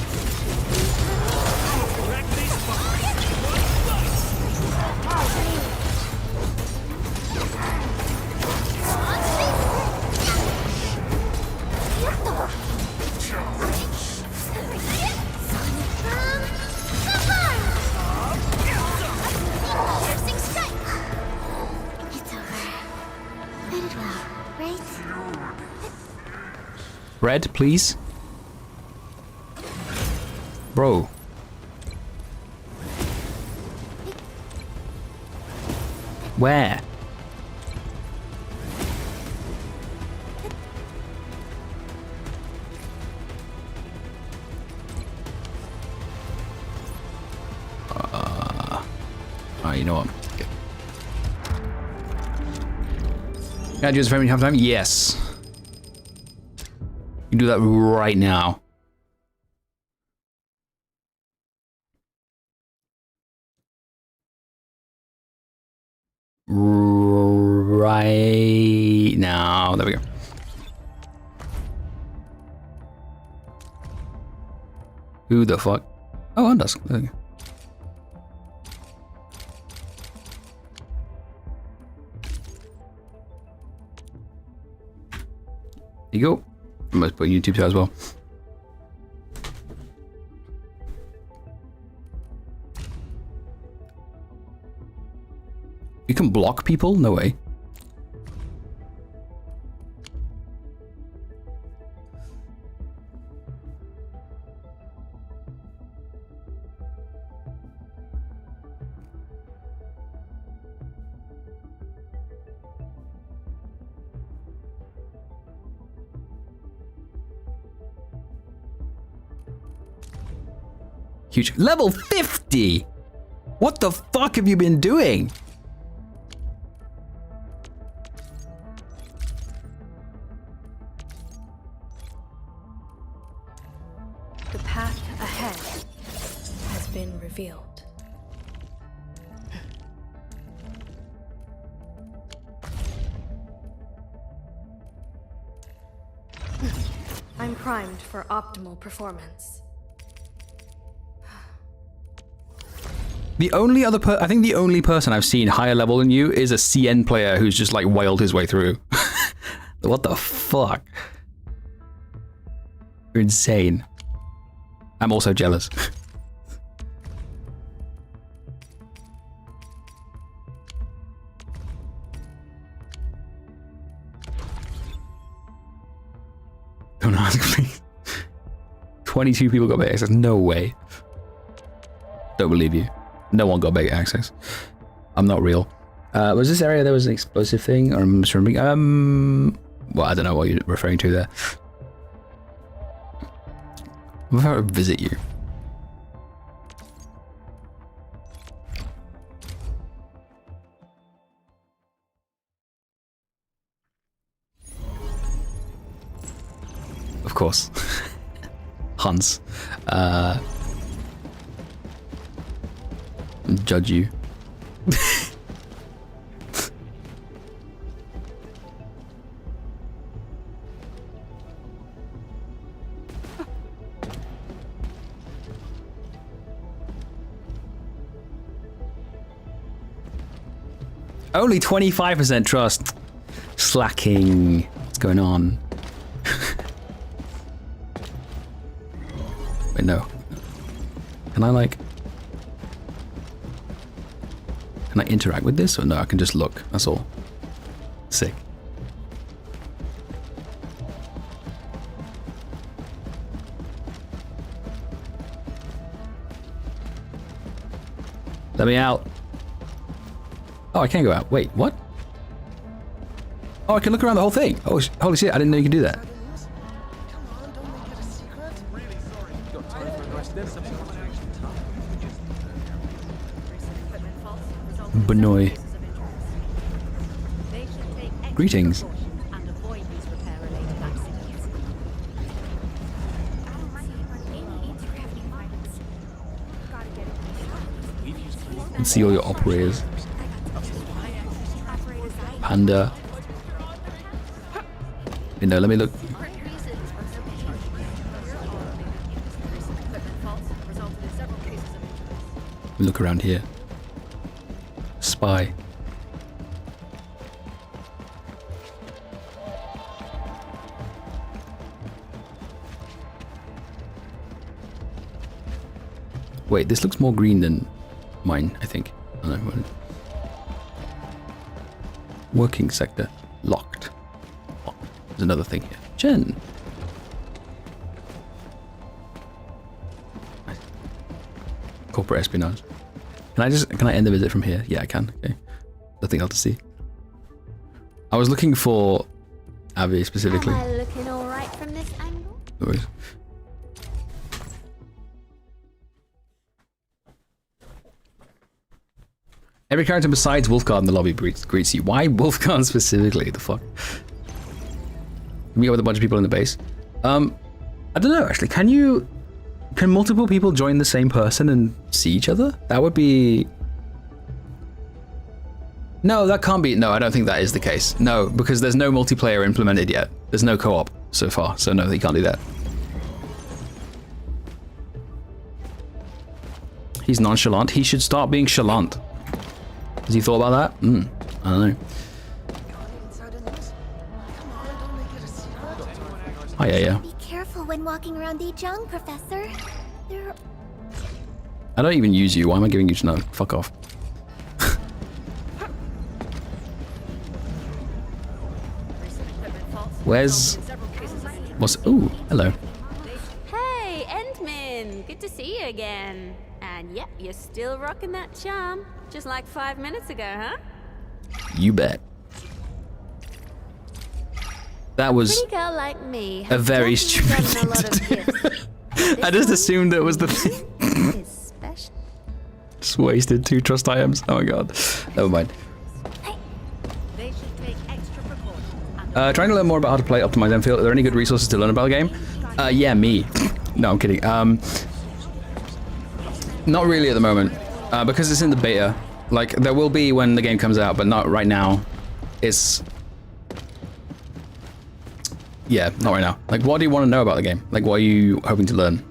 Red, please. Bro. Where? You know what? Can I do this for every half time? Yes. You can do that right now. Right now. There we go. Who the fuck? Oh, Undusk. There we go. There you go. I must put YouTube too as well. You can block people? No way. Huge. Level 50! What the fuck have you been doing? The path ahead has been revealed. I'm primed for optimal performance. The only other I think the only person I've seen higher level than you is a CN player who's just like wailed his way through. What the fuck? You're insane. I'm also jealous. Don't ask, please. 22 people got beta access. No way. Don't believe you. No one got beta access. I'm not real. Was this area there was an explosive thing, or am I misremembering? Well, I don't know what you're referring to there. What if I would visit you? Of course. Hans. Judge you. Only 25% trust. Slacking. What's going on? Wait, no. Can I like... Can I interact with this? Or no, I can just look. That's all. Sick. Let me out. Oh, I can't go out. Wait, what? Oh, I can look around the whole thing. Oh, holy shit, I didn't know you could do that. Benoy. Greetings. Let's see all your operators. Panda. You know, let me look. Let me look around here. Spy. Wait, this looks more green than mine, I think. I don't know. Working sector. Locked. There's another thing here. Jen. Corporate espionage. Can I end the visit from here? Yeah, I can. Okay. Nothing else to see. I was looking for Abby specifically. Am I looking all right from this angle? No worries. Every character besides Wolfguard in the lobby greets you. Why Wolfguard specifically? The fuck? Meet up with a bunch of people in the base. I don't know actually. Can multiple people join the same person and see each other? That would be... No, that can't be. No, I don't think that is the case. No, because there's no multiplayer implemented yet. There's no co-op so far, so no, you can't do that. He's nonchalant. He should start being chalant. Has he thought about that? I don't know. Oh, yeah. Be careful when walking around the Jung, Professor. I don't even use you. Why am I giving you to know? Fuck off. What's... Ooh, hello. Hey, Endman! Good to see you again. And yep, you're still rocking that charm. Just like 5 minutes ago, huh? You bet. That was Pretty girl like me a very stupid thing to do. I just assumed that was the thing. Just wasted 2 trust items. Oh my god. Never mind. Trying to learn more about how to play Optimize Endfield. Are there any good resources to learn about the game? Yeah, me. No, I'm kidding. Not really at the moment. Because it's in the beta. Like, there will be when the game comes out, but not right now. It's... Yeah, not right now. Like, what do you want to know about the game? Like, what are you hoping to learn?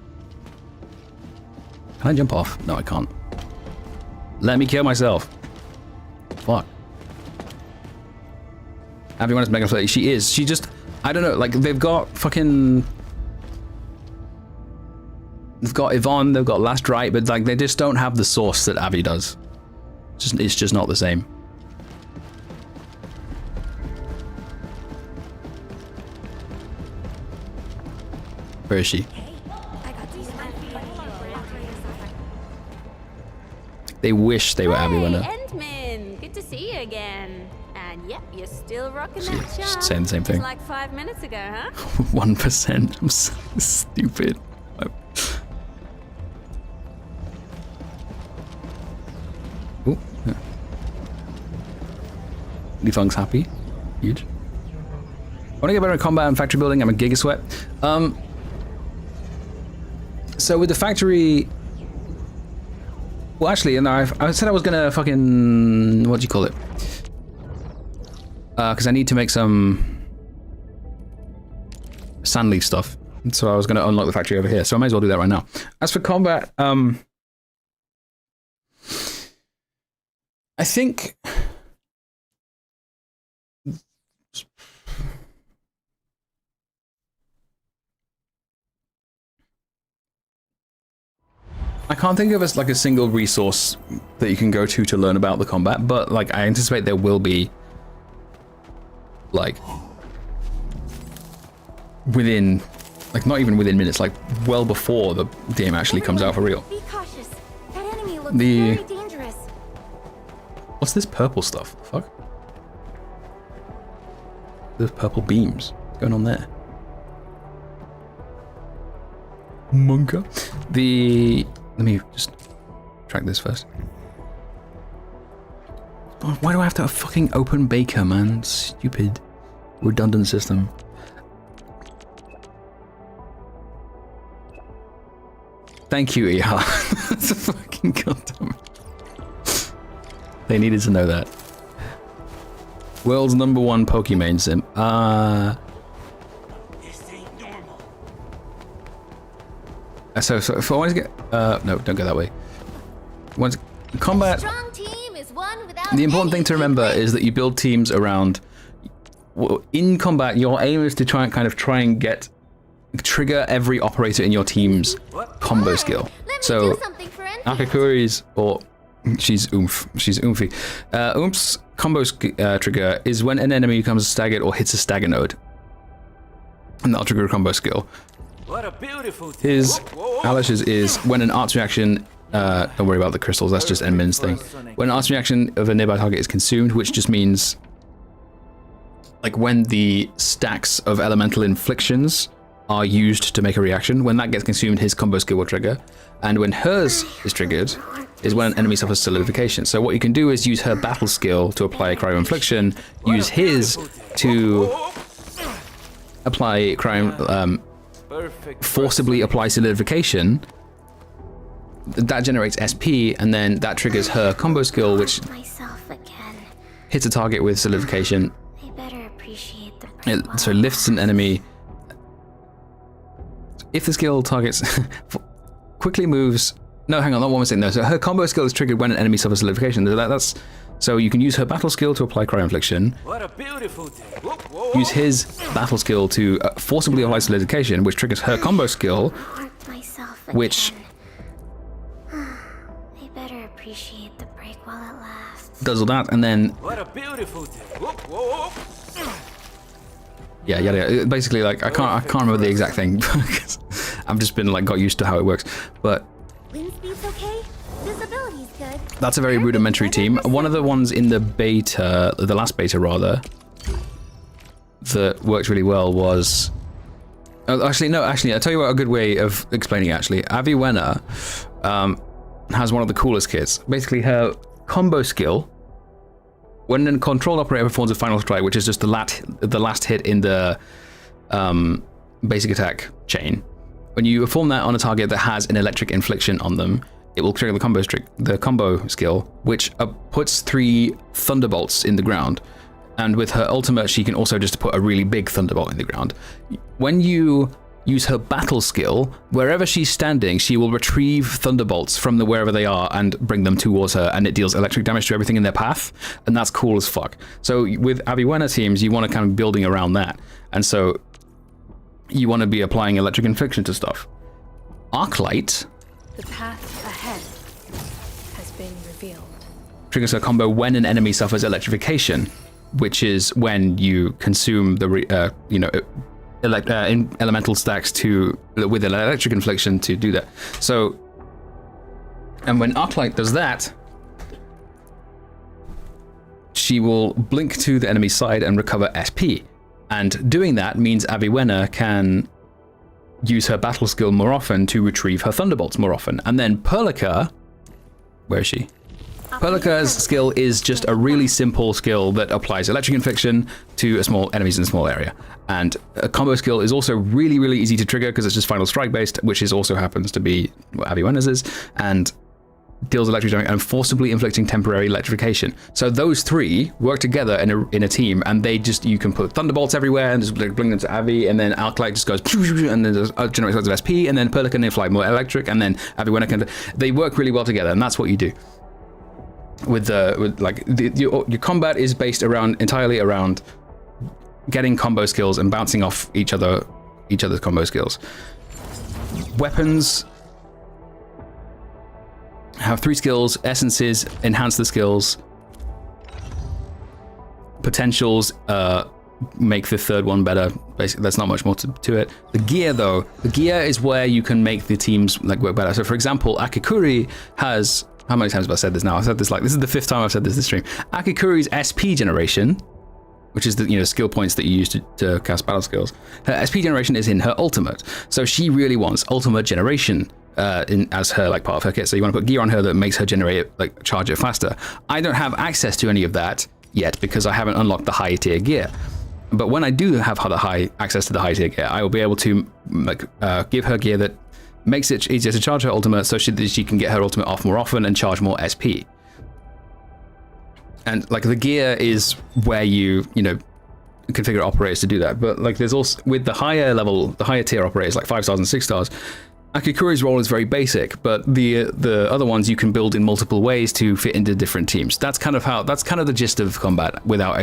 Can I jump off? No, I can't. Let me kill myself. Fuck. Everyone is mega flirty. She is. She just... I don't know. Like, they've got fucking... They've got Yvonne, they've got Last Right, but like, they just don't have the sauce that Abby does. It's just not the same. Where is she? They wish they were Abby Winner. Endman! Good to see again. And yep, you're still rocking that charm. Just saying the same thing. Just like 5 minutes ago, huh? 1%. I'm so stupid. Oh, yeah. Defung's happy. Huge. I want to get better at combat and factory building. I'm a giga sweat. So with the factory, well, actually, no, I said I was gonna fucking, what do you call it? Because I need to make some sand leaf stuff. So I was gonna unlock the factory over here. So I might as well do that right now. As for combat, I think. I can't think of as like a single resource that you can go to learn about the combat, but like I anticipate there will be like within, like not even within minutes, like well before the game actually comes out for real. Be cautious. That enemy looks The very dangerous. what's this purple stuff? Fuck. There's purple beams. What's going on there? Monka. Let me just track this first. Oh, why do I have to have a fucking open baker, man? Stupid. Redundant system. Thank you, ER. That's a fucking goddamn. They needed to know that. World's #1 Pokemon sim. So if I want to get no, don't go that way. Once combat, the important thing to remember is that you build teams around. In combat, your aim is to try and trigger every operator in your team's combo skill. So Akakuri's, or she's oomphy. Oomp's combo trigger is when an enemy becomes staggered or hits a stagger node, and that'll trigger a combo skill. What a beautiful His Alish's is when an arts reaction, don't worry about the crystals, that's just Endmin's thing. When an arts reaction of a nearby target is consumed, which just means like when the stacks of elemental inflictions are used to make a reaction, when that gets consumed, his combo skill will trigger. And when hers is triggered, is when an enemy suffers solidification. So what you can do is use her battle skill to apply cryo infliction, use his to apply cryo, forcibly apply solidification. That generates SP, and then that triggers her combo skill, which hits a target with solidification. So lifts an enemy. If the skill targets quickly moves. No, hang on, not one mistake. No, so her combo skill is triggered when an enemy suffers solidification. So you can use her battle skill to apply cryo infliction. What a beautiful day. Use his battle skill to forcibly apply solidification, which triggers her combo skill, which I better appreciate the break while it lasts. does all that, and then What a beautiful day. yeah. Basically, like I can't remember the exact thing because I've just been like got used to how it works, but. Wind speed's okay. Visibility's good. That's a very rudimentary team. One of the ones in the beta, the last beta rather, that worked really well was... Actually, I'll tell you what a good way of explaining it, actually. Aviwenna has one of the coolest kits. Basically, her combo skill, when a controlled operator performs a final strike, which is just the last hit in the basic attack chain, when you perform that on a target that has an electric infliction on them, it will trigger the combo skill, which puts 3 thunderbolts in the ground. And with her ultimate, she can also just put a really big thunderbolt in the ground. When you use her battle skill, wherever she's standing, she will retrieve thunderbolts from wherever they are and bring them towards her, and it deals electric damage to everything in their path, and that's cool as fuck. So with Aviwenna teams, you want to kind of building around that, and so you want to be applying electric infliction to stuff. Arknight. The path ahead has been revealed. Triggers her combo when an enemy suffers electrification, which is when you consume the elemental stacks with an electric infliction to do that. So, and when Arknight does that, she will blink to the enemy's side and recover SP. And doing that means Aviwenna can use her battle skill more often to retrieve her thunderbolts more often. And then Perlica, where is she? Perlica's skill is just a really simple skill that applies electric infliction to enemies in a small area. And a combo skill is also really, really easy to trigger because it's just final strike based, which also happens to be what Aviwenna's is, and deals electric damage and forcibly inflicting temporary electrification. So those three work together in a team, and you can put thunderbolts everywhere and just bring them to Avi, and then Arknight just goes and then generates lots of SP, and then Perlica can apply more electric, and then Aviwenna they work really well together, and that's what you do. Your combat is based entirely around getting combo skills and bouncing off each other's combo skills. Weapons have 3 skills. Essences enhance the skills. Potentials make the third one better. Basically, there's not much more to it. The gear, though, is where you can make the teams work better. So, for example, Akikuri has. How many times have I said this now? I've said this this is the 5th time I've said this stream. Akikuri's SP generation, which is the skill points that you use to cast battle skills. Her SP generation is in her ultimate, so she really wants ultimate generation as her part of her kit. So you want to put gear on her that makes her generate it, charge it faster. I don't have access to any of that yet because I haven't unlocked the high tier gear. But when I do have access to the high tier gear, I will be able to give her gear that makes it easier to charge her ultimate, so that she can get her ultimate off more often and charge more SP. And the gear is where you configure operators to do that. But there's also with the higher tier operators like 5 stars and 6 stars, Akikuri's role is very basic, but the other ones you can build in multiple ways to fit into different teams. That's kind of the gist of combat without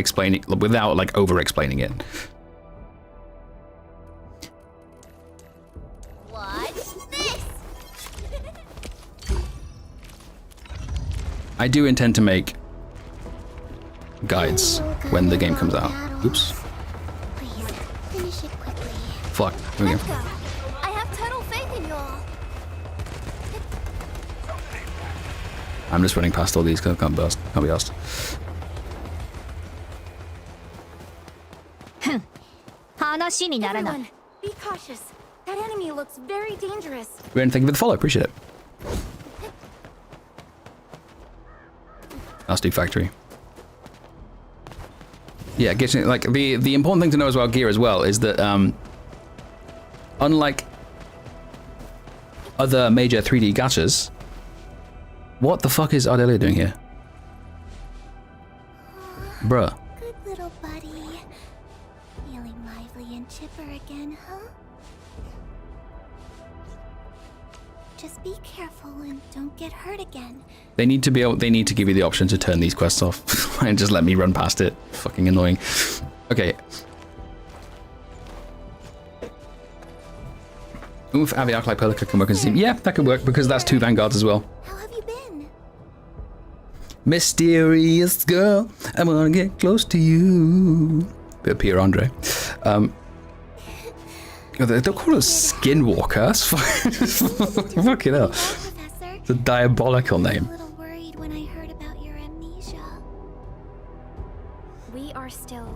over explaining it. I do intend to make guides when the game comes out. Oops. Please, finish it quickly. Fuck. Here we go. I have total faith in y'all. I'm just running past all these because I can't be asked. Everyone, be cautious. That enemy looks very dangerous. Ren, thank you for the follow. Appreciate it. Nasty factory. Yeah, getting the important thing to know about gear as well is that unlike other major 3D gachas, what the fuck is Ardelia doing here? Bruh. Good little buddy. Feeling lively and chipper again, huh? Just be careful and don't get hurt again. They need to give you the option to turn these quests off and just let me run past it. Fucking annoying. Okay. Oof, Avi, Arknight, Perlica can work as a team. Yeah, that could work because that's 2 vanguards as well. How have you been? Mysterious girl, I wanna get close to you. Bit of Pierre Andre. They'll call us Skinwalker. Fucking hell. It's a diabolical name. When I heard about your amnesia. We are still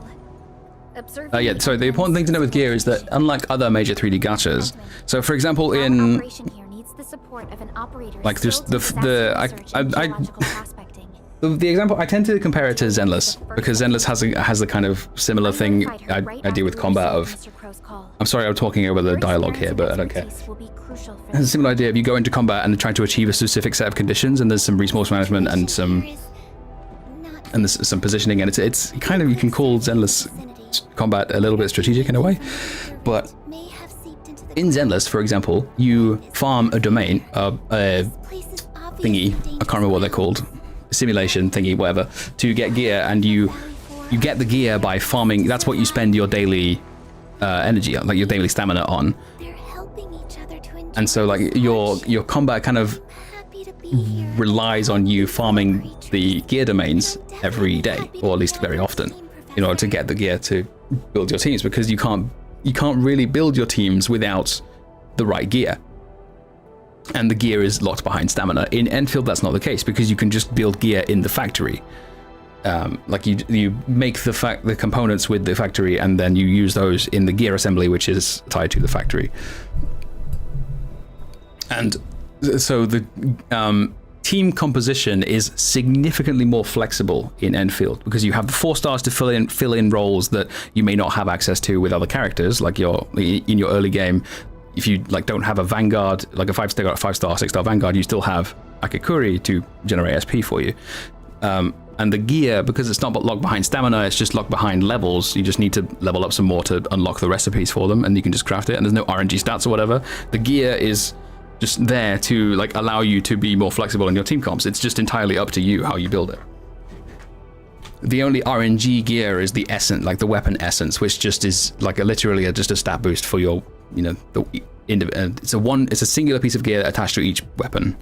observing. Yeah, so the important thing to know with gear is that unlike other major 3D gachas, so for example in operation here needs the support of an operator. just the example I tend to compare it to Zenless because Zenless has the kind of similar thing I do with combat of. I'm sorry, I'm talking over the dialogue here, but I don't care. It has a similar idea of you go into combat and trying to achieve a specific set of conditions, and there's some resource management and there's some positioning, and it's kind of, you can call Zenless combat a little bit strategic in a way, but in Zenless, for example, you farm a domain, a thingy, I can't remember what they're called, simulation thingy, whatever, to get gear, and you get the gear by farming. That's what you spend your daily energy on, your daily stamina on. And so your combat kind of relies on you farming the gear domains every day, or at least very often, in order to get the gear to build your teams, because you can't really build your teams without the right gear. And the gear is locked behind stamina. In Endfield, that's not the case, because you can just build gear in the factory. like you make the components with the factory, and then you use those in the gear assembly, which is tied to the factory. And so the team composition is significantly more flexible in Endfield because you have the 4 stars to fill in roles that you may not have access to with other characters. Like in your early game, if you like don't have a Vanguard, like a 5-star, 6-star Vanguard, you still have Akakuri to generate SP for you. And the gear, because it's not locked behind stamina, it's just locked behind levels. You just need to level up some more to unlock the recipes for them, and you can just craft it. And there's no RNG stats or whatever. The gear is just there to like allow you to be more flexible in your team comps. It's just entirely up to you how you build it. The only RNG gear is the essence, like the weapon essence, which just is like literally just a stat boost for your, it's a singular piece of gear attached to each weapon.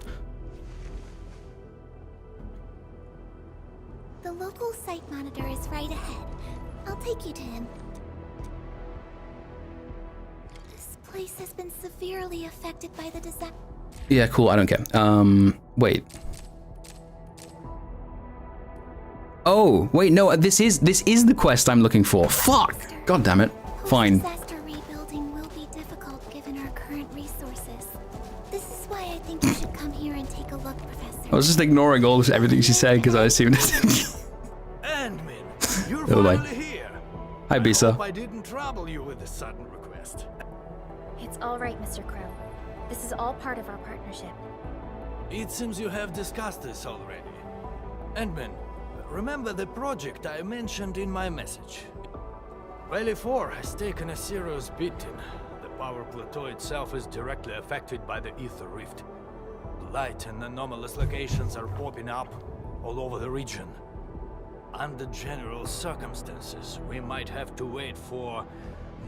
The local site monitor is right ahead. I'll take you to him. This place has been severely affected by the disaster. Yeah, cool. I don't care. Wait. Oh, wait. No, this is the quest I'm looking for. Fuck. God damn it. Fine. Disaster rebuilding will be difficult given our current resources. This is why I think you should come here and take a look, Professor. I was just ignoring everything she said because I assumed it. Endmin, you're Oh, finally here. Hi, Bisa. I hope I didn't trouble you with a sudden request. It's all right, Mr. Crow. This is all part of our partnership. It seems you have discussed this already. Endmin, remember the project I mentioned in my message? Valley 4 has taken a serious beating. The power plateau itself is directly affected by the Ether Rift. Light and anomalous locations are popping up all over the region. Under general circumstances, we might have to wait for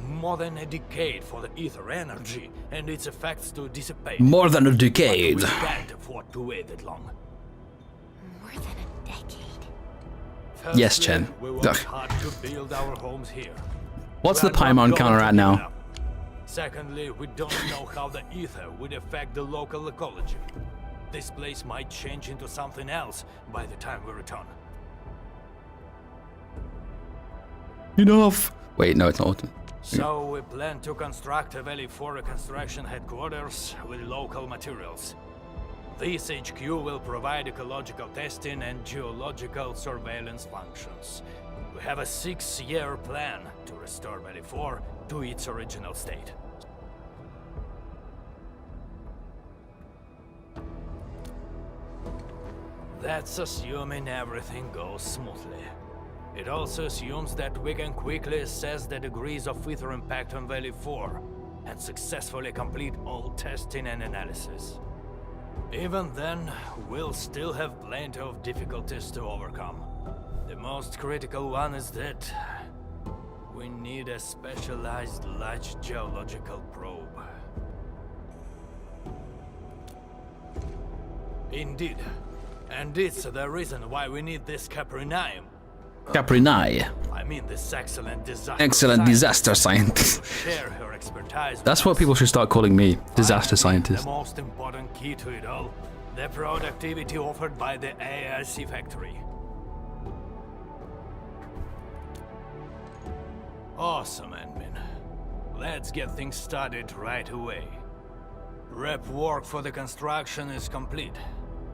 more than a decade for the ether energy and its effects to dissipate. More than a decade. But we can't afford to wait that long. More than a decade. Firstly, Yes, Chen. We worked hard to build our homes here. What's We the are not Paimon counter going to at give now? it up. Secondly, we don't know how the ether would affect the local ecology. This place might change into something else by the time we return. Enough. Wait, no, it's not. So we plan to construct a Valley 4 reconstruction headquarters with local materials. This HQ will provide ecological testing and geological surveillance functions. We have a 6-year plan to restore Valley 4 to its original state. That's assuming everything goes smoothly. It also assumes that we can quickly assess the degrees of ether impact on Valley 4 and successfully complete all testing and analysis. Even then, we'll still have plenty of difficulties to overcome. The most critical one is that we need a specialized large geological probe. Indeed. And it's the reason why we need this Caprinine. Caprinai. I mean this excellent disaster Excellent disaster scientist. Share her expertise. That's what people should start calling me, disaster scientist. The most important key to it all, the productivity offered by the AIC factory. Awesome, Endmin. Let's get things started right away. Prep work for the construction is complete.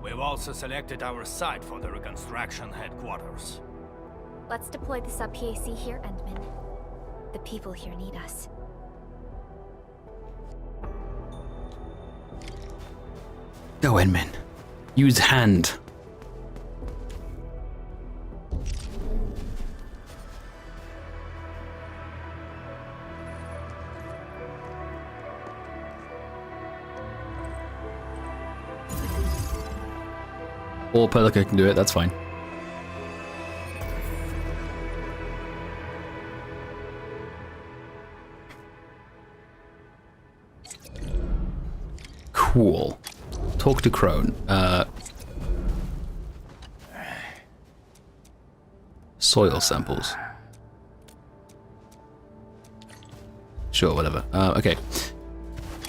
We've also selected our site for the reconstruction headquarters. Let's deploy the sub-PAC here, Endman. The people here need us. Go, Endman. Use hand. Or Pelica can do it, that's fine. Cool. Talk to Crone. Soil samples. Sure, whatever. Okay.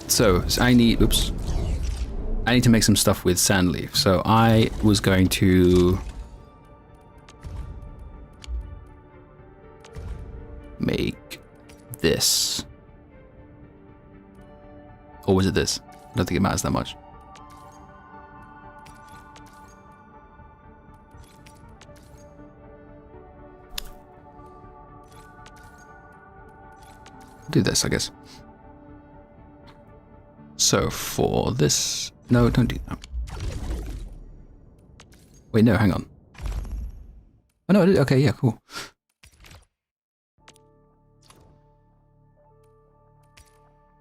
So I need, oops. I need to make some stuff with sand leaf. So I was going to make this. Or was it this? I don't think it matters that much. Do this, I guess. So for this, no, don't do that. Wait, no, hang on. Oh no, okay, yeah, cool.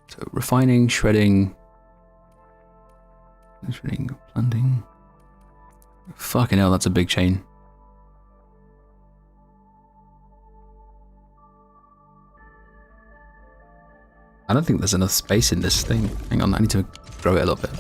So refining, shredding, planting. Fucking hell, that's a big chain. I don't think there's enough space in this thing. Hang on, I need to grow it a little bit.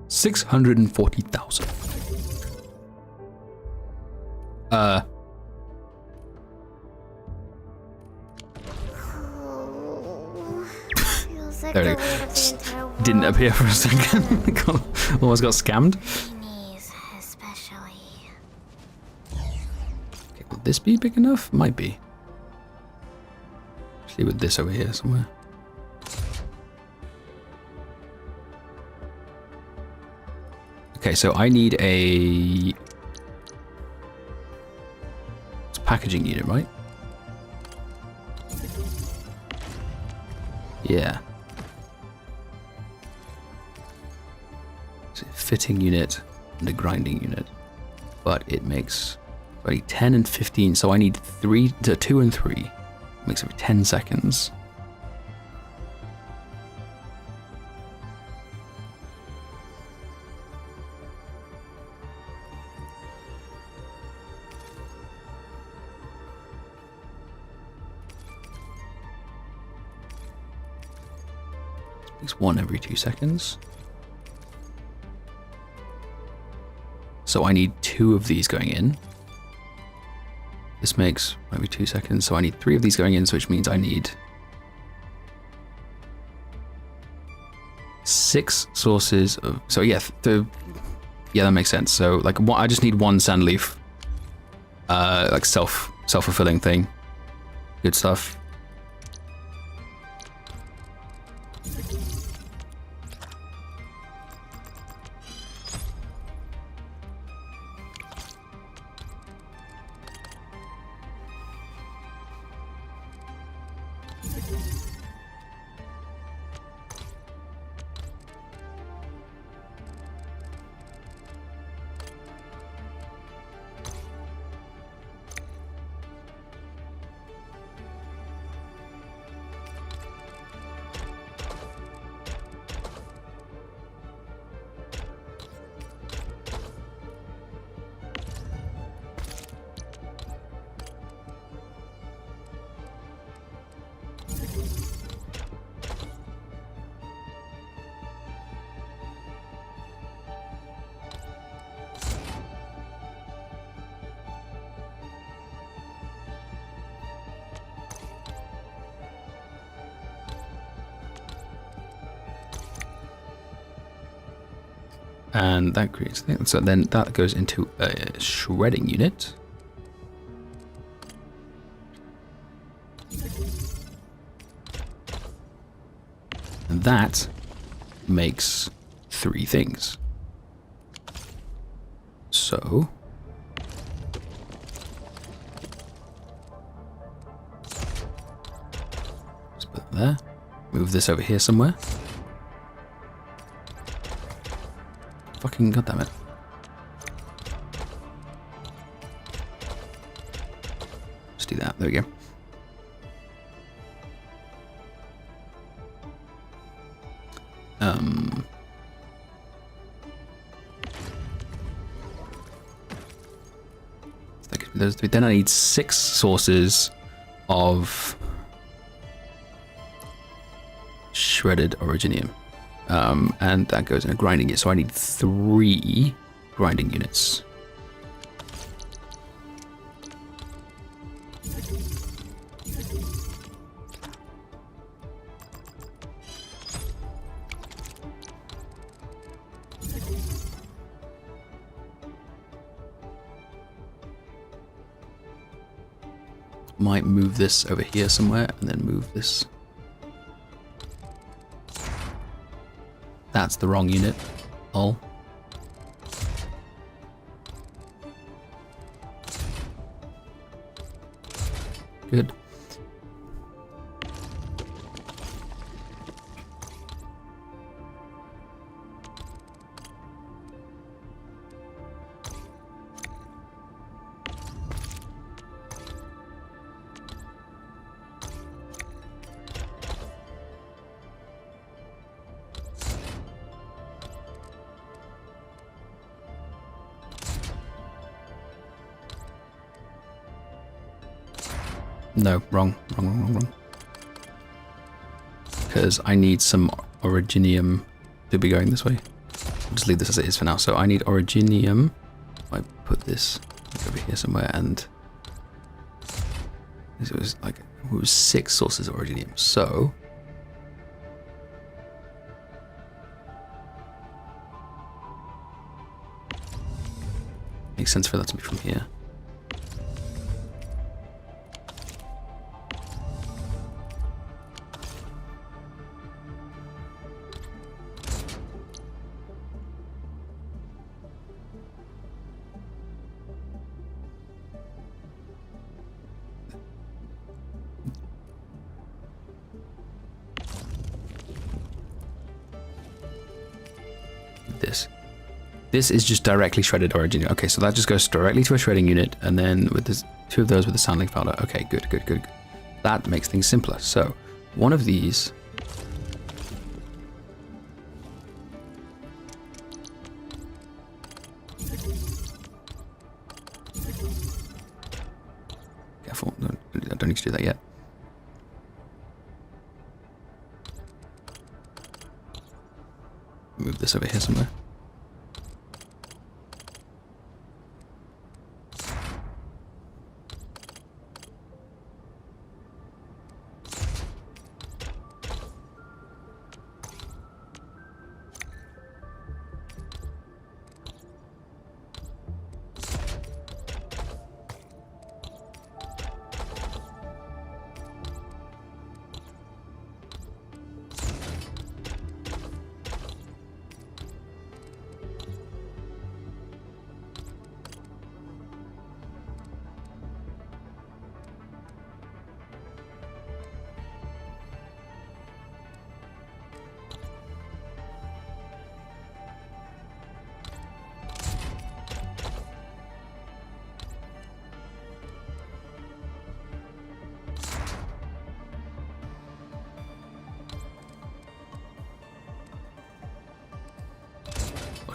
$640,000. There it is. Didn't appear for a second. Almost got scammed. Okay, would this be big enough? Might be. Actually, with this over here somewhere. Okay, so I need a... It's a packaging unit, right? Yeah. It's a fitting unit and a grinding unit. But it makes only 10 and 15, so I need 2 and 3. It makes every 10 seconds. Makes 1 every 2 seconds. So I need 2 of these going in. This makes every 2 seconds, so I need 3 of these going in, so which means I need 6 sources of... So yeah, yeah, that makes sense. So like, I just need 1 sand leaf, like self-fulfilling thing. Good stuff. And that creates things. So then that goes into a shredding unit. And that makes 3 things. So let's put it there. Move this over here somewhere. Fucking goddammit. Let's do that. There we go. Those 3. Then I need 6 sources of shredded originium. And that goes in a grinding unit, so I need 3 grinding units. might move this over here somewhere and then move this. That's the wrong unit. All. Good. No, wrong. Because I need some originium to be going this way. I'll just leave this as it is for now. So I need originium. I put this over here somewhere, and it was like it was 6 sources of originium. So makes sense for that to be from here. This is just directly shredded origin. Okay, so that just goes directly to a shredding unit, and then with this, 2 of those with the sounding powder. Okay, good. That makes things simpler. So one of these. Careful, no, I don't need to do that yet. Move this over here somewhere.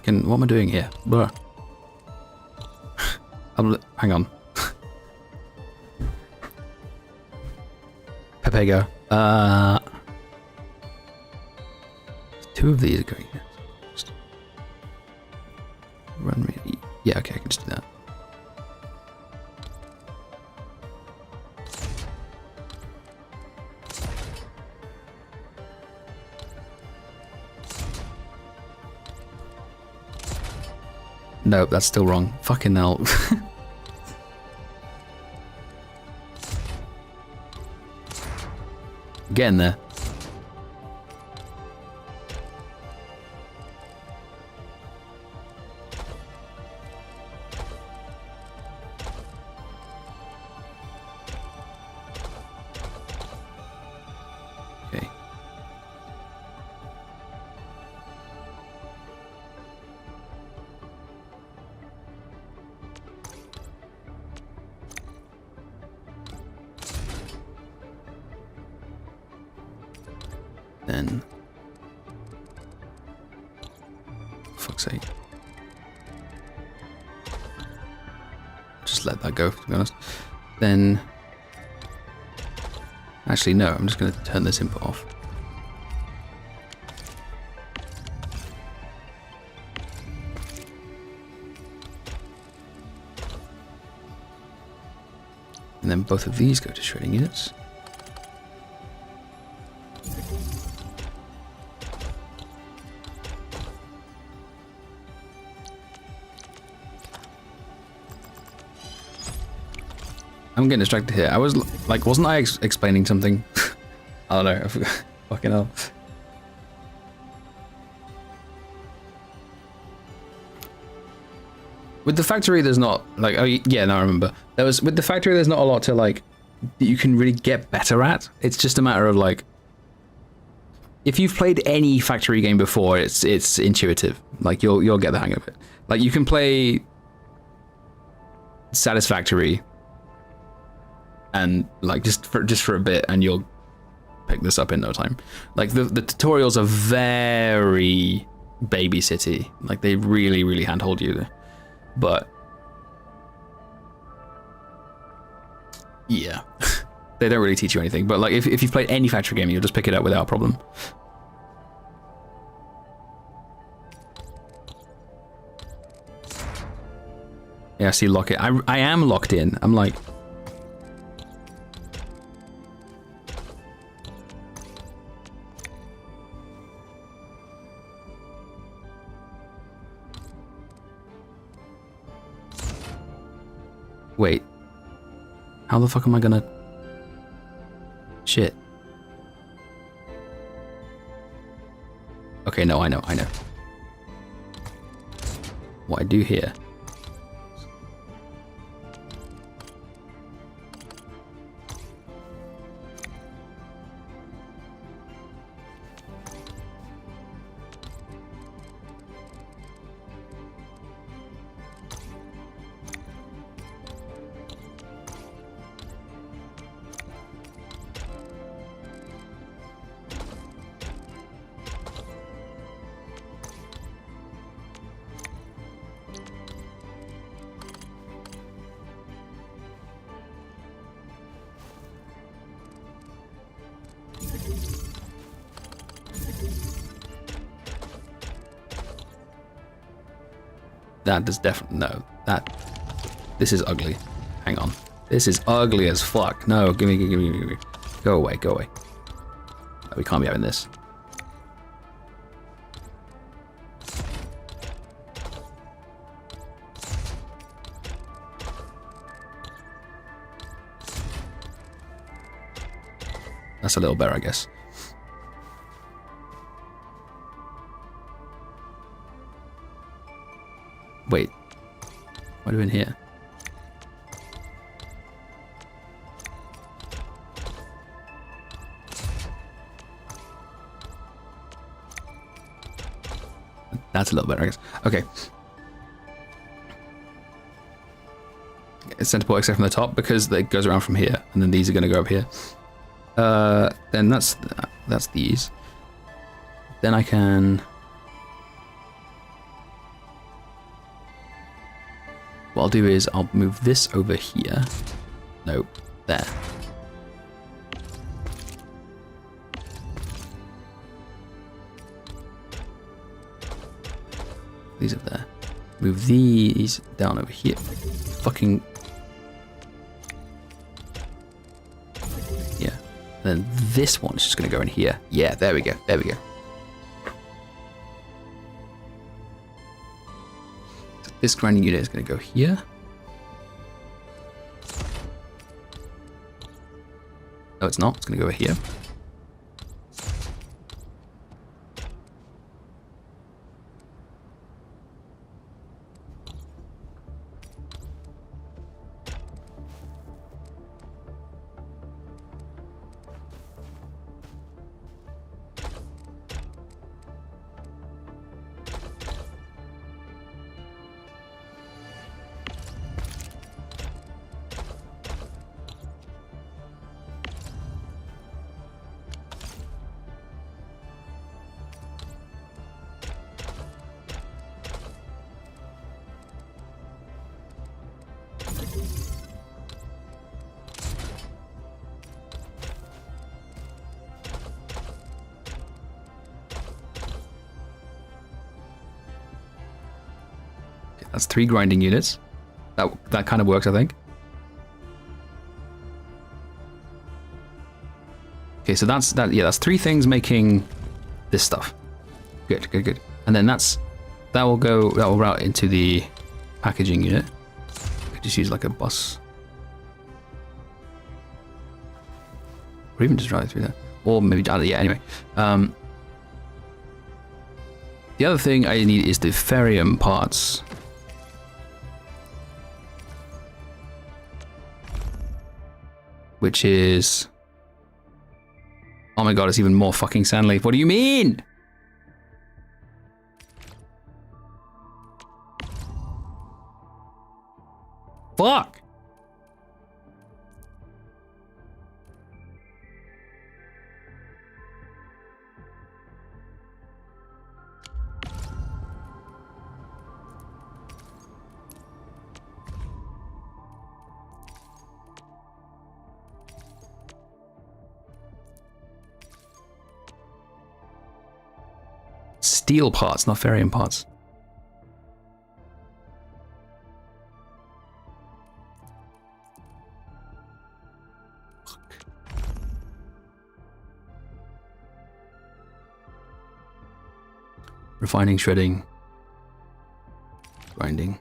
What am I doing here? Blah. Hang on. Pepego. 2 of these are going here. Just run me. Yeah, okay, I can just do that. Nope, that's still wrong. Fucking hell. Getting there. Okay. Then, fuck's sake, just let that go, to be honest. Then, actually no, I'm just going to turn this input off. And then both of these go to shredding units. I'm getting distracted here. I was like, wasn't I explaining something? I don't know. I forgot. Fucking hell. With the factory, there's not like, oh yeah, no, I remember. There was with the factory, there's not a lot to like that you can really get better at. It's just a matter of like, if you've played any factory game before, it's intuitive. Like you'll get the hang of it. Like you can play Satisfactory and like just for a bit, and you'll pick this up in no time. Like the tutorials are very babysitty. Like they really handhold you. But yeah, they don't really teach you anything. But like if you've played any factory game, you'll just pick it up without a problem. Yeah, see, lock it. I am locked in. I'm like, wait, how the fuck am I gonna... Shit. Okay, no, I know. What I do here... That does definitely... No, that... This is ugly. Hang on. This is ugly as fuck. No, give me. Go away. We can't be having this. That's a little better, I guess. Wait, what are we doing here? That's a little better, I guess. Okay. It's center port except from the top because it goes around from here, and then these are going to go up here. Then that's these. Then I can... What I'll do is I'll move this over here. Nope, there. These up there. Move these down over here. Fucking... Yeah. And then this one is just going to go in here. Yeah, there we go. This grinding unit is going to go here. No, it's not. It's going to go over here. That's 3 grinding units. That kind of works, I think. Okay, so that's 3 things making this stuff. Good. And then that will route into the packaging unit. Could just use like a bus. Or even just drive through there. Or maybe, yeah, anyway. The other thing I need is the ferrium parts. Which is... Oh my god, it's even more fucking Sandleaf. What do you mean? Fuck! Steel parts, not ferrium parts. Refining, shredding, grinding.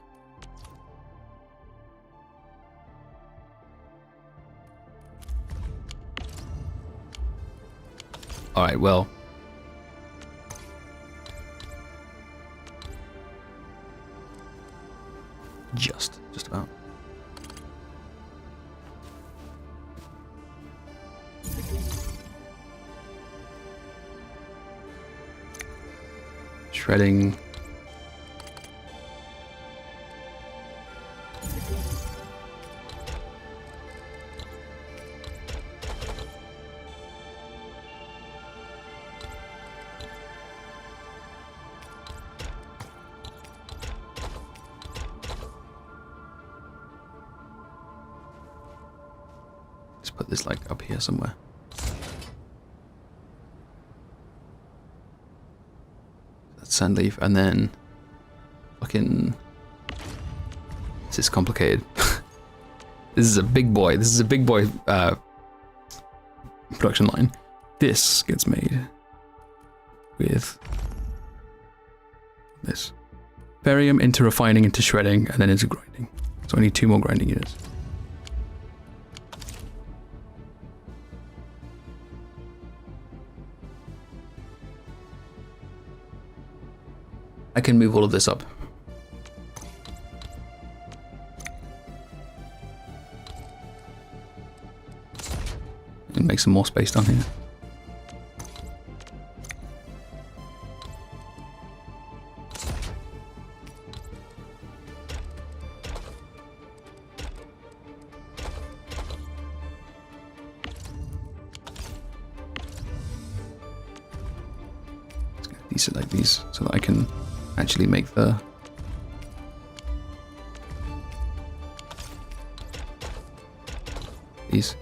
All right, well. Just about. Shredding. Just put this like up here somewhere. Sandleaf, and then fucking this is complicated. This is a big boy. This is a big boy production line. This gets made with this ferrium into refining, into shredding, and then into grinding. So I need 2 more grinding units. I can move all of this up. And make some more space down here. Let's get these like these so that I can actually make the these.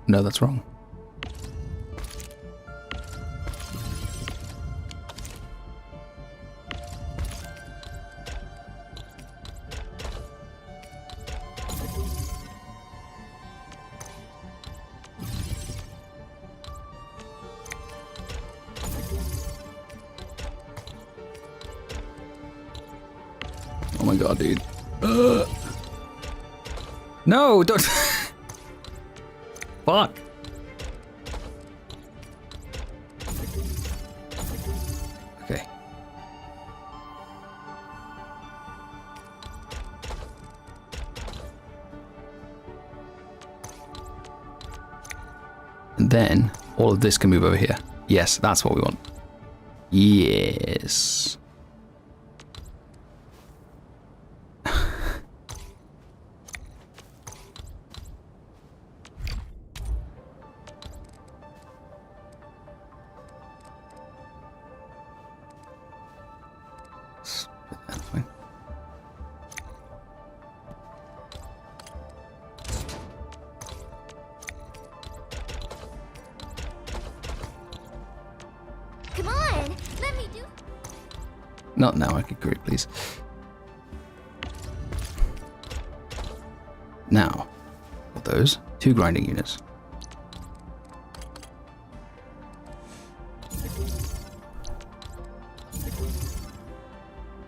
No, that's wrong. Oh my god, dude. No, don't. Fuck. Okay. And then all of this can move over here. Yes, that's what we want. Yes. That's fine. Come on, let me do. Not now, I could great, please. Now, with those, 2 grinding units.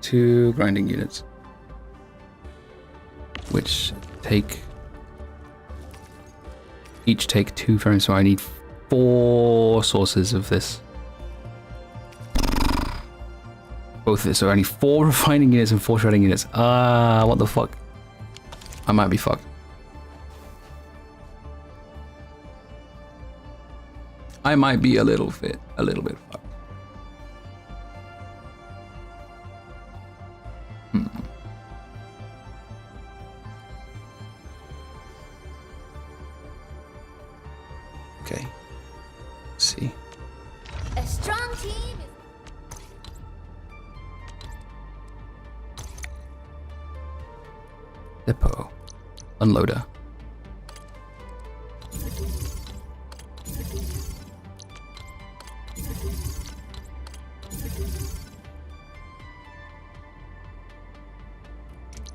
Two grinding units. Which each take 2 frames, so I need 4 sources of this. Both of this, so only 4 refining units and 4 shredding units. What the fuck? I might be fucked. I might be a little bit fucked. Okay. Let's see. A strong team is. Depot. Unloader.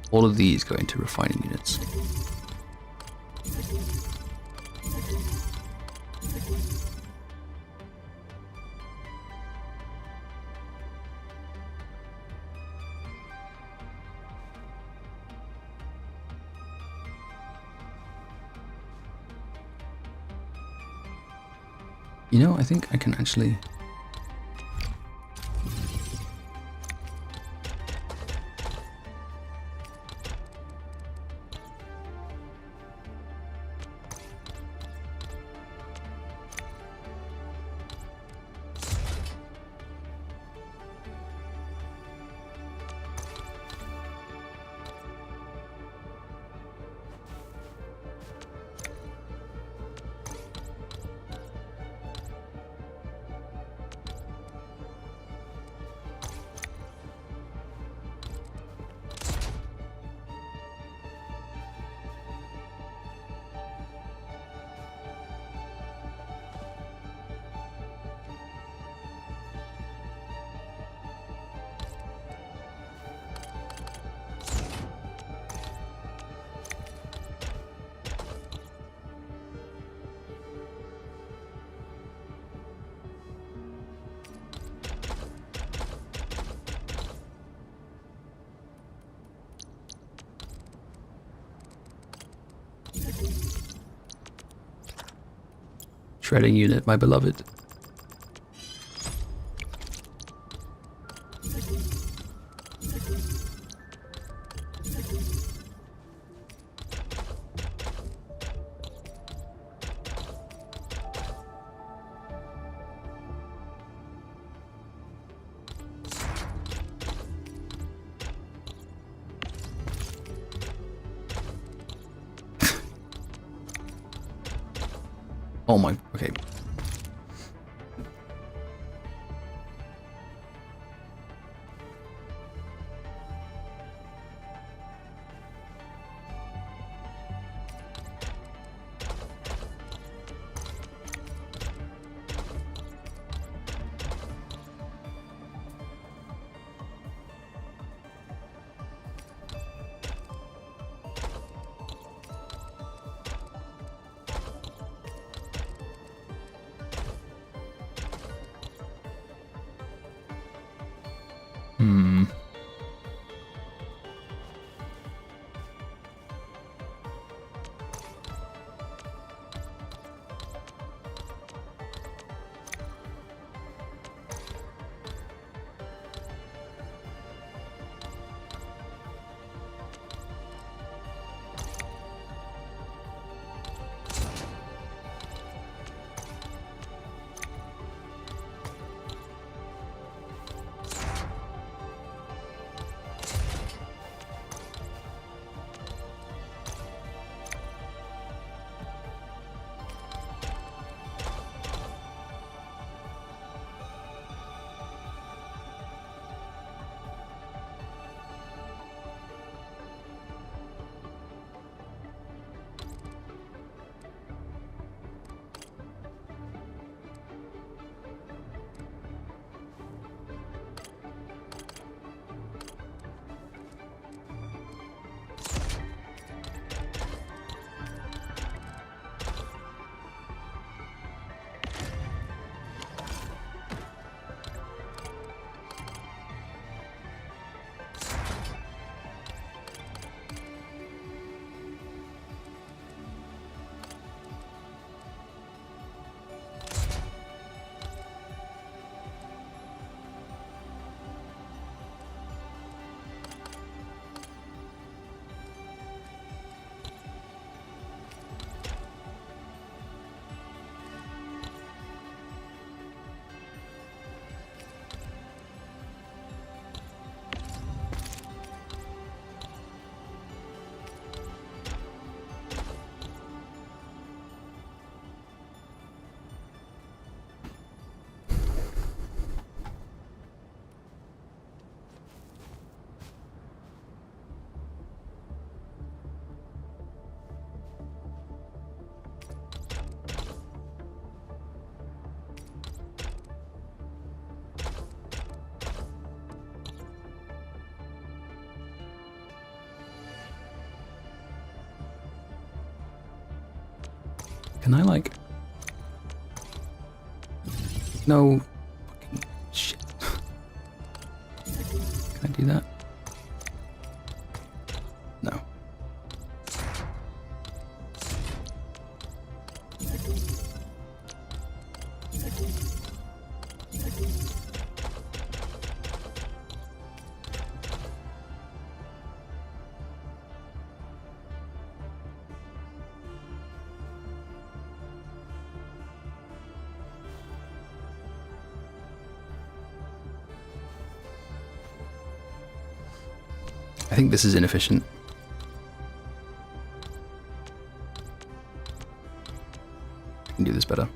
All of these go into refining units. You know, I think I can actually... Shredding unit, my beloved. Oh my, okay. Can I, like... No... Fucking shit. Can I do that? No. I think this is inefficient. I can do this better.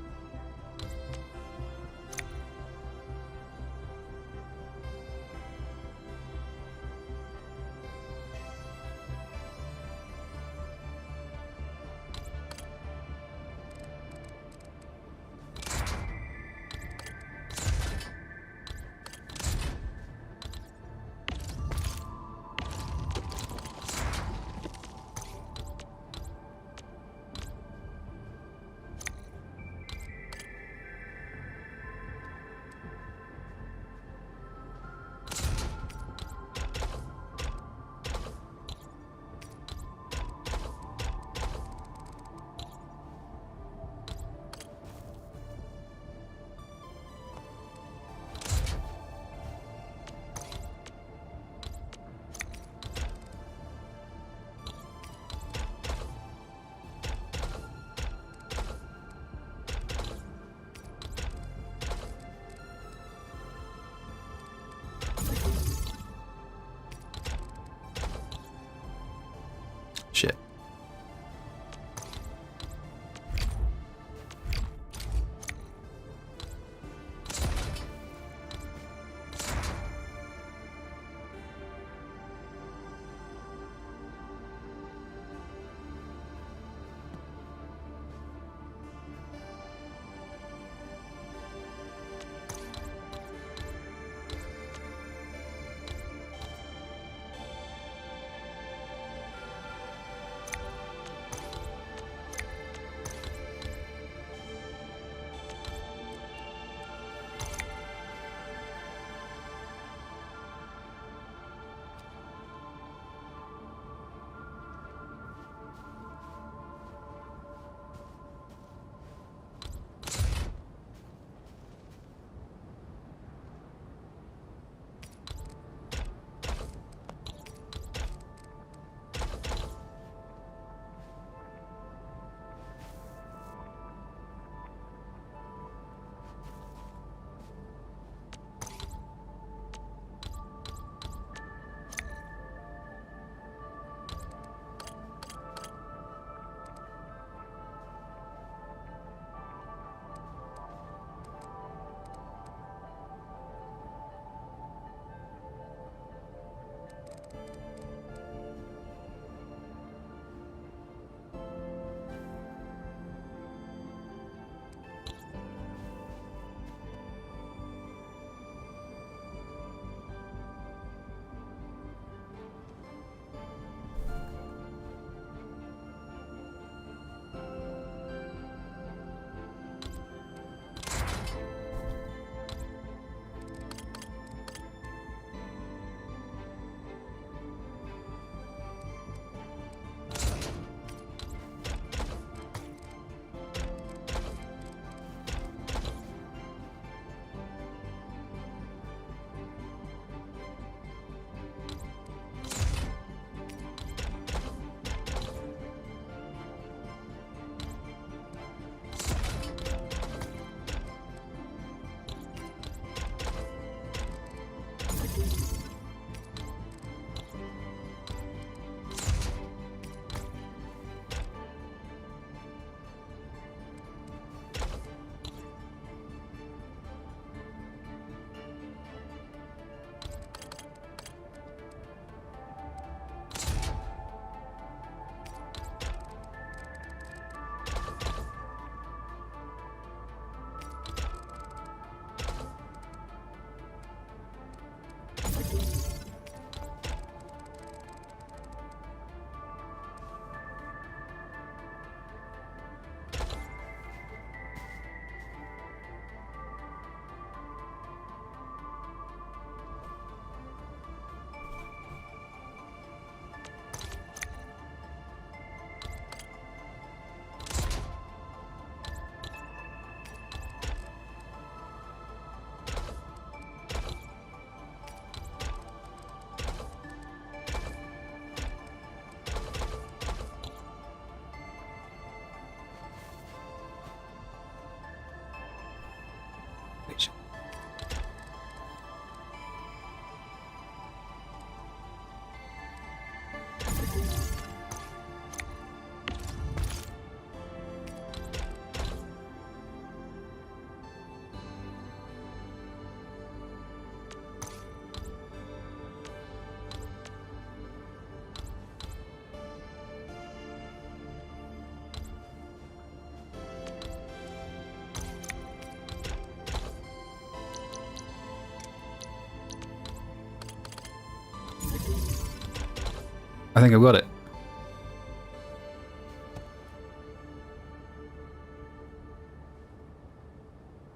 I think I've got it.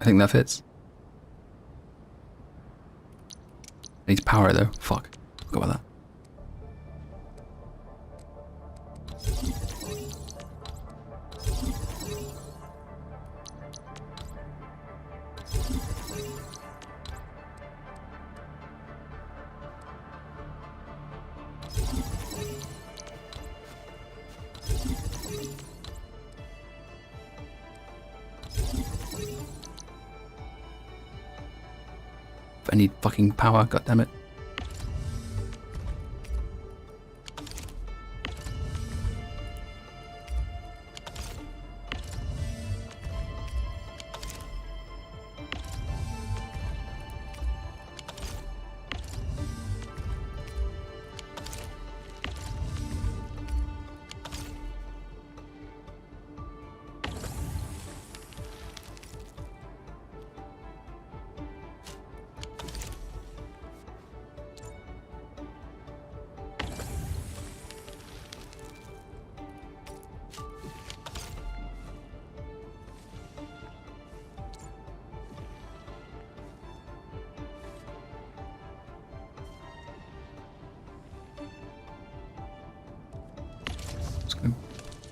I think that fits. Needs power though. Fuck. Forgot about that. I need fucking power, goddammit.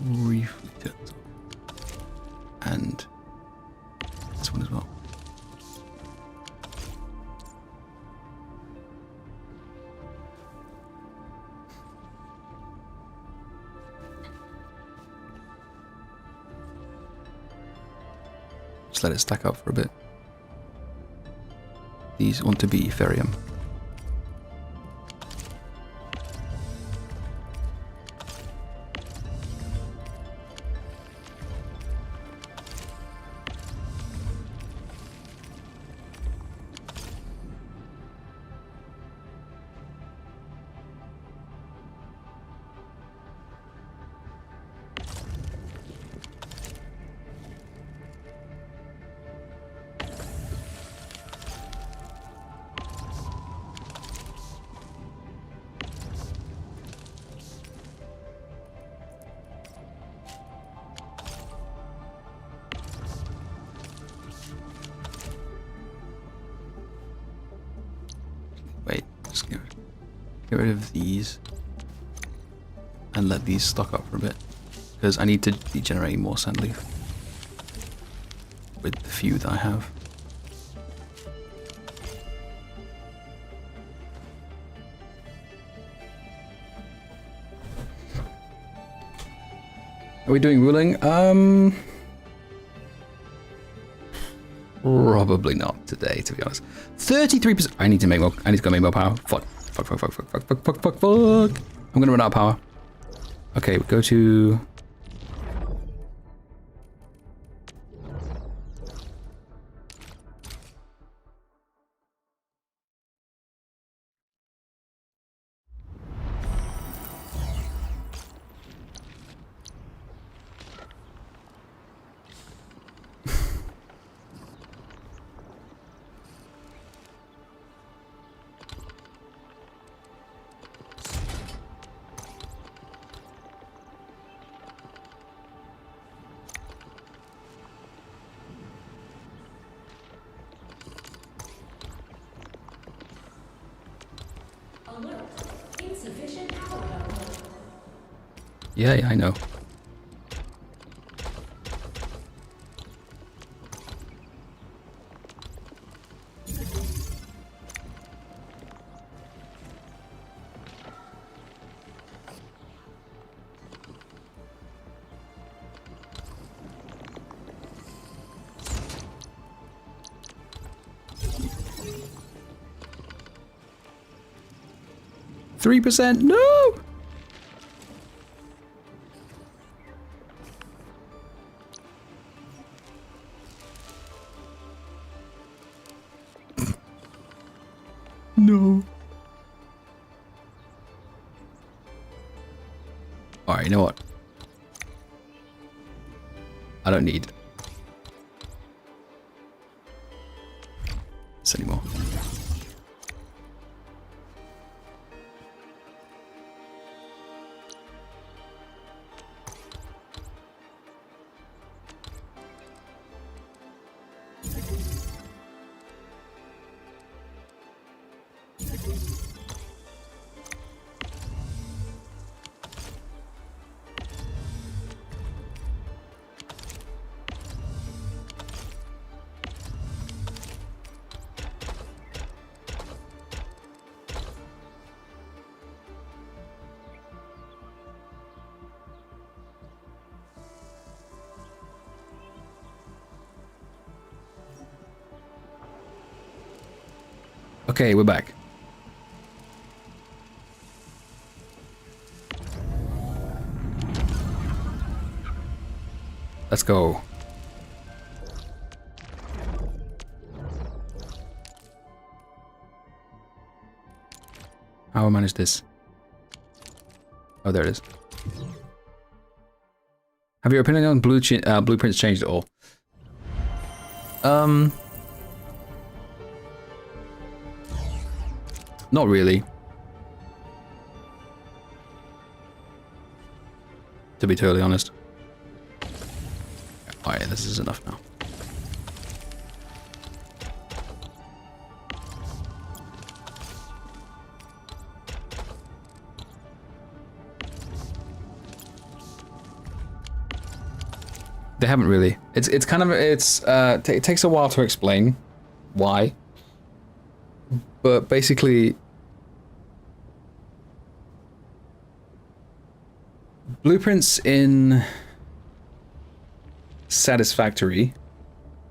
Refit it. And this one as well. Just let it stack up for a bit. These want to be ferrium. Wait, just get rid of these and let these stock up for a bit, because I need to be generating more sand leaf with the few that I have. Are we doing ruling? Probably not today, to be honest. 33%. I need to make more. I need to go make more power. Fuck. Fuck. I'm gonna run out of power. Okay, we go to. Yeah, I know. %? No! No. Alright, you know what? I don't need this anymore. Okay, we're back. Let's go. How do I manage this? Oh, there it is. Have your opinion on blueprints changed at all? Not really. To be totally honest. Alright, this is enough now. They haven't really. It's kind of it takes a while to explain why, but basically blueprints in Satisfactory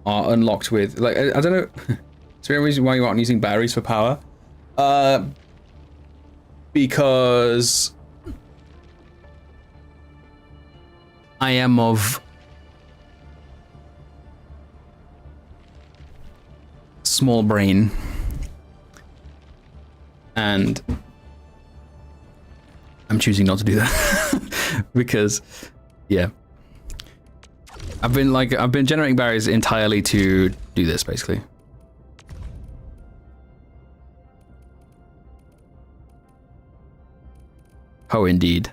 are unlocked with, like, I don't know. Is there any reason why you aren't using batteries for power? Because I am of small brain, and I'm choosing not to do that because, yeah, I've been generating barriers entirely to do this, basically. Oh, indeed.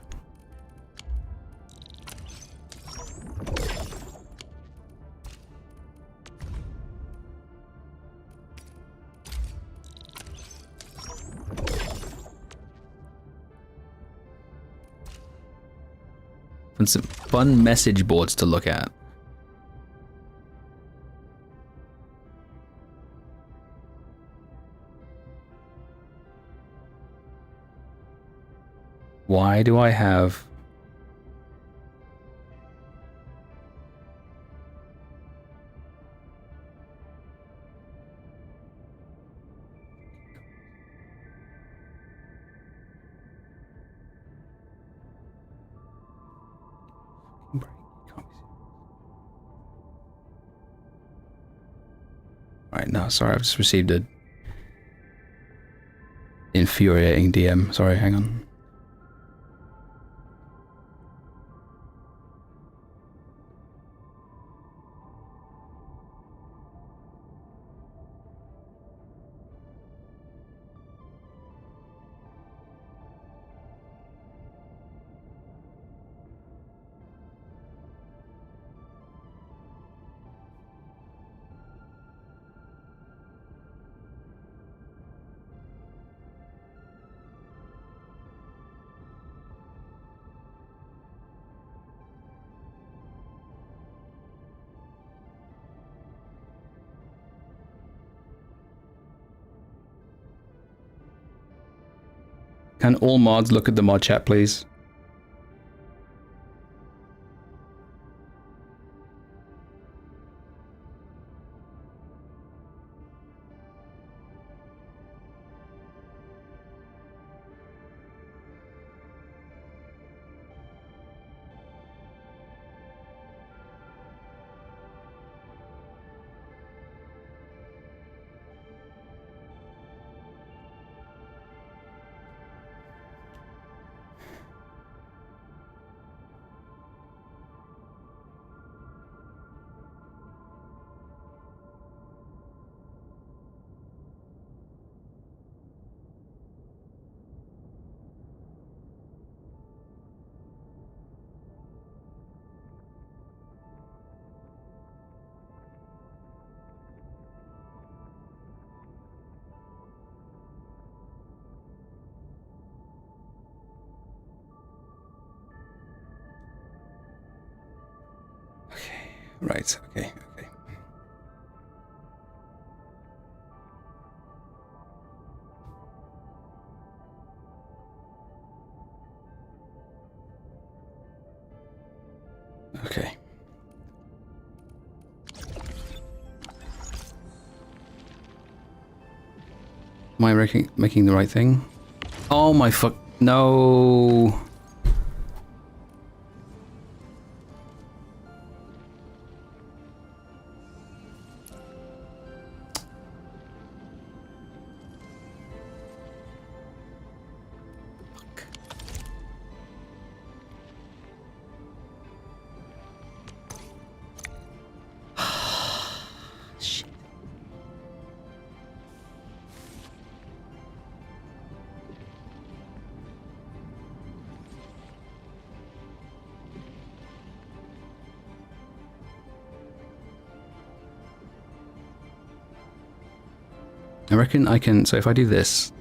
And some fun message boards to look at. Why do I have... Right, no, sorry, I've just received a infuriating DM. Sorry, hang on. Can all mods look at the mod chat, please? Right, okay, okay. Okay. Am I making the right thing? Oh my fuck. No. I reckon I can, so if I do this.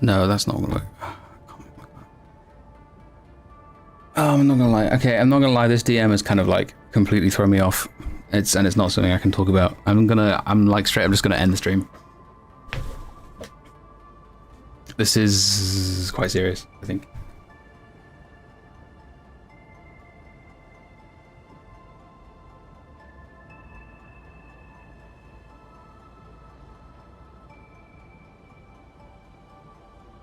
No, that's not gonna work. Oh, I'm not gonna lie. Okay, I'm not gonna lie. This DM has kind of like completely thrown me off. It's not something I can talk about. I'm just gonna end the stream. This is quite serious, I think.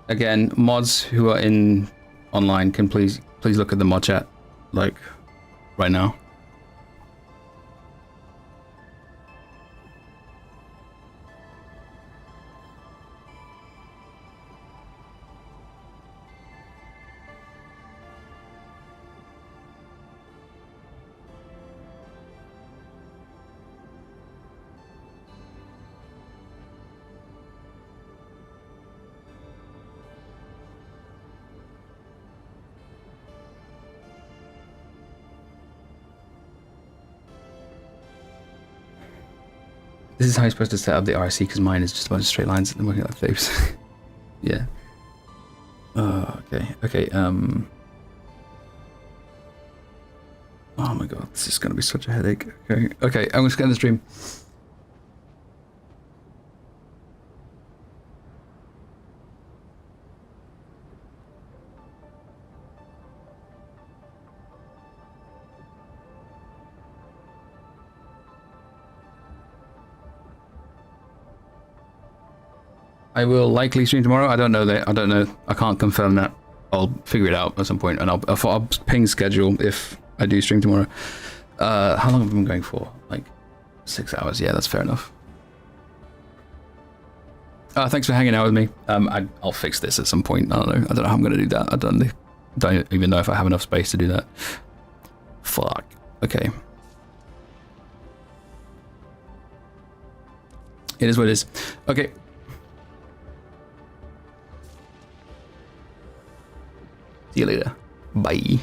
Again, mods who are in online can please look at the mod chat, like, right now. This is how you're supposed to set up the RC, because mine is just a bunch of straight lines and working like flips. Yeah. Okay, oh my god, this is gonna be such a headache. Okay, I'm just getting the stream. I will likely stream tomorrow. I don't know that. I don't know. I can't confirm that. I'll figure it out at some point, and I'll ping schedule if I do stream tomorrow. How long have I been going for? Like 6 hours. Yeah, that's fair enough. Thanks for hanging out with me. I'll fix this at some point. I don't know how I'm gonna do that. I don't even know if I have enough space to do that. Fuck. Okay. It is what it is. Okay. See you later. Bye.